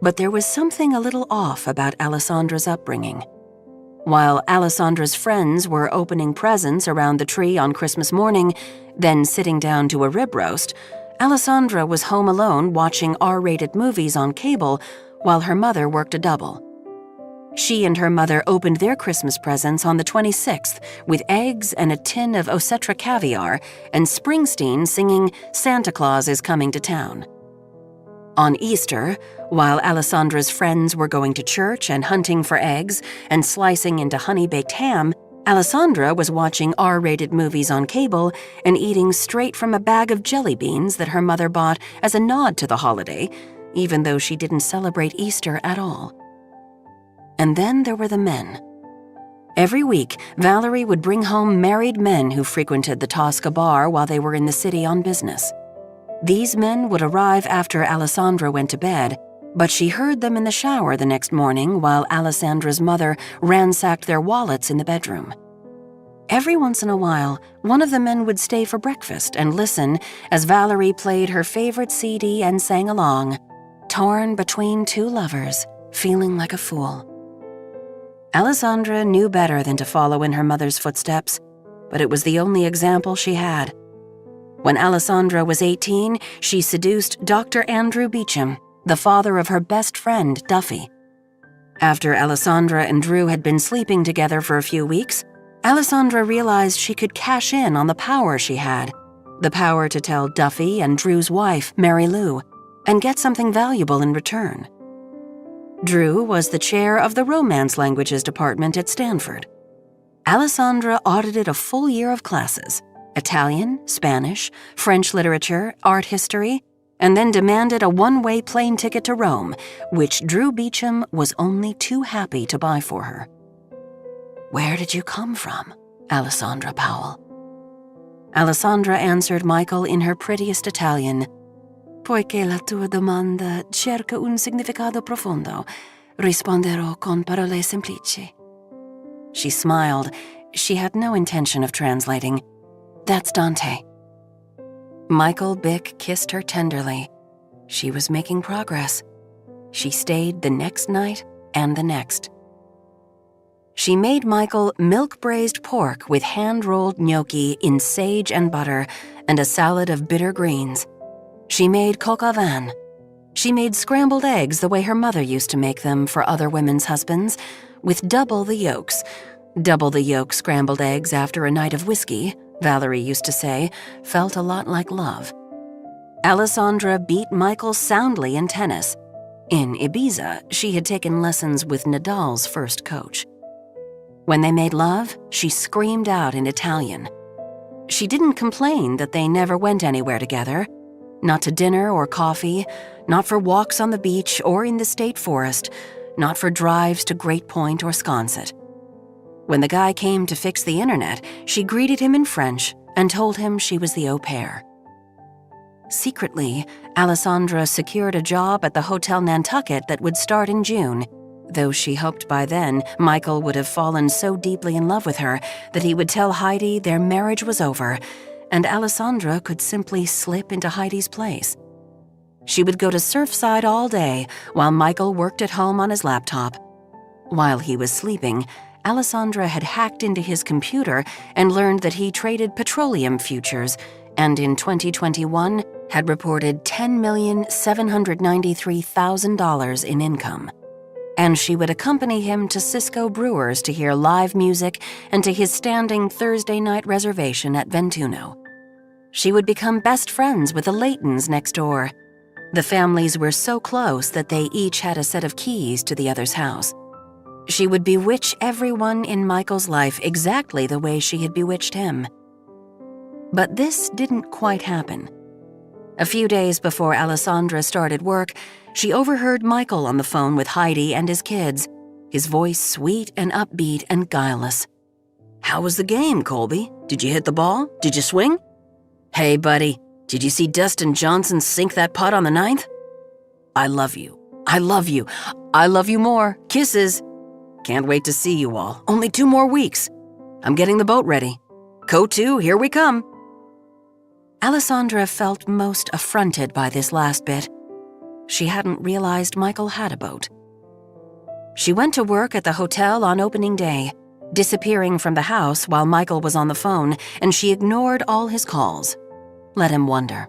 But there was something a little off about Alessandra's upbringing. While Alessandra's friends were opening presents around the tree on Christmas morning, then sitting down to a rib roast, Alessandra was home alone watching R-rated movies on cable while her mother worked a double. She and her mother opened their Christmas presents on the 26th with eggs and a tin of Osetra caviar and Springsteen singing "Santa Claus is Coming to Town." On Easter, while Alessandra's friends were going to church and hunting for eggs and slicing into honey-baked ham, Alessandra was watching R-rated movies on cable and eating straight from a bag of jelly beans that her mother bought as a nod to the holiday, even though she didn't celebrate Easter at all. And then there were the men. Every week, Valerie would bring home married men who frequented the Tosca bar while they were in the city on business. These men would arrive after Alessandra went to bed, but she heard them in the shower the next morning while Alessandra's mother ransacked their wallets in the bedroom. Every once in a while, one of the men would stay for breakfast and listen as Valerie played her favorite CD and sang along, "Torn Between Two Lovers, Feeling Like a Fool." Alessandra knew better than to follow in her mother's footsteps, but it was the only example she had. When Alessandra was 18, she seduced Dr. Andrew Beecham, the father of her best friend, Duffy. After Alessandra and Drew had been sleeping together for a few weeks, Alessandra realized she could cash in on the power she had, the power to tell Duffy and Drew's wife, Mary Lou, and get something valuable in return. Drew was the chair of the Romance Languages department at Stanford. Alessandra audited a full year of classes, Italian, Spanish, French literature, art history, and then demanded a one-way plane ticket to Rome, which Drew Beecham was only too happy to buy for her. "Where did you come from, Alessandra Powell?" Alessandra answered Michael in her prettiest Italian. "Poiché la tua domanda cerca un significato profondo, risponderò con parole semplici." She smiled. She had no intention of translating. "That's Dante." Michael Bick kissed her tenderly. She was making progress. She stayed the next night and the next. She made Michael milk-braised pork with hand-rolled gnocchi in sage and butter and a salad of bitter greens. She made coq au vin. She made scrambled eggs the way her mother used to make them for other women's husbands, with double the yolks. Double the yolk scrambled eggs after a night of whiskey, Valerie used to say, felt a lot like love. Alessandra beat Michael soundly in tennis. In Ibiza, she had taken lessons with Nadal's first coach. When they made love, she screamed out in Italian. She didn't complain that they never went anywhere together, not to dinner or coffee, not for walks on the beach or in the state forest, not for drives to Great Point or Sconset. When the guy came to fix the internet, she greeted him in French and told him she was the au pair. Secretly, Alessandra secured a job at the Hotel Nantucket that would start in June, though she hoped by then Michael would have fallen so deeply in love with her that he would tell Heidi their marriage was over, and Alessandra could simply slip into Heidi's place. She would go to Surfside all day while Michael worked at home on his laptop. While he was sleeping, Alessandra had hacked into his computer and learned that he traded petroleum futures, and in 2021 had reported $10,793,000 in income. And she would accompany him to Cisco Brewers to hear live music and to his standing Thursday night reservation at Ventuno. She would become best friends with the Laytons next door. The families were so close that they each had a set of keys to the other's house. She would bewitch everyone in Michael's life exactly the way she had bewitched him. But this didn't quite happen. A few days before Alessandra started work, she overheard Michael on the phone with Heidi and his kids, his voice sweet and upbeat and guileless. "How was the game, Colby? Did you hit the ball? Did you swing? Hey, buddy, did you see Dustin Johnson sink that putt on the 9th? I love you. I love you. I love you more. Kisses. Can't wait to see you all. Only 2 more weeks. I'm getting the boat ready. Co-2, here we come." Alessandra felt most affronted by this last bit. She hadn't realized Michael had a boat. She went to work at the hotel on opening day, disappearing from the house while Michael was on the phone, and she ignored all his calls. Let him wonder.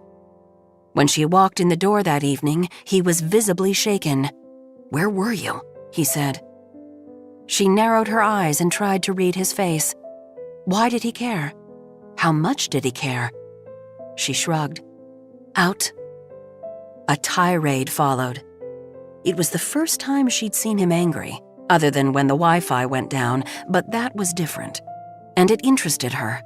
When she walked in the door that evening, he was visibly shaken. "Where were you?" he said. She narrowed her eyes and tried to read his face. Why did he care? How much did he care? She shrugged. "Out." A tirade followed. It was the first time she'd seen him angry, other than when the Wi-Fi went down, but that was different. And it interested her.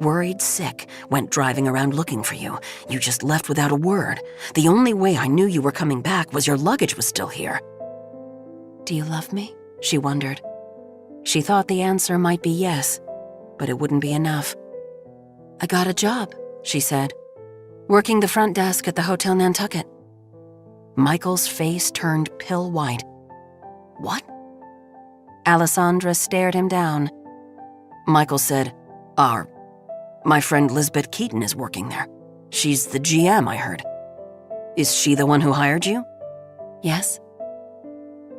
"Worried sick, went driving around looking for you. You just left without a word. The only way I knew you were coming back was your luggage was still here." "Do you love me?" she wondered. She thought the answer might be yes, but it wouldn't be enough. "I got a job," she said, "working the front desk at the Hotel Nantucket." Michael's face turned pill white. "What?" Alessandra stared him down. Michael said, My friend Lisbeth Keaton is working there. She's the GM, I heard. Is she the one who hired you?" "Yes."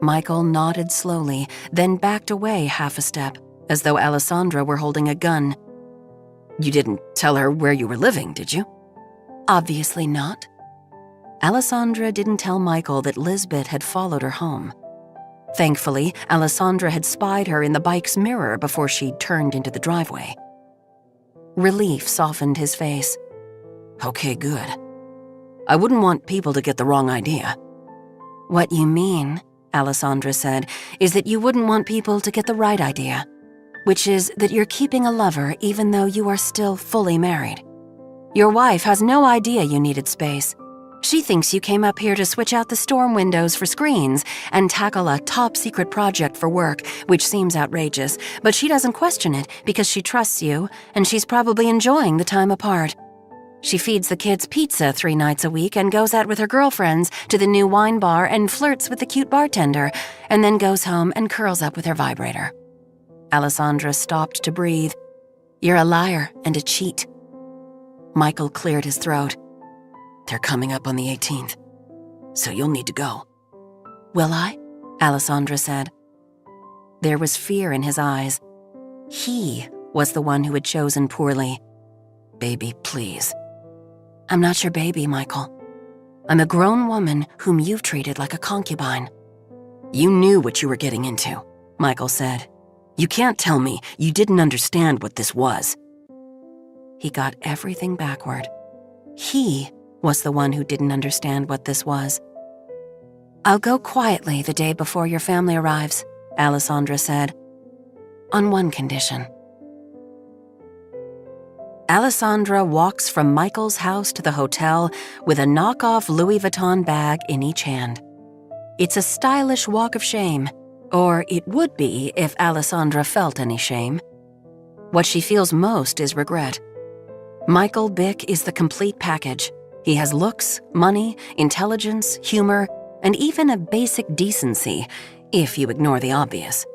Michael nodded slowly, then backed away half a step, as though Alessandra were holding a gun. "You didn't tell her where you were living, did you?" "Obviously not." Alessandra didn't tell Michael that Lisbeth had followed her home. Thankfully, Alessandra had spied her in the bike's mirror before she turned into the driveway. Relief softened his face. "Okay, good. I wouldn't want people to get the wrong idea." "What you mean," Alessandra said, "is that you wouldn't want people to get the right idea, which is that you're keeping a lover even though you are still fully married. Your wife has no idea you needed space. She thinks you came up here to switch out the storm windows for screens and tackle a top-secret project for work, which seems outrageous, but she doesn't question it because she trusts you, and she's probably enjoying the time apart. She feeds the kids pizza 3 nights a week and goes out with her girlfriends to the new wine bar and flirts with the cute bartender, and then goes home and curls up with her vibrator." Alessandra stopped to breathe. "You're a liar and a cheat." Michael cleared his throat. "They're coming up on the 18th, so you'll need to go." "Will I?" Alessandra said. There was fear in his eyes. He was the one who had chosen poorly. "Baby, please." "I'm not your baby, Michael. I'm a grown woman whom you've treated like a concubine." "You knew what you were getting into," Michael said. "You can't tell me you didn't understand what this was." He got everything backward. He was the one who didn't understand what this was. "I'll go quietly the day before your family arrives," Alessandra said. "On one condition." Alessandra walks from Michael's house to the hotel with a knockoff Louis Vuitton bag in each hand. It's a stylish walk of shame, or it would be if Alessandra felt any shame. What she feels most is regret. Michael Bick is the complete package. He has looks, money, intelligence, humor, and even a basic decency, if you ignore the obvious.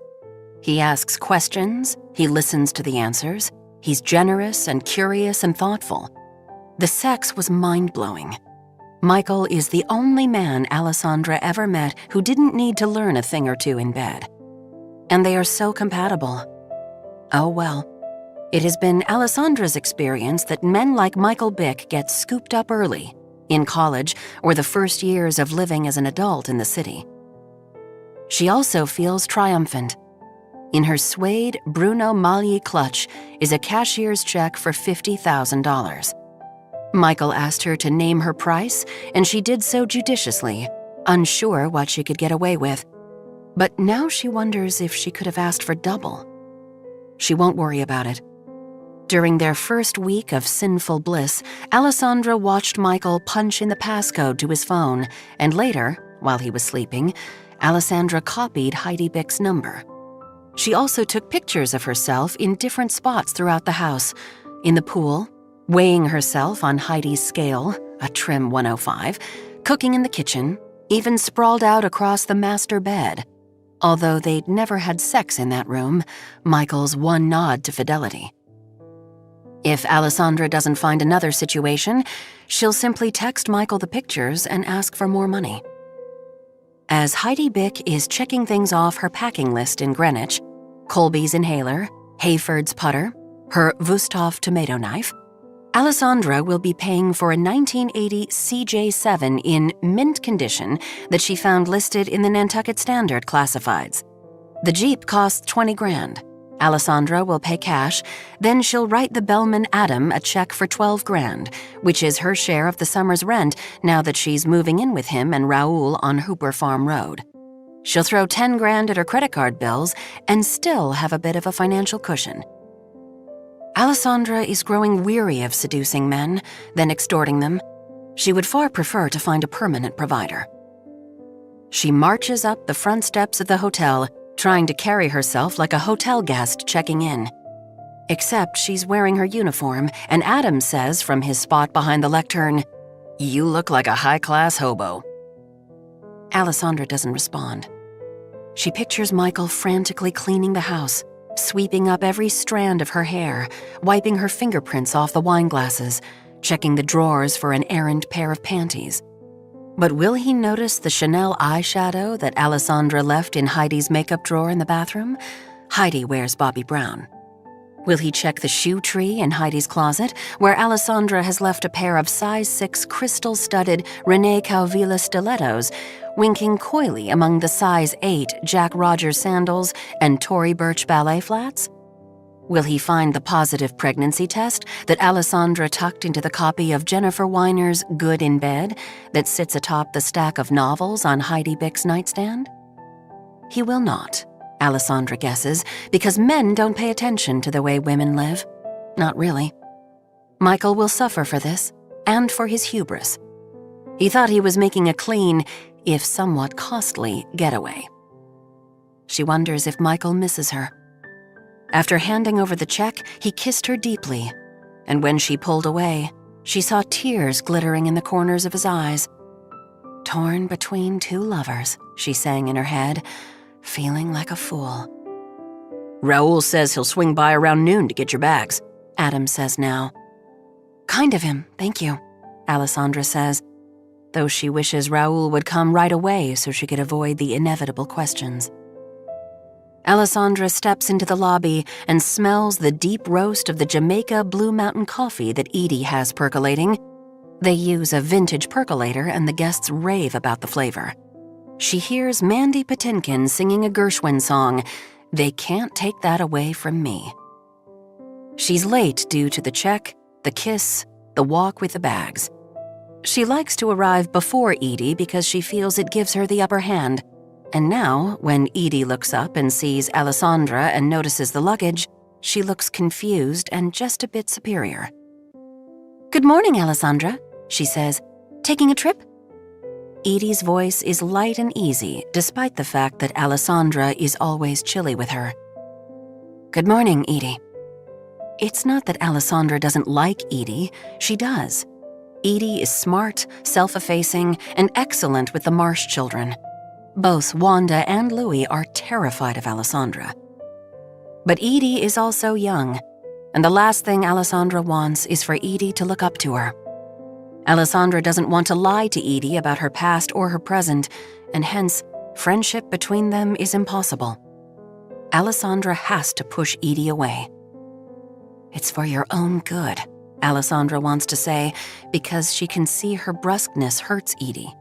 He asks questions, he listens to the answers, he's generous and curious and thoughtful. The sex was mind-blowing. Michael is the only man Alessandra ever met who didn't need to learn a thing or two in bed. And they are so compatible. Oh well. It has been Alessandra's experience that men like Michael Bick get scooped up early, in college or the first years of living as an adult in the city. She also feels triumphant. In her suede Bruno Magli clutch is a cashier's check for $50,000. Michael asked her to name her price, and she did so judiciously, unsure what she could get away with. But now she wonders if she could have asked for double. She won't worry about it. During their first week of sinful bliss, Alessandra watched Michael punch in the passcode to his phone, and later, while he was sleeping, Alessandra copied Heidi Bick's number. She also took pictures of herself in different spots throughout the house, in the pool, weighing herself on Heidi's scale, a trim 105, cooking in the kitchen, even sprawled out across the master bed. Although they'd never had sex in that room, Michael's one nod to fidelity. If Alessandra doesn't find another situation, she'll simply text Michael the pictures and ask for more money. As Heidi Bick is checking things off her packing list in Greenwich, Colby's inhaler, Hayford's putter, her Wusthof tomato knife, Alessandra will be paying for a 1980 CJ7 in mint condition that she found listed in the Nantucket Standard classifieds. The Jeep costs $20,000. Alessandra will pay cash, then she'll write the bellman Adam a check for $12,000, which is her share of the summer's rent now that she's moving in with him and Raoul on Hooper Farm Road. She'll throw $10,000 at her credit card bills and still have a bit of a financial cushion. Alessandra is growing weary of seducing men, then extorting them. She would far prefer to find a permanent provider. She marches up the front steps of the hotel, trying to carry herself like a hotel guest checking in. Except she's wearing her uniform, and Adam says from his spot behind the lectern, "You look like a high-class hobo." Alessandra doesn't respond. She pictures Michael frantically cleaning the house, sweeping up every strand of her hair, wiping her fingerprints off the wine glasses, checking the drawers for an errant pair of panties. But will he notice the Chanel eyeshadow that Alessandra left in Heidi's makeup drawer in the bathroom? Heidi wears Bobbi Brown. Will he check the shoe tree in Heidi's closet, where Alessandra has left a pair of size 6 crystal-studded René Cauvilla stilettos, winking coyly among the size 8 Jack Rogers sandals and Tory Burch ballet flats? Will he find the positive pregnancy test that Alessandra tucked into the copy of Jennifer Weiner's Good in Bed that sits atop the stack of novels on Heidi Bick's nightstand? He will not, Alessandra guesses, because men don't pay attention to the way women live. Not really. Michael will suffer for this, and for his hubris. He thought he was making a clean, if somewhat costly, getaway. She wonders if Michael misses her. After handing over the check, he kissed her deeply, and when she pulled away, she saw tears glittering in the corners of his eyes. "Torn between two lovers," she sang in her head, feeling like a fool. "Raoul says he'll swing by around noon to get your bags," Adam says now. "Kind of him, thank you," Alessandra says, though she wishes Raoul would come right away so she could avoid the inevitable questions. Alessandra steps into the lobby and smells the deep roast of the Jamaica Blue Mountain coffee that Edie has percolating. They use a vintage percolator and the guests rave about the flavor. She hears Mandy Patinkin singing a Gershwin song, "They Can't Take That Away From Me." She's late due to the check, the kiss, the walk with the bags. She likes to arrive before Edie because she feels it gives her the upper hand. And now, when Edie looks up and sees Alessandra and notices the luggage, she looks confused and just a bit superior. "Good morning, Alessandra," she says. "Taking a trip?" Edie's voice is light and easy, despite the fact that Alessandra is always chilly with her. "Good morning, Edie." It's not that Alessandra doesn't like Edie, she does. Edie is smart, self-effacing, and excellent with the Marsh children. Both Wanda and Louis are terrified of Alessandra. But Edie is also young, and the last thing Alessandra wants is for Edie to look up to her. Alessandra doesn't want to lie to Edie about her past or her present, and hence, friendship between them is impossible. Alessandra has to push Edie away. "It's for your own good," Alessandra wants to say, because she can see her brusqueness hurts Edie.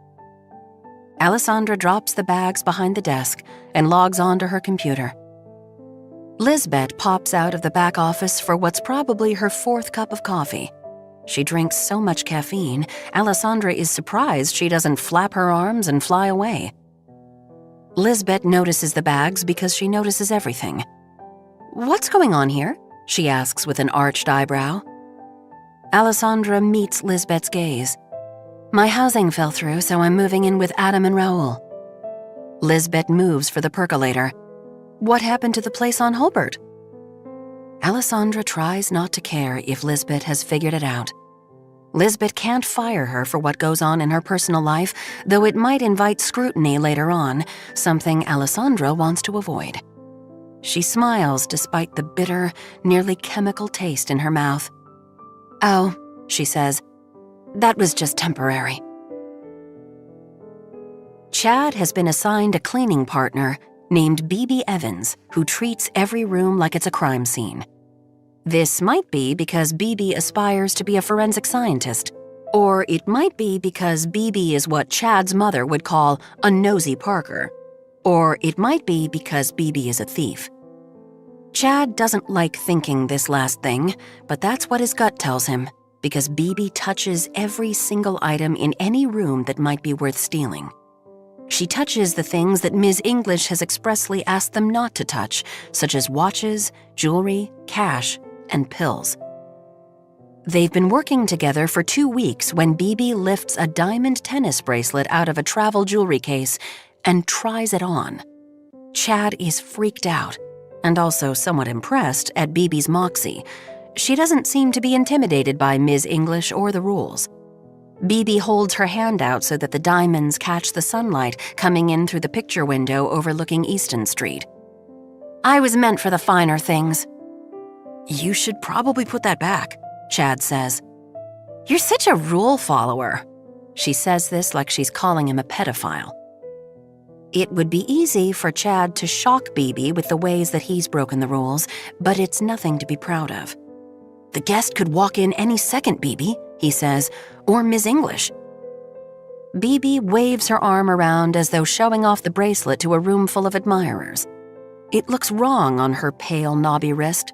Alessandra drops the bags behind the desk and logs onto her computer. Lisbeth pops out of the back office for what's probably her 4th cup of coffee. She drinks so much caffeine, Alessandra is surprised she doesn't flap her arms and fly away. Lisbeth notices the bags because she notices everything. "What's going on here?" she asks with an arched eyebrow. Alessandra meets Lisbeth's gaze. "My housing fell through, so I'm moving in with Adam and Raoul." Lisbeth moves for the percolator. "What happened to the place on Hulbert?" Alessandra tries not to care if Lisbeth has figured it out. Lisbeth can't fire her for what goes on in her personal life, though it might invite scrutiny later on, something Alessandra wants to avoid. She smiles despite the bitter, nearly chemical taste in her mouth. "Oh," she says, "that was just temporary." Chad has been assigned a cleaning partner named Bebe Evans, who treats every room like it's a crime scene. This might be because Bebe aspires to be a forensic scientist, or it might be because Bebe is what Chad's mother would call a nosy Parker, or it might be because Bebe is a thief. Chad doesn't like thinking this last thing, but that's what his gut tells him, because Bebe touches every single item in any room that might be worth stealing. She touches the things that Ms. English has expressly asked them not to touch, such as watches, jewelry, cash, and pills. They've been working together for 2 weeks when Bebe lifts a diamond tennis bracelet out of a travel jewelry case and tries it on. Chad is freaked out, and also somewhat impressed at Bebe's moxie. She doesn't seem to be intimidated by Ms. English or the rules. Bebe holds her hand out so that the diamonds catch the sunlight coming in through the picture window overlooking Easton Street. "I was meant for the finer things." "You should probably put that back," Chad says. "You're such a rule follower." She says this like she's calling him a pedophile. It would be easy for Chad to shock Bebe with the ways that he's broken the rules, but it's nothing to be proud of. "The guest could walk in any second, Bebe," he says, "or Ms. English." Bebe waves her arm around as though showing off the bracelet to a room full of admirers. It looks wrong on her pale, knobby wrist.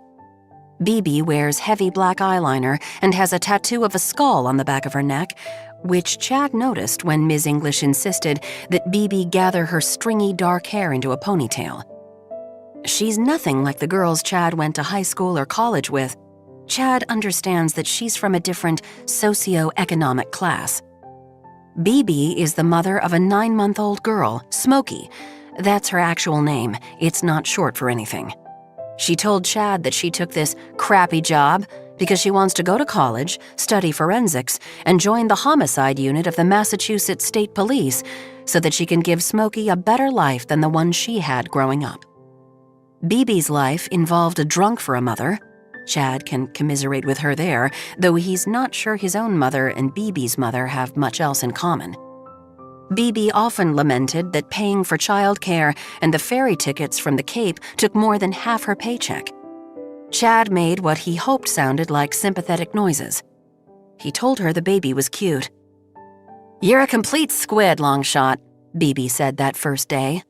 Bebe wears heavy black eyeliner and has a tattoo of a skull on the back of her neck, which Chad noticed when Ms. English insisted that Bebe gather her stringy dark hair into a ponytail. She's nothing like the girls Chad went to high school or college with. Chad understands that she's from a different socio-economic class. Bebe is the mother of a 9-month-old girl, Smokey. That's her actual name. It's not short for anything. She told Chad that she took this crappy job because she wants to go to college, study forensics, and join the homicide unit of the Massachusetts State Police so that she can give Smokey a better life than the one she had growing up. Bebe's life involved a drunk for a mother. Chad can commiserate with her there, though he's not sure his own mother and Bebe's mother have much else in common. Bebe often lamented that paying for childcare and the ferry tickets from the Cape took more than half her paycheck. Chad made what he hoped sounded like sympathetic noises. He told her the baby was cute. "You're a complete squid, Longshot," Bebe said that first day.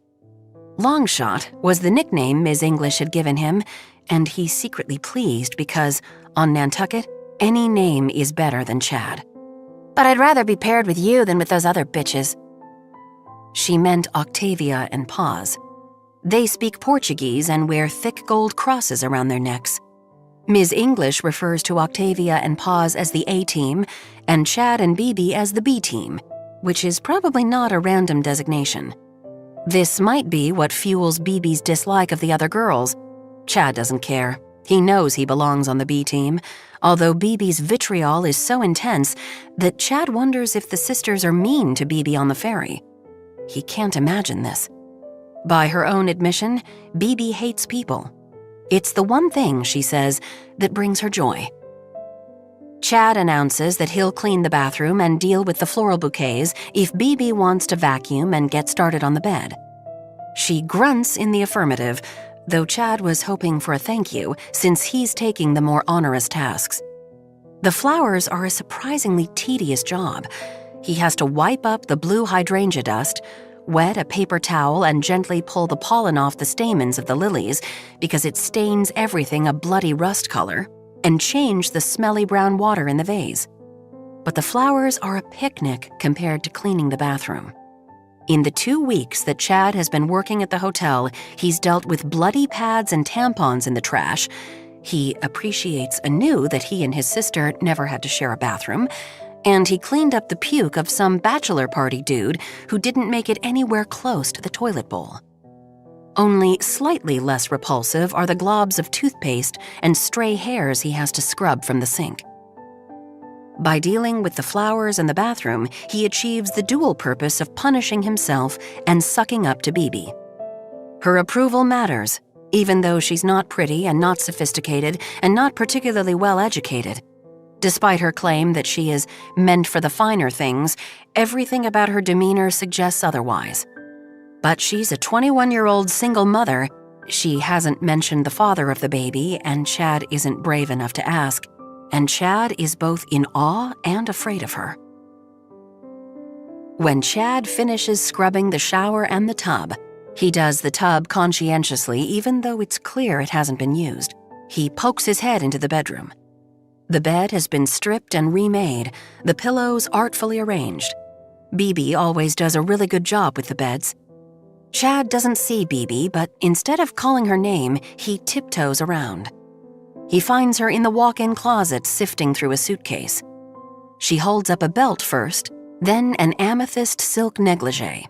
Longshot was the nickname Ms. English had given him, and he's secretly pleased because, on Nantucket, any name is better than Chad. "But I'd rather be paired with you than with those other bitches." She meant Octavia and Paz. They speak Portuguese and wear thick gold crosses around their necks. Ms. English refers to Octavia and Paz as the A-team, and Chad and Bebe as the B-team, which is probably not a random designation. This might be what fuels Bebe's dislike of the other girls. Chad doesn't care. He knows he belongs on the B-team, although Bebe's vitriol is so intense that Chad wonders if the sisters are mean to Bebe on the ferry. He can't imagine this. By her own admission, Bebe hates people. It's the one thing, she says, that brings her joy. Chad announces that he'll clean the bathroom and deal with the floral bouquets if Bebe wants to vacuum and get started on the bed. She grunts in the affirmative, though Chad was hoping for a thank you since he's taking the more onerous tasks. The flowers are a surprisingly tedious job. He has to wipe up the blue hydrangea dust, wet a paper towel, and gently pull the pollen off the stamens of the lilies because it stains everything a bloody rust color, and change the smelly brown water in the vase. But the flowers are a picnic compared to cleaning the bathroom. In the 2 weeks that Chad has been working at the hotel, he's dealt with bloody pads and tampons in the trash. He appreciates anew that he and his sister never had to share a bathroom, and he cleaned up the puke of some bachelor party dude who didn't make it anywhere close to the toilet bowl. Only slightly less repulsive are the globs of toothpaste and stray hairs he has to scrub from the sink. By dealing with the flowers in the bathroom, he achieves the dual purpose of punishing himself and sucking up to Bibi. Her approval matters, even though she's not pretty and not sophisticated and not particularly well educated. Despite her claim that she is meant for the finer things, everything about her demeanor suggests otherwise. But she's a 21-year-old single mother. She hasn't mentioned the father of the baby, and Chad isn't brave enough to ask. And Chad is both in awe and afraid of her. When Chad finishes scrubbing the shower and the tub, he does the tub conscientiously even though it's clear it hasn't been used. He pokes his head into the bedroom. The bed has been stripped and remade, the pillows artfully arranged. Bibi always does a really good job with the beds. Chad doesn't see Bibi, but instead of calling her name, he tiptoes around. He finds her in the walk-in closet sifting through a suitcase. She holds up a belt first, then an amethyst silk negligée.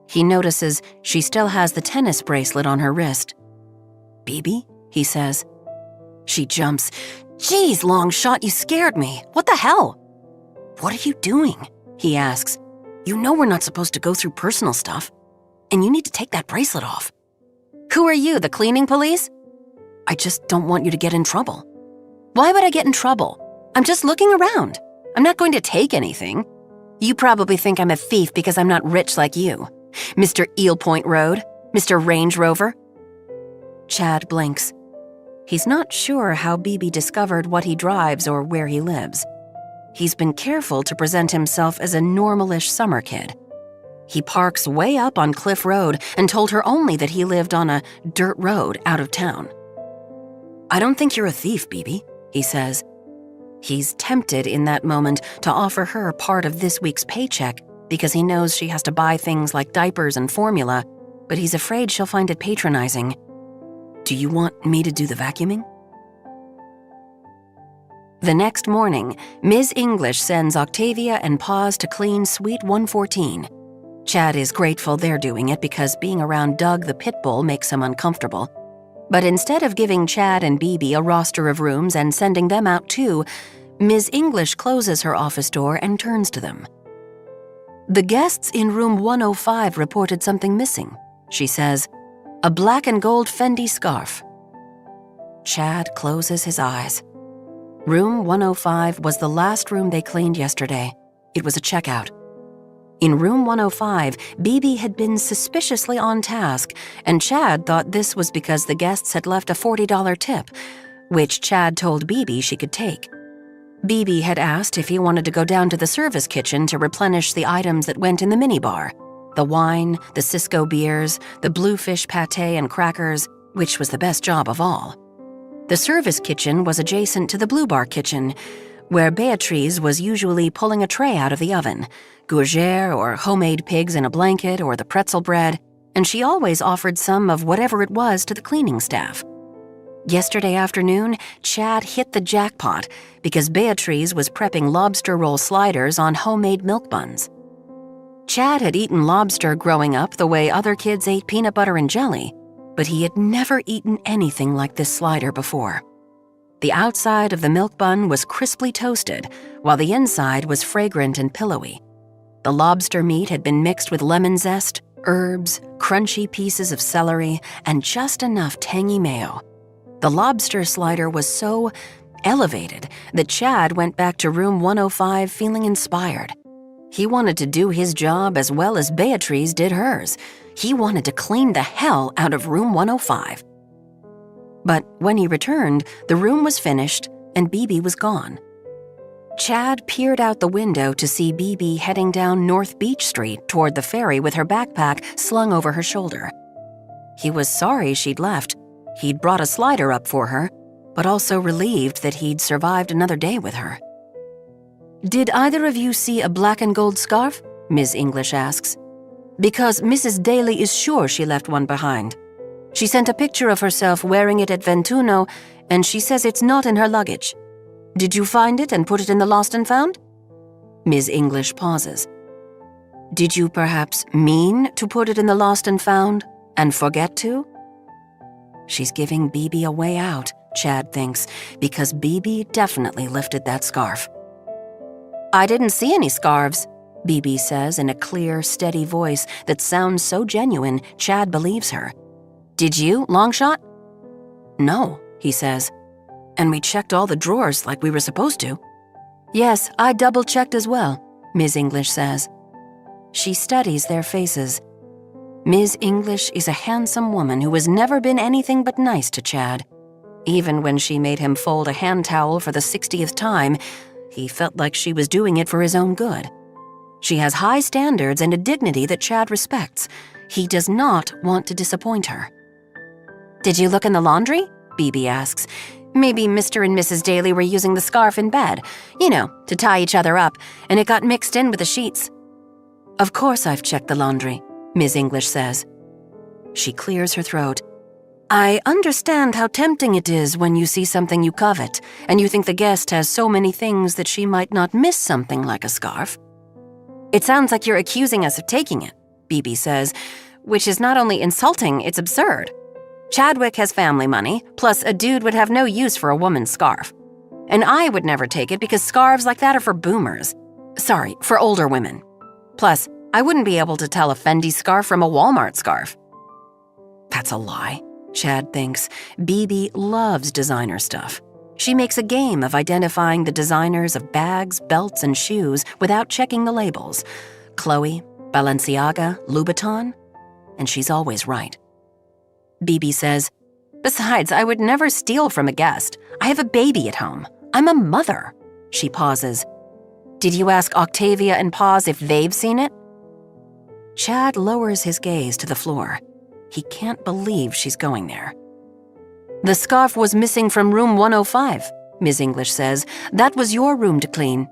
He notices she still has the tennis bracelet on her wrist. "Bibi?" he says. She jumps. "Geez, long shot, you scared me. What the hell?" "What are you doing?" he asks. "You know we're not supposed to go through personal stuff, and you need to take that bracelet off." "Who are you, the cleaning police?" "I just don't want you to get in trouble." "Why would I get in trouble? I'm just looking around. I'm not going to take anything. You probably think I'm a thief because I'm not rich like you. Mr. Eel Point Road, Mr. Range Rover." Chad blinks. He's not sure how Bibi discovered what he drives or where he lives. He's been careful to present himself as a normalish summer kid. He parks way up on Cliff Road and told her only that he lived on a dirt road out of town. "I don't think you're a thief, Bibi," he says. He's tempted in that moment to offer her part of this week's paycheck because he knows she has to buy things like diapers and formula, but he's afraid she'll find it patronizing. "Do you want me to do the vacuuming?" The next morning, Ms. English sends Octavia and Paws to clean Suite 114. Chad is grateful they're doing it because being around Doug the pit bull makes him uncomfortable. But instead of giving Chad and Bibi a roster of rooms and sending them out too, Ms. English closes her office door and turns to them. "The guests in room 105 reported something missing," she says. "A black and gold Fendi scarf." Chad closes his eyes. Room 105 was the last room they cleaned yesterday. It was a checkout. In room 105, Bibi had been suspiciously on task, and Chad thought this was because the guests had left a $40 tip, which Chad told Bibi she could take. Bibi had asked if he wanted to go down to the service kitchen to replenish the items that went in the minibar: the wine, the Cisco beers, the bluefish pâté and crackers, which was the best job of all. The service kitchen was adjacent to the Blue Bar kitchen, where Beatrice was usually pulling a tray out of the oven, gougere or homemade pigs in a blanket or the pretzel bread, and she always offered some of whatever it was to the cleaning staff. Yesterday afternoon, Chad hit the jackpot because Beatrice was prepping lobster roll sliders on homemade milk buns. Chad had eaten lobster growing up the way other kids ate peanut butter and jelly, but he had never eaten anything like this slider before. The outside of the milk bun was crisply toasted, while the inside was fragrant and pillowy. The lobster meat had been mixed with lemon zest, herbs, crunchy pieces of celery, and just enough tangy mayo. The lobster slider was so elevated that Chad went back to room 105 feeling inspired. He wanted to do his job as well as Beatrice did hers. He wanted to clean the hell out of room 105. But when he returned, the room was finished and Bibi was gone. Chad peered out the window to see Bibi heading down North Beach Street toward the ferry with her backpack slung over her shoulder. He was sorry she'd left. He'd brought a slider up for her, but also relieved that he'd survived another day with her. "Did either of you see a black and gold scarf?" Ms. English asks. "Because Mrs. Daly is sure she left one behind. She sent a picture of herself wearing it at Ventuno, and she says it's not in her luggage. Did you find it and put it in the lost and found?" Ms. English pauses. "Did you perhaps mean to put it in the lost and found and forget to?" She's giving BB a way out, Chad thinks, because BB definitely lifted that scarf. "I didn't see any scarves," BB says in a clear, steady voice that sounds so genuine Chad believes her. "Did you, Longshot?" "No," he says. "And we checked all the drawers like we were supposed to." "Yes, I double-checked as well," Ms. English says. She studies their faces. Ms. English is a handsome woman who has never been anything but nice to Chad. Even when she made him fold a hand towel for the 60th time, he felt like she was doing it for his own good. She has high standards and a dignity that Chad respects. He does not want to disappoint her. "Did you look in the laundry?" BB asks. "Maybe Mr. and Mrs. Daly were using the scarf in bed, to tie each other up, and it got mixed in with the sheets." "Of course I've checked the laundry," Ms. English says. She clears her throat. "I understand how tempting it is when you see something you covet, and you think the guest has so many things that she might not miss something like a scarf." "It sounds like you're accusing us of taking it," BB says, "which is not only insulting, it's absurd. Chadwick has family money, plus a dude would have no use for a woman's scarf. And I would never take it because scarves like that are for boomers. Sorry, for older women. Plus, I wouldn't be able to tell a Fendi scarf from a Walmart scarf." That's a lie, Chad thinks. BB loves designer stuff. She makes a game of identifying the designers of bags, belts, and shoes without checking the labels. Chloe, Balenciaga, Louboutin, and she's always right. BB says, "Besides, I would never steal from a guest. I have a baby at home. I'm a mother." She pauses. "Did you ask Octavia and Paz if they've seen it?" Chad lowers his gaze to the floor. He can't believe she's going there. "The scarf was missing from room 105, Ms. English says. "That was your room to clean."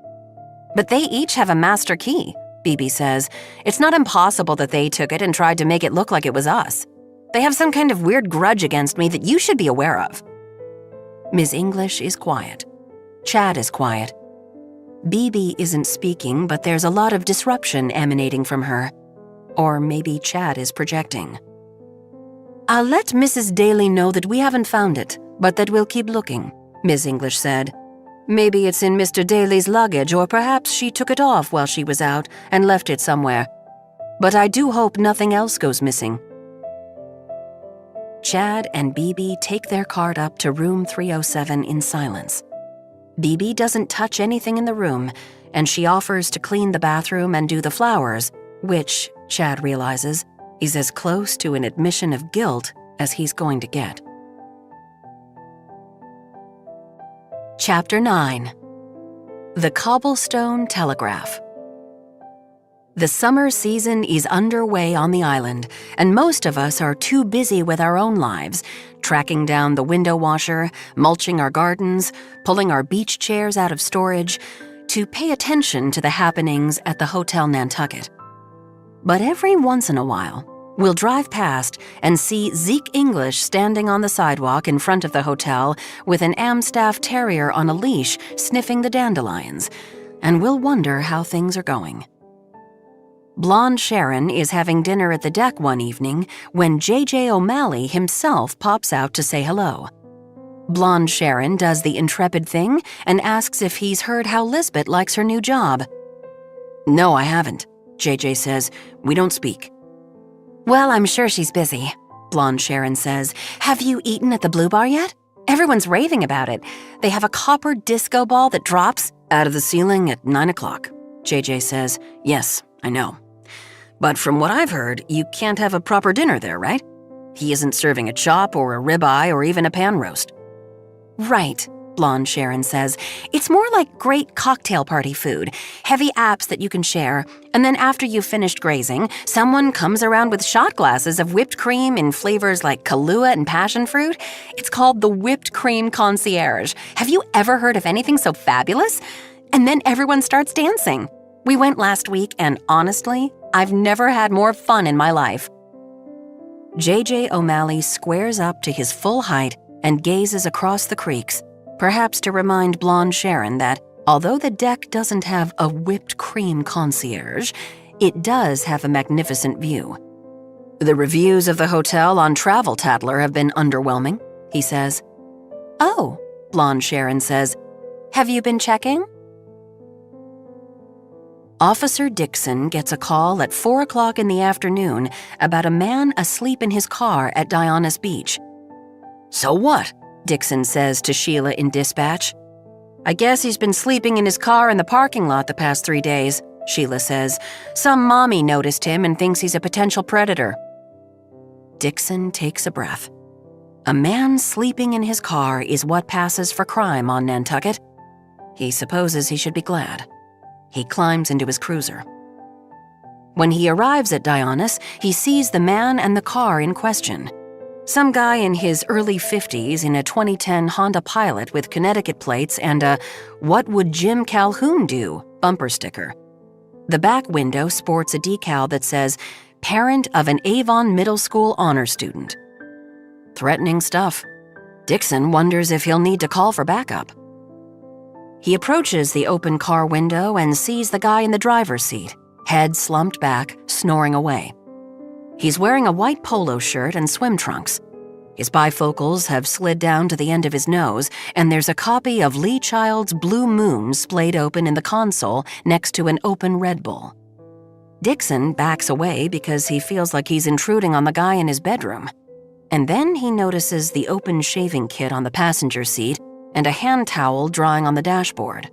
"But they each have a master key," BB says. "It's not impossible that they took it and tried to make it look like it was us. They have some kind of weird grudge against me that you should be aware of." Ms. English is quiet. Chad is quiet. BB isn't speaking, but there's a lot of disruption emanating from her. Or maybe Chad is projecting. "I'll let Mrs. Daly know that we haven't found it, but that we'll keep looking," Ms. English said. "Maybe it's in Mr. Daly's luggage, or perhaps she took it off while she was out and left it somewhere. But I do hope nothing else goes missing." Chad and BB take their cart up to room 307 in silence. BB doesn't touch anything in the room, and she offers to clean the bathroom and do the flowers, which, Chad realizes, is as close to an admission of guilt as he's going to get. Chapter 9. The Cobblestone Telegraph. The summer season is underway on the island, and most of us are too busy with our own lives, tracking down the window washer, mulching our gardens, pulling our beach chairs out of storage, to pay attention to the happenings at the Hotel Nantucket. But every once in a while, we'll drive past and see Zeke English standing on the sidewalk in front of the hotel with an Amstaff terrier on a leash sniffing the dandelions, and we'll wonder how things are going. Blonde Sharon is having dinner at the deck one evening when J.J. O'Malley himself pops out to say hello. Blonde Sharon does the intrepid thing and asks if he's heard how Lisbeth likes her new job. "No, I haven't," J.J. says. "We don't speak." "Well, I'm sure she's busy," Blonde Sharon says. "Have you eaten at the Blue Bar yet? Everyone's raving about it. They have a copper disco ball that drops out of the ceiling at 9 o'clock. J.J. says, "Yes, I know. But from what I've heard, you can't have a proper dinner there, right? He isn't serving a chop or a ribeye or even a pan roast." "Right," Blonde Sharon says. It's more like great cocktail party food, heavy apps that you can share, and then after you've finished grazing, someone comes around with shot glasses of whipped cream in flavors like Kahlua and passion fruit. It's called the whipped cream concierge. Have you ever heard of anything so fabulous? And then everyone starts dancing. We went last week, and honestly, I've never had more fun in my life. J.J. O'Malley squares up to his full height and gazes across the creeks, perhaps to remind Blonde Sharon that, although the deck doesn't have a whipped cream concierge, it does have a magnificent view. The reviews of the hotel on Travel Tattler have been underwhelming, he says. Oh, Blonde Sharon says, have you been checking? Officer Dixon gets a call at 4 o'clock in the afternoon about a man asleep in his car at Dionysus Beach. So what? Dixon says to Sheila in dispatch. I guess he's been sleeping in his car in the parking lot the past 3 days, Sheila says. Some mommy noticed him and thinks he's a potential predator. Dixon takes a breath. A man sleeping in his car is what passes for crime on Nantucket. He supposes he should be glad. He climbs into his cruiser. When he arrives at Dionysus, he sees the man and the car in question. Some guy in his early 50s in a 2010 Honda Pilot with Connecticut plates and a "What would Jim Calhoun do?" bumper sticker. The back window sports a decal that says, "Parent of an Avon Middle School honor student." Threatening stuff. Dixon wonders if he'll need to call for backup. He approaches the open car window and sees the guy in the driver's seat, head slumped back, snoring away. He's wearing a white polo shirt and swim trunks. His bifocals have slid down to the end of his nose, and there's a copy of Lee Child's Blue Moon splayed open in the console next to an open Red Bull. Dixon backs away because he feels like he's intruding on the guy in his bedroom. And then he notices the open shaving kit on the passenger seat and a hand towel drying on the dashboard.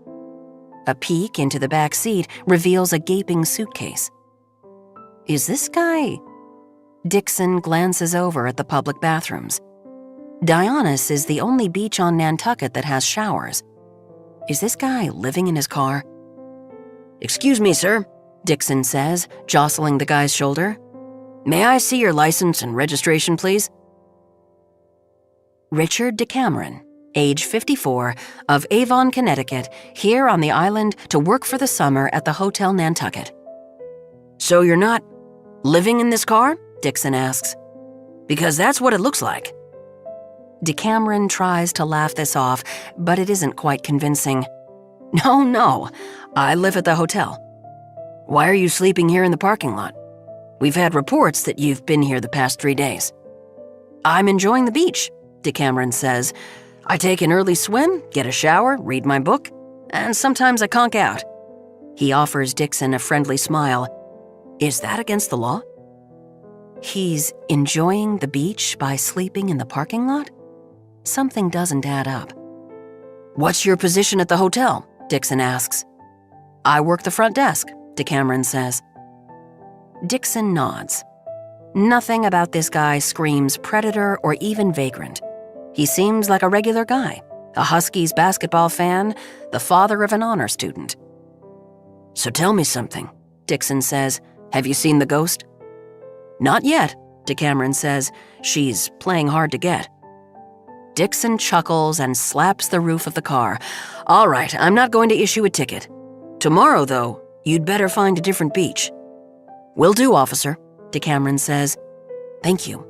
A peek into the back seat reveals a gaping suitcase. Is this guy? Dixon glances over at the public bathrooms. Dionysus is the only beach on Nantucket that has showers. Is this guy living in his car? Excuse me, sir, Dixon says, jostling the guy's shoulder. May I see your license and registration, please? Richard Decameron, age 54, of Avon, Connecticut, here on the island to work for the summer at the Hotel Nantucket. So you're not living in this car? Dixon asks. Because that's what it looks like. Decameron tries to laugh this off, but it isn't quite convincing. No, I live at the hotel. Why are you sleeping here in the parking lot? We've had reports that you've been here the past 3 days. I'm enjoying the beach, Decameron says. I take an early swim, get a shower, read my book, and sometimes I conk out. He offers Dixon a friendly smile. Is that against the law? He's enjoying the beach by sleeping in the parking lot? Something doesn't add up. What's your position at the hotel? Dixon asks. I work the front desk, Decameron says. Dixon nods. Nothing about this guy screams predator or even vagrant. He seems like a regular guy, a Huskies basketball fan, the father of an honor student. So tell me something, Dixon says. Have you seen the ghost? Not yet, Decameron says. She's playing hard to get. Dixon chuckles and slaps the roof of the car. All right, I'm not going to issue a ticket. Tomorrow, though, you'd better find a different beach. Will do, officer, Decameron says. Thank you.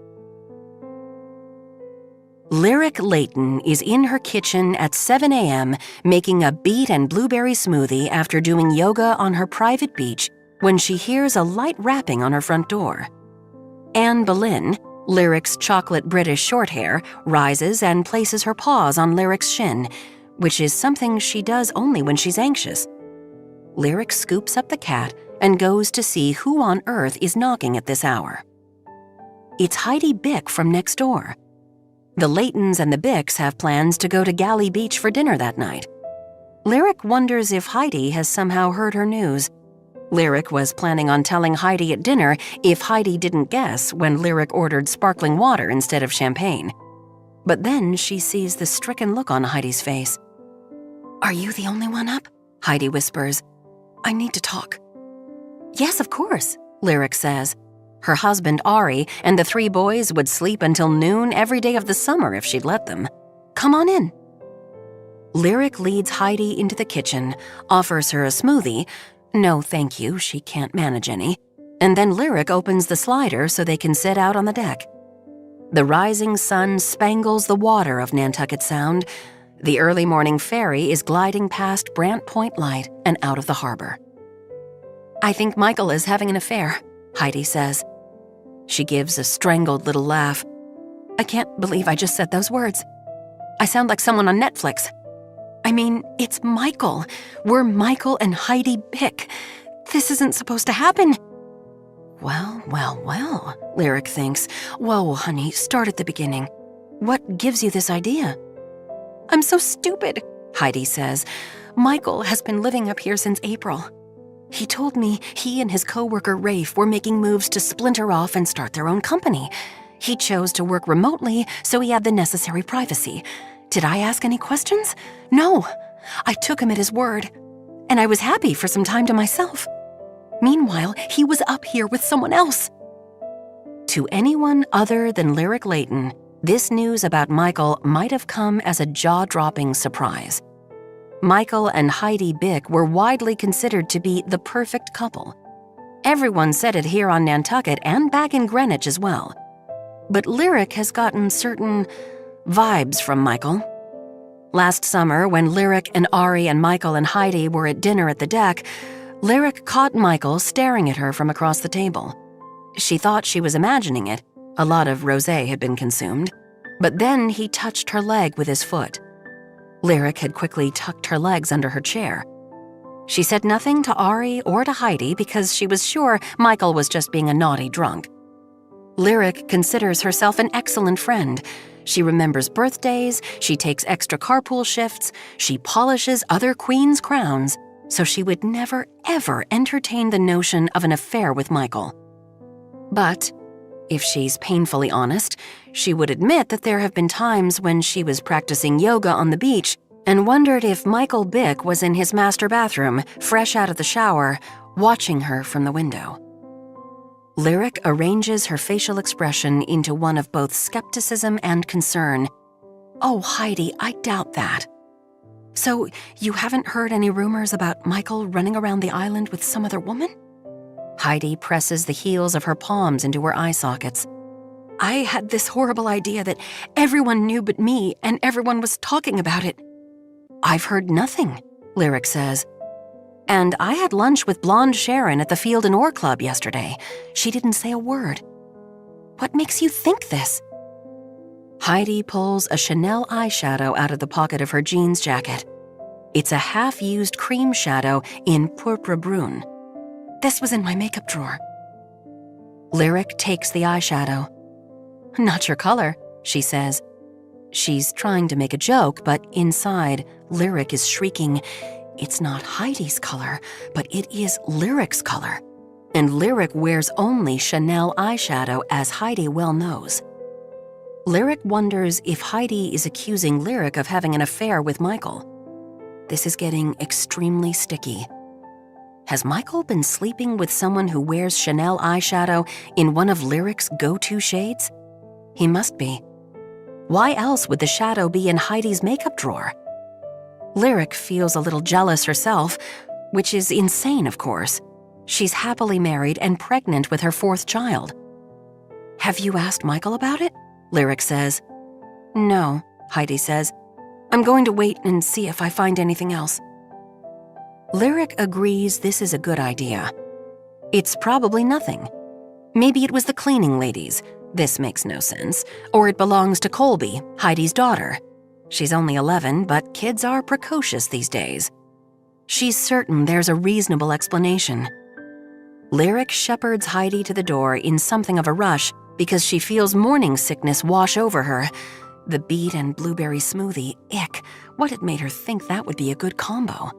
Lyric Layton is in her kitchen at 7 a.m. making a beet and blueberry smoothie after doing yoga on her private beach when she hears a light rapping on her front door. Anne Boleyn, Lyric's chocolate British shorthair, rises and places her paws on Lyric's shin, which is something she does only when she's anxious. Lyric scoops up the cat and goes to see who on earth is knocking at this hour. It's Heidi Bick from next door. The Laytons and the Bicks have plans to go to Galley Beach for dinner that night. Lyric wonders if Heidi has somehow heard her news. Lyric was planning on telling Heidi at dinner if Heidi didn't guess when Lyric ordered sparkling water instead of champagne. But then she sees the stricken look on Heidi's face. "Are you the only one up?" Heidi whispers. "I need to talk." "Yes, of course," Lyric says. Her husband, Ari, and the 3 boys would sleep until noon every day of the summer if she'd let them. "Come on in." Lyric leads Heidi into the kitchen, offers her a smoothie. No, thank you, she can't manage any. And then Lyric opens the slider so they can sit out on the deck. The rising sun spangles the water of Nantucket Sound. The early morning ferry is gliding past Brant Point Light and out of the harbor. "I think Michael is having an affair," Heidi says. She gives a strangled little laugh. "I can't believe I just said those words. I sound like someone on Netflix. I mean, it's Michael. We're Michael and Heidi Bick. This isn't supposed to happen." Well, Lyric thinks. "Whoa, honey, start at the beginning. What gives you this idea?" "I'm so stupid," Heidi says. "Michael has been living up here since April. He told me he and his coworker Rafe were making moves to splinter off and start their own company. He chose to work remotely, so he had the necessary privacy. Did I ask any questions? No. I took him at his word. And I was happy for some time to myself. Meanwhile, he was up here with someone else." To anyone other than Lyric Layton, this news about Michael might have come as a jaw-dropping surprise. Michael and Heidi Bick were widely considered to be the perfect couple. Everyone said it here on Nantucket and back in Greenwich as well. But Lyric has gotten certain vibes from Michael. Last summer, when Lyric and Ari and Michael and Heidi were at dinner at the deck, Lyric caught Michael staring at her from across the table. She thought she was imagining it. A lot of rosé had been consumed. But then he touched her leg with his foot. Lyric had quickly tucked her legs under her chair. She said nothing to Ari or to Heidi because she was sure Michael was just being a naughty drunk. Lyric considers herself an excellent friend. She remembers birthdays, she takes extra carpool shifts, she polishes other queens' crowns, so she would never, ever entertain the notion of an affair with Michael. But, if she's painfully honest, she would admit that there have been times when she was practicing yoga on the beach and wondered if Michael Bick was in his master bathroom, fresh out of the shower, watching her from the window. Lyric arranges her facial expression into one of both skepticism and concern. "Oh, Heidi, I doubt that. So, you haven't heard any rumors about Michael running around the island with some other woman?" Heidi presses the heels of her palms into her eye sockets. "I had this horrible idea that everyone knew but me and everyone was talking about it." "I've heard nothing," Lyric says. "And I had lunch with blonde Sharon at the Field and Oar Club yesterday. She didn't say a word. What makes you think this?" Heidi pulls a Chanel eyeshadow out of the pocket of her jeans jacket. It's a half-used cream shadow in Pourpre Brune. "This was in my makeup drawer." Lyric takes the eyeshadow. "Not your color," she says. She's trying to make a joke, but inside, Lyric is shrieking, "It's not Heidi's color, but it is Lyric's color." And Lyric wears only Chanel eyeshadow, as Heidi well knows. Lyric wonders if Heidi is accusing Lyric of having an affair with Michael. This is getting extremely sticky. Has Michael been sleeping with someone who wears Chanel eyeshadow in one of Lyric's go-to shades? He must be. Why else would the shadow be in Heidi's makeup drawer? Lyric feels a little jealous herself, which is insane, of course. She's happily married and pregnant with her 4th child. "Have you asked Michael about it?" Lyric says. "No," Heidi says. "I'm going to wait and see if I find anything else." Lyric agrees this is a good idea. It's probably nothing. Maybe it was the cleaning ladies. This makes no sense. Or it belongs to Colby, Heidi's daughter. She's only 11, but kids are precocious these days. She's certain there's a reasonable explanation. Lyric shepherds Heidi to the door in something of a rush because she feels morning sickness wash over her. The beet and blueberry smoothie, ick. What had made her think that would be a good combo?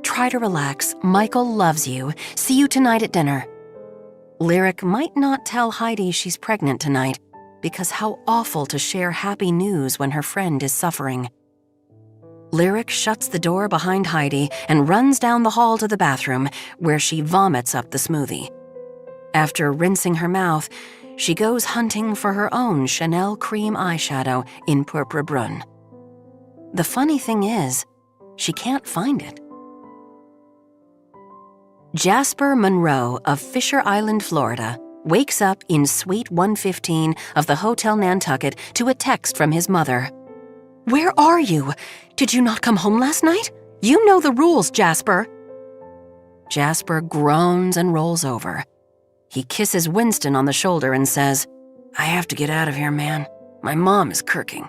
"Try to relax. Michael loves you. See you tonight at dinner." Lyric might not tell Heidi she's pregnant tonight because how awful to share happy news when her friend is suffering. Lyric shuts the door behind Heidi and runs down the hall to the bathroom, where she vomits up the smoothie. After rinsing her mouth, she goes hunting for her own Chanel cream eyeshadow in Purpura Brunn. The funny thing is, she can't find it. Jasper Monroe of Fisher Island, Florida, wakes up in Suite 115 of the Hotel Nantucket to a text from his mother. "Where are you? Did you not come home last night? You know the rules, Jasper." Jasper groans and rolls over. He kisses Winston on the shoulder and says, "I have to get out of here, man. My mom is kirking."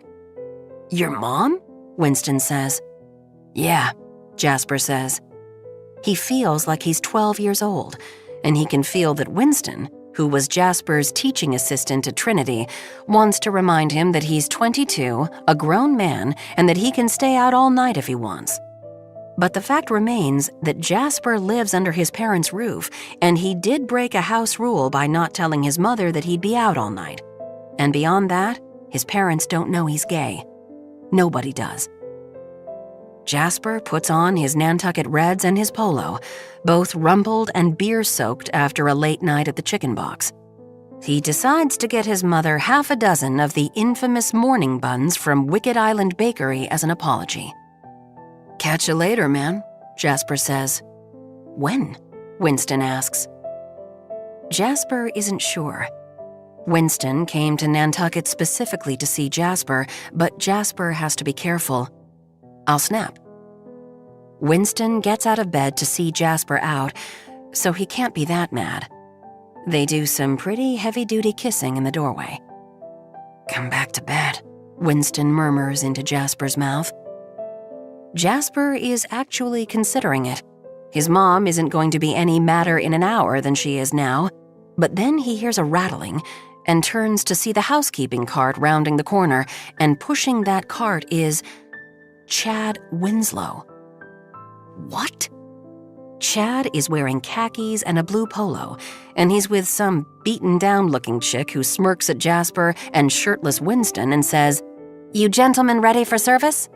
"Your mom?" Winston says. "Yeah," Jasper says. He feels like he's 12 years old, and he can feel that Winston, who was Jasper's teaching assistant at Trinity, wants to remind him that he's 22, a grown man, and that he can stay out all night if he wants. But the fact remains that Jasper lives under his parents' roof, and he did break a house rule by not telling his mother that he'd be out all night. And beyond that, his parents don't know he's gay. Nobody does. Jasper puts on his Nantucket Reds and his polo, both rumpled and beer-soaked after a late night at the chicken box. He decides to get his mother half a dozen of the infamous morning buns from Wicked Island Bakery as an apology. "Catch you later, man," Jasper says. "When?" Winston asks. Jasper isn't sure. Winston came to Nantucket specifically to see Jasper, but Jasper has to be careful. "I'll snap." Winston gets out of bed to see Jasper out, so he can't be that mad. They do some pretty heavy-duty kissing in the doorway. "Come back to bed," Winston murmurs into Jasper's mouth. Jasper is actually considering it. His mom isn't going to be any madder in an hour than she is now, but then he hears a rattling and turns to see the housekeeping cart rounding the corner, and pushing that cart is Chad Winslow. What? Chad is wearing khakis and a blue polo, and he's with some beaten-down-looking chick who smirks at Jasper and shirtless Winston and says, "You gentlemen ready for service?"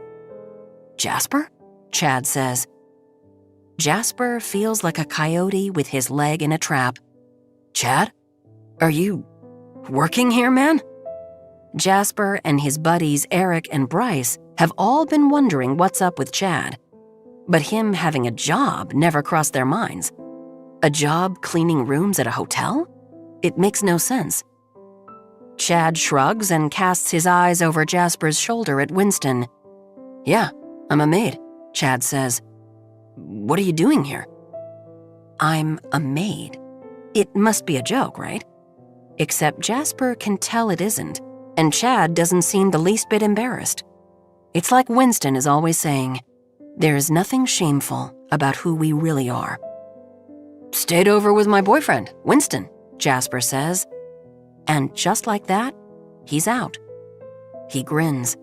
"Jasper?" Chad says. Jasper feels like a coyote with his leg in a trap. "Chad? Are you working here, man?" Jasper and his buddies Eric and Bryce have all been wondering what's up with Chad. But him having a job never crossed their minds. A job cleaning rooms at a hotel? It makes no sense. Chad shrugs and casts his eyes over Jasper's shoulder at Winston. "Yeah, I'm a maid," Chad says. "What are you doing here?" "I'm a maid." It must be a joke, right? Except Jasper can tell it isn't, and Chad doesn't seem the least bit embarrassed. It's like Winston is always saying, there is nothing shameful about who we really are. "Stayed over with my boyfriend, Winston," Jasper says. And just like that, he's out. He grins.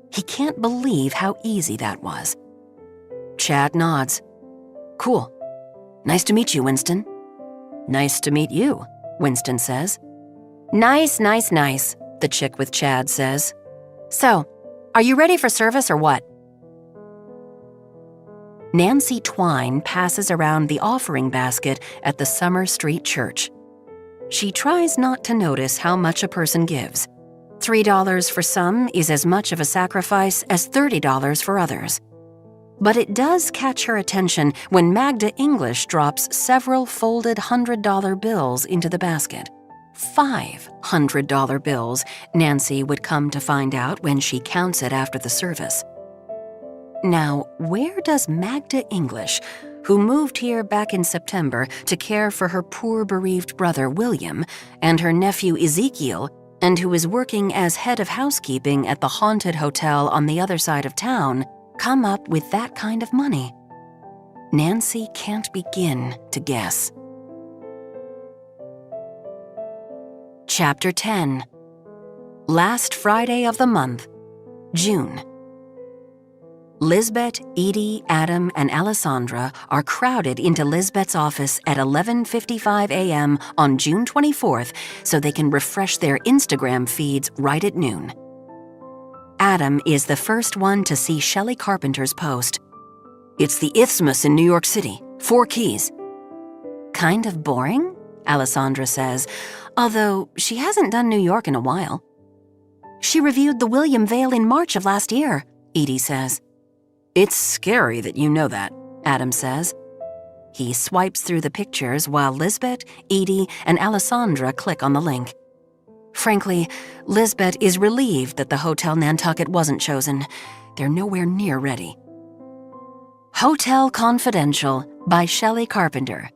He can't believe how easy that was. Chad nods. "Cool. Nice to meet you, Winston." "Nice to meet you," Winston says. "Nice, nice, nice," the chick with Chad says. "So, are you ready for service or what?" Nancy Twine passes around the offering basket at the Summer Street Church. She tries not to notice how much a person gives. $3 for some is as much of a sacrifice as $30 for others. But it does catch her attention when Magda English drops several folded $100 bills into the basket. 5 $100 bills, Nancy would come to find out when she counts it after the service. Now, where does Magda English, who moved here back in September to care for her poor bereaved brother William and her nephew Ezekiel, and who is working as head of housekeeping at the haunted hotel on the other side of town, come up with that kind of money? Nancy can't begin to guess. Chapter 10. Last Friday of the month, June. Lisbeth, Edie, Adam, and Alessandra are crowded into Lisbeth's office at 11:55 a.m. on June 24th so they can refresh their Instagram feeds right at noon. Adam is the first one to see Shelley Carpenter's post. "It's the Isthmus in New York City. 4 keys." "Kind of boring," Alessandra says, although she hasn't done New York in a while. "She reviewed the William Vale in March of last year," Edie says. "It's scary that you know that," Adam says. He swipes through the pictures while Lisbeth, Edie, and Alessandra click on the link. Frankly, Lisbeth is relieved that the Hotel Nantucket wasn't chosen. They're nowhere near ready. Hotel Confidential by Shelley Carpenter,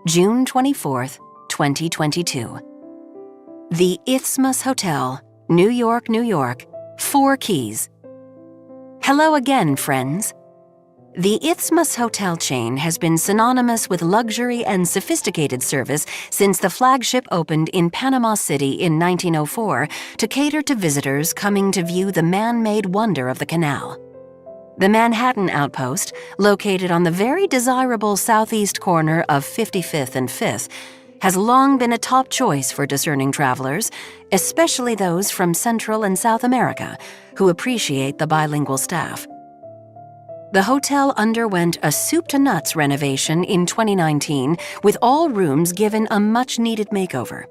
June 24th, 2022. The Isthmus Hotel, New York, New York, 4 keys. Hello again, friends. The Isthmus hotel chain has been synonymous with luxury and sophisticated service since the flagship opened in Panama City in 1904 to cater to visitors coming to view the man-made wonder of the canal. The Manhattan Outpost, located on the very desirable southeast corner of 55th and 5th, has long been a top choice for discerning travelers, especially those from Central and South America, who appreciate the bilingual staff. The hotel underwent a soup-to-nuts renovation in 2019, with all rooms given a much-needed makeover.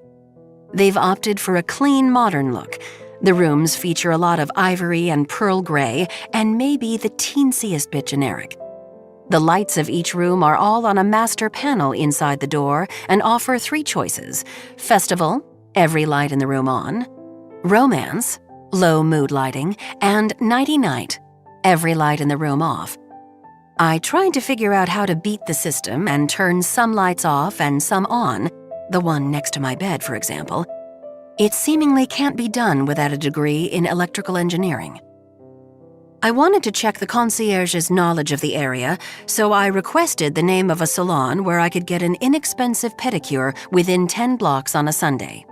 They've opted for a clean, modern look. The rooms feature a lot of ivory and pearl gray, and maybe the teensiest bit generic. The lights of each room are all on a master panel inside the door and offer 3 choices: festival, every light in the room on; romance, low mood lighting; and nighty-night, every light in the room off. I tried to figure out how to beat the system and turn some lights off and some on, the one next to my bed, for example. It seemingly can't be done without a degree in electrical engineering. I wanted to check the concierge's knowledge of the area, so I requested the name of a salon where I could get an inexpensive pedicure within 10 blocks on a Sunday.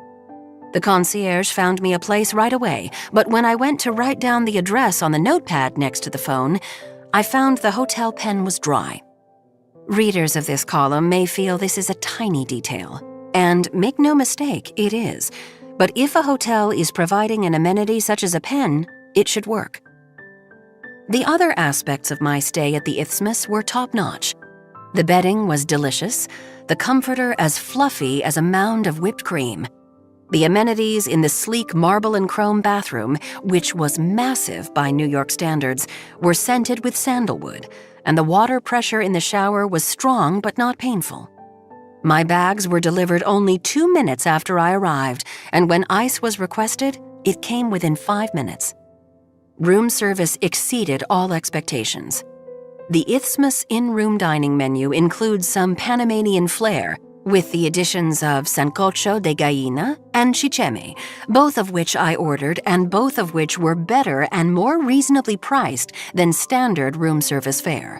The concierge found me a place right away, but when I went to write down the address on the notepad next to the phone, I found the hotel pen was dry. Readers of this column may feel this is a tiny detail, and make no mistake, it is. But if a hotel is providing an amenity such as a pen, it should work. The other aspects of my stay at the Isthmus were top-notch. The bedding was delicious, the comforter as fluffy as a mound of whipped cream. The amenities in the sleek marble and chrome bathroom, which was massive by New York standards, were scented with sandalwood, and the water pressure in the shower was strong but not painful. My bags were delivered only 2 minutes after I arrived, and when ice was requested, it came within 5 minutes. Room service exceeded all expectations. The Isthmus in-room dining menu includes some Panamanian flair, with the additions of sancocho de gallina and chicheme, both of which I ordered and both of which were better and more reasonably priced than standard room service fare.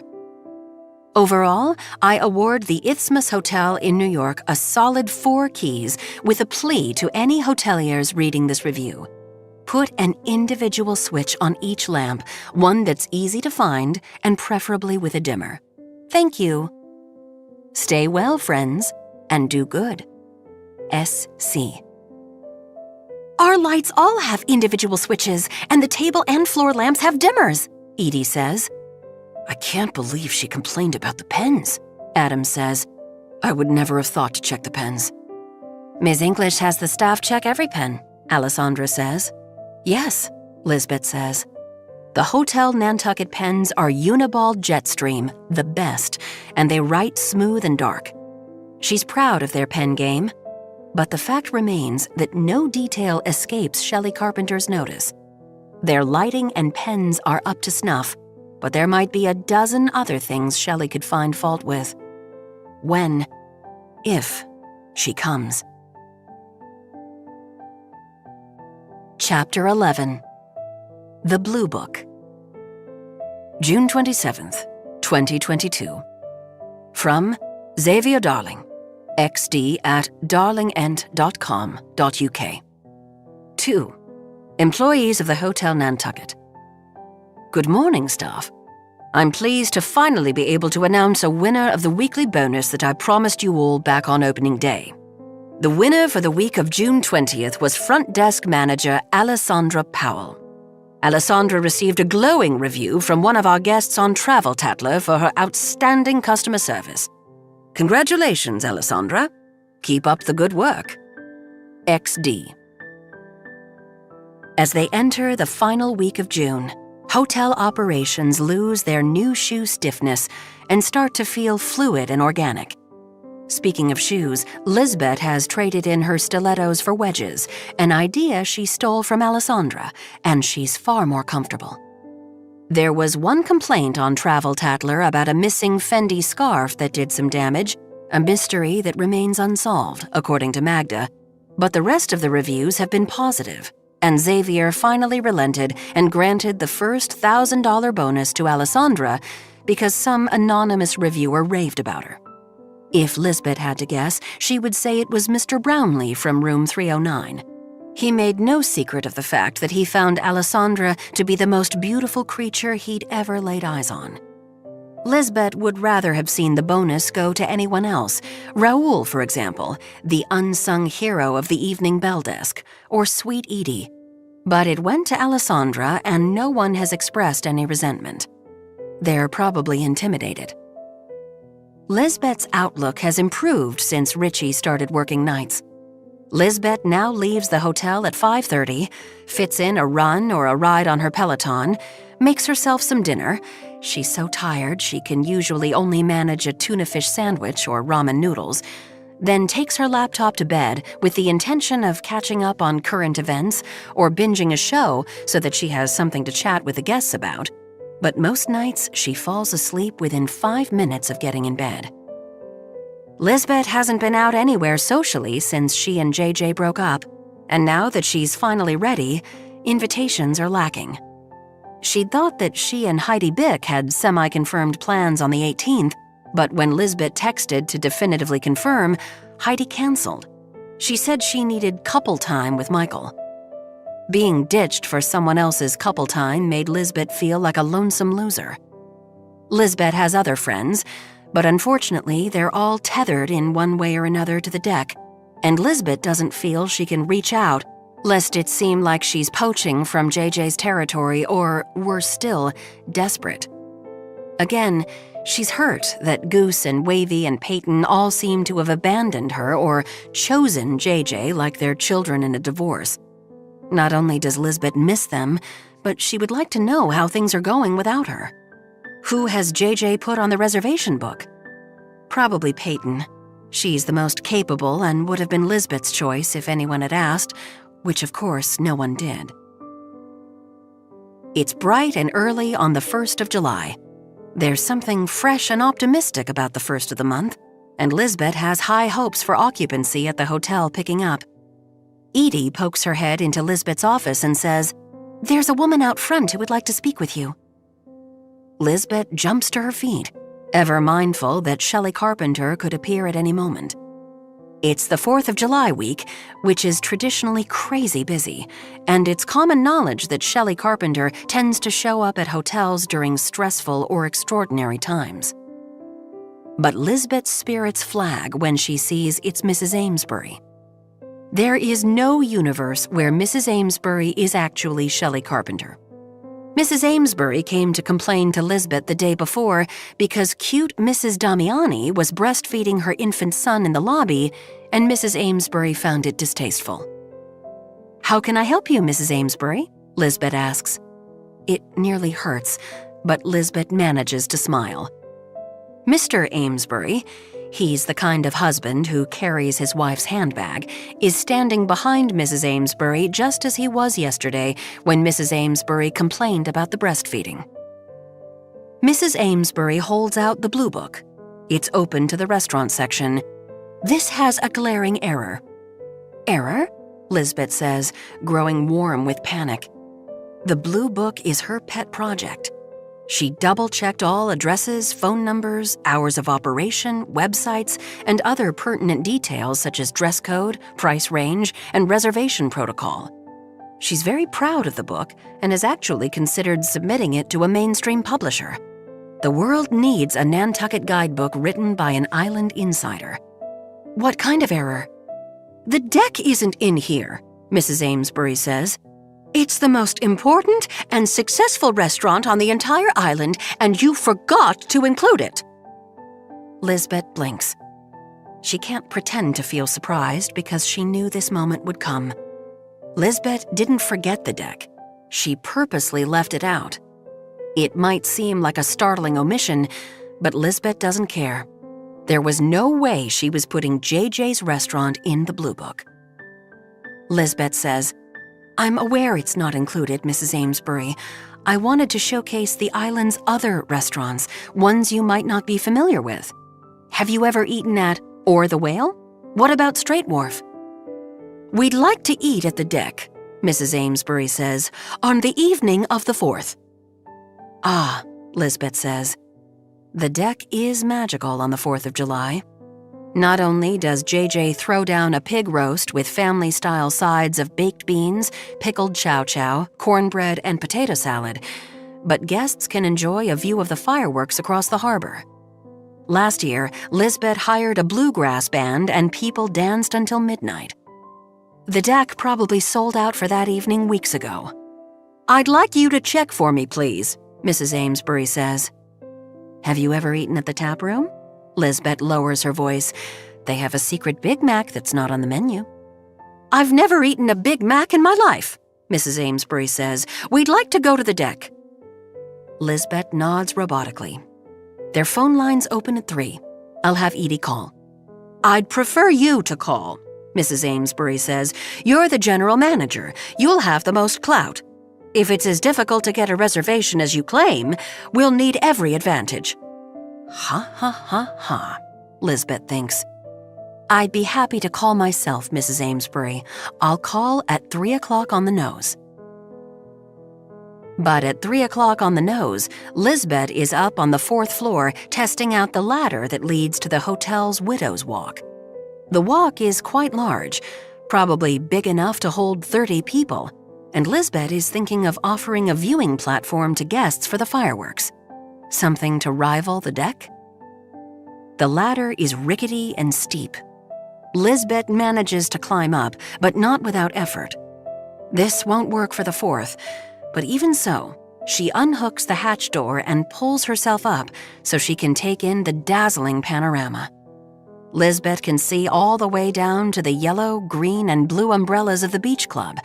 Overall, I award the Isthmus Hotel in New York a solid 4 keys with a plea to any hoteliers reading this review. Put an individual switch on each lamp, one that's easy to find and preferably with a dimmer. Thank you. Stay well, friends, and do good. S.C. Our lights all have individual switches, and the table and floor lamps have dimmers, Edie says. I can't believe she complained about the pens, Adam says. I would never have thought to check the pens. Miss English has the staff check every pen, Alessandra says. Yes, Lisbeth says. The Hotel Nantucket pens are Uniball Jetstream, the best, and they write smooth and dark. She's proud of their pen game, but the fact remains that no detail escapes Shelley Carpenter's notice. Their lighting and pens are up to snuff, but there might be a dozen other things Shelley could find fault with. When, if, she comes. Chapter 11. The Blue Book. June 27th, 2022. From Xavier Darling, xd@darlingent.com.uk. 2. Employees of the Hotel Nantucket. Good morning, staff. I'm pleased to finally be able to announce a winner of the weekly bonus that I promised you all back on opening day. The winner for the week of June 20th was front desk manager Alessandra Powell. Alessandra received a glowing review from one of our guests on Travel Tatler for her outstanding customer service. Congratulations, Alessandra. Keep up the good work. XD. As they enter the final week of June, hotel operations lose their new shoe stiffness and start to feel fluid and organic. Speaking of shoes, Lisbeth has traded in her stilettos for wedges, an idea she stole from Alessandra, and she's far more comfortable. There was one complaint on Travel Tatler about a missing Fendi scarf that did some damage, a mystery that remains unsolved, according to Magda, but the rest of the reviews have been positive, and Xavier finally relented and granted the first $1,000 bonus to Alessandra because some anonymous reviewer raved about her. If Lisbeth had to guess, she would say it was Mr. Brownlee from room 309. He made no secret of the fact that he found Alessandra to be the most beautiful creature he'd ever laid eyes on. Lisbeth would rather have seen the bonus go to anyone else, Raoul, for example, the unsung hero of the evening bell desk, or Sweet Edie. But it went to Alessandra, and no one has expressed any resentment. They're probably intimidated. Lisbeth's outlook has improved since Richie started working nights. Lisbeth now leaves the hotel at 5:30, fits in a run or a ride on her Peloton, makes herself some dinner. She's so tired she can usually only manage a tuna fish sandwich or ramen noodles, then takes her laptop to bed with the intention of catching up on current events or binging a show so that she has something to chat with the guests about. But most nights, she falls asleep within 5 minutes of getting in bed. Lisbeth hasn't been out anywhere socially since she and JJ broke up, and now that she's finally ready, invitations are lacking. She'd thought that she and Heidi Bick had semi-confirmed plans on the 18th, but when Lisbeth texted to definitively confirm, Heidi canceled. She said she needed couple time with Michael. Being ditched for someone else's couple time made Lisbeth feel like a lonesome loser. Lisbeth has other friends, but unfortunately they're all tethered in one way or another to the deck, and Lisbeth doesn't feel she can reach out lest it seem like she's poaching from JJ's territory or, worse still, desperate. Again, she's hurt that Goose and Wavy and Peyton all seem to have abandoned her or chosen JJ like their children in a divorce. Not only does Lisbeth miss them, but she would like to know how things are going without her. Who has JJ put on the reservation book? Probably Peyton. She's the most capable and would have been Lisbeth's choice if anyone had asked, which of course no one did. It's bright and early on the 1st of July. There's something fresh and optimistic about the first of the month, and Lisbeth has high hopes for occupancy at the hotel picking up. Edie pokes her head into Lisbeth's office and says, "There's a woman out front who would like to speak with you." Lisbeth jumps to her feet, ever mindful that Shelley Carpenter could appear at any moment. It's the 4th of July week, which is traditionally crazy busy, and it's common knowledge that Shelley Carpenter tends to show up at hotels during stressful or extraordinary times. But Lisbeth's spirits flag when she sees it's Mrs. Amesbury. There is no universe where Mrs. Amesbury is actually Shelley Carpenter. Mrs. Amesbury came to complain to Lisbeth the day before because cute Mrs. Damiani was breastfeeding her infant son in the lobby, and Mrs. Amesbury found it distasteful. "How can I help you, Mrs. Amesbury?" Lisbeth asks. It nearly hurts, but Lisbeth manages to smile. Mr. Amesbury, he's the kind of husband who carries his wife's handbag, is standing behind Mrs. Amesbury just as he was yesterday when Mrs. Amesbury complained about the breastfeeding. Mrs. Amesbury holds out the blue book. It's open to the restaurant section. "This has a glaring error." "Error?" Lisbeth says, growing warm with panic. The blue book is her pet project. She double-checked all addresses, phone numbers, hours of operation, websites, and other pertinent details such as dress code, price range, and reservation protocol. She's very proud of the book and has actually considered submitting it to a mainstream publisher. The world needs a Nantucket guidebook written by an island insider. What kind of error? The deck isn't in here, Mrs. Amesbury says. It's the most important and successful restaurant on the entire island, and you forgot to include it. Lisbeth blinks. She can't pretend to feel surprised because she knew this moment would come. Lisbeth didn't forget the deck. She purposely left it out. It might seem like a startling omission, but Lisbeth doesn't care. There was no way she was putting JJ's restaurant in the Blue Book. Lisbeth says, I'm aware it's not included, Mrs. Amesbury. I wanted to showcase the island's other restaurants, ones you might not be familiar with. Have you ever eaten at Or the Whale? What about Straight Wharf? We'd like to eat at the deck, Mrs. Amesbury says, on the evening of the 4th. Ah, Lisbeth says. The deck is magical on the 4th of July. Not only does JJ throw down a pig roast with family-style sides of baked beans, pickled chow-chow, cornbread, and potato salad, but guests can enjoy a view of the fireworks across the harbor. Last year, Lisbeth hired a bluegrass band and people danced until midnight. The deck probably sold out for that evening weeks ago. I'd like you to check for me, please, Mrs. Amesbury says. Have you ever eaten at the tap room? Lisbeth lowers her voice. They have a secret Big Mac that's not on the menu. I've never eaten a Big Mac in my life, Mrs. Amesbury says. We'd like to go to the deck. Lisbeth nods robotically. Their phone lines open at 3. I'll have Edie call. I'd prefer you to call, Mrs. Amesbury says. You're the general manager. You'll have the most clout. If it's as difficult to get a reservation as you claim, we'll need every advantage. Ha ha ha ha, Lisbeth thinks. I'd be happy to call myself, Mrs. Amesbury. I'll call at 3 o'clock on the nose. But at 3 o'clock on the nose, Lisbeth is up on the 4th floor testing out the ladder that leads to the hotel's Widow's Walk. The walk is quite large, probably big enough to hold 30 people, and Lisbeth is thinking of offering a viewing platform to guests for the fireworks. Something to rival the deck? The ladder is rickety and steep. Lisbeth manages to climb up, but not without effort. This won't work for the 4th, but even so, she unhooks the hatch door and pulls herself up so she can take in the dazzling panorama. Lisbeth can see all the way down to the yellow, green, and blue umbrellas of the beach club.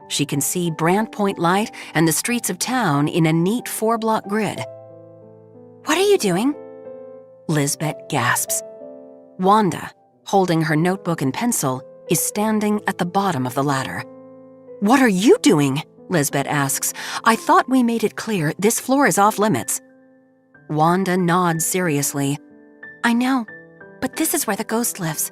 She can see Brant Point Light and the streets of town in a neat 4-block grid. What are you doing? Lisbeth gasps. Wanda, holding her notebook and pencil, is standing at the bottom of the ladder. What are you doing? Lisbeth asks. I thought we made it clear this floor is off limits. Wanda nods seriously. I know, but this is where the ghost lives.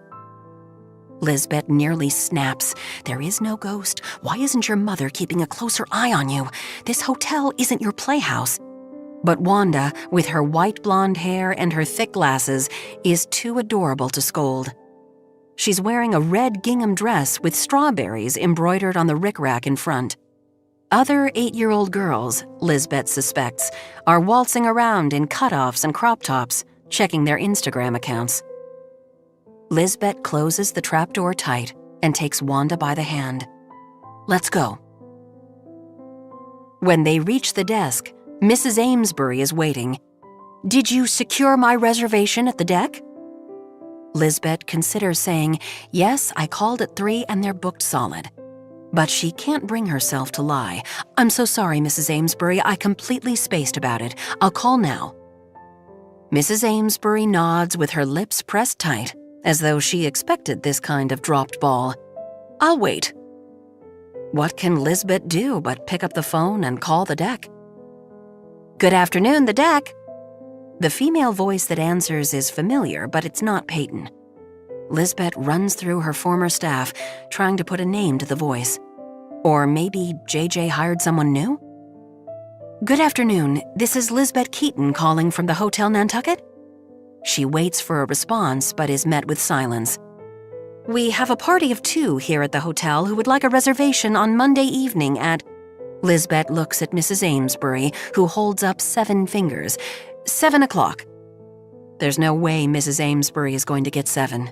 Lisbeth nearly snaps. There is no ghost. Why isn't your mother keeping a closer eye on you? This hotel isn't your playhouse. But Wanda, with her white blonde hair and her thick glasses, is too adorable to scold. She's wearing a red gingham dress with strawberries embroidered on the rickrack in front. Other 8-year-old girls, Lisbeth suspects, are waltzing around in cutoffs and crop tops, checking their Instagram accounts. Lisbeth closes the trapdoor tight and takes Wanda by the hand. Let's go. When they reach the desk, Mrs. Amesbury is waiting. Did you secure my reservation at the deck? Lisbeth considers saying, yes, I called at 3 and they're booked solid. But she can't bring herself to lie. I'm so sorry, Mrs. Amesbury, I completely spaced about it. I'll call now. Mrs. Amesbury nods with her lips pressed tight, as though she expected this kind of dropped ball. I'll wait. What can Lisbeth do but pick up the phone and call the deck? Good afternoon, the deck. The female voice that answers is familiar, but it's not Peyton. Lisbeth runs through her former staff, trying to put a name to the voice. Or maybe JJ hired someone new? Good afternoon, this is Lisbeth Keaton calling from the Hotel Nantucket. She waits for a response, but is met with silence. We have a party of 2 here at the hotel who would like a reservation on Monday evening at... Lisbeth looks at Mrs. Amesbury, who holds up 7 fingers. 7 o'clock. There's no way Mrs. Amesbury is going to get 7.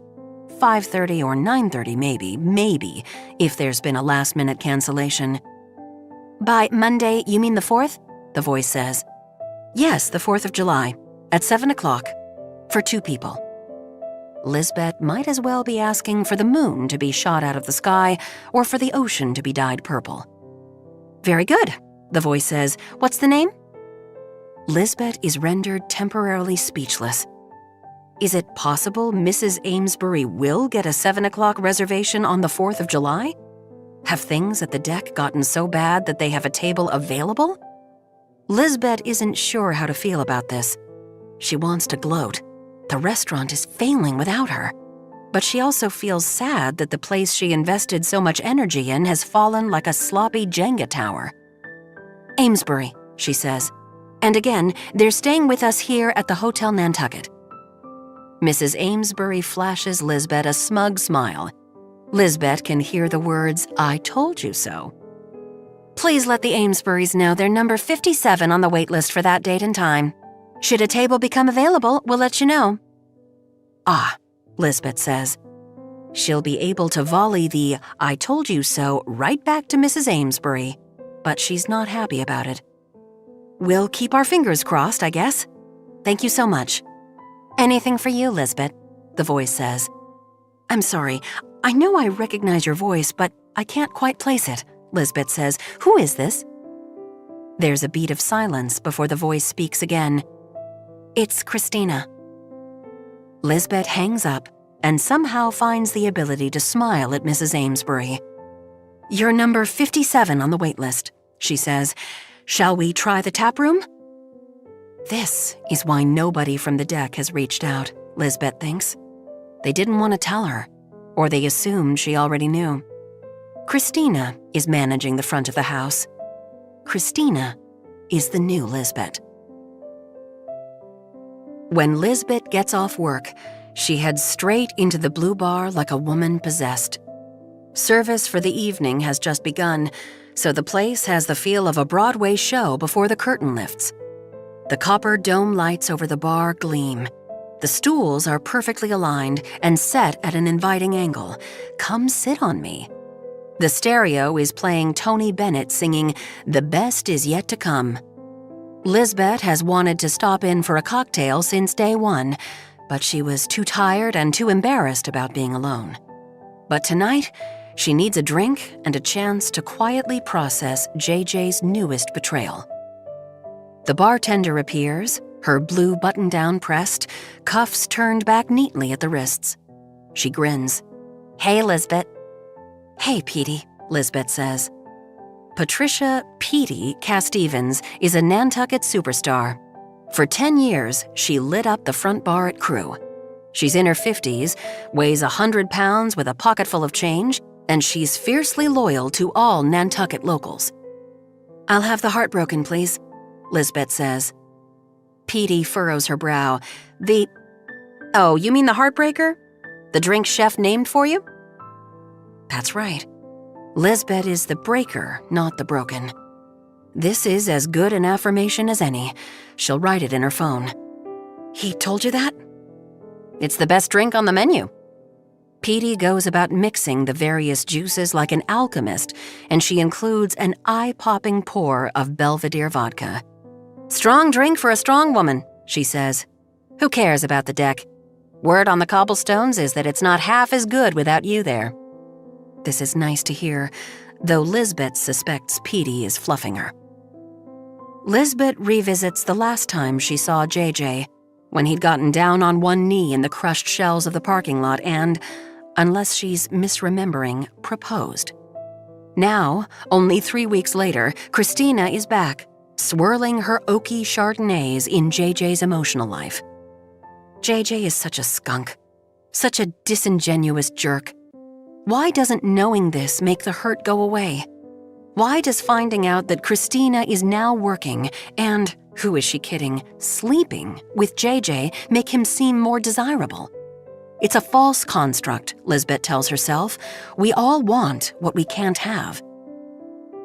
5:30 or 9:30 maybe, if there's been a last-minute cancellation. By Monday, you mean the 4th? The voice says. Yes, the 4th of July, at 7 o'clock, for 2 people. Lisbeth might as well be asking for the moon to be shot out of the sky or for the ocean to be dyed purple. Very good, the voice says. What's the name? Lisbeth is rendered temporarily speechless. Is it possible Mrs. Amesbury will get a 7 o'clock reservation on the 4th of July? Have things at the deck gotten so bad that they have a table available? Lisbeth isn't sure how to feel about this. She wants to gloat. The restaurant is failing without her. But she also feels sad that the place she invested so much energy in has fallen like a sloppy Jenga tower. Amesbury, she says. And again, they're staying with us here at the Hotel Nantucket. Mrs. Amesbury flashes Lisbeth a smug smile. Lisbeth can hear the words, "I told you so." Please let the Amesburys know they're number 57 on the wait list for that date and time. Should a table become available, we'll let you know. Ah, Lisbeth says. She'll be able to volley the "I told you so" right back to Mrs. Amesbury, but she's not happy about it. We'll keep our fingers crossed, I guess. Thank you so much. Anything for you, Lisbeth, the voice says. I'm sorry, I know I recognize your voice, but I can't quite place it, Lisbeth says. Who is this? There's a beat of silence before the voice speaks again. It's Christina. Lisbeth hangs up and somehow finds the ability to smile at Mrs. Amesbury. You're number 57 on the wait list, she says. Shall we try the tap room? This is why nobody from the deck has reached out, Lisbeth thinks. They didn't want to tell her, or they assumed she already knew. Christina is managing the front of the house. Christina is the new Lisbeth. When Lisbeth gets off work, she heads straight into the Blue Bar like a woman possessed. Service for the evening has just begun, so the place has the feel of a Broadway show before the curtain lifts. The copper dome lights over the bar gleam. The stools are perfectly aligned and set at an inviting angle. Come sit on me. The stereo is playing Tony Bennett singing "The Best Is Yet to Come." Lisbeth has wanted to stop in for a cocktail since day one, but she was too tired and too embarrassed about being alone. But tonight, she needs a drink and a chance to quietly process JJ's newest betrayal. The bartender appears, her blue button-down pressed, cuffs turned back neatly at the wrists. She grins. Hey, Lisbeth. Hey, Petey, Lisbeth says. Patricia Petey Cass-Stevens is a Nantucket superstar. For 10 years, she lit up the front bar at Carew. She's in her 50s, weighs 100 pounds with a pocket full of change, and she's fiercely loyal to all Nantucket locals. I'll have the heartbroken, please, Lisbeth says. Petey furrows her brow. Oh, you mean the heartbreaker? The drink chef named for you? That's right. Lisbeth is the breaker, not the broken. This is as good an affirmation as any. She'll write it in her phone. He told you that? It's the best drink on the menu. Petey goes about mixing the various juices like an alchemist, and she includes an eye-popping pour of Belvedere vodka. Strong drink for a strong woman, she says. Who cares about the deck? Word on the cobblestones is that it's not half as good without you there. This is nice to hear, though Lisbeth suspects Petey is fluffing her. Lisbeth revisits the last time she saw JJ, when he'd gotten down on one knee in the crushed shells of the parking lot and, unless she's misremembering, proposed. Now, only 3 weeks later, Christina is back, swirling her oaky Chardonnays in JJ's emotional life. JJ is such a skunk, such a disingenuous jerk. Why doesn't knowing this make the hurt go away? Why does finding out that Christina is now working and, who is she kidding, sleeping with JJ make him seem more desirable? It's a false construct, Lisbeth tells herself. We all want what we can't have.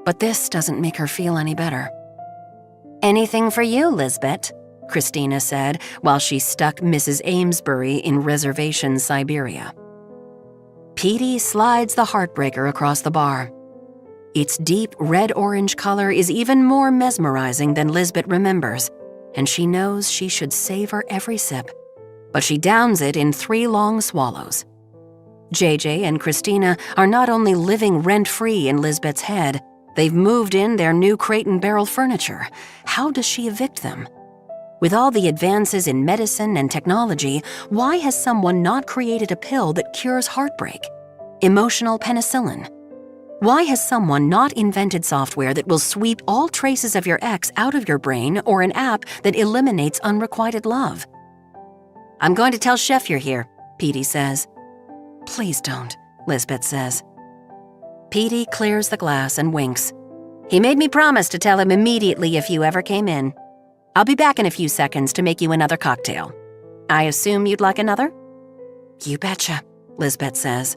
But this doesn't make her feel any better. Anything for you, Lisbeth, Christina said while she stuck Mrs. Amesbury in Reservation Siberia. Petey slides the heartbreaker across the bar. Its deep red-orange color is even more mesmerizing than Lisbeth remembers, and she knows she should savor every sip. But she downs it in 3 long swallows. JJ and Christina are not only living rent-free in Lisbeth's head, they've moved in their new crate and barrel furniture. How does she evict them? With all the advances in medicine and technology, why has someone not created a pill that cures heartbreak? Emotional penicillin. Why has someone not invented software that will sweep all traces of your ex out of your brain, or an app that eliminates unrequited love? "I'm going to tell Chef you're here," Petey says. "Please don't," Lisbeth says. Petey clears the glass and winks. "He made me promise to tell him immediately if you ever came in. I'll be back in a few seconds to make you another cocktail. I assume you'd like another?" "You betcha," Lisbeth says.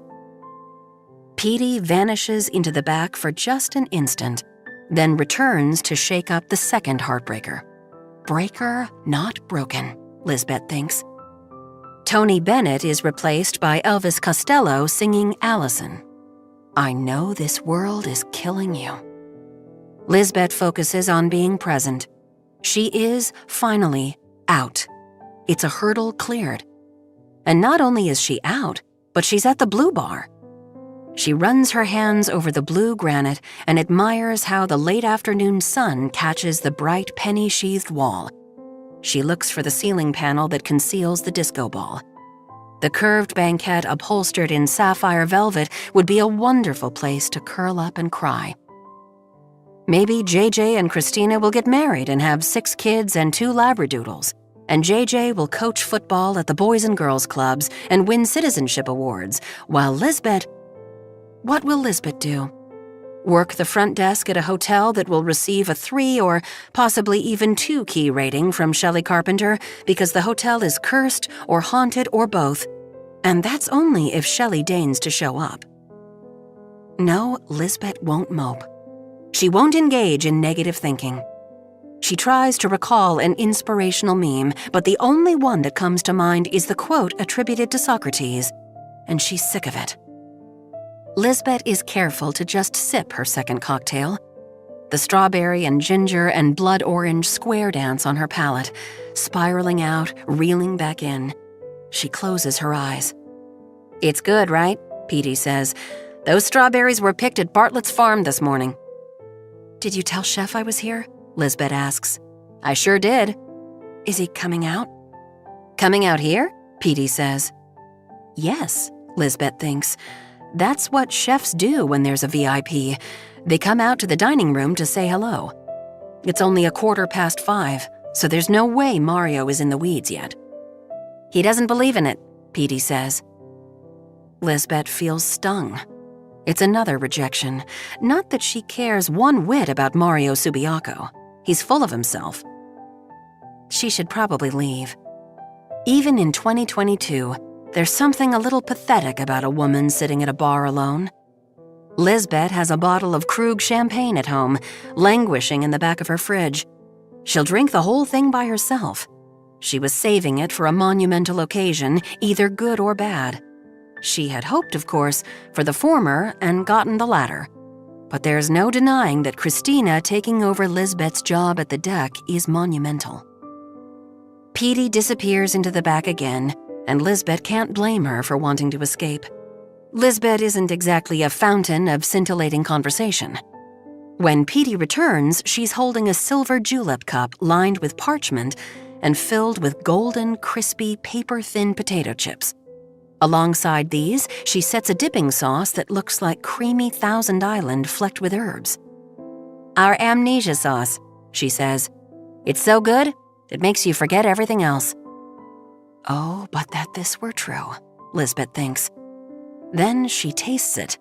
Petey vanishes into the back for just an instant, then returns to shake up the second heartbreaker. Breaker, not broken, Lisbeth thinks. Tony Bennett is replaced by Elvis Costello singing Allison. "I know this world is killing you." Lisbeth focuses on being present. She is, finally, out. It's a hurdle cleared. And not only is she out, but she's at the Blue Bar. She runs her hands over the blue granite and admires how the late afternoon sun catches the bright penny-sheathed wall. She looks for the ceiling panel that conceals the disco ball. The curved banquette upholstered in sapphire velvet would be a wonderful place to curl up and cry. Maybe JJ and Christina will get married and have 6 kids and 2 labradoodles, and JJ will coach football at the Boys and Girls Clubs and win citizenship awards, while Lisbeth... What will Lisbeth do? Work the front desk at a hotel that will receive a 3 or possibly even 2 key rating from Shelley Carpenter because the hotel is cursed or haunted or both, and that's only if Shelley deigns to show up. No, Lisbeth won't mope. She won't engage in negative thinking. She tries to recall an inspirational meme, but the only one that comes to mind is the quote attributed to Socrates, and she's sick of it. Lisbeth is careful to just sip her second cocktail. The strawberry and ginger and blood orange square dance on her palate, spiraling out, reeling back in. She closes her eyes. "It's good, right?" Petey says. "Those strawberries were picked at Bartlett's farm this morning." "Did you tell Chef I was here?" Lisbeth asks. "I sure did." "Is he coming out?" "Coming out here?" Petey says. Yes, Lisbeth thinks. That's what chefs do when there's a VIP. They come out to the dining room to say hello. It's only 5:15, so there's no way Mario is in the weeds yet. "He doesn't believe in it," Petey says. Lisbeth feels stung. It's another rejection. Not that she cares one whit about Mario Subiaco. He's full of himself. She should probably leave. Even in 2022, there's something a little pathetic about a woman sitting at a bar alone. Lisbeth has a bottle of Krug champagne at home, languishing in the back of her fridge. She'll drink the whole thing by herself. She was saving it for a monumental occasion, either good or bad. She had hoped, of course, for the former and gotten the latter. But there's no denying that Christina taking over Lisbeth's job at the deck is monumental. Petey disappears into the back again, and Lisbeth can't blame her for wanting to escape. Lisbeth isn't exactly a fountain of scintillating conversation. When Petey returns, she's holding a silver julep cup lined with parchment and filled with golden, crispy, paper-thin potato chips. Alongside these, she sets a dipping sauce that looks like creamy Thousand Island flecked with herbs. "Our amnesia sauce," she says. "It's so good, it makes you forget everything else." Oh, but that this were true, Lisbeth thinks. Then she tastes it,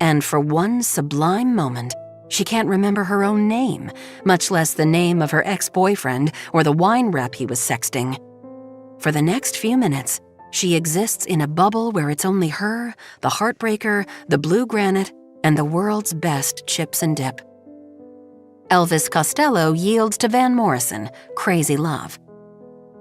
and for one sublime moment, she can't remember her own name, much less the name of her ex-boyfriend or the wine rep he was sexting. For the next few minutes, she exists in a bubble where it's only her, the heartbreaker, the blue granite, and the world's best chips and dip. Elvis Costello yields to Van Morrison, Crazy Love.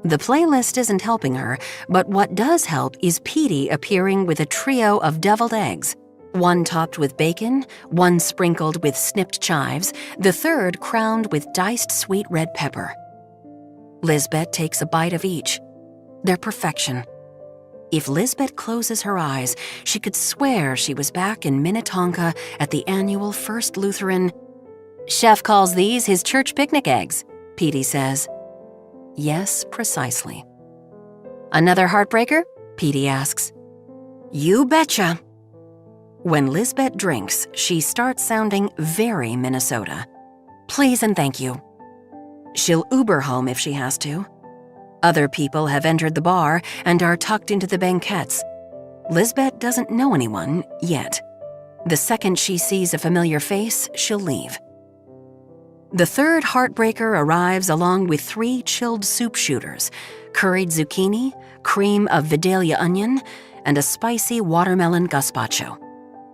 The playlist isn't helping her, but what does help is Petey appearing with a trio of deviled eggs, one topped with bacon, one sprinkled with snipped chives, the third crowned with diced sweet red pepper. Lisbeth takes a bite of each. They're perfection. If Lisbeth closes her eyes, she could swear she was back in Minnetonka at the annual First Lutheran. "Chef calls these his church picnic eggs," Petey says. Yes, precisely. "Another heartbreaker?" Petey asks. "You betcha." When Lisbeth drinks, she starts sounding very Minnesota. "Please and thank you." She'll Uber home if she has to. Other people have entered the bar and are tucked into the banquettes. Lisbeth doesn't know anyone yet. The second she sees a familiar face, she'll leave. The third heartbreaker arrives along with 3 chilled soup shooters, curried zucchini, cream of Vidalia onion, and a spicy watermelon gazpacho.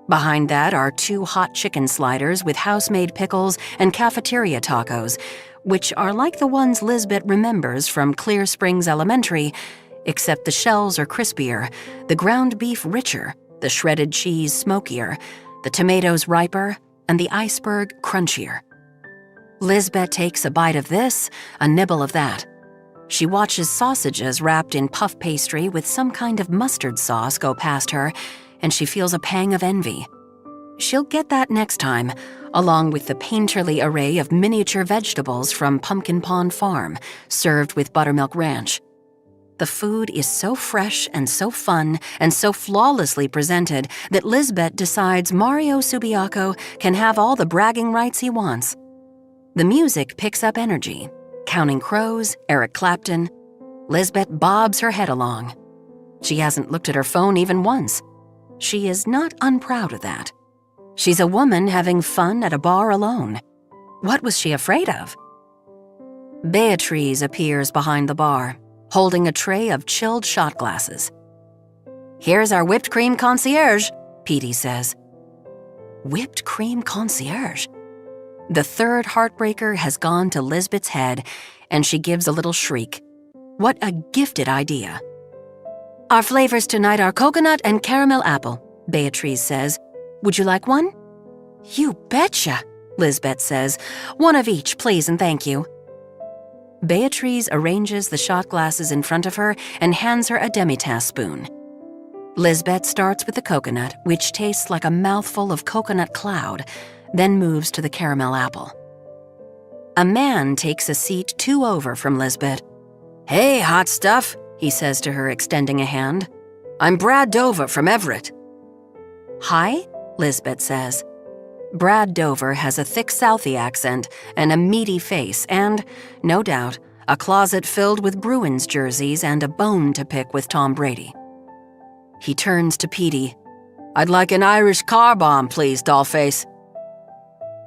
Behind that are 2 hot chicken sliders with house-made pickles and cafeteria tacos, which are like the ones Lisbeth remembers from Clear Springs Elementary, except the shells are crispier, the ground beef richer, the shredded cheese smokier, the tomatoes riper, and the iceberg crunchier. Lisbeth takes a bite of this, a nibble of that. She watches sausages wrapped in puff pastry with some kind of mustard sauce go past her, and she feels a pang of envy. She'll get that next time, along with the painterly array of miniature vegetables from Pumpkin Pond Farm, served with buttermilk ranch. The food is so fresh and so fun and so flawlessly presented that Lisbeth decides Mario Subiaco can have all the bragging rights he wants. The music picks up energy. Counting Crows, Eric Clapton. Lisbeth bobs her head along. She hasn't looked at her phone even once. She is not unproud of that. She's a woman having fun at a bar alone. What was she afraid of? Beatrice appears behind the bar, holding a tray of chilled shot glasses. "Here's our whipped cream concierge," Petey says. Whipped cream concierge? The third heartbreaker has gone to Lisbeth's head, and she gives a little shriek. What a gifted idea. "Our flavors tonight are coconut and caramel apple," Beatrice says. "Would you like one?" "You betcha," Lisbeth says. "One of each, please and thank you." Beatrice arranges the shot glasses in front of her and hands her a demitasse spoon. Lisbeth starts with the coconut, which tastes like a mouthful of coconut cloud, then moves to the caramel apple. A man takes a seat 2 over from Lisbeth. "Hey, hot stuff," he says to her, extending a hand. "I'm Brad Dover from Everett." "Hi," Lisbeth says. Brad Dover has a thick Southie accent and a meaty face and, no doubt, a closet filled with Bruins jerseys and a bone to pick with Tom Brady. He turns to Petey. "I'd like an Irish car bomb, please, dollface."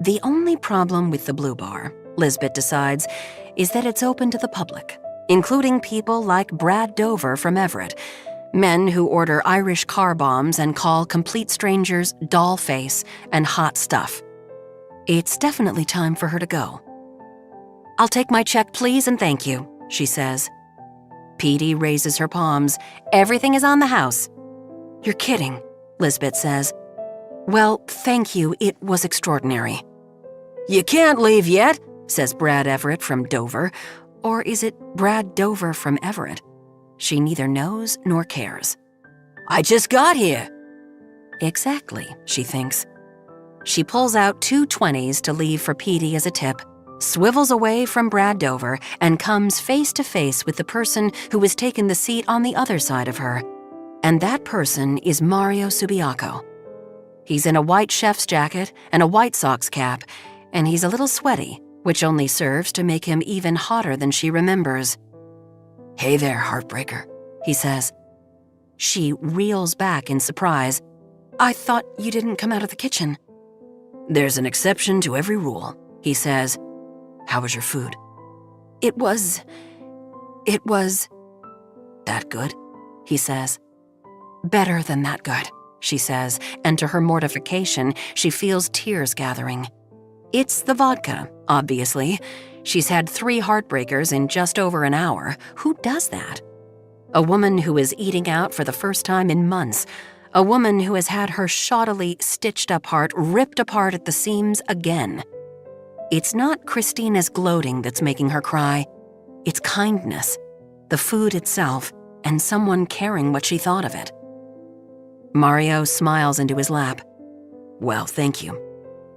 The only problem with the Blue Bar, Lisbeth decides, is that it's open to the public, including people like Brad Dover from Everett, men who order Irish car bombs and call complete strangers dollface and hot stuff. It's definitely time for her to go. "I'll take my check, please, and thank you," she says. Petey raises her palms. "Everything is on the house." "You're kidding," Lisbeth says. "Well, thank you, it was extraordinary." "You can't leave yet," says Brad Everett from Dover. Or is it Brad Dover from Everett? She neither knows nor cares. "I just got here." Exactly, she thinks. She pulls out 2 20s to leave for Petey as a tip, swivels away from Brad Dover, and comes face to face with the person who has taken the seat on the other side of her. And that person is Mario Subiaco. He's in a white chef's jacket and a White Sox cap, and he's a little sweaty, which only serves to make him even hotter than she remembers. "Hey there, heartbreaker," he says. She reels back in surprise. "I thought you didn't come out of the kitchen." "There's an exception to every rule," he says. "How was your food?" It was... "That good?" he says. "Better than that good," she says, and to her mortification, she feels tears gathering. It's the vodka, obviously. She's had 3 heartbreakers in just over an hour. Who does that? A woman who is eating out for the first time in months. A woman who has had her shoddily stitched-up heart ripped apart at the seams again. It's not Christina's gloating that's making her cry. It's kindness, the food itself, and someone caring what she thought of it. Mario smiles into his lap. Well, thank you.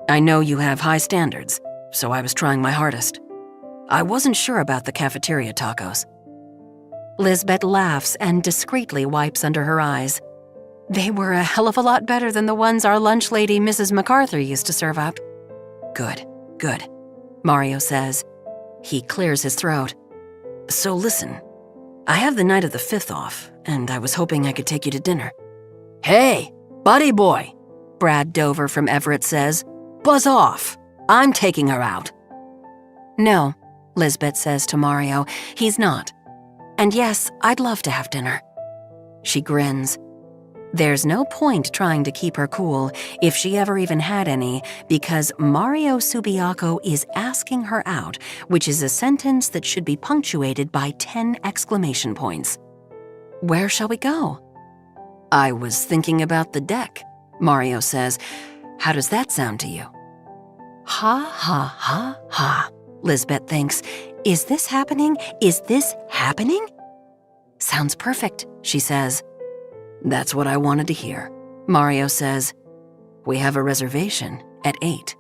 I know you have high standards, so I was trying my hardest. I wasn't sure about the cafeteria tacos. Lisbeth laughs and discreetly wipes under her eyes. They were a hell of a lot better than the ones our lunch lady, Mrs. MacArthur, used to serve up. Good, good, Mario says. He clears his throat. So listen, I have the night of the 5th off, and I was hoping I could take you to dinner. Hey, buddy boy, Brad Dover from Everett says. Buzz off. I'm taking her out. No, Lisbeth says to Mario, he's not. And yes, I'd love to have dinner. She grins. There's no point trying to keep her cool, if she ever even had any, because Mario Subiaco is asking her out, which is a sentence that should be punctuated by 10 exclamation points. Where shall we go? I was thinking about the deck, Mario says. How does that sound to you? Ha ha ha ha, Lisbeth thinks. Is this happening? Is this happening? Sounds perfect, she says. That's what I wanted to hear, Mario says. We have a reservation at 8.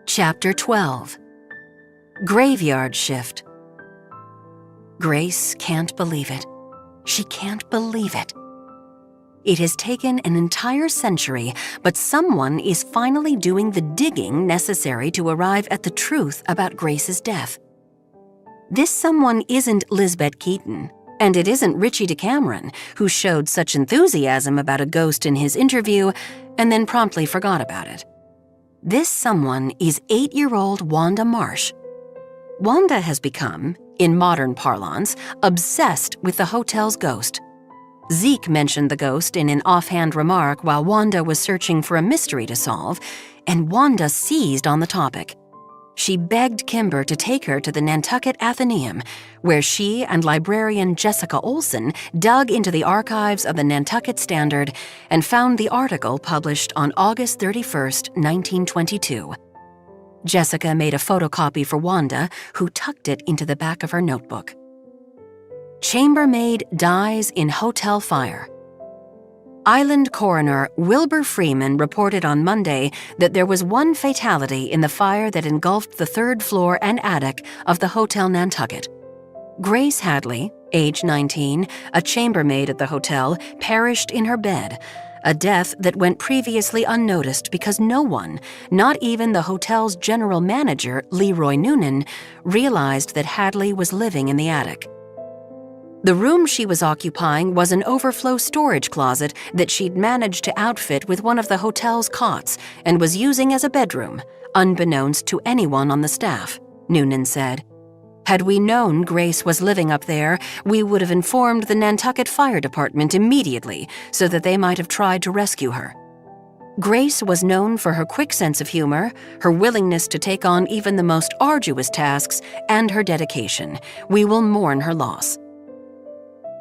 Chapter 12. Graveyard Shift. Grace can't believe it. She can't believe it. It has taken an entire century, but someone is finally doing the digging necessary to arrive at the truth about Grace's death. This someone isn't Lisbeth Keaton, and it isn't Richie DeCameron, who showed such enthusiasm about a ghost in his interview and then promptly forgot about it. This someone is 8-year-old Wanda Marsh. Wanda has become, in modern parlance, obsessed with the hotel's ghost. Zeke mentioned the ghost in an offhand remark while Wanda was searching for a mystery to solve, and Wanda seized on the topic. She begged Kimber to take her to the Nantucket Athenaeum, where she and librarian Jessica Olson dug into the archives of the Nantucket Standard and found the article published on August 31st, 1922. Jessica made a photocopy for Wanda, who tucked it into the back of her notebook. Chambermaid dies in hotel fire. Island coroner Wilbur Freeman reported on Monday that there was one fatality in the fire that engulfed the 3rd floor and attic of the Hotel Nantucket. Grace Hadley, age 19, a chambermaid at the hotel, perished in her bed, a death that went previously unnoticed because no one, not even the hotel's general manager, Leroy Noonan, realized that Hadley was living in the attic. The room she was occupying was an overflow storage closet that she'd managed to outfit with one of the hotel's cots and was using as a bedroom, unbeknownst to anyone on the staff, Noonan said. Had we known Grace was living up there, we would have informed the Nantucket Fire Department immediately so that they might have tried to rescue her. Grace was known for her quick sense of humor, her willingness to take on even the most arduous tasks, and her dedication. We will mourn her loss.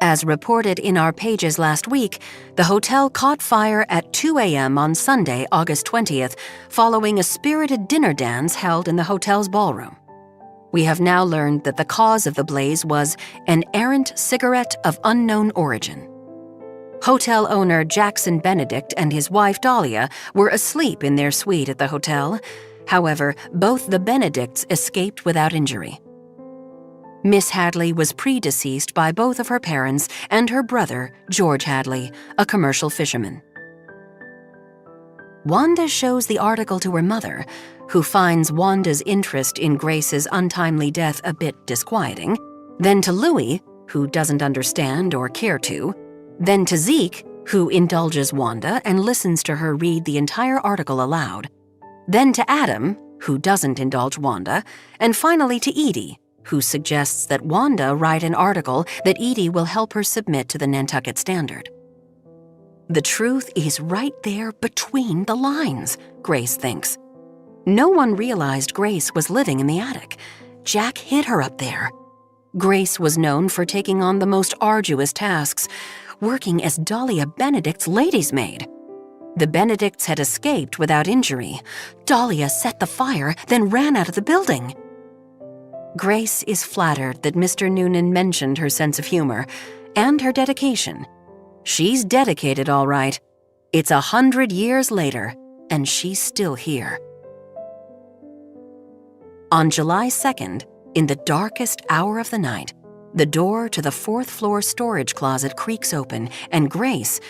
As reported in our pages last week, the hotel caught fire at 2 a.m. on Sunday, August 20th, following a spirited dinner dance held in the hotel's ballroom. We have now learned that the cause of the blaze was an errant cigarette of unknown origin. Hotel owner Jackson Benedict and his wife Dahlia were asleep in their suite at the hotel. However, both the Benedicts escaped without injury. Miss Hadley was predeceased by both of her parents and her brother, George Hadley, a commercial fisherman. Wanda shows the article to her mother, who finds Wanda's interest in Grace's untimely death a bit disquieting, then to Louis, who doesn't understand or care to, then to Zeke, who indulges Wanda and listens to her read the entire article aloud, then to Adam, who doesn't indulge Wanda, and finally to Edie, who suggests that Wanda write an article that Edie will help her submit to the Nantucket Standard. The truth is right there between the lines, Grace thinks. No one realized Grace was living in the attic. Jack hid her up there. Grace was known for taking on the most arduous tasks, working as Dahlia Benedict's lady's maid. The Benedicts had escaped without injury. Dahlia set the fire, then ran out of the building. Grace is flattered that Mr. Noonan mentioned her sense of humor and her dedication. She's dedicated, all right. It's 100 years later, and she's still here. On July 2nd, in the darkest hour of the night, the door to the 4th-floor storage closet creaks open, and Grace,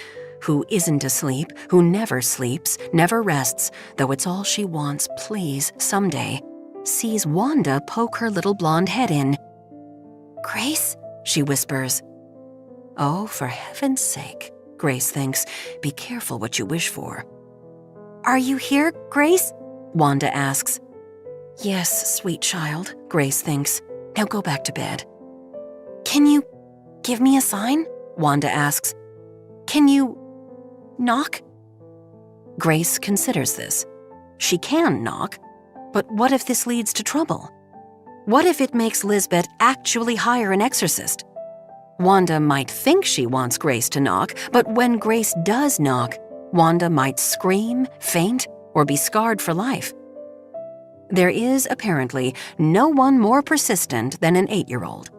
who isn't asleep, who never sleeps, never rests, though it's all she wants, please, someday, sees Wanda poke her little blonde head in. "Grace?" she whispers. Oh, for heaven's sake, Grace thinks, be careful what you wish for. "Are you here, Grace?" Wanda asks. "Yes, sweet child," Grace thinks. "Now go back to bed." "Can you give me a sign?" Wanda asks. "Can you knock?" Grace considers this. She can knock, but what if this leads to trouble? What if it makes Lisbeth actually hire an exorcist? Wanda might think she wants Grace to knock, but when Grace does knock, Wanda might scream, faint, or be scarred for life. There is, apparently, no one more persistent than an 8-year-old.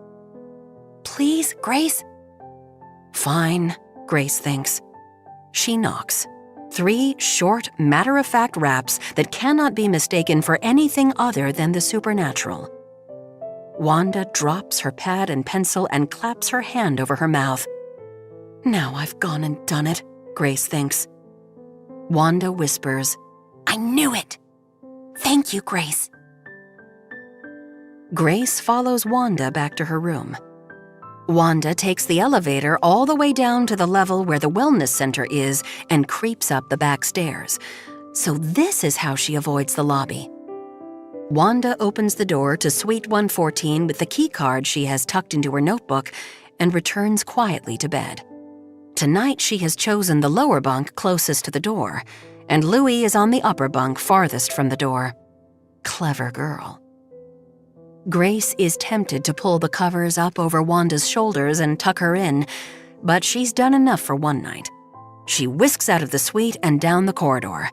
"Please, Grace?" Fine, Grace thinks. She knocks. 3 short, matter-of-fact raps that cannot be mistaken for anything other than the supernatural. Wanda drops her pad and pencil and claps her hand over her mouth. "Now I've gone and done it," Grace thinks. Wanda whispers, "I knew it! Thank you, Grace." Grace follows Wanda back to her room. Wanda takes the elevator all the way down to the level where the wellness center is and creeps up the back stairs. So this is how she avoids the lobby. Wanda opens the door to Suite 114 with the key card she has tucked into her notebook and returns quietly to bed. Tonight she has chosen the lower bunk closest to the door, and Louis is on the upper bunk farthest from the door. Clever girl. Grace is tempted to pull the covers up over Wanda's shoulders and tuck her in, but she's done enough for one night. She whisks out of the suite and down the corridor.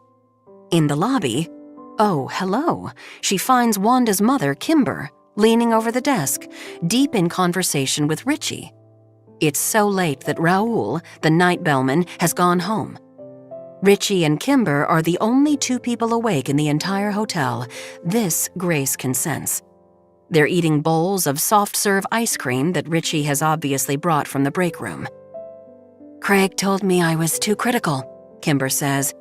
In the lobby, oh, hello, she finds Wanda's mother, Kimber, leaning over the desk, deep in conversation with Richie. It's so late that Raoul, the night bellman, has gone home. Richie and Kimber are the only 2 people awake in the entire hotel. This Grace can sense. They're eating bowls of soft-serve ice cream that Richie has obviously brought from the break room. "Craig told me I was too critical," Kimber says.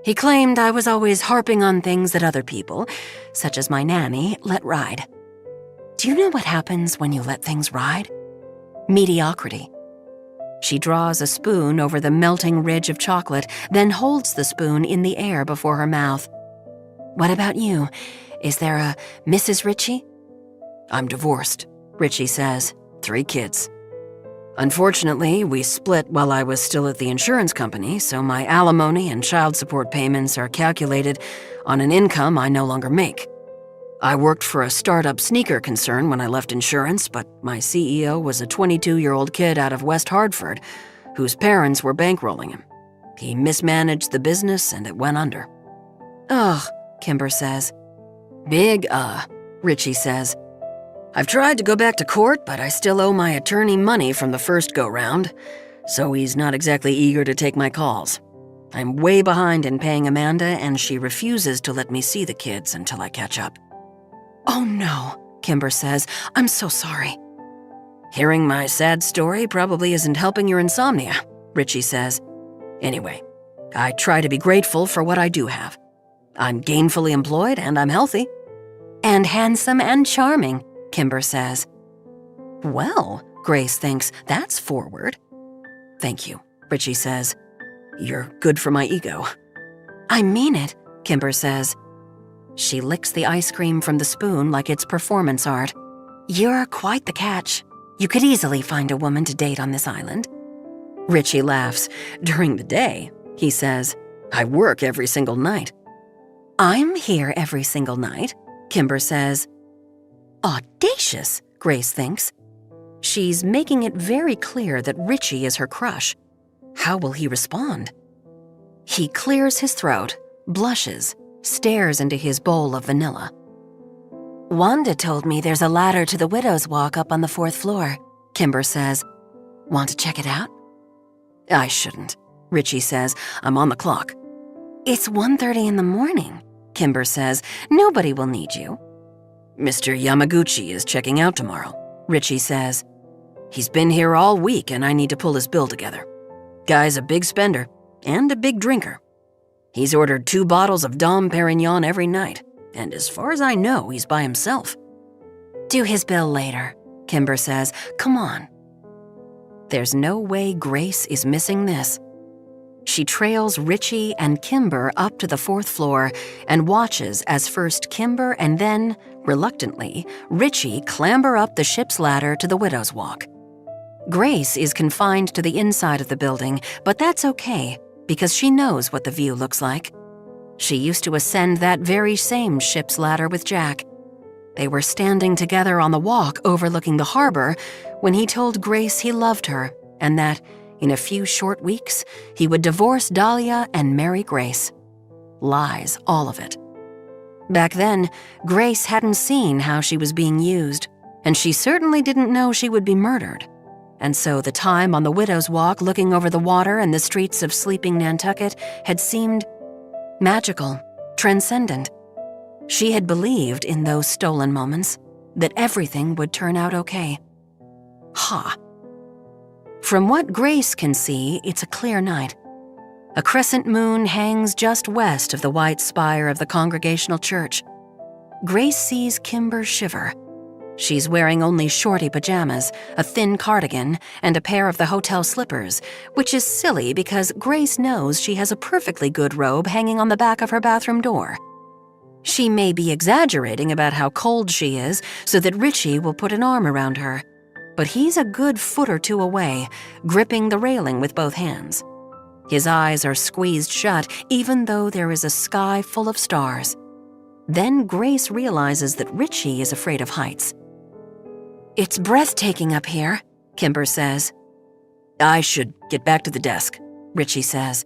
"He claimed I was always harping on things that other people, such as my nanny, let ride. Do you know what happens when you let things ride? Mediocrity." She draws a spoon over the melting ridge of chocolate, then holds the spoon in the air before her mouth. "What about you? Is there a Mrs. Richie?" "I'm divorced," Richie says. 3 kids. "Unfortunately, we split while I was still at the insurance company, so my alimony and child support payments are calculated on an income I no longer make. I worked for a startup sneaker concern when I left insurance, but my CEO was a 22-year-old kid out of West Hartford whose parents were bankrolling him. He mismanaged the business and it went under." "Ugh," Kimber says. "Big Richie says. "I've tried to go back to court, but I still owe my attorney money from the first go-round, so he's not exactly eager to take my calls. I'm way behind in paying Amanda, and she refuses to let me see the kids until I catch up." "Oh no," Kimber says. "I'm so sorry." "Hearing my sad story probably isn't helping your insomnia," Richie says. "Anyway, I try to be grateful for what I do have. I'm gainfully employed and I'm healthy." "And handsome and charming," Kimber says. Well, Grace thinks, that's forward. "Thank you," Richie says. "You're good for my ego." "I mean it," Kimber says. She licks the ice cream from the spoon like it's performance art. "You're quite the catch. You could easily find a woman to date on this island." Richie laughs. "During the day," he says. "I work every single night." I'm here every single night, Kimber says. Audacious, Grace thinks. She's making it very clear that Richie is her crush. How will he respond? He clears his throat, blushes, stares into his bowl of vanilla. Wanda told me there's a ladder to the widow's walk up on the 4th floor, Kimber says. Want to check it out? I shouldn't, Richie says. I'm on the clock. It's 1:30 in the morning, Kimber says. Nobody will need you. Mr. Yamaguchi is checking out tomorrow, Richie says. He's been here all week and I need to pull his bill together. Guy's a big spender and a big drinker. He's ordered 2 bottles of Dom Perignon every night, and as far as I know, he's by himself. Do his bill later, Kimber says. Come on. There's no way Grace is missing this. She trails Richie and Kimber up to the 4th floor and watches as first Kimber and then, reluctantly, Richie clamber up the ship's ladder to the widow's walk. Grace is confined to the inside of the building, but that's okay because she knows what the view looks like. She used to ascend that very same ship's ladder with Jack. They were standing together on the walk overlooking the harbor when he told Grace he loved her and that, in a few short weeks, he would divorce Dahlia and marry Grace. Lies, all of it. Back then, Grace hadn't seen how she was being used, and she certainly didn't know she would be murdered. And so the time on the widow's walk looking over the water and the streets of sleeping Nantucket had seemed magical, transcendent. She had believed in those stolen moments that everything would turn out okay. Ha! From what Grace can see, it's a clear night. A crescent moon hangs just west of the white spire of the Congregational Church. Grace sees Kimber shiver. She's wearing only shorty pajamas, a thin cardigan, and a pair of the hotel slippers, which is silly because Grace knows she has a perfectly good robe hanging on the back of her bathroom door. She may be exaggerating about how cold she is so that Richie will put an arm around her, but he's a good foot or 2 away, gripping the railing with both hands. His eyes are squeezed shut, even though there is a sky full of stars. Then Grace realizes that Richie is afraid of heights. It's breathtaking up here, Kimber says. I should get back to the desk, Richie says.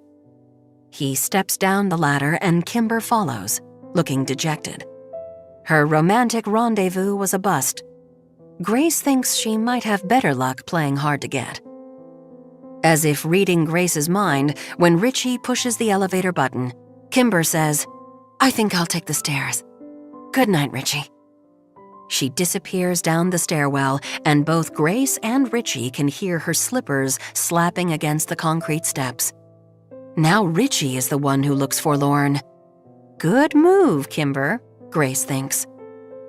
He steps down the ladder and Kimber follows, looking dejected. Her romantic rendezvous was a bust. Grace thinks she might have better luck playing hard to get. As if reading Grace's mind, when Richie pushes the elevator button, Kimber says, I think I'll take the stairs. Good night, Richie. She disappears down the stairwell, and both Grace and Richie can hear her slippers slapping against the concrete steps. Now Richie is the one who looks forlorn. Good move, Kimber, Grace thinks.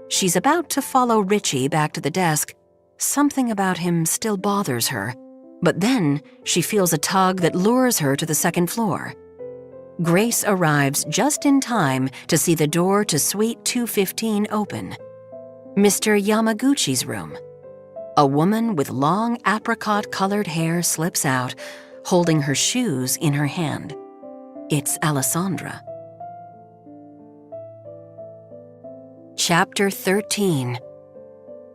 She's about to follow Richie back to the desk. Something about him still bothers her, but then she feels a tug that lures her to the 2nd floor. Grace arrives just in time to see the door to Suite 215 open. Mr. Yamaguchi's room. A woman with long apricot-colored hair slips out, holding her shoes in her hand. It's Alessandra. Chapter 13.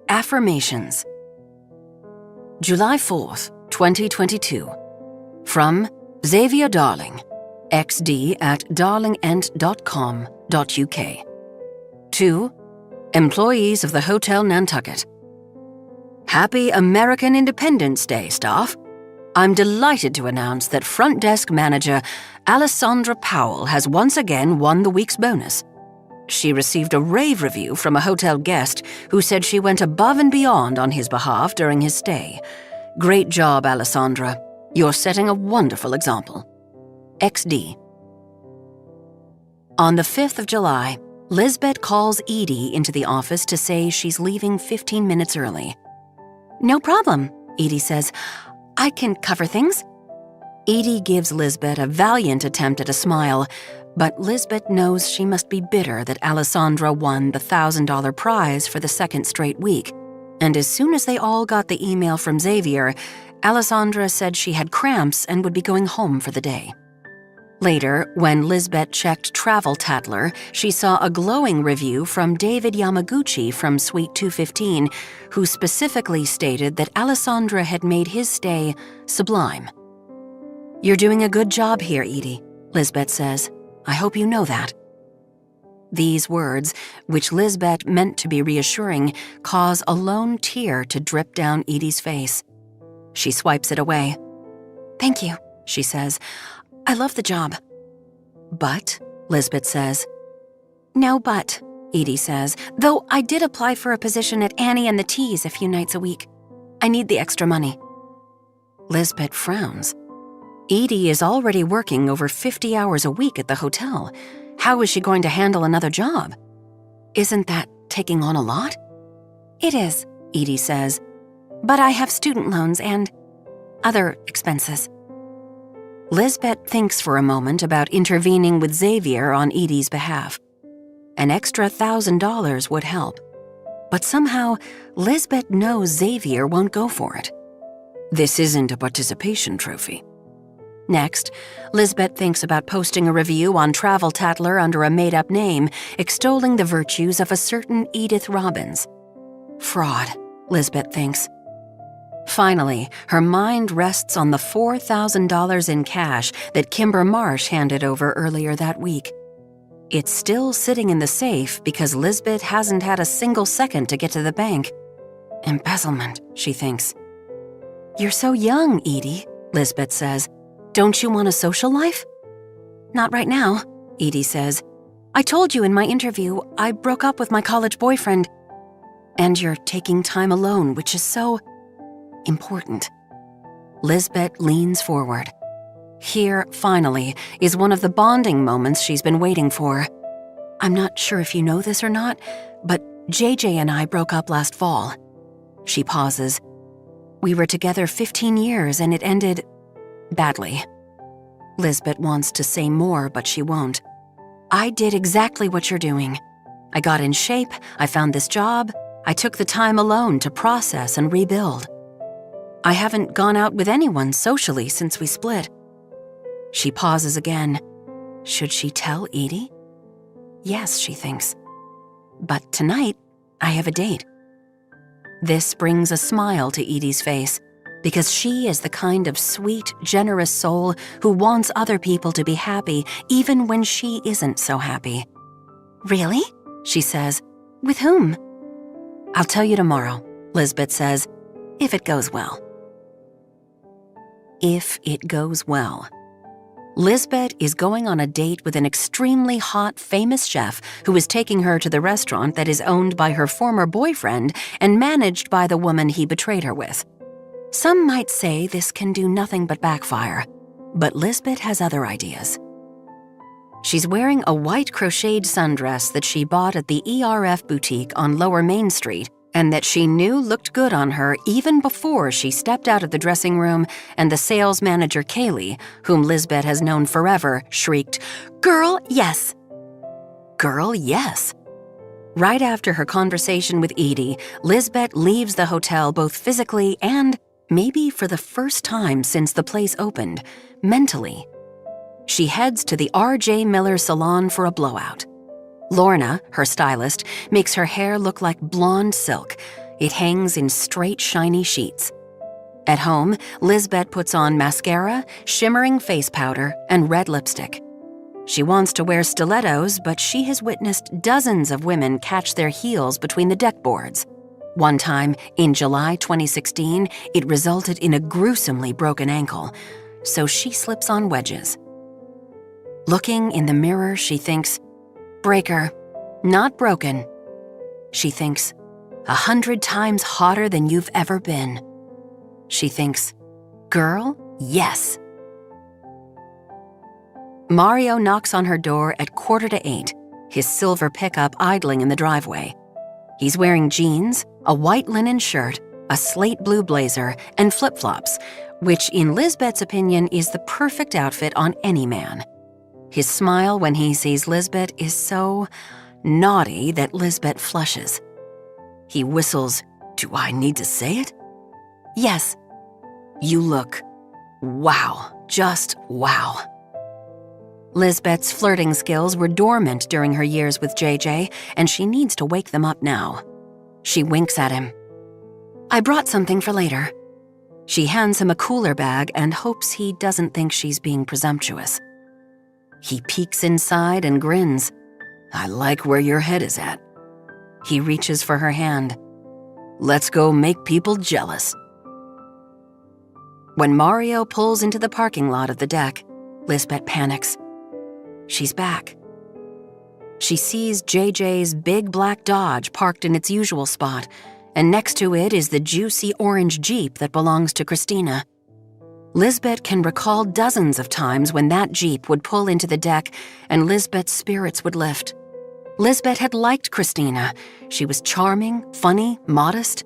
Affirmations. July 4th, 2022. From Xavier Darling, xd@darlingent.com.uk. To employees of the Hotel Nantucket. Happy American Independence Day, staff. I'm delighted to announce that front desk manager Alessandra Powell has once again won the week's bonus. She received a rave review from a hotel guest who said she went above and beyond on his behalf during his stay. Great job, Alessandra. You're setting a wonderful example. XD. On the 5th of July, Lisbeth calls Edie into the office to say she's leaving 15 minutes early. No problem, Edie says. I can cover things. Edie gives Lisbeth a valiant attempt at a smile, but Lisbeth knows she must be bitter that Alessandra won the $1,000 prize for the 2nd straight week, and as soon as they all got the email from Xavier, Alessandra said she had cramps and would be going home for the day. Later, when Lisbeth checked Travel Tatler, she saw a glowing review from David Yamaguchi from Suite 215, who specifically stated that Alessandra had made his stay sublime. "You're doing a good job here, Edie," Lisbeth says. "I hope you know that." These words, which Lisbeth meant to be reassuring, cause a lone tear to drip down Edie's face. She swipes it away. "Thank you," she says. "I love the job." "But," Lisbeth says. "No but," Edie says, "though I did apply for a position at Annie and the Teas a few nights a week. I need the extra money." Lisbeth frowns. Edie is already working over 50 hours a week at the hotel. How is she going to handle another job? "Isn't that taking on a lot?" "It is," Edie says, "but I have student loans and other expenses." Lisbeth thinks for a moment about intervening with Xavier on Edie's behalf. An extra $1,000 would help. But somehow, Lisbeth knows Xavier won't go for it. This isn't a participation trophy. Next, Lisbeth thinks about posting a review on Travel Tatler under a made-up name, extolling the virtues of a certain Edith Robbins. Fraud, Lisbeth thinks. Finally, her mind rests on the $4,000 in cash that Kimber Marsh handed over earlier that week. It's still sitting in the safe because Lisbeth hasn't had a single second to get to the bank. Embezzlement, she thinks. "You're so young, Edie," Lisbeth says. "Don't you want a social life?" "Not right now," Edie says. "I told you in my interview I broke up with my college boyfriend. And you're taking time alone, which is so important." Lisbeth leans forward. Here, finally, is one of the bonding moments she's been waiting for. "I'm not sure if you know this or not, but JJ and I broke up last fall." She pauses. "We were together 15 years and it ended badly." Lisbeth wants to say more, but she won't. "I did exactly what you're doing. I got in shape, I found this job, I took the time alone to process and rebuild. I haven't gone out with anyone socially since we split." She pauses again. Should she tell Edie? Yes, she thinks. But tonight, I have a date. This brings a smile to Edie's face, because she is the kind of sweet, generous soul who wants other people to be happy even when she isn't so happy. "Really?" she says. "With whom?" "I'll tell you tomorrow," Lisbeth says, "if it goes well." If it goes well. Lisbeth is going on a date with an extremely hot, famous chef who is taking her to the restaurant that is owned by her former boyfriend and managed by the woman he betrayed her with. Some might say this can do nothing but backfire, but Lisbeth has other ideas. She's wearing a white crocheted sundress that she bought at the ERF boutique on Lower Main Street and that she knew looked good on her even before she stepped out of the dressing room and the sales manager Kaylee, whom Lisbeth has known forever, shrieked, "Girl, yes!" Girl, yes! Right after her conversation with Edie, Lisbeth leaves the hotel both physically and, maybe for the first time since the place opened, mentally. She heads to the R.J. Miller Salon for a blowout. Lorna, her stylist, makes her hair look like blonde silk. It hangs in straight, shiny sheets. At home, Lisbeth puts on mascara, shimmering face powder, and red lipstick. She wants to wear stilettos, but she has witnessed dozens of women catch their heels between the deck boards. One time, in July 2016, it resulted in a gruesomely broken ankle, so she slips on wedges. Looking in the mirror, she thinks, "Breaker, not broken." She thinks, 100 times hotter than you've ever been. She thinks, "Girl, yes." Mario knocks on her door at 7:45, his silver pickup idling in the driveway. He's wearing jeans, a white linen shirt, a slate blue blazer, and flip-flops, which in Lisbeth's opinion is the perfect outfit on any man. His smile when he sees Lisbeth is so naughty that Lisbeth flushes. He whistles, "Do I need to say it?" "Yes." "You look, wow, just wow." Lisbeth's flirting skills were dormant during her years with JJ, and she needs to wake them up now. She winks at him. "I brought something for later." She hands him a cooler bag and hopes he doesn't think she's being presumptuous. He peeks inside and grins. "I like where your head is at." He reaches for her hand. "Let's go make people jealous." When Mario pulls into the parking lot of the deck, Lisbeth panics. She's back. She sees JJ's big black Dodge parked in its usual spot, and next to it is the juicy orange Jeep that belongs to Christina. Lisbeth can recall dozens of times when that Jeep would pull into the deck and Lisbeth's spirits would lift. Lisbeth had liked Christina. She was charming, funny, modest.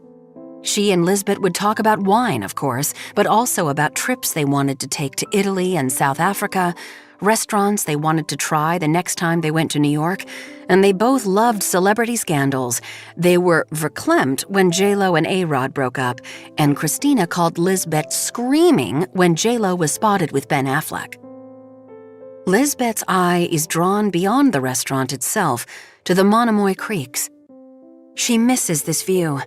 She and Lisbeth would talk about wine, of course, but also about trips they wanted to take to Italy and South Africa, restaurants they wanted to try the next time they went to New York, and they both loved celebrity scandals. They were verklempt when J-Lo and A-Rod broke up, and Christina called Lisbeth screaming when J-Lo was spotted with Ben Affleck. Lisbeth's eye is drawn beyond the restaurant itself to the Monomoy Creeks. She misses this view.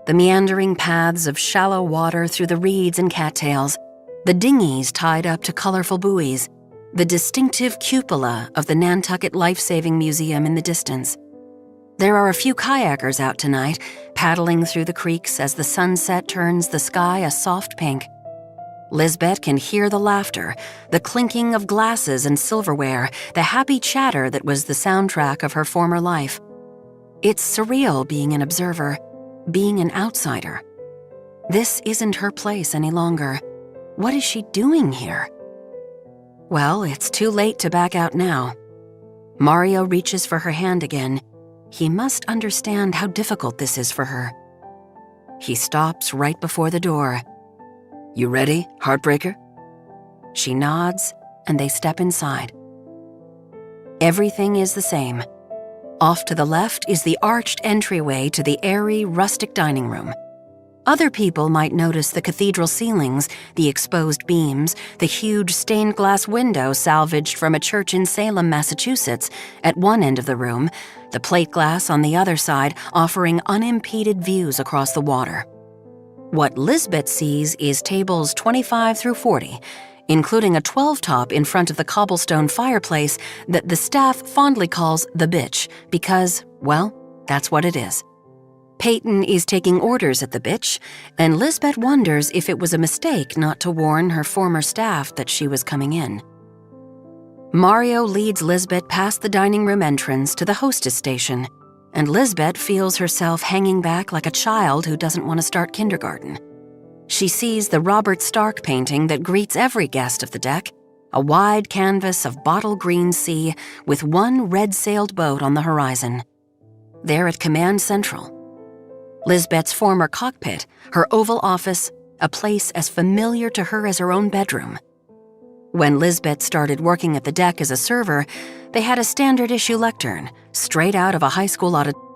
The meandering paths of shallow water through the reeds and cattails, the dinghies tied up to colorful buoys, the distinctive cupola of the Nantucket Life-Saving Museum in the distance. There are a few kayakers out tonight, paddling through the creeks as the sunset turns the sky a soft pink. Lisbeth can hear the laughter, the clinking of glasses and silverware, the happy chatter that was the soundtrack of her former life. It's surreal being an observer, being an outsider. This isn't her place any longer. What is she doing here? Well, it's too late to back out now. Mario reaches for her hand again. He must understand how difficult this is for her. He stops right before the door. "You ready, heartbreaker?" She nods, and they step inside. Everything is the same. Off to the left is the arched entryway to the airy, rustic dining room. Other people might notice the cathedral ceilings, the exposed beams, the huge stained glass window salvaged from a church in Salem, Massachusetts, at one end of the room, the plate glass on the other side offering unimpeded views across the water. What Lisbeth sees is tables 25 through 40, including a 12-top in front of the cobblestone fireplace that the staff fondly calls the bitch because, well, that's what it is. Peyton is taking orders at the bitch, and Lisbeth wonders if it was a mistake not to warn her former staff that she was coming in. Mario leads Lisbeth past the dining room entrance to the hostess station, and Lisbeth feels herself hanging back like a child who doesn't want to start kindergarten. She sees the Robert Stark painting that greets every guest of the deck, a wide canvas of bottle green sea with one red-sailed boat on the horizon. There at Command Central, Lisbeth's former cockpit, her oval office, a place as familiar to her as her own bedroom. When Lisbeth started working at the deck as a server, they had a standard-issue lectern, straight out of a high school auditorium.